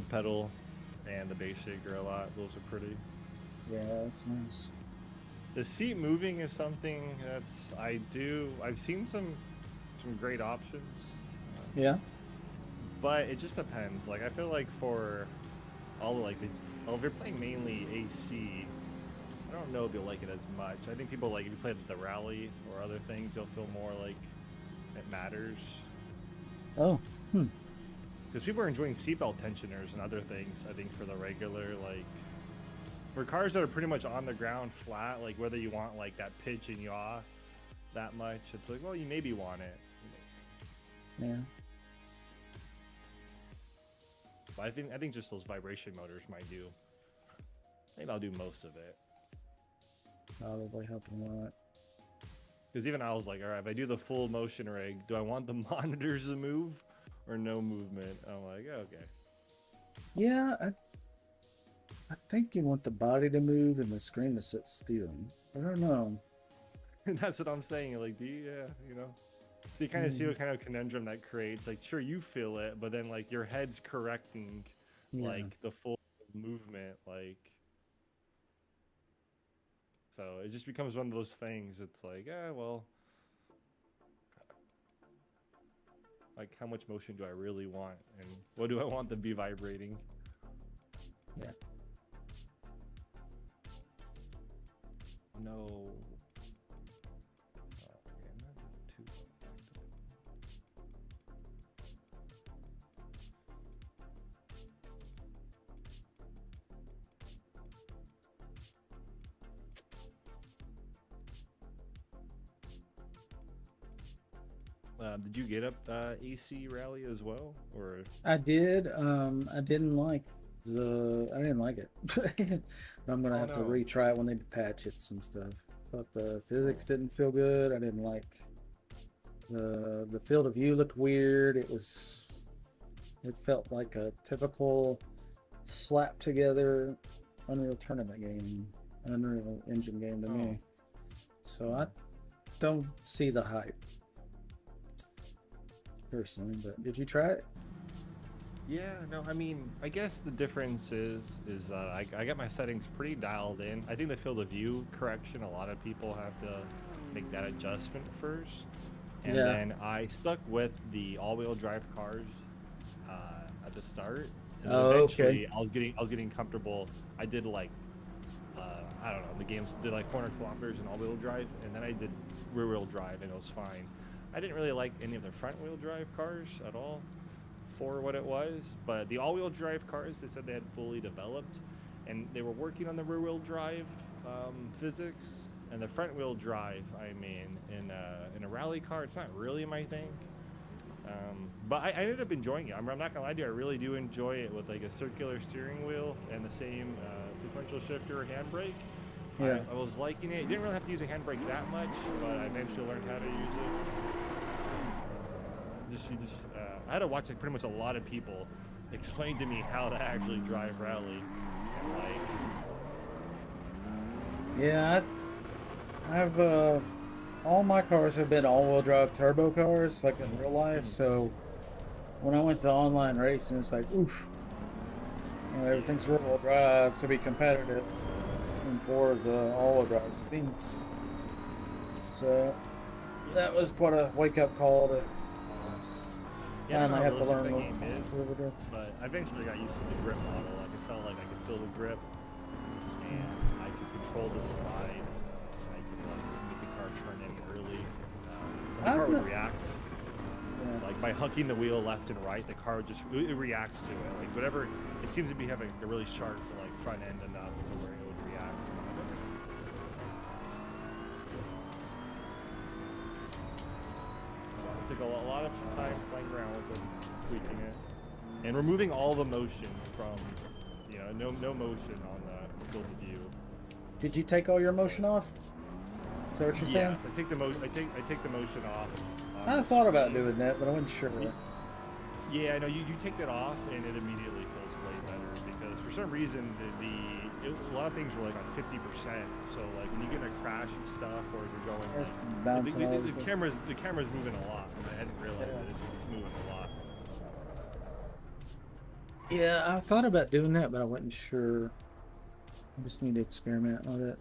pedal and the base shaker a lot. Those are pretty. Yeah, that's nice. The seat moving is something that's I've seen some great options. Yeah. But it just depends. Like I feel like for all like if you're playing mainly AC, I don't know if you'll like it as much. I think people like if you play the rally or other things, you'll feel more like it matters. Oh. Because people are enjoying seatbelt tensioners and other things. I think for the regular like. For cars that are pretty much on the ground flat, like whether you want like that pitch and yaw that much, it's like, well, you maybe want it. Yeah. But I think just those vibration motors might do. Maybe I'll do most of it. Probably helping a lot. Because even I was like, all right, if I do the full motion rig, do I want the monitors to move or no movement? I'm like, okay. Yeah, I think you want the body to move and the screen to sit still. I don't know. That's what I'm saying. Like, you know. So you kind of see what kind of conundrum that creates. Like, sure, you feel it, but then like your head's correcting, like the full movement. Like, so it just becomes one of those things. It's like, well, like how much motion do I really want, and what do I want to be vibrating? Yeah. No. Did you get up AC rally as well, or? I did. I didn't like it. I'm gonna have to retry it when they patch it and stuff. Thought the physics didn't feel good. I didn't like the field of view looked weird. It felt like a typical slap together Unreal Tournament game, Unreal Engine game to me. So I don't see the hype personally. But did you try it? Yeah, no, I mean, I guess the difference is I got my settings pretty dialed in. I think the field of view correction, a lot of people have to make that adjustment first. And then I stuck with the all-wheel drive cars at the start. And eventually I was getting comfortable. I did like, I don't know, the games did like 400 kilometers in all-wheel drive, and then I did rear-wheel drive, and it was fine. I didn't really like any of the front-wheel drive cars at all. For what it was, but the all-wheel drive cars, they said they had fully developed, and they were working on the rear-wheel drive physics, and the front-wheel drive, I mean, in a rally car, it's not really my thing. But I ended up enjoying it. I'm not gonna lie to you, I really do enjoy it with like a circular steering wheel and the same sequential shifter handbrake. Yeah. I was liking it. You didn't really have to use a handbrake that much, but I eventually learned how to use it. I had to watch like pretty much a lot of people explain to me how to actually drive rally, and like. Yeah, I've all my cars have been all-wheel drive turbo cars, like in real life. So when I went to online racing, it's like, oof, everything's rear-wheel drive to be competitive, and Forza all-wheel drive stinks. So that was quite a wake-up call to. Yeah, I might have to learn the game is, but I eventually got used to the grip model. Like it felt like I could feel the grip, and I could control the slide. I could make the car turn in early. The car would react. Like by hucking the wheel left and right, the car just it reacts to it. Like whatever, it seems to be having a really sharp like front end enough to where it would react. It took a lot of time playing around with it, tweaking it, and removing all the motion from, you know, no motion on the field of view. Did you take all your motion off? Is that what you're saying? Yes, I take the motion off. I thought about doing that, but I wasn't sure. Yeah, I know you take that off and it immediately feels way better because for some reason a lot of things were like on 50%. So like when you get in a crash and stuff, or you're going like, the camera's moving a lot. And I hadn't realized that it's moving a lot. Yeah, I thought about doing that, but I wasn't sure. I just need to experiment with it.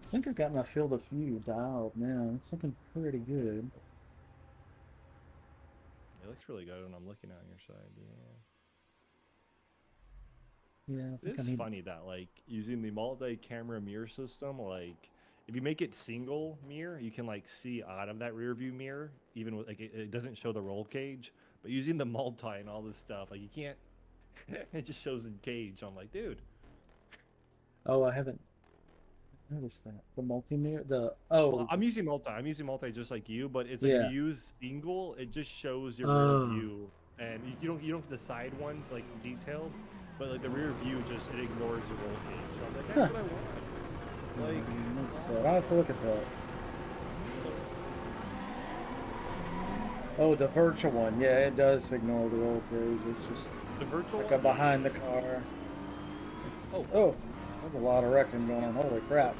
I think I got my field of view dialed now. It's looking pretty good. It looks really good when I'm looking on your side. Yeah, I think it's funny that like using the multi-camera mirror system, like if you make it single mirror, you can like see out of that rear view mirror, even with like it doesn't show the roll cage. But using the multi and all this stuff, like you can't. It just shows the cage. I'm like, dude. Oh, I haven't noticed that. The multi-mirror, well, I'm using multi just like you, but it's like if you use single, it just shows your rear view, and you don't get the side ones like detailed, but like the rear view just it ignores the roll cage. So I'm like, that's what I want. Like, I have to look at that. So, oh, the virtual one, yeah, it does ignore the roll cage. It's just the virtual like behind the car. Oh. There's a lot of wrecking going on. Holy crap.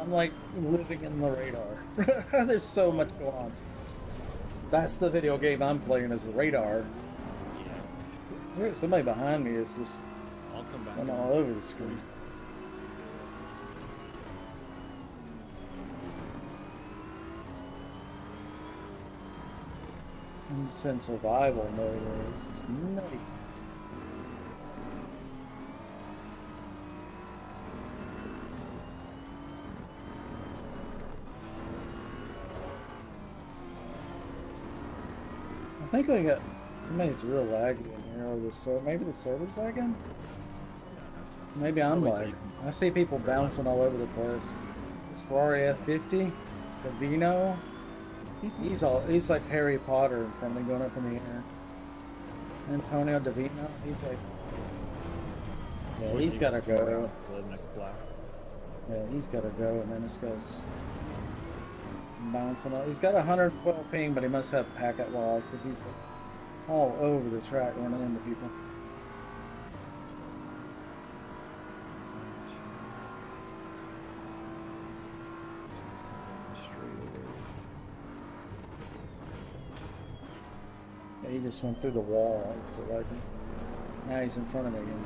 I'm like living in the radar. There's so much going on. That's the video game I'm playing, is the radar. There's somebody behind me is just going all over the screen. It's in survival mode. It's just nutty. I think we got somebody's real laggy in here, or maybe the server's lagging? Maybe I'm lagging. I see people bouncing all over the place. This Ferrari F50, the Vino, he's like Harry Potter in front of me going up in the air. Antonio Davino, he's like, yeah, he's gotta go. Yeah, he's gotta go, and then this guy's bouncing up. He's got 112 ping, but he must have packet loss because he's all over the track running into people. Yeah, he just went through the wall, so like now he's in front of me again.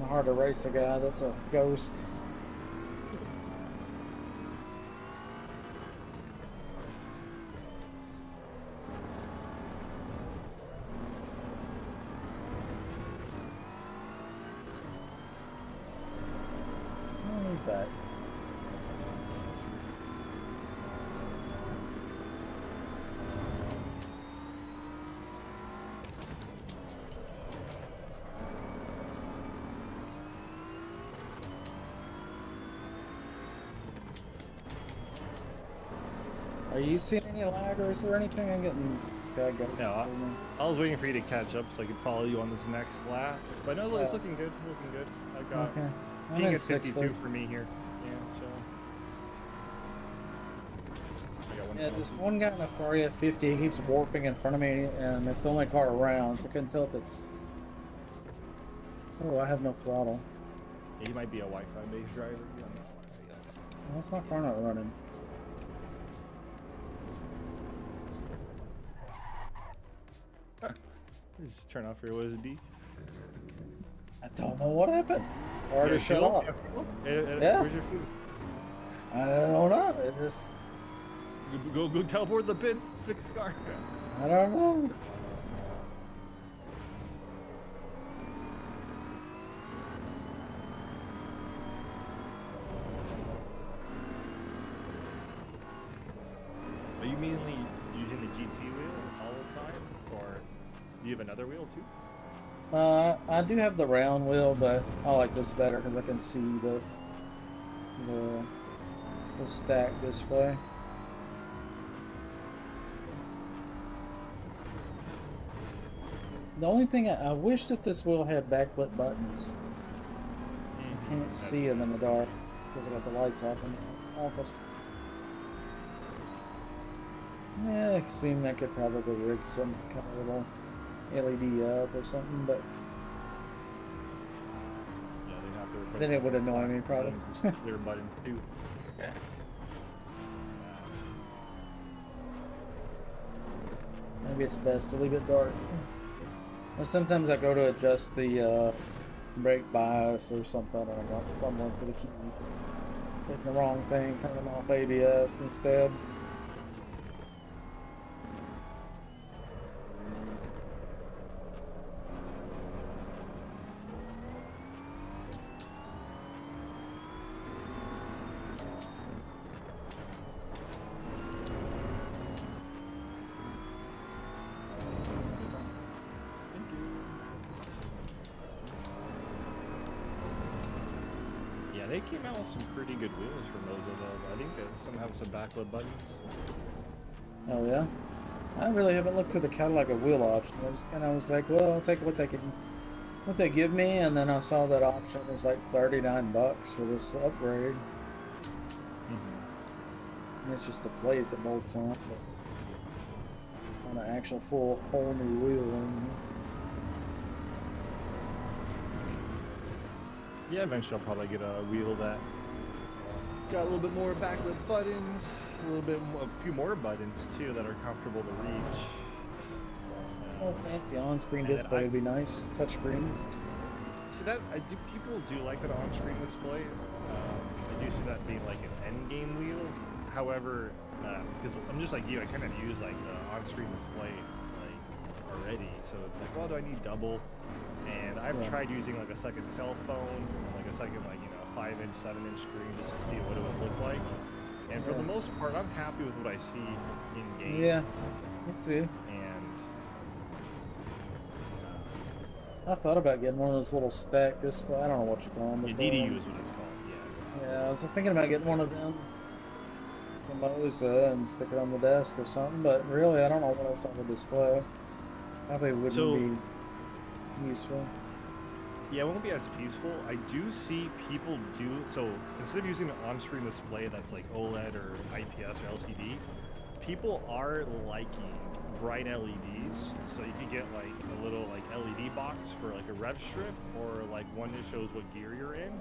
Hard to race a guy, that's a ghost. Oh, he's back. Are you seeing any laggers or anything? I'm getting this guy going. No, I was waiting for you to catch up so I could follow you on this next lap. But no, it's looking good. I got ping at 52 for me here. Yeah, so. Yeah, there's one guy in a Ferrari F50. He keeps warping in front of me, and it's the only car around, so I couldn't tell if it's. Oh, I have no throttle. Yeah, he might be a Wi-Fi based driver. That's my car not running. Just turn off your OSD. I don't know what happened. Already shut off. Yeah. Where's your food? I don't know. It just. Go teleport the pits. Fix the car. I don't know. mainly using the GT wheel all the time, or do you have another wheel too? I do have the round wheel, but I like this better because I can see the stack display. The only thing I wish that this wheel had backlit buttons. I can't see them in the dark because I got the lights off in the office. Yeah, I assume I could probably rig some kind of little LED up or something, but Yeah, they have to. then it would annoy me probably. Clear buttons too. Maybe it's best to leave it dark. And sometimes I go to adjust the brake bias or something, and I'm like fumbling for the keys, hitting the wrong thing, turning off ABS instead. They came out with some pretty good wheels for Mozo though. I think that some have some backlit buttons. Oh yeah? I really haven't looked to the Cadillac of wheel option. I just kind of was like, well, I'll take what they give me, and then I saw that option was like $39 for this upgrade. And it's just a plate that bolts on, but on an actual full whole new wheel. Yeah, eventually I'll probably get a wheel that got a little bit more backlit buttons, a few more buttons too that are comfortable to reach. Oh, fancy on-screen display would be nice. Touchscreen. So people do like that on-screen display. I do see that being like an end-game wheel. However, because I'm just like you, I kind of use like the on-screen display like already. So it's like, well, do I need double? And I've tried using like a second cell phone, like a second 5-inch, 7-inch screen just to see what it would look like. And for the most part, I'm happy with what I see in game. Yeah, me too. And I thought about getting one of those little stack display. I don't know what you call them. DDU is what it's called. Yeah. Yeah, I was thinking about getting one of them from Moza and stick it on the desk or something. But really, I don't know what else on the display. Probably wouldn't be useful. Yeah, it won't be as peaceful. I do see people so instead of using an on-screen display that's like OLED or IPS or LCD, people are liking bright LEDs. So you can get like a little LED box for like a rev strip, or like one that shows what gear you're in.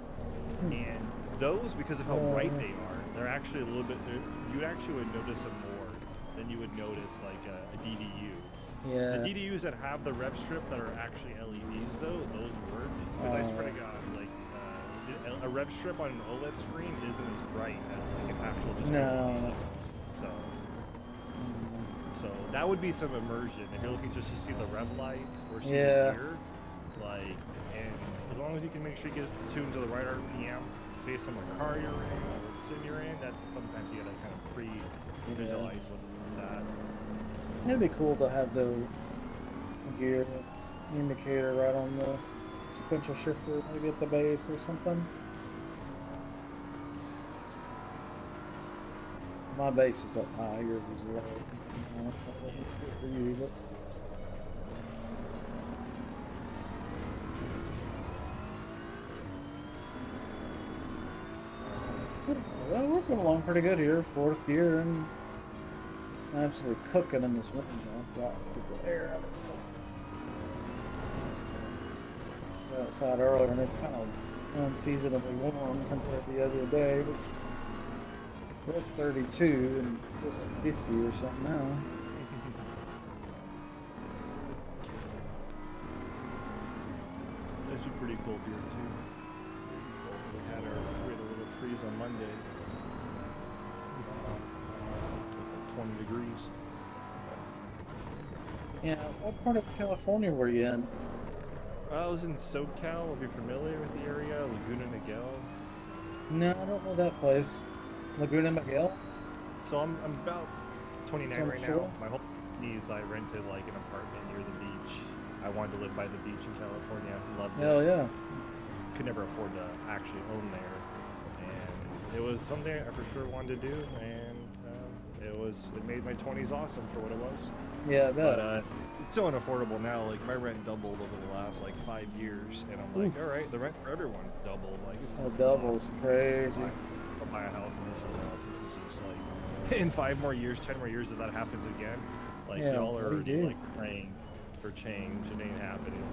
And those, because of how bright they are, they're actually a little bit. You actually would notice them more than you would notice like a DDU. Yeah. The DDUs that have the rev strip that are actually LEDs though, those work. Because I swear to God, like a rev strip on an OLED screen isn't as bright as like an actual just LED. So that would be some immersion if you're looking just to see the rev lights or see the gear. Like, and as long as you can make sure you get it tuned to the right RPM based on what car you're in or what sim you're in, that's sometimes you gotta kind of pre-visualize with that. It'd be cool to have the gear indicator right on the sequential shifter, maybe at the base or something. My base is up high, yours is low. Good for you, but well, we're going along pretty good here. 4th gear and absolutely cooking in this wind. I've got to get the air out of it. Outside earlier, and it's kind of unseasonably warm compared to the other day. It was 32 and it was like 50 or something now. This would be pretty cold here too. We had a little freeze on Monday. It's like 20 degrees. Yeah, what part of California were you in? I was in SoCal, if you're familiar with the area, Laguna Niguel. No, I don't know that place. Laguna Niguel? So I'm about 29 right now. My whole is I rented like an apartment near the beach. I wanted to live by the beach in California. Loved it. Hell yeah. Could never afford to actually own there, and it was something I for sure wanted to do, and it made my 20s awesome for what it was. Yeah, I bet. But it's so unaffordable now. Like my rent doubled over the last like 5 years, and I'm like, all right, the rent for everyone's doubled. Like this is double's awesome. crazy. I'll buy a house and do something else. This is just like in 5 more years, 10 more years, if that happens again, like y'all are already like praying for change. It ain't happening.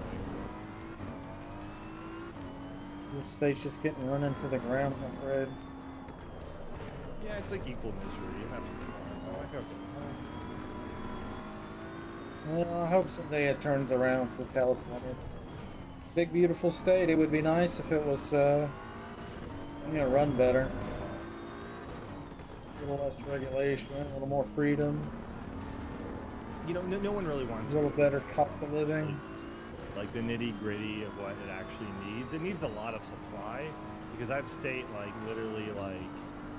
The state's just getting run into the ground, I'm afraid. Yeah, it's like equal misery, and that's what they want. I'm like, okay. Well, I hope someday it turns around for California. It's a big, beautiful state. It would be nice if it was, run better. A little less regulation, a little more freedom. You know, no one really wants a little better cost of living. Like the nitty gritty of what it actually needs. It needs a lot of supply because that state, like, literally, like,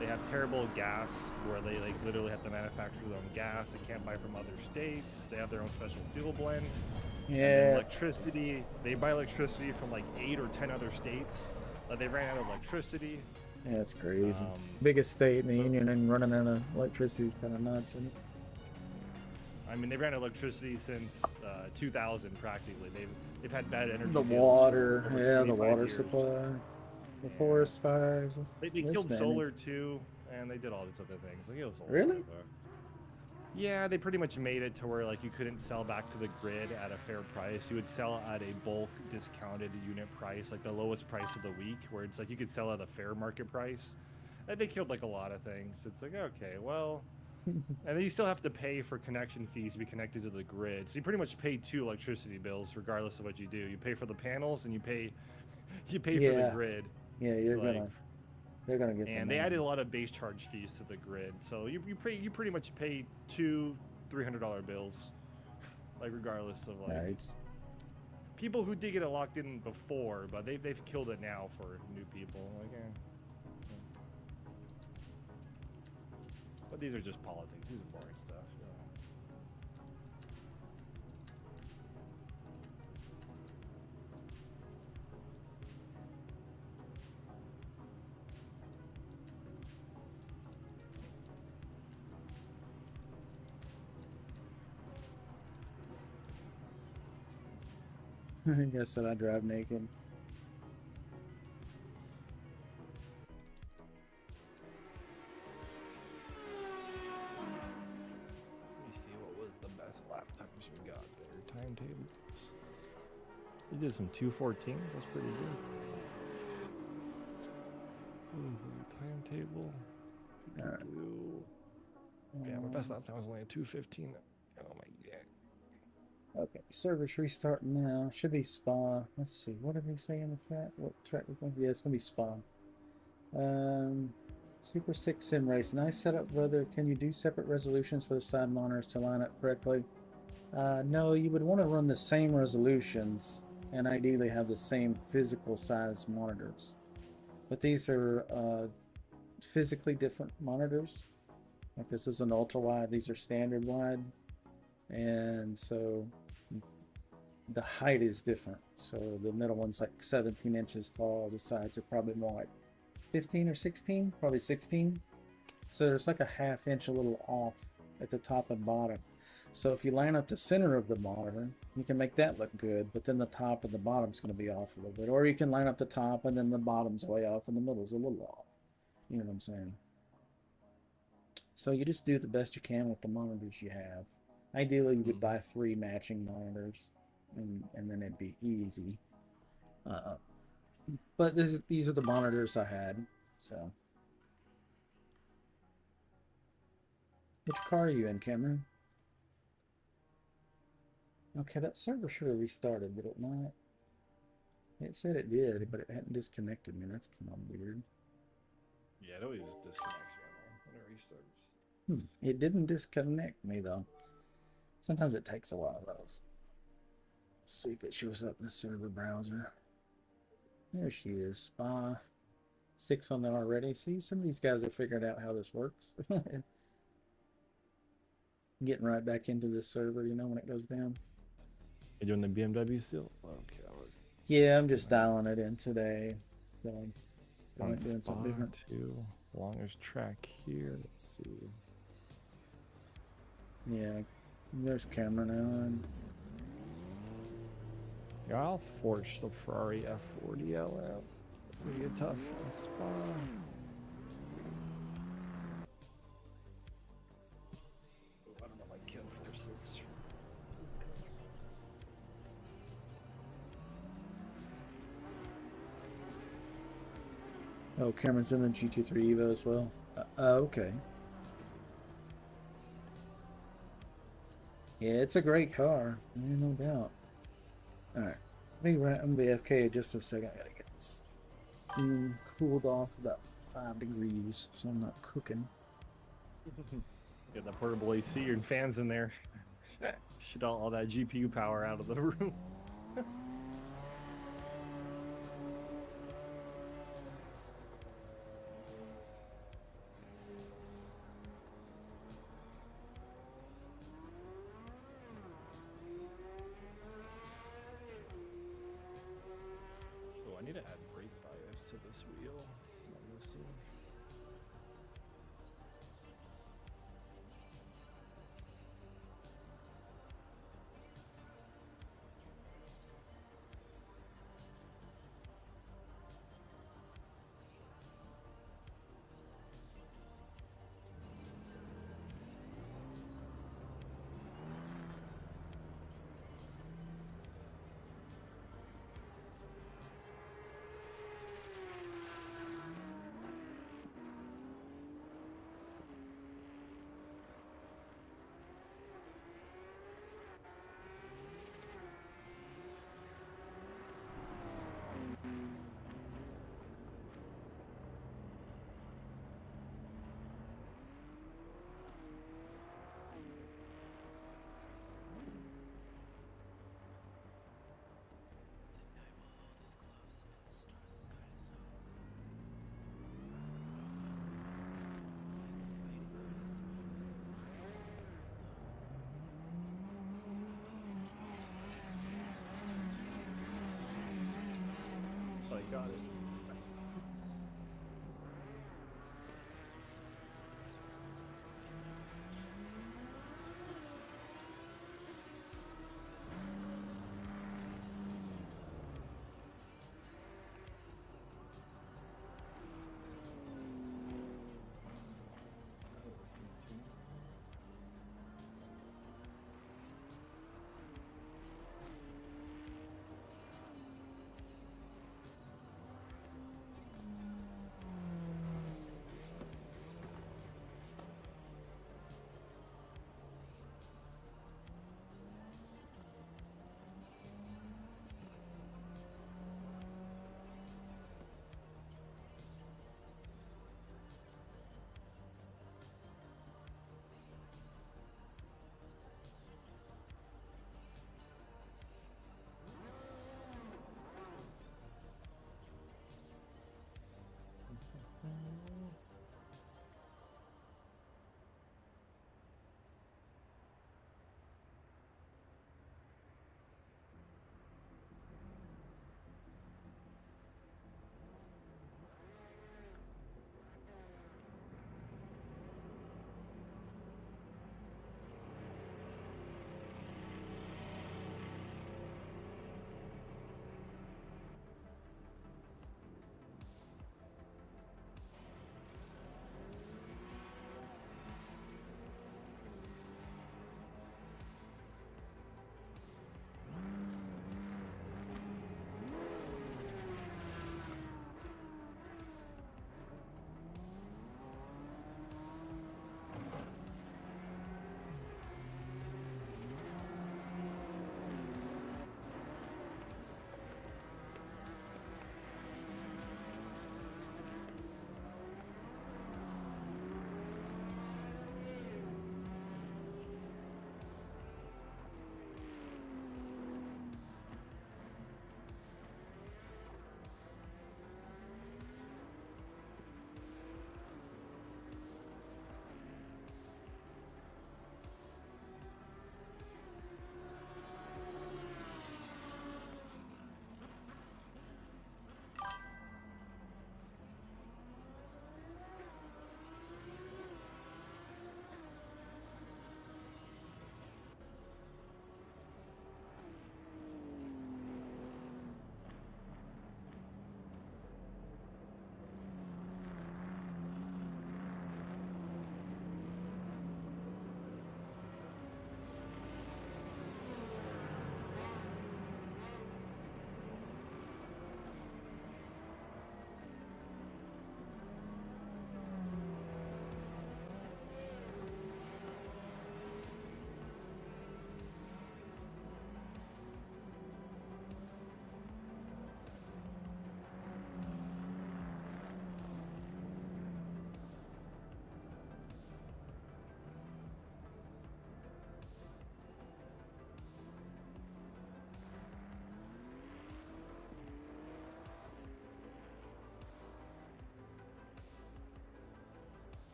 they have terrible gas where they, like, literally have to manufacture their own gas. They can't buy from other states. They have their own special fuel blend. Yeah. Electricity, they buy electricity from, like, 8 or 10 other states. They ran out of electricity. Yeah, it's crazy. Biggest state in the union and running out of electricity is kind of nuts. And I mean, they ran out of electricity since 2000 practically. They've had bad energy. The water, the water supply, the forest fires. They killed solar too, and they did all these other things. Like, it was a really? Yeah, they pretty much made it to where like you couldn't sell back to the grid at a fair price. You would sell at a bulk discounted unit price, like the lowest price of the week, where it's like you could sell at a fair market price. And they killed like a lot of things. It's like, okay, well. And then you still have to pay for connection fees to be connected to the grid. So you pretty much pay 2 electricity bills regardless of what you do. You pay for the panels and you pay for the grid. Yeah, they're gonna get. And they added a lot of base charge fees to the grid. So you pretty much pay 2 $300 bills, like regardless of like. Nice. People who did get it locked in before, but they've killed it now for new people. Like, But these are just politics. These are boring stuff. I guess that I drive naked. Timetables. You did some 214. That's pretty good. Timetable. Yeah, my best lap time was only a 215. Oh my god. Okay, server's restarting now. Should be Spa. Let's see. What did they say in the chat? What track we're going to? Yeah, it's going to be Spa. Super 6 sim race. Nice setup, brother. Can you do separate resolutions for the side monitors to line up correctly? No, you would want to run the same resolutions and ideally have the same physical size monitors. But these are physically different monitors. Like this is an ultra wide, these are standard wide. And so the height is different. So the middle one's like 17 inches tall. The sides are probably more like 15 or 16, probably 16. So there's like a ½ inch a little off at the top and bottom. So if you line up the center of the monitor, you can make that look good, but then the top and the bottom's going to be off a little bit. Or you can line up the top and then the bottom's way off and the middle's a little off. You know what I'm saying? So you just do the best you can with the monitors you have. Ideally, you would buy 3 matching monitors, and then it'd be easy. But these are the monitors I had, so. Which car are you in, Cameron? Okay, that server should have restarted, did it not? It said it did, but it hadn't disconnected me. That's kind of weird. Yeah, it always disconnects me when it restarts. It didn't disconnect me, though. Sometimes it takes a while, though. Let's see if it shows up in the server browser. There she is, Spa. 6 on there already. See, some of these guys are figuring out how this works. Getting right back into the server, you know, when it goes down. You doing the BMW still? Okay, let's Yeah, I'm just dialing it in today. Going on doing something different. too. Longest track here. Let's see. Yeah, there's camera now. And Yeah, I'll forge the Ferrari F40 LM. It's gonna be a tough spot. I don't know my kill forces. oh, Cameron's in the GT3 Evo as well. Okay. Yeah, it's a great car, no doubt. All right, let me I'm BFK just a second. I gotta get this cooled off about 5 degrees, so I'm not cooking. Get that portable AC and fans in there. Shoot all that GPU power out of the room. Oh, I need to add brake bias to this wheel. I'm missing.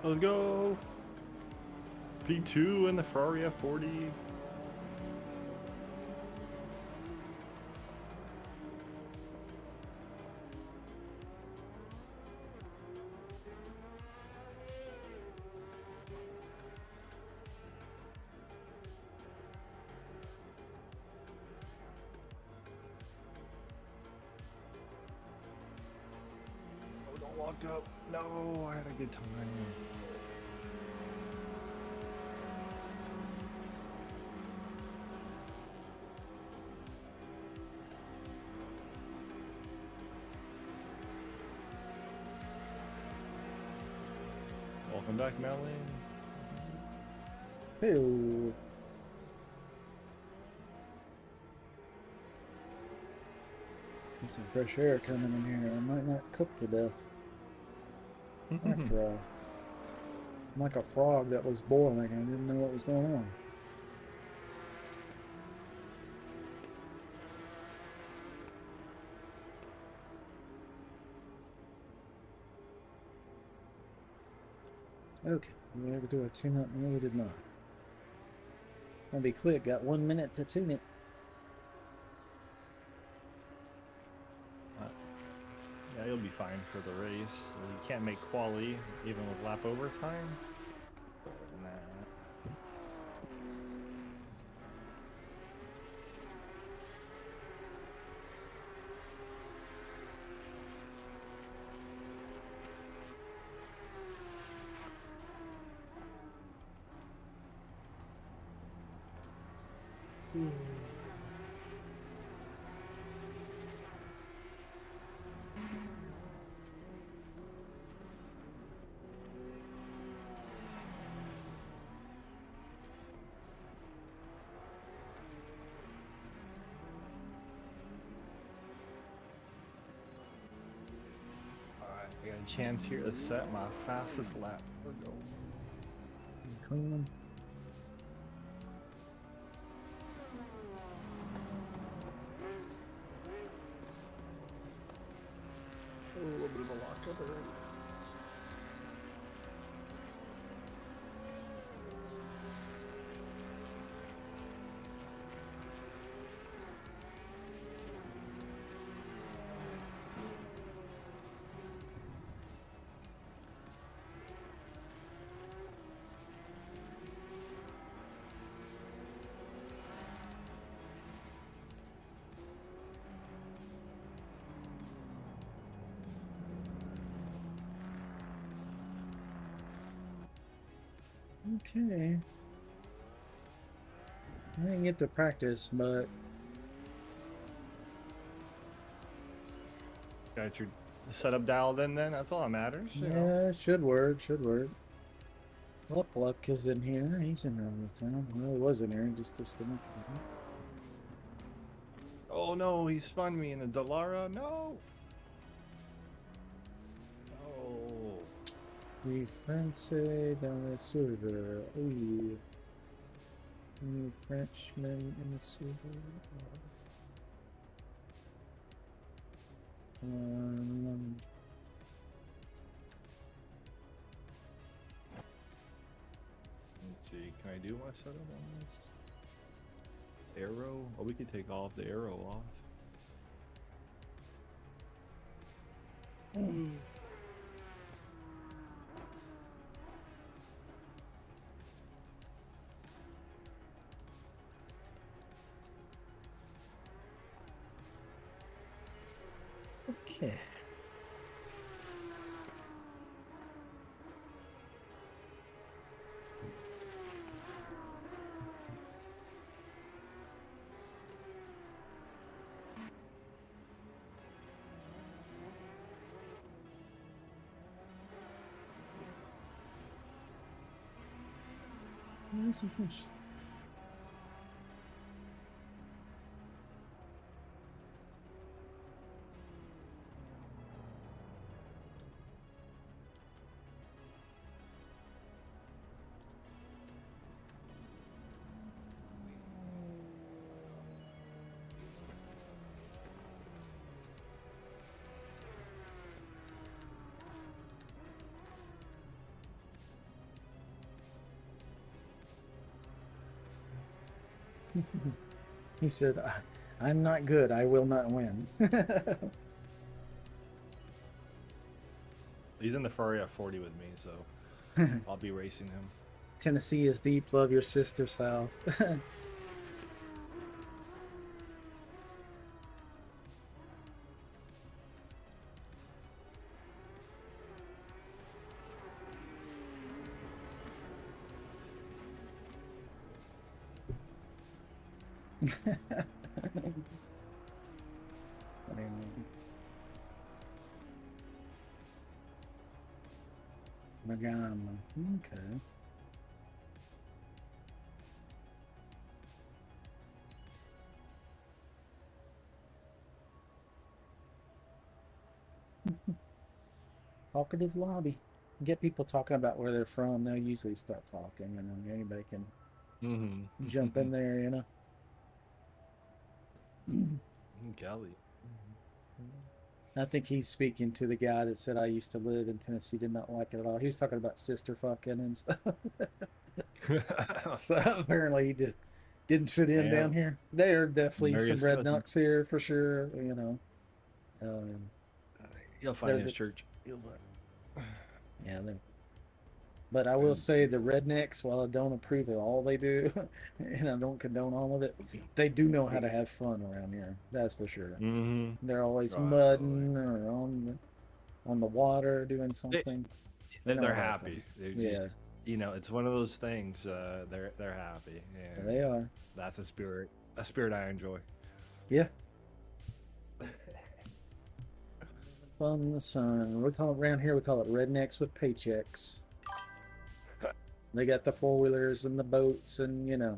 Let's go. P2 and the Ferrari F40. Oh, don't lock up. No, I had a good time. Welcome back, Mellon. Hey. There's some fresh air coming in here. I might not cook to death. After all. I'm like a frog that was boiling. I didn't know what was going on. Okay, did we ever do a tune-up? No, we did not. Gonna be quick. Got 1 minute to tune it. Yeah, you'll be fine for the race. You can't make quali even with lap overtime. Nah. I got a chance here to set my fastest lap. We're going. Clean. A little bit of a lockup already. Okay. I didn't get to practice, but Got your setup dialed in then? That's all that matters. You know? yeah, it should work, should work. Luck is in here. He's in there all the time. Well, he was in here, he just disconnected. Oh no, he spun me in the Dallara. No! Oh. The Francais dans le server. Ooh. Any Frenchmen in the server? Let's see, can I do my setup on this? Arrow? Oh, we could take off the arrow off. Okay. Nice and fish. He said, I'm not good. I will not win. He's in the Ferrari F40 with me, so I'll be racing him. Tennessee is deep. Love your sister's house. Magama. Okay. Talkative lobby. Get people talking about where they're from. They'll usually start talking. You know, anybody can jump in there. You know. Golly. I think he's speaking to the guy that said I used to live in Tennessee, did not like it at all. He was talking about sister fucking and stuff. So apparently he didn't fit in down here. There are definitely some rednecks here for sure. You know. You'll find his church. Yeah, but I will say the rednecks, while I don't approve of all they do, and I don't condone all of it, they do know how to have fun around here. That's for sure. They're always mudding or on the water doing something. They're happy. They're just, you know, it's one of those things. They're happy. Yeah, they are. That's a spirit I enjoy. Yeah. Fun in the sun. We call it around here. We call it rednecks with paychecks. They got the 4-wheelers and the boats, and you know.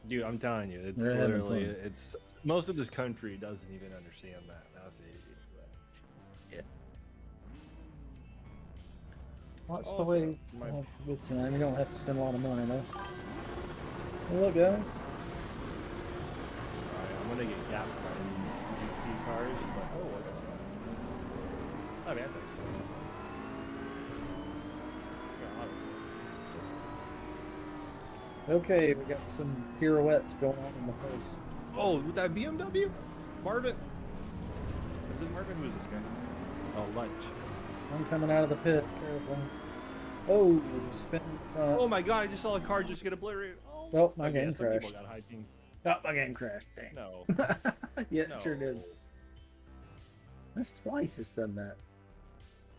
Dude, I'm telling you, it's literally it's most of this country doesn't even understand that. That's it. Yeah. What's the way to have a good time? You don't have to spend a lot of money, though. Hello, guys. Alright, I'm gonna get gapped by these GT cars, but I got stuff. I mean, I think so. Okay, we got some pirouettes going on in the first. Oh, that BMW? Marvin? Is this Marvin? Who is this guy? Oh, lunch. I'm coming out of the pit. Careful. Oh, spin. Oh my god, I just saw a car just get obliterated. Oh, my game crashed. Got high ping. Oh, my game crashed. Dang. No. Yeah, no. It sure did. That's twice it's done that.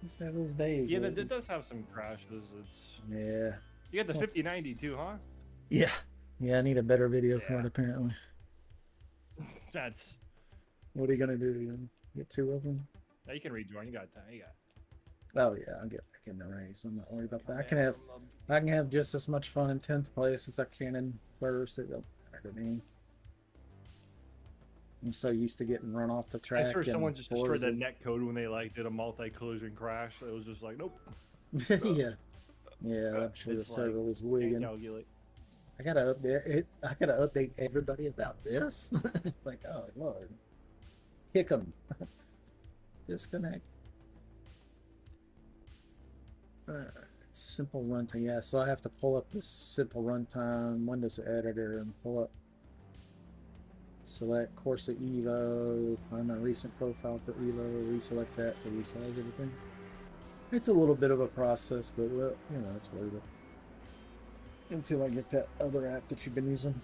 It's had those days. Yeah, it does have some crashes. Yeah. You got the 5090 too, huh? Yeah. Yeah, I need a better video card apparently. That's. What are you gonna do? Get 2 of them? Now you can rejoin. You got time. You got. Oh yeah, I'll get back in the race. I'm not worried about that. I can have just as much fun in 10th place as I can in first. It don't matter to me. I'm so used to getting run off the track. I swear someone just destroyed that net code when they did a multi-collision crash. It was just like, nope. Yeah. Yeah, I'm sure the server was wigging. I gotta update it. I gotta update everybody about this. Like, oh Lord, kick them. Disconnect. Simple runtime. Yeah, so I have to pull up this simple runtime Windows editor and pull up. Select Corsa EVO. Find my recent profile for EVO. Reselect that to resize everything. It's a little bit of a process, but well, you know, it's worth it. Until I get that other app that you've been using.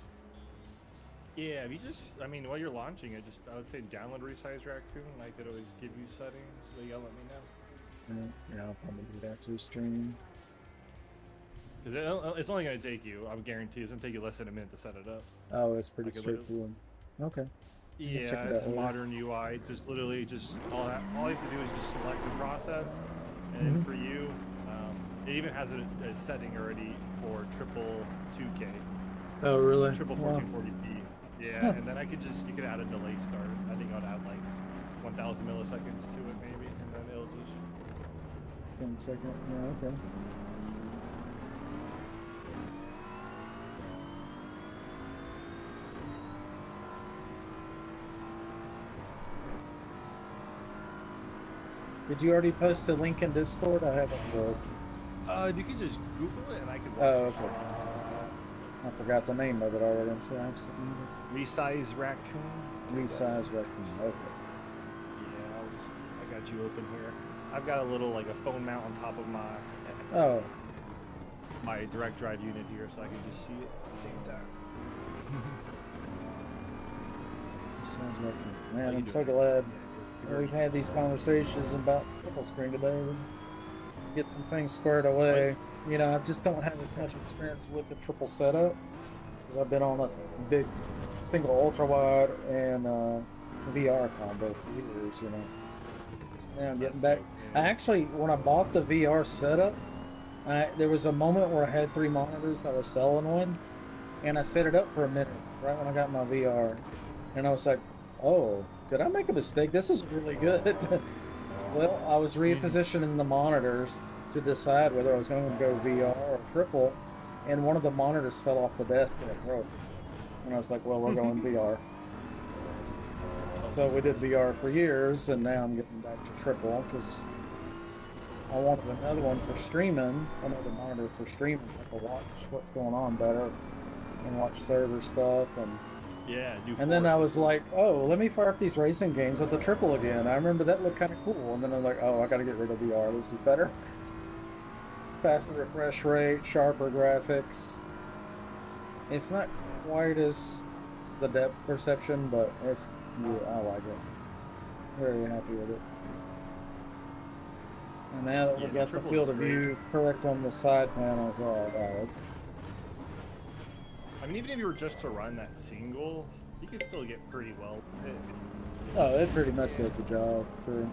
Yeah, if you just, I mean, while you're launching it, I would say download Resize Raccoon, and I could always give you settings, so you gotta let me know. Yeah, I'll probably do that to the stream. It's only gonna take you, I guarantee, it's gonna take you less than a minute to set it up. Oh, it's pretty straightforward. Okay. Yeah, it's a modern UI. Just literally, all you have to do is just select the process, and for you, it even has a setting already for triple 2K. Oh, really? Triple 1440p. Yeah, and then you could add a delay start. I think I'd add like 1,000 milliseconds to it maybe, and then it'll just. 1 second. Yeah, okay. Did you already post the link in Discord? I haven't looked. You could just Google it and I could watch okay. I forgot the name of it already. I'm so absolutely Resize raccoon. resize raccoon. Okay. Yeah, I got you open here. I've got a little like a phone mount on top of my direct drive unit here, so I can just see it at the same time. Resize raccoon. Man, I'm so glad we've had these conversations about triple screen today. Get some things squared away. You know, I just don't have as much experience with the triple setup because I've been on a big single ultra wide and VR combo for years. You know, so now I'm getting back. I actually, when I bought the VR setup, there was a moment where I had 3 monitors. I was selling one, and I set it up for a minute right when I got my VR, and I was like, "Oh, did I make a mistake? This is really good." Well, I was repositioning the monitors to decide whether I was going to go VR or triple, and one of the monitors fell off the desk and it broke. And I was like, well, we're going VR. So we did VR for years, and now I'm getting back to triple because I wanted another one for streaming, another monitor for streaming, so I could watch what's going on better and watch server stuff. And then I was like, oh, let me fire up these racing games with the triple again. I remember that looked kind of cool. And then I'm like, oh, I got to get rid of VR. This is better. Faster refresh rate, sharper graphics. It's not quite as the depth perception, but it's, yeah, I like it. Very happy with it. And now that we've got the field of view correct on the side panels, I mean, even if you were just to run that single, you could still get pretty well. Oh, it pretty much does the job for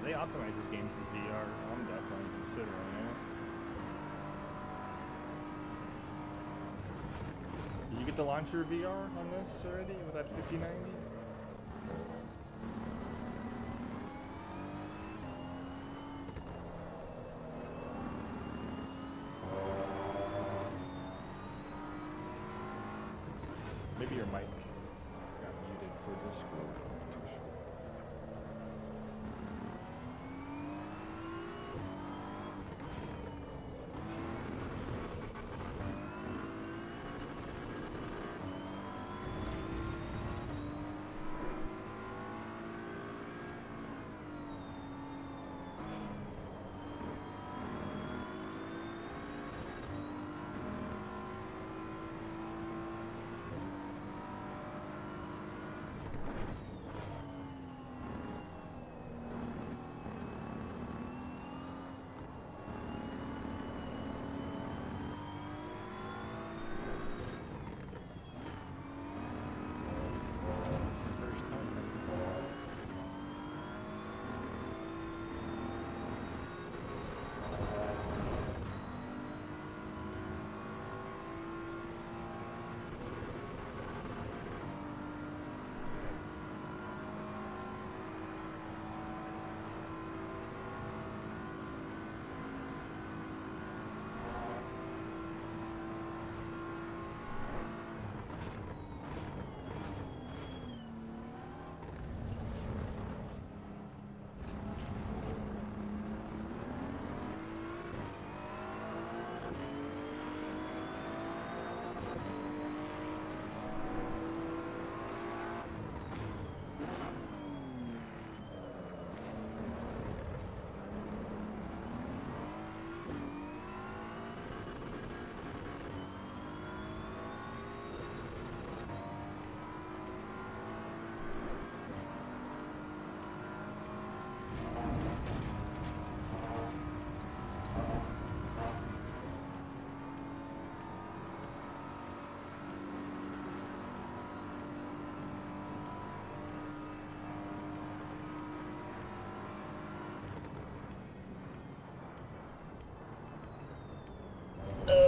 They optimize this game for VR. I'm definitely considering it. Did you get the launcher VR on this already with that 5090? Maybe your mic got muted for Discord. I'm not too sure.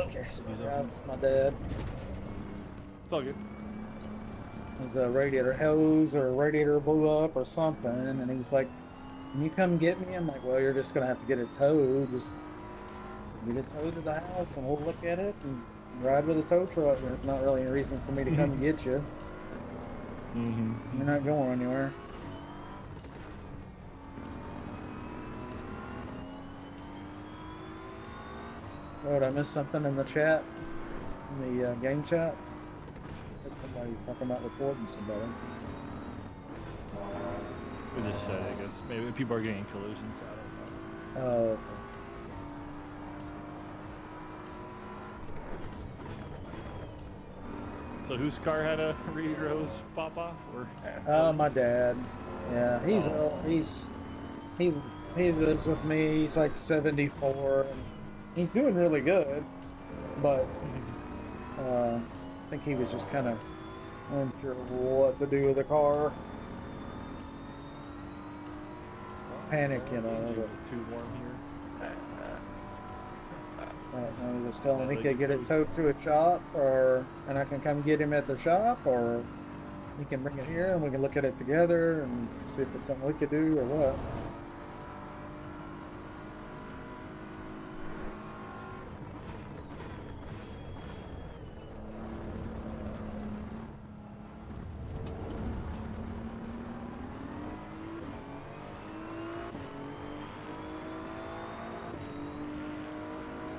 Okay, so Use that's my dad. It's all good. His radiator hose or radiator blew up or something, and he's like, "Can you come get me?" I'm like, "Well, you're just gonna have to get it towed. Just get it towed to the house, and we'll look at it and ride with the tow truck. There's not really any reason for me to come get you. You're not going anywhere." Oh, did I miss something in the chat? In the game chat? Somebody talking about reporting somebody. We just said, I guess. Maybe people are getting collisions. I don't know. Oh, okay. So whose car had a radiator hose pop off? Or My dad. Yeah, he lives with me. He's like 74. And he's doing really good, but I think he was just kind of unsure what to do with the car. Panic, you know. Too warm here. I was just telling him he could get it towed to a shop, and I can come get him at the shop, or he can bring it here and we can look at it together and see if it's something we could do or what.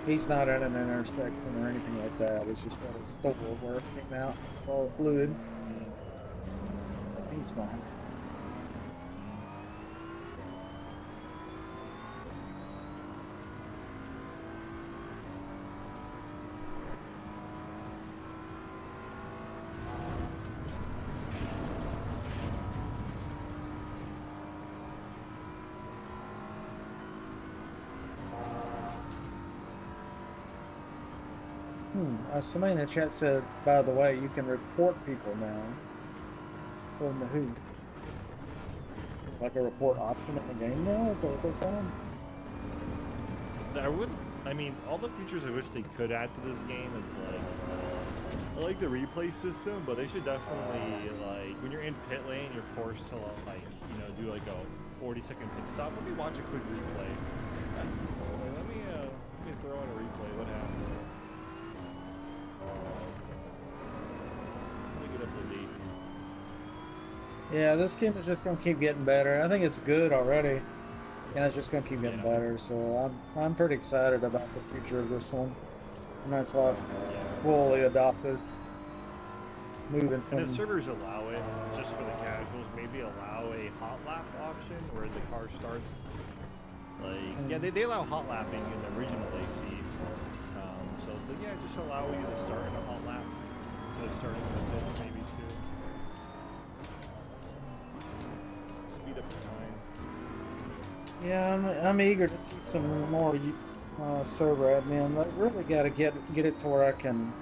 He's not at an intersection or anything like that. It's just at a store where it came out. It's all fluid. He's fine. Somebody in the chat said, by the way, you can report people now. From who? Like a report option in the game now? Is that what they're saying? I mean, all the features I wish they could add to this game, it's like, I like the replay system, but they should definitely, like, when you're in pit lane, you're forced to, like, you know, do like a 40-second pit stop. Let me watch a quick replay. Let me throw in a replay. What happened? Yeah, this game is just going to keep getting better. I think it's good already, and it's just going to keep getting better. So I'm pretty excited about the future of this one, and that's why I've fully adopted moving from. And if servers allow it, just for the casuals, maybe allow a hot lap option where the car starts. Like, yeah, they allow hot lapping in the original AC. So it's like, yeah, just allow you to start in a hot lap instead of starting in the pits, maybe too. Speed up the time. Yeah, I'm eager to see some more server admin. I really got to get it to where I can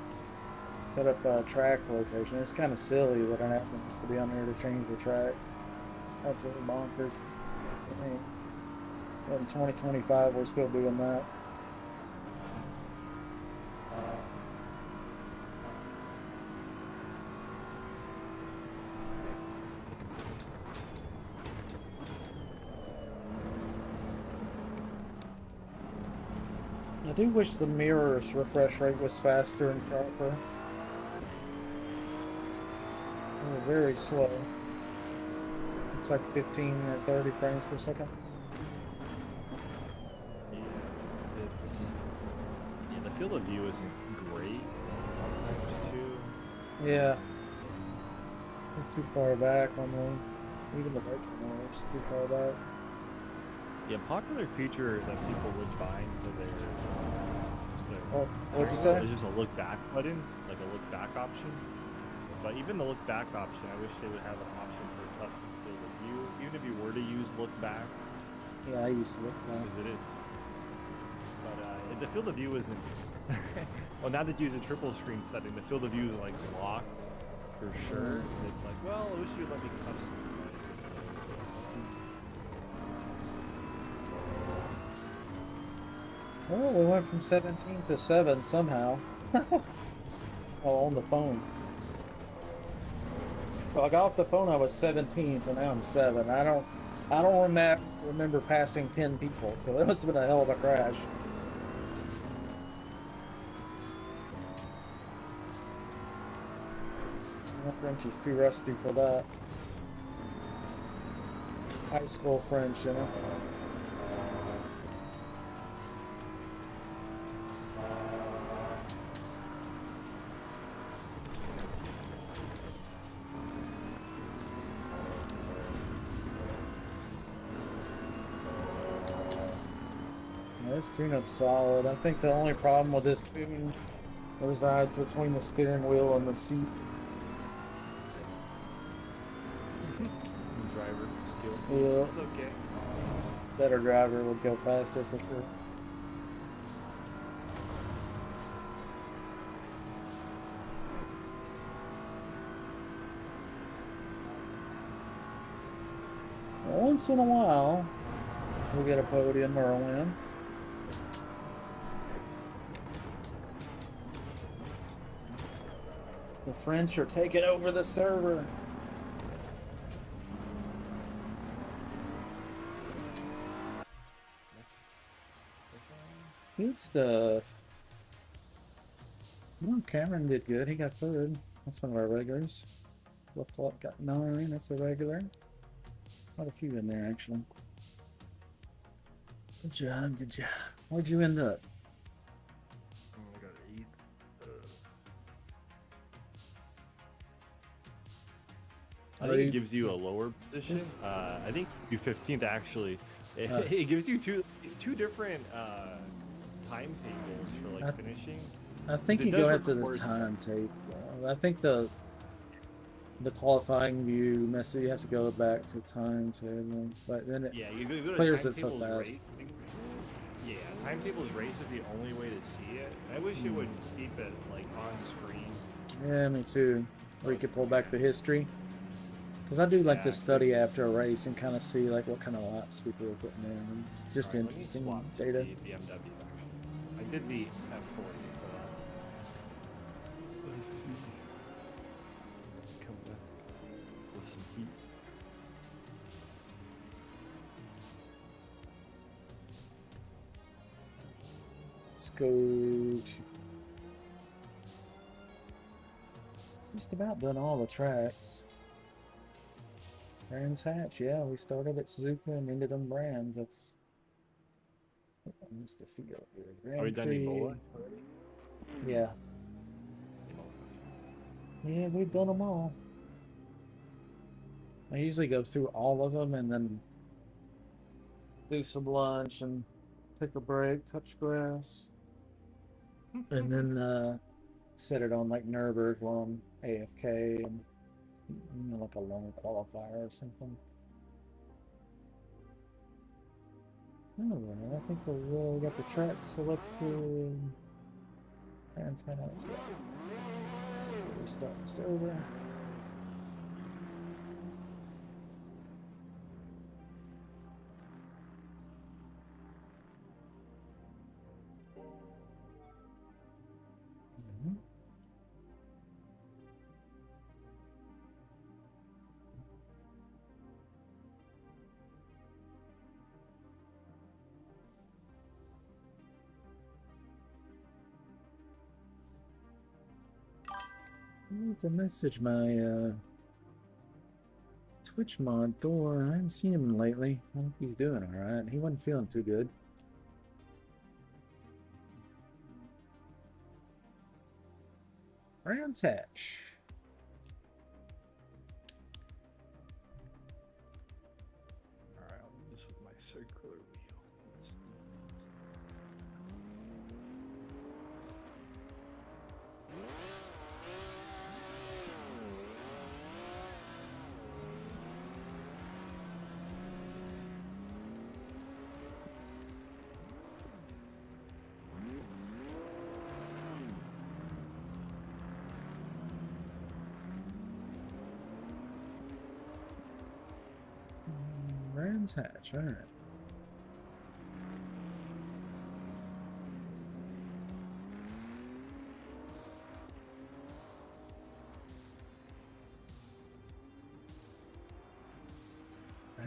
set up track rotation. It's kind of silly that an admin has to be on there to change the track. Absolutely bonkers. I mean, in 2025, we're still doing that. I do wish the mirror's refresh rate was faster and sharper. They're very slow. It's like 15 or 30 frames per second. Yeah, the field of view isn't great sometimes too. Yeah. They're too far back on the, even the virtual mirror's too far back. Yeah, popular feature that people would buy for their what'd you say? Is just a look back button, like a look back option. But even the look back option, I wish they would have an option for custom field of view. Even if you were to use look back. Yeah, I used to look back. Because it is. But the field of view isn't. Well, now that you use a triple screen setting, the field of view is like locked for sure. It's like, well, I wish you'd let me custom. Well, we went from 17 to 7 somehow. Oh, on the phone. So I got off the phone, I was 17th, and now I'm 7. I don't remember passing 10 people, so it must have been a hell of a crash. My French is too rusty for that. High school French, you know. This tune-up's solid. I think the only problem with this tune resides between the steering wheel and the seat. Driver skill. Yeah. It's okay. Better driver would go faster for sure. Once in a while, we'll get a podium or a win. The French are taking over the server. Good stuff. Well, Cameron did good. He got third. That's one of our regulars. Flip Flop got 9. That's a regular. Quite a few in there, actually. Good job, good job. Where'd you end up? I got 8. I think it gives you a lower position. I think you 15th actually. It gives you two different timetables for like finishing. I think you go after the timetable. I think the qualifying view message, you have to go back to timetable, but then it you go to clears it so timetables fast. Yeah, timetables race is the only way to see it. I wish it would keep it like on screen. Yeah, me too. Or you could pull back the history. Because I do like to study after a race and kind of see like what kind of laps people are putting in. It's just interesting data. The BMW actually. I did the F40 for that. Let's see. Come back with some heat. Let's go to... Just about done all the tracks. Brands Hatch, yeah, we started at Suzuka and ended on Brands. That's... I missed a field here. Grand Are we done Prix. Ebola? Yeah. Yeah, we've done them all. I usually go through all of them and then do some lunch and take a break, touch grass, and then set it on like Nürburgring while I'm AFK and like a long qualifier or something. Alright, I think we got the track selected. Fantastic. Restart the server. I need to message my Twitch mod Thor. I haven't seen him lately. I hope he's doing alright. He wasn't feeling too good. Brands Hatch. Alright, I'll do this with my circular wheel. Let's do Brands Hatch, alright.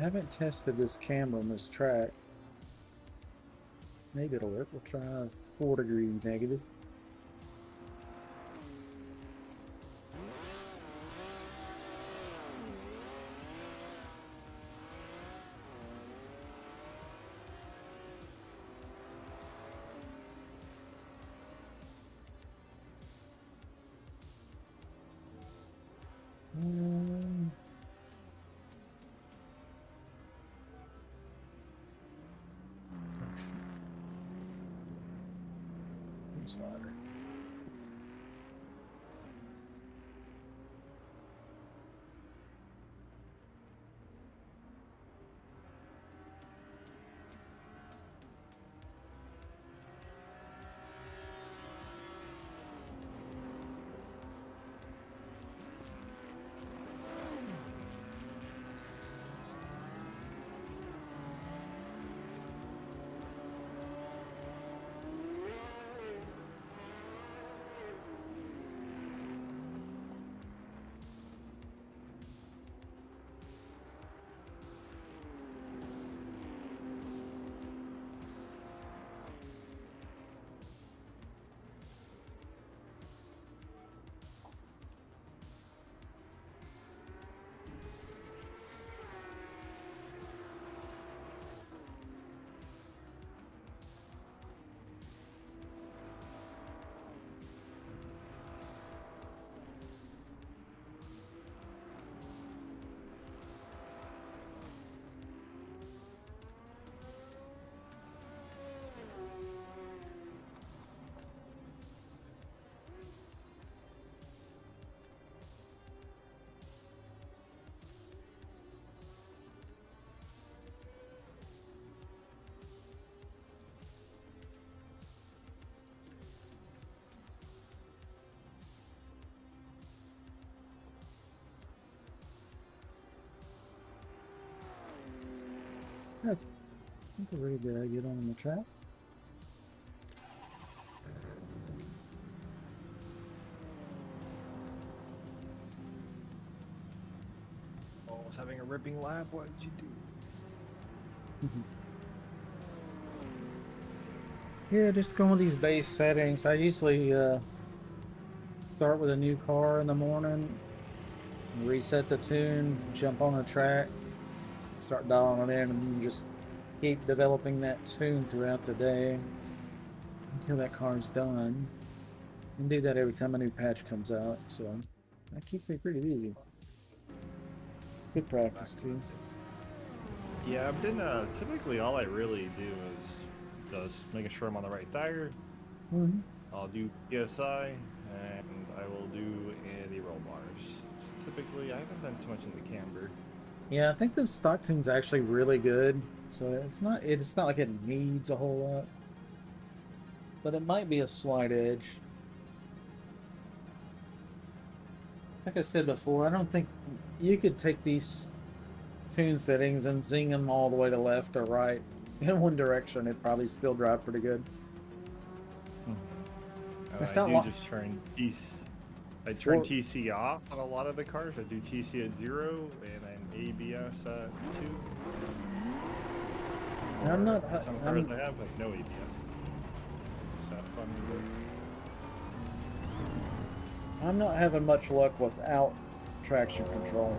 haven't tested this camera on this track. Maybe it'll work. We'll try 4° negative. Slider. That's a really good idea on the track. Oh, I was having a ripping lap. What did you do? Yeah, just going with these base settings. I usually start with a new car in the morning, reset the tune, jump on the track, start dialing it in, and just keep developing that tune throughout the day until that car's done. And do that every time a new patch comes out, so that keeps me pretty busy. Good practice too. Yeah, I've been typically all I really do is just making sure I'm on the right tire. I'll do PSI and I will do the roll bars. Typically, I haven't done too much in the camber. Yeah, I think the stock tune's actually really good, so it's not like it needs a whole lot, but it might be a slight edge. Like I said before, I don't think you could take these tune settings and zing them all the way to left or right in one direction. It'd probably still drive pretty good. I do just turn I turn TC off on a lot of the cars. I do TC at 0 and then ABS at 2. I'm not. Some cars I have no ABS. Just have fun with it. I'm not having much luck without traction control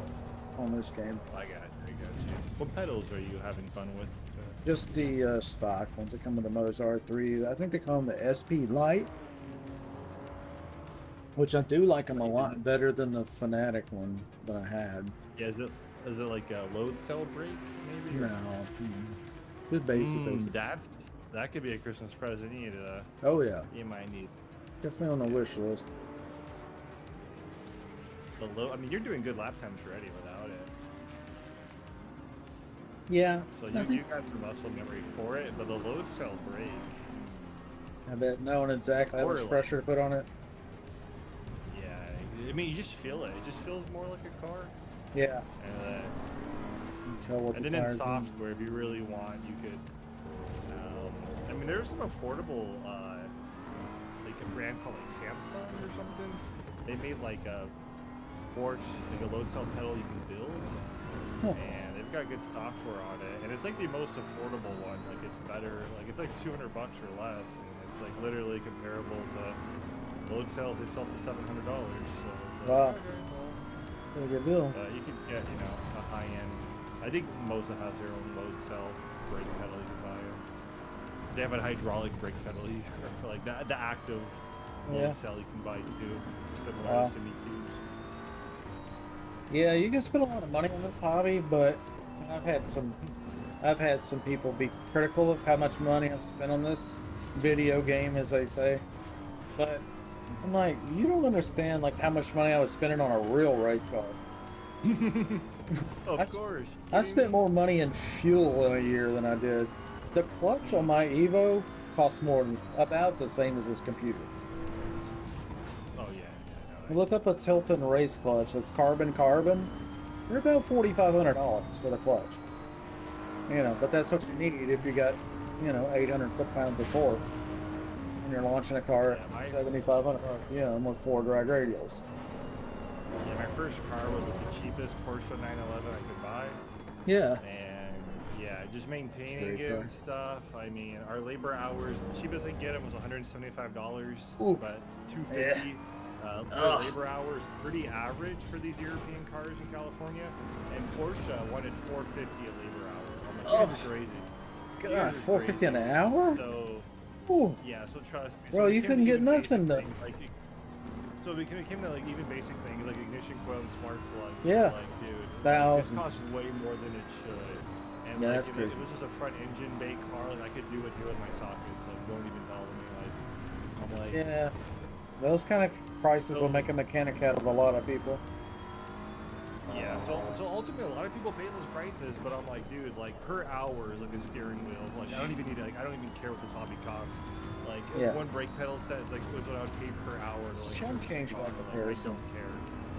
on this game. I got you. What pedals are you having fun with? Just the stock ones that come with the Motos R3. I think they call them the SP Lite, which I do like them a lot better than the Fanatic one that I had. Yeah, is it like a load cell brake maybe? No, good basic. That could be a Christmas present. Oh yeah, you might need. Definitely on the wish list. I mean, you're doing good lap times already without it. Yeah. So you got the muscle memory for it, but the load cell brake. I bet knowing exactly how much pressure to put on it. Yeah, I mean, you just feel it. It just feels more like a car. Yeah. And you tell what and the then in tires software, if you really want, you could. I mean, there's some affordable, like a brand called like Samsung or something. They made like a Porsche, like a load cell pedal you can build, and got good software on it, and it's like the most affordable one. Like it's better, like it's like $200 or less, and it's like literally comparable to load cells they sell for $700. So it's like, Wow. okay, well, Pretty good deal. you can get, you know, a high end. I think Mosa has their own load cell brake pedal you can buy. They have a hydraulic brake pedal, or like the active load cell you can buy too, similar to Semi Qs. Yeah, you can spend a lot of money on this hobby, but I've had some people be critical of how much money I've spent on this video game, as they say. But I'm like, you don't understand like how much money I was spending on a real race car. Of course. I spent more money in fuel in a year than I did. The clutch on my EVO costs more than about the same as this computer. Oh yeah. Look up a Tilton race clutch that's carbon. They're about $4,500 for the clutch. You know, but that's what you need if you got, you know, 800 foot-pounds of torque and you're launching a car at 7,500. Yeah, almost 4 drag radials. Yeah, my first car was like the cheapest Porsche 911 I could buy. Yeah. And yeah, just maintaining it and stuff. I mean, our labor hours, the cheapest I could get it was $175, Oof. but $250. For labor hours, pretty average for these European cars in California, and Porsche wanted $450 a labor hour. I'm like, this is crazy. God, $450 an hour? So, ooh. yeah, so trust me. Bro, So you couldn't get nothing done. So we came to like even basic things like ignition coil and spark plug. Yeah. Like, dude, Thousands. this costs way more than it should. And Yeah, like, that's if crazy. it was just a front engine bay car, like I could do it here with my sockets. Like, don't even bother me. Like, I'm like, Yeah. Those kind of prices will make a mechanic out of a lot of people. yeah. So ultimately, a lot of people pay those prices, but I'm like, dude, like per hour is like a steering wheel. Like I don't even need to, like I don't even care what this hobby costs. Like one brake pedal set is like was what I would pay per hour. To, like, Chunk change by like, I comparison. don't care.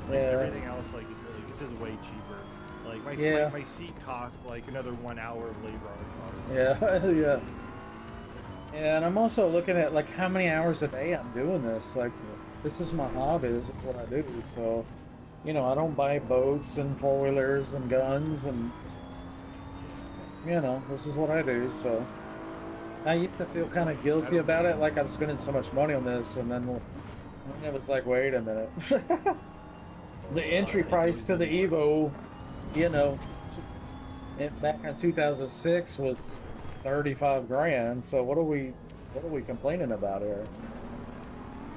Like, everything else, like it's really, this is way cheaper. Like my seat costs like another 1 hour of labor on the car. Yeah, yeah. Yeah, and I'm also looking at like how many hours a day I'm doing this. Like, this is my hobby. This is what I do. So, you know, I don't buy boats and 4-wheelers and guns, and you know, this is what I do. So, I used to feel kind of guilty about it, like I'm spending so much money on this, and then it was like, wait a minute. The entry price to the EVO, you know, back in 2006 was 35 grand. So what are we complaining about here?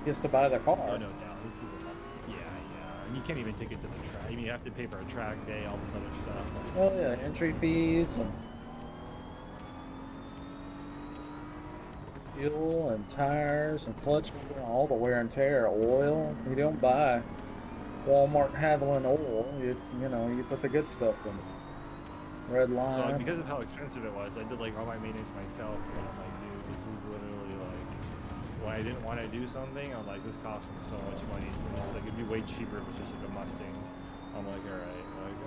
Just to buy the car. Oh, no doubt. This is yeah. And you can't even take it to the track. I mean, you have to pay for a track day, all this other stuff. Oh yeah, entry fees and fuel and tires and clutch, all the wear and tear, oil. You don't buy Walmart Haviland oil. You know, you put the good stuff in. Red line. Well, because of how expensive it was, I did like all my maintenance myself. And I'm like, dude, this is literally like when I didn't want to do something, I'm like, this costs me so much money. It's like it'd be way cheaper if it was just like a Mustang. I'm like, all right, like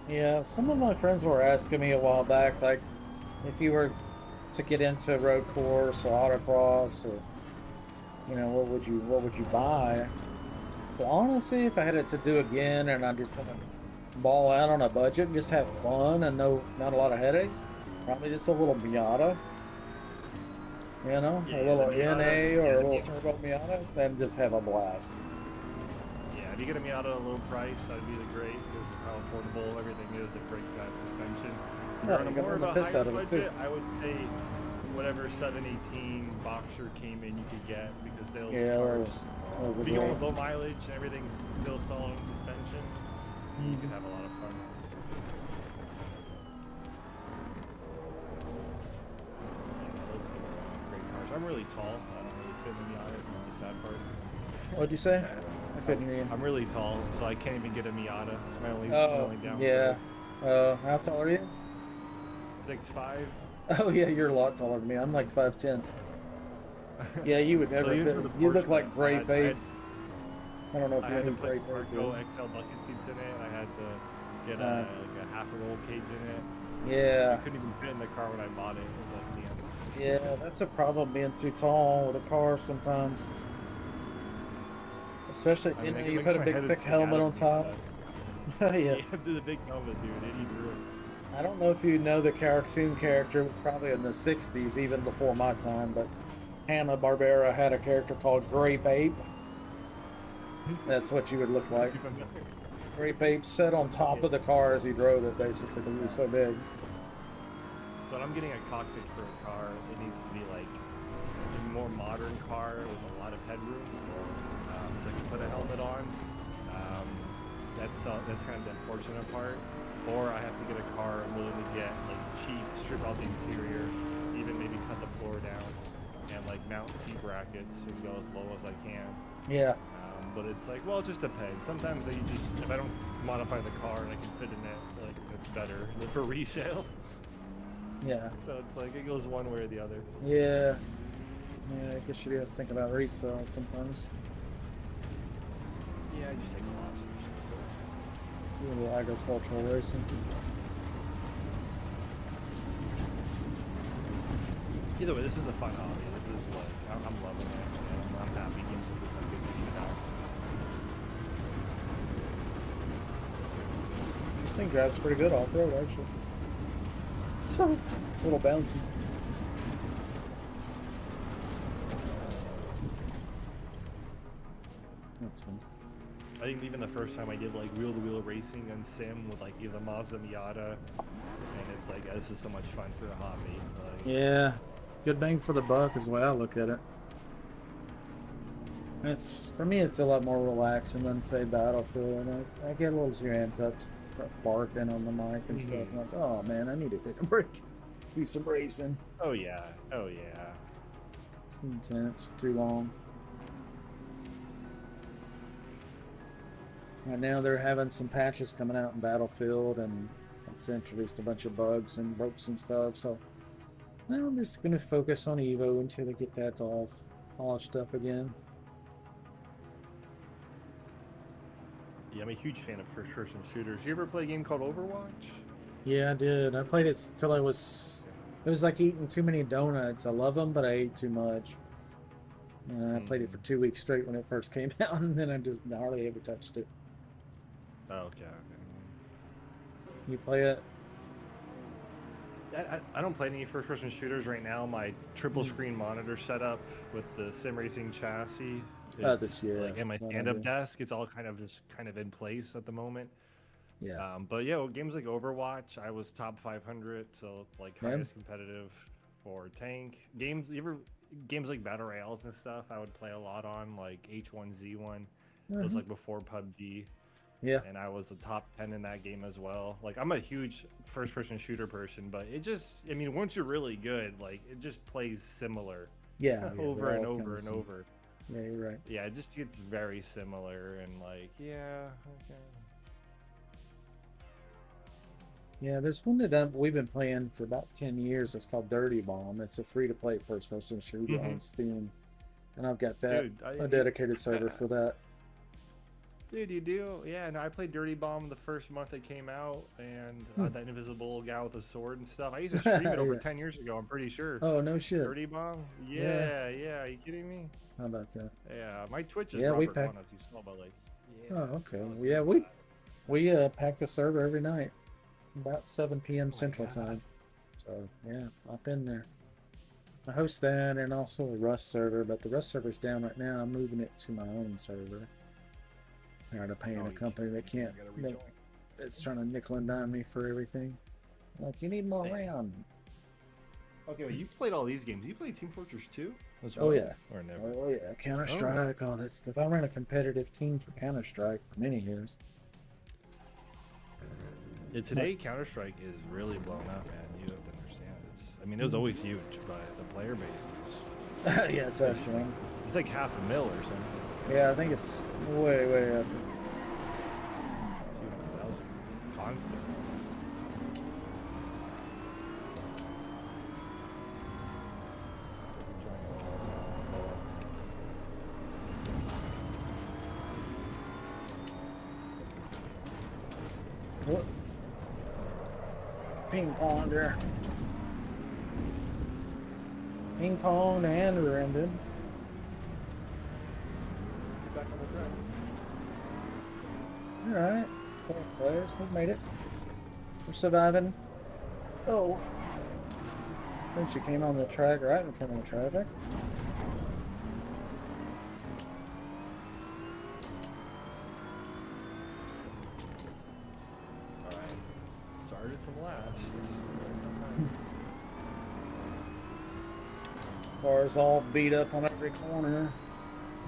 okay. Yeah, some of my friends were asking me a while back, like, if you were to get into road course or autocross, or you know, what would you buy? So honestly, if I had it to do again, and I just want to ball out on a budget and just have fun and not a lot of headaches, probably just a little Miata. You know, a little NA or a little turbo Miata, and just have a blast. Yeah, if you get a Miata at a low price, that'd be great because of how affordable everything is. Like brake pad, suspension. Yeah, On a more of a higher budget, I would say whatever 718 Boxer came in, you could get because those cars. If you go with low mileage and everything's still solid in suspension, you can have a lot of fun. Yeah, those things are great cars. I'm really tall. I don't really fit in the Miata. It's the sad part. What'd you say? I couldn't hear you. I'm really tall, so I can't even get a Miata. It's my only downside. Yeah. How tall are you? 6'5". Oh yeah, you're a lot taller than me. I'm like 5'10". Yeah, you would never fit. You look like Gray Bait. I don't know if you know who Gray Bait is. XL bucket seats in it. I had to get like a half a roll cage in it. Yeah. I couldn't even fit in the car when I bought it. It was like the end. Yeah, that's a problem, being too tall with a car sometimes. Especially, you know, you put a big thick helmet on top. Yeah. Yeah, the big helmet, dude. It needs room. I don't know if you know the cartoon character, probably in the 60s, even before my time, but Hanna-Barbera had a character called Grape Ape. That's what you would look like. Grape Ape sat on top of the car as he drove it, basically, because it was so big. So when I'm getting a cockpit for a car, it needs to be like a more modern car with a lot of headroom, so I can put a helmet on. That's kind of the unfortunate part. Or I have to get a car I'm willing to get like cheap, strip out the interior, even maybe cut the floor down, and like mount seat brackets and go as low as I can. Yeah. But it's like, well, it just depends. Sometimes if I don't modify the car and I can fit in it, like it's better than for resale. Yeah. So it's like it goes one way or the other. Yeah. Yeah, I guess you have to think about resale sometimes. Yeah, I just take lots of shit. A little agricultural racing. Either way, this is a fun hobby. This is like, I'm loving it. And I'm happy games like this are good to keep out. This thing drives pretty good off-road, actually. A little bouncy. That's fun. I think even the first time I did like wheel-to-wheel racing on sim with like either Mazda Miata, and it's like, this is so much fun for a hobby. Like, Yeah. Good bang for the buck is the way I look at it. It's, for me, it's a lot more relaxing than, say, Battlefield. And I get a little too amped up, start barking on the mic and stuff. I'm like, oh man, I need to take a break. Do some racing. oh yeah, oh yeah. It's intense, too long. Right now they're having some patches coming out in Battlefield, and it's introduced a bunch of bugs and broke some stuff. So well, I'm just gonna focus on EVO until they get that all polished up again. Yeah, I'm a huge fan of first-person shooters. You ever play a game called Overwatch? Yeah, I did. I played it till it was like eating too many donuts. I love them, but I ate too much. And I played it for 2 weeks straight when it first came out, and then I just hardly ever touched it. Oh, okay. You play it? I don't play any first-person shooters right now. My triple-screen monitor setup with the sim racing chassis. It's like in my stand-up desk. It's all kind of in place at the moment. Yeah. But yeah, games like Overwatch, I was top 500, so like highest competitive for tank. Games like Battle Royales and stuff, I would play a lot on, like H1Z1. It was like before PUBG. Yeah. And I was the top 10 in that game as well. Like, I'm a huge first-person shooter person, but it just, I mean, once you're really good, like, it just plays similar. Yeah. over and over and over. Yeah, you're right. Yeah, it just gets very similar, and like, yeah, okay. Yeah, there's one that we've been playing for about 10 years. It's called Dirty Bomb. It's a free-to-play first-person shooter on Steam. And I've got that, a dedicated server for that. Dude, you do? Yeah, no, I played Dirty Bomb the first month it came out, and that invisible guy with a sword and stuff. I used to stream it over 10 years ago, I'm pretty sure. Oh, no shit. Dirty Bomb? Yeah. Are you kidding me? How about that? Yeah, my Twitch is Robert Juan, as you saw, but like, oh, okay. Well, yeah, we pack the server every night, about 7 p.m. Central Time. So yeah, hop in there. I host that and also a Rust server, but the Rust server's down right now. I'm moving it to my own server. Tired of paying a company that can't, it's trying to nickel and dime me for everything. Like, you need more RAM. Okay, well, you played all these games. You played Team Fortress 2 as well? Oh yeah. Or never? Oh yeah, Counter-Strike, all that stuff. I ran a competitive team for Counter-Strike for many years. Yeah, today Counter-Strike is really blown up, man. You have to understand. I mean, it was always huge, but the player base is... Yeah, it's actually... It's like 500,000 or something. Yeah, I think it's way, way up. A few hundred thousand. Constant. What? Ping pong there. Ping pong and rendered. Back on the track. Alright. Fourth place, we made it. We're surviving. Oh. Frenchie came on the track right in front of the traffic. Alright. Started from last. Cars all beat up on every corner.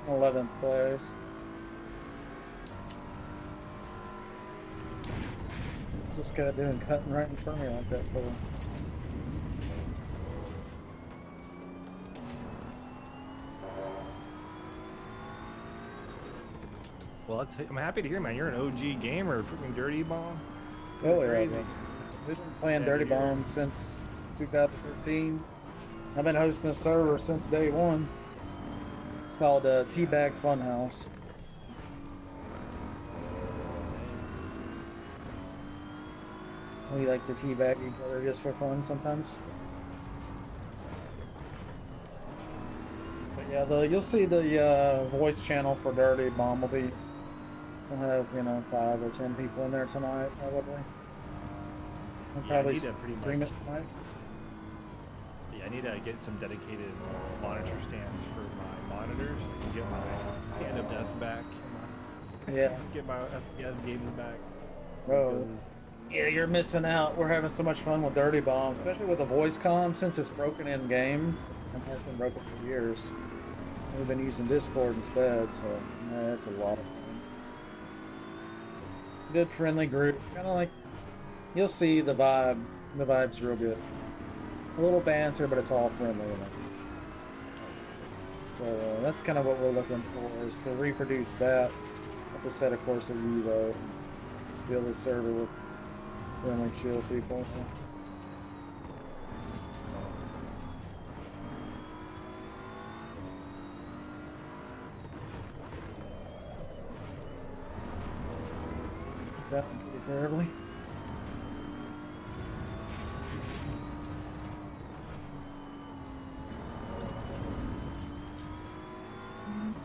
11th place. What's this guy doing cutting right in front of me like that for? Well, I'm happy to hear, man. You're an OG gamer, freaking Dirty Bomb. Oh, yeah. Crazy. We've been playing Yeah, Dirty you're- Bomb since 2013. I've been hosting a server since day one. It's called Teabag Funhouse. We like to teabag each other just for fun sometimes. But yeah, you'll see the voice channel for Dirty Bomb will be. We'll have 5 or 10 people in there tonight probably. We'll Yeah, I probably need that pretty stream much. it tonight. Yeah, I need to get some dedicated monitor stands for my monitors. I can get my stand-up desk back. Yeah. Get my FPS games back. Bro. Yeah, you're missing out. We're having so much fun with Dirty Bomb, especially with the voice comm since it's broken in game and has been broken for years. We've been using Discord instead, so yeah, it's a lot of fun. Good friendly group, kind of like you'll see the vibe. The vibe's real good. A little banter, but it's all friendly. So that's kind of what we're looking for, is to reproduce that with a set of Corsa EVO, build a server with friendly, chill people. That one pretty terribly.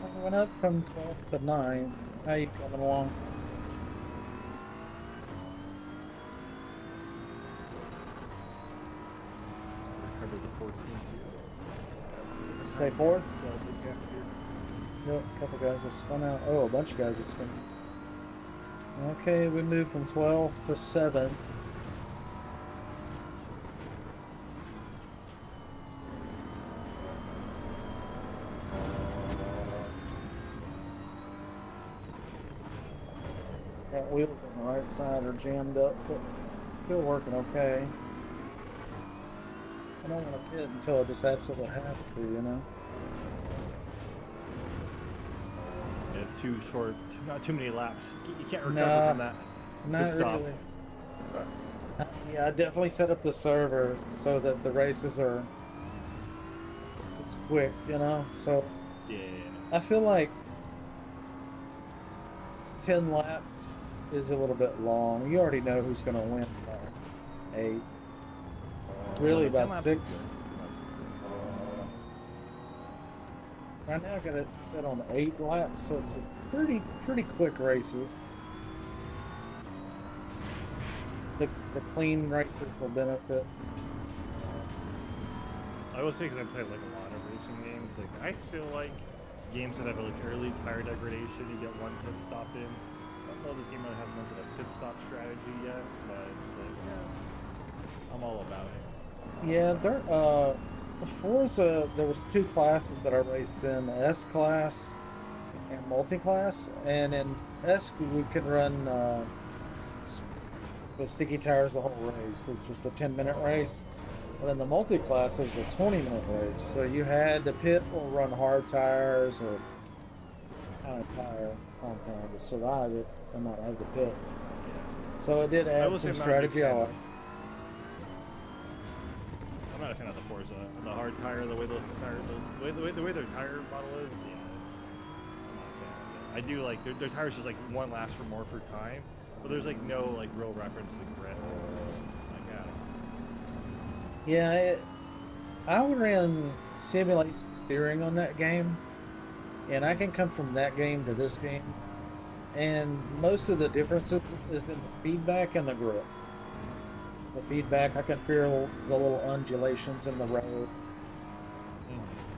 I went up from 12th to 9th. How you coming along? Recovered the 14th. Say 4th? Yep, a couple guys just spun out. Oh, a bunch of guys just spun. Okay, we moved from 12th to 7th. Got wheels on the right side are jammed up, but still working okay. I don't want to pit until I just absolutely have to, Yeah, it's too short, not too many laps. You can't recover Nah, from that. Not Good stop. really. Yeah, I definitely set up the server so that the races are it's quick, So Yeah. I feel like 10 laps is a little bit long. You already know who's going to win by 8. Really, 10 about laps is 6. good. Right now I got it set on 8 laps, so it's a pretty quick races. The clean racers will benefit. I will say, because I played like a lot of racing games, like I still like games that have like early tire degradation. You get one pit stop in. I don't know if this game really has much of a pit stop strategy yet, but it's like, yeah, I'm all about it. Yeah, Forza, there was 2 classes that I raced in, S class and multi-class, and in S we could run the sticky tires the whole race. It's just a 10-minute race. And then the multi-class is a 20-minute race, so you had to pit or run hard tires or kind of tire compound to survive it and not have to pit. So it did I add will say some I'm not a big strategy. I fan like. I'm not a fan of the Forza. The hard tire, the way those tires, the way their tire model is, yeah, I'm not a fan of it. I do like their tires just like one lasts for more per time, but there's like no like real reference to grip. Like, Yeah, I ran simulation steering on that game, and I can come from that game to this game And most of the differences is in the feedback and the grip. The feedback, I can feel the little undulations in the road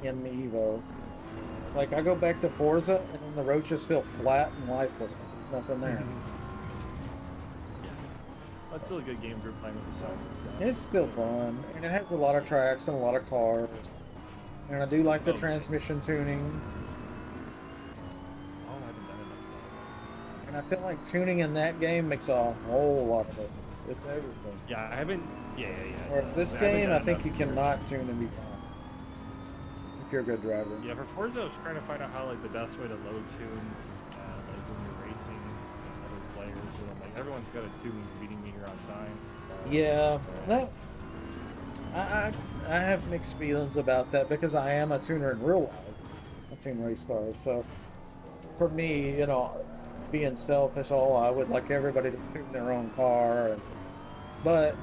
in the EVO. Like, I go back to Forza, and then the roads just feel flat and lifeless. There's nothing there. That's still a good game for playing with the sun. It's still fun, and it has a lot of tracks and a lot of cars. And I do like the transmission tuning. Oh, I haven't done enough. And I feel like tuning in that game makes a whole lot of difference. It's everything. Yeah, I haven't. Yeah. Whereas this game, I think you cannot tune and be fine. If you're a good driver. Yeah, for Forza, I was trying to find out how like the best way to load tunes, like when you're racing other players. And like everyone's got a tunes beating meter on time. Yeah, that I have mixed feelings about that because I am a tuner in real life. I tune race cars, so for me, you know, being selfish, I would like everybody to tune their own car. But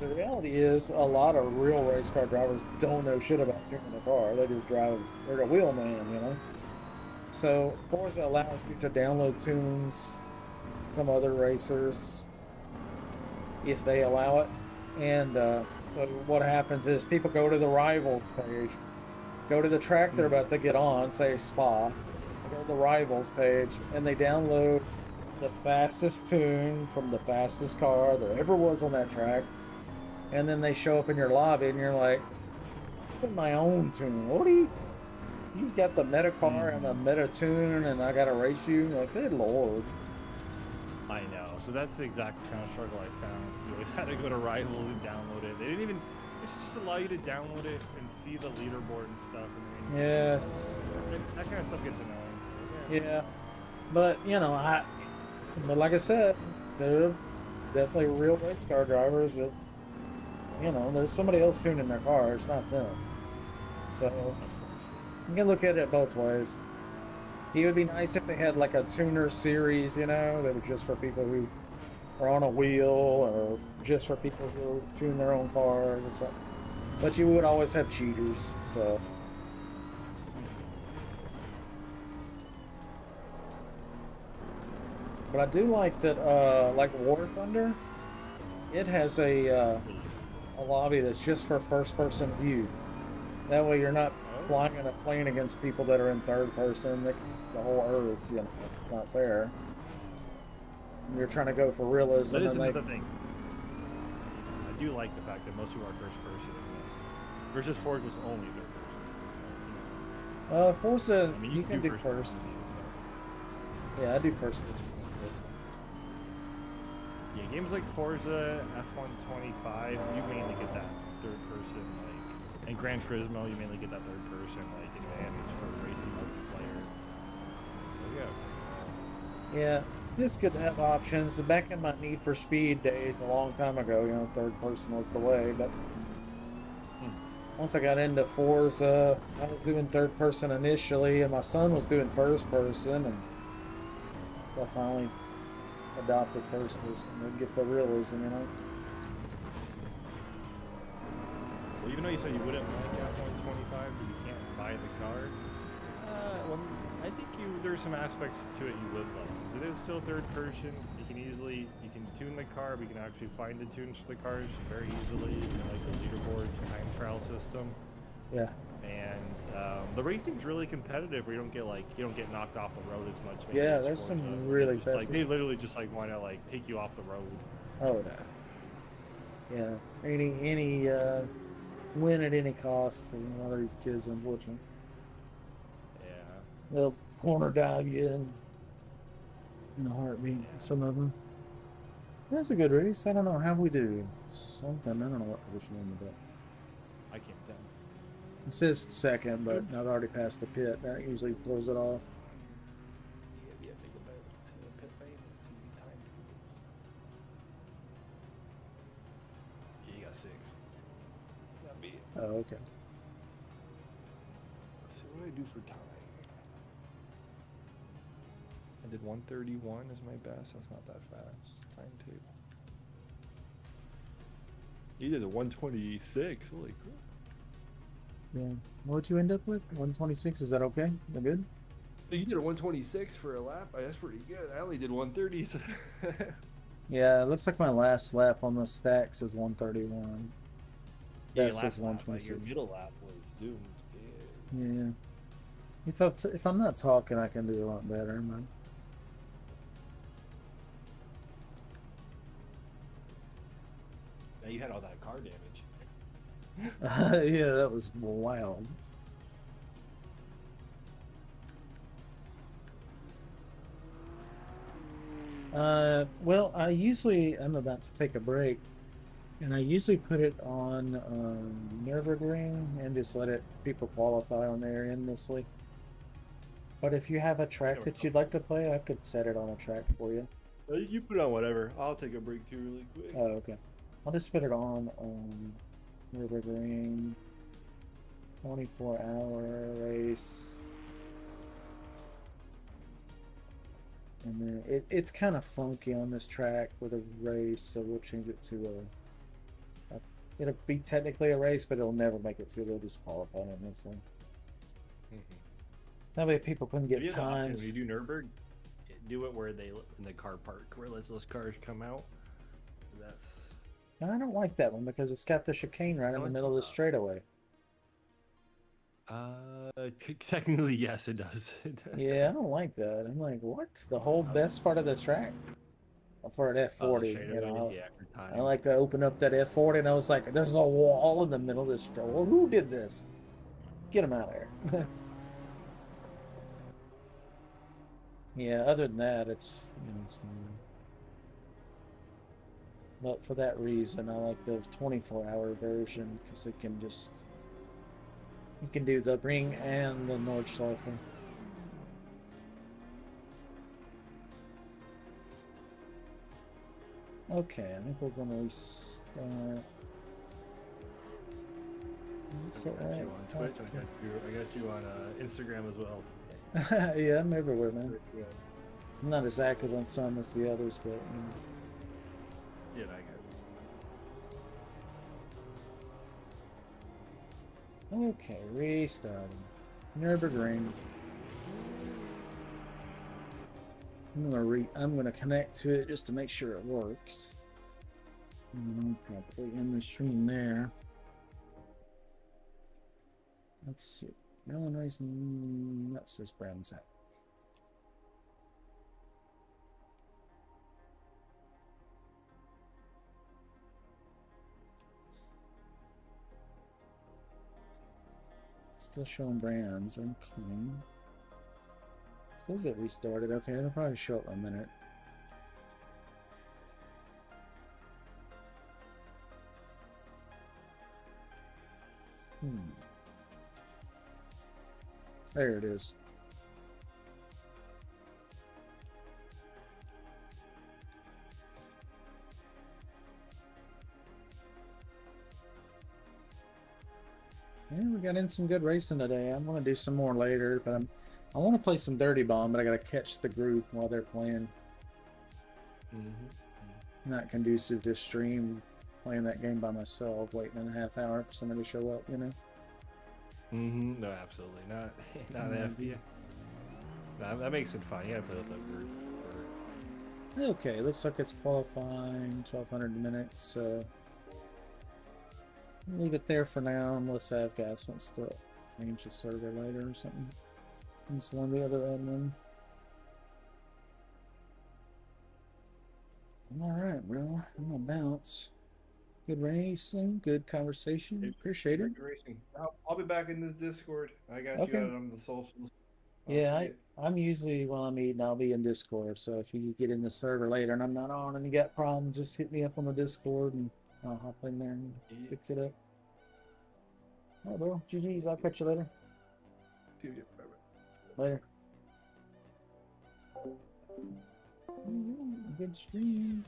the reality is, a lot of real race car drivers don't know shit about tuning a car. They just drive. They're a wheelman, you know. So Forza allows you to download tunes from other racers if they allow it. And what happens is people go to the rivals page, go to the track they're about to get on, say Spa, go to the rivals page, and they download the fastest tune from the fastest car there ever was on that track, and then they show up in your lobby, and you're like, "I'm in my own tune. What do you got the meta car and the meta tune, and I gotta race you?" Like, good lord. I know. So that's the exact kind of struggle I found. So you always had to go to Rivals and download it. They didn't even. It should just allow you to download it and see the leaderboard and stuff. And Yes. that kind of stuff gets annoying. Yeah, but you know, but like I said, there are definitely real race car drivers that, you know, there's somebody else tuning their car. It's not them. So you can look at it both ways. It would be nice if they had like a tuner series, you know, that was just for people who are on a wheel, or just for people who tune their own cars or something. But you would always have cheaters, so. But I do like that, like War Thunder, it has a lobby that's just for first-person view. That way you're not flying in a plane against people that are in third person. That's the whole Earth, you know, it's not fair. You're trying to go for realism. That is another thing. I do like the fact that most people are first person in this. Versus Forza was only third person. Forza, I mean, you can do first. Yeah, I do first person. Yeah, games like Forza, F125, you mainly get that third person, like, and Gran Turismo, you mainly get that third person, like, advantage for racing multiplayer. So yeah. Yeah, it's good to have options. Back in my Need for Speed days, a long time ago, you know, third person was the way, but once I got into Forza, I was doing third person initially, and my son was doing first person, and so I finally adopted first person to get the realism, you know. Well, even though you said you wouldn't like F125 because you can't buy the car, well, I think there's some aspects to it you would like. Because it is still third person. You can tune the car, but you can actually find the tunes for the cars very easily. You know, like the leaderboard time trial system. Yeah. And the racing's really competitive, where you don't get knocked off the road as much. Maybe Yeah, as there's Forza. some really fast. Like they literally just like want to like take you off the road. Oh yeah. Any win at any cost. And a lot of these kids, unfortunately, Yeah. they'll corner dive you in a heartbeat. Some of them. That's a good race. I don't know how we do. Something. I don't know what position we're in the bit. I can't tell. It says second, but I've already passed the pit. That usually throws it off. Yeah, think about it. Pit lane and see time tables. Yeah, you got 6. That'd be it. Oh, okay. Let's see what I do for time. I did 131 as my best. That's not that fast. Time table. You did a 126. Holy crap. Yeah. What'd you end up with? 126. Is that okay? That good? You did a 126 for a lap. That's pretty good. I only did 130s. Yeah, it looks like my last lap on the stacks is 131. Yeah, Best your last is lap, your 126. middle lap was zoomed. Yeah. If I'm not talking, I can do a lot better, man. Now you had all that car damage. Yeah, that was wild. Well, I'm about to take a break, and I usually put it on Nürburgring and just let people qualify on there endlessly. But if you have a track that you'd like to play, I could set it on a track for you. You put on whatever. I'll take a break too really quick. Oh, okay. I'll just put it on Nürburgring 24-hour race. And then it's kind of funky on this track with a race, so we'll change it to it'll be technically a race, but it'll never make it to the disqualifying in this one. That way people couldn't get times. When you do Nürburgring, do it where they in the car park, where lets those cars come out. That's. I don't like that one because it's got the chicane right in the middle of the straightaway. Technically, yes, it does. Yeah, I don't like that. I'm like, what? The whole best part of the track for an F40. You know, I like to open up that F40, and I was like, there's a wall in the middle of this track. Well, who did this? Get him out of there. Yeah, other than that, it's it's fine. But for that reason, I like the 24-hour version because it can just. You can do the ring and the Nordschleife. Okay, I think we're going to restart. I got you on Twitch. I got you on Instagram as well. Yeah, I'm everywhere, man. I'm not as active on some as the others, but Yeah, I got it. Okay, restarting. Nürburgring. I'm gonna connect to it just to make sure it works. And I'll probably end the stream there. Let's see. Mellon Racing. That's his brand's at. Still showing brands. Okay. Suppose it restarted. Okay, it'll probably show up in a minute. There it is. Yeah, we got in some good racing today. I'm gonna do some more later, but I want to play some Dirty Bomb, but I gotta catch the group while they're playing. Not conducive to stream playing that game by myself, waiting a half hour for somebody to show up, you know. No, absolutely not. Not FBA. That makes it fun. You gotta play with that group. Okay, looks like it's qualifying 1,200 minutes. Leave it there for now, unless Avgas wants to change the server later or something. He's one of the other admin. All right, bro. I'm gonna bounce. Good racing, good conversation. Appreciate it. Good racing. I'll be back in this Discord. I got you out on the socials. I'm usually while I'm eating, I'll be in Discord. So if you get in the server later and I'm not on and you got problems, just hit me up on the Discord and I'll hop in there and fix it up. All right, bro. GG's. I'll catch you later. Later. Good stream.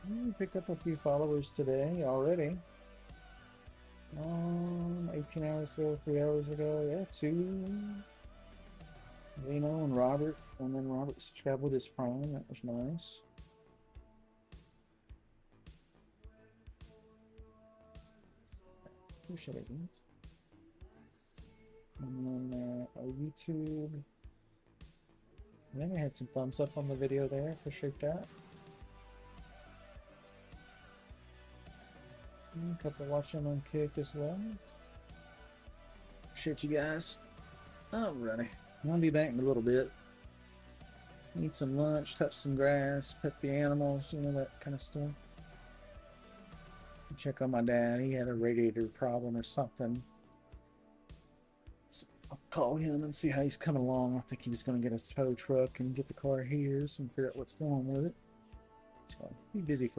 We picked up a few followers today already. 18 hours ago, 3 hours ago, yeah, 2. Zeno and Robert, and then Robert subscribed with his Prime. That was nice. Appreciate it, man. And then our YouTube. I think I had some thumbs up on the video there. Appreciate that. A couple watching on Kick as well. Appreciate you guys. Alrighty. I'll be back in a little bit. Eat some lunch, touch some grass, pet the animals, you know, that kind of stuff. Check on my dad. He had a radiator problem or something. So I'll call him and see how he's coming along. I think he was going to get a tow truck and get the car here, so we can figure out what's going on with it. So I'll be busy for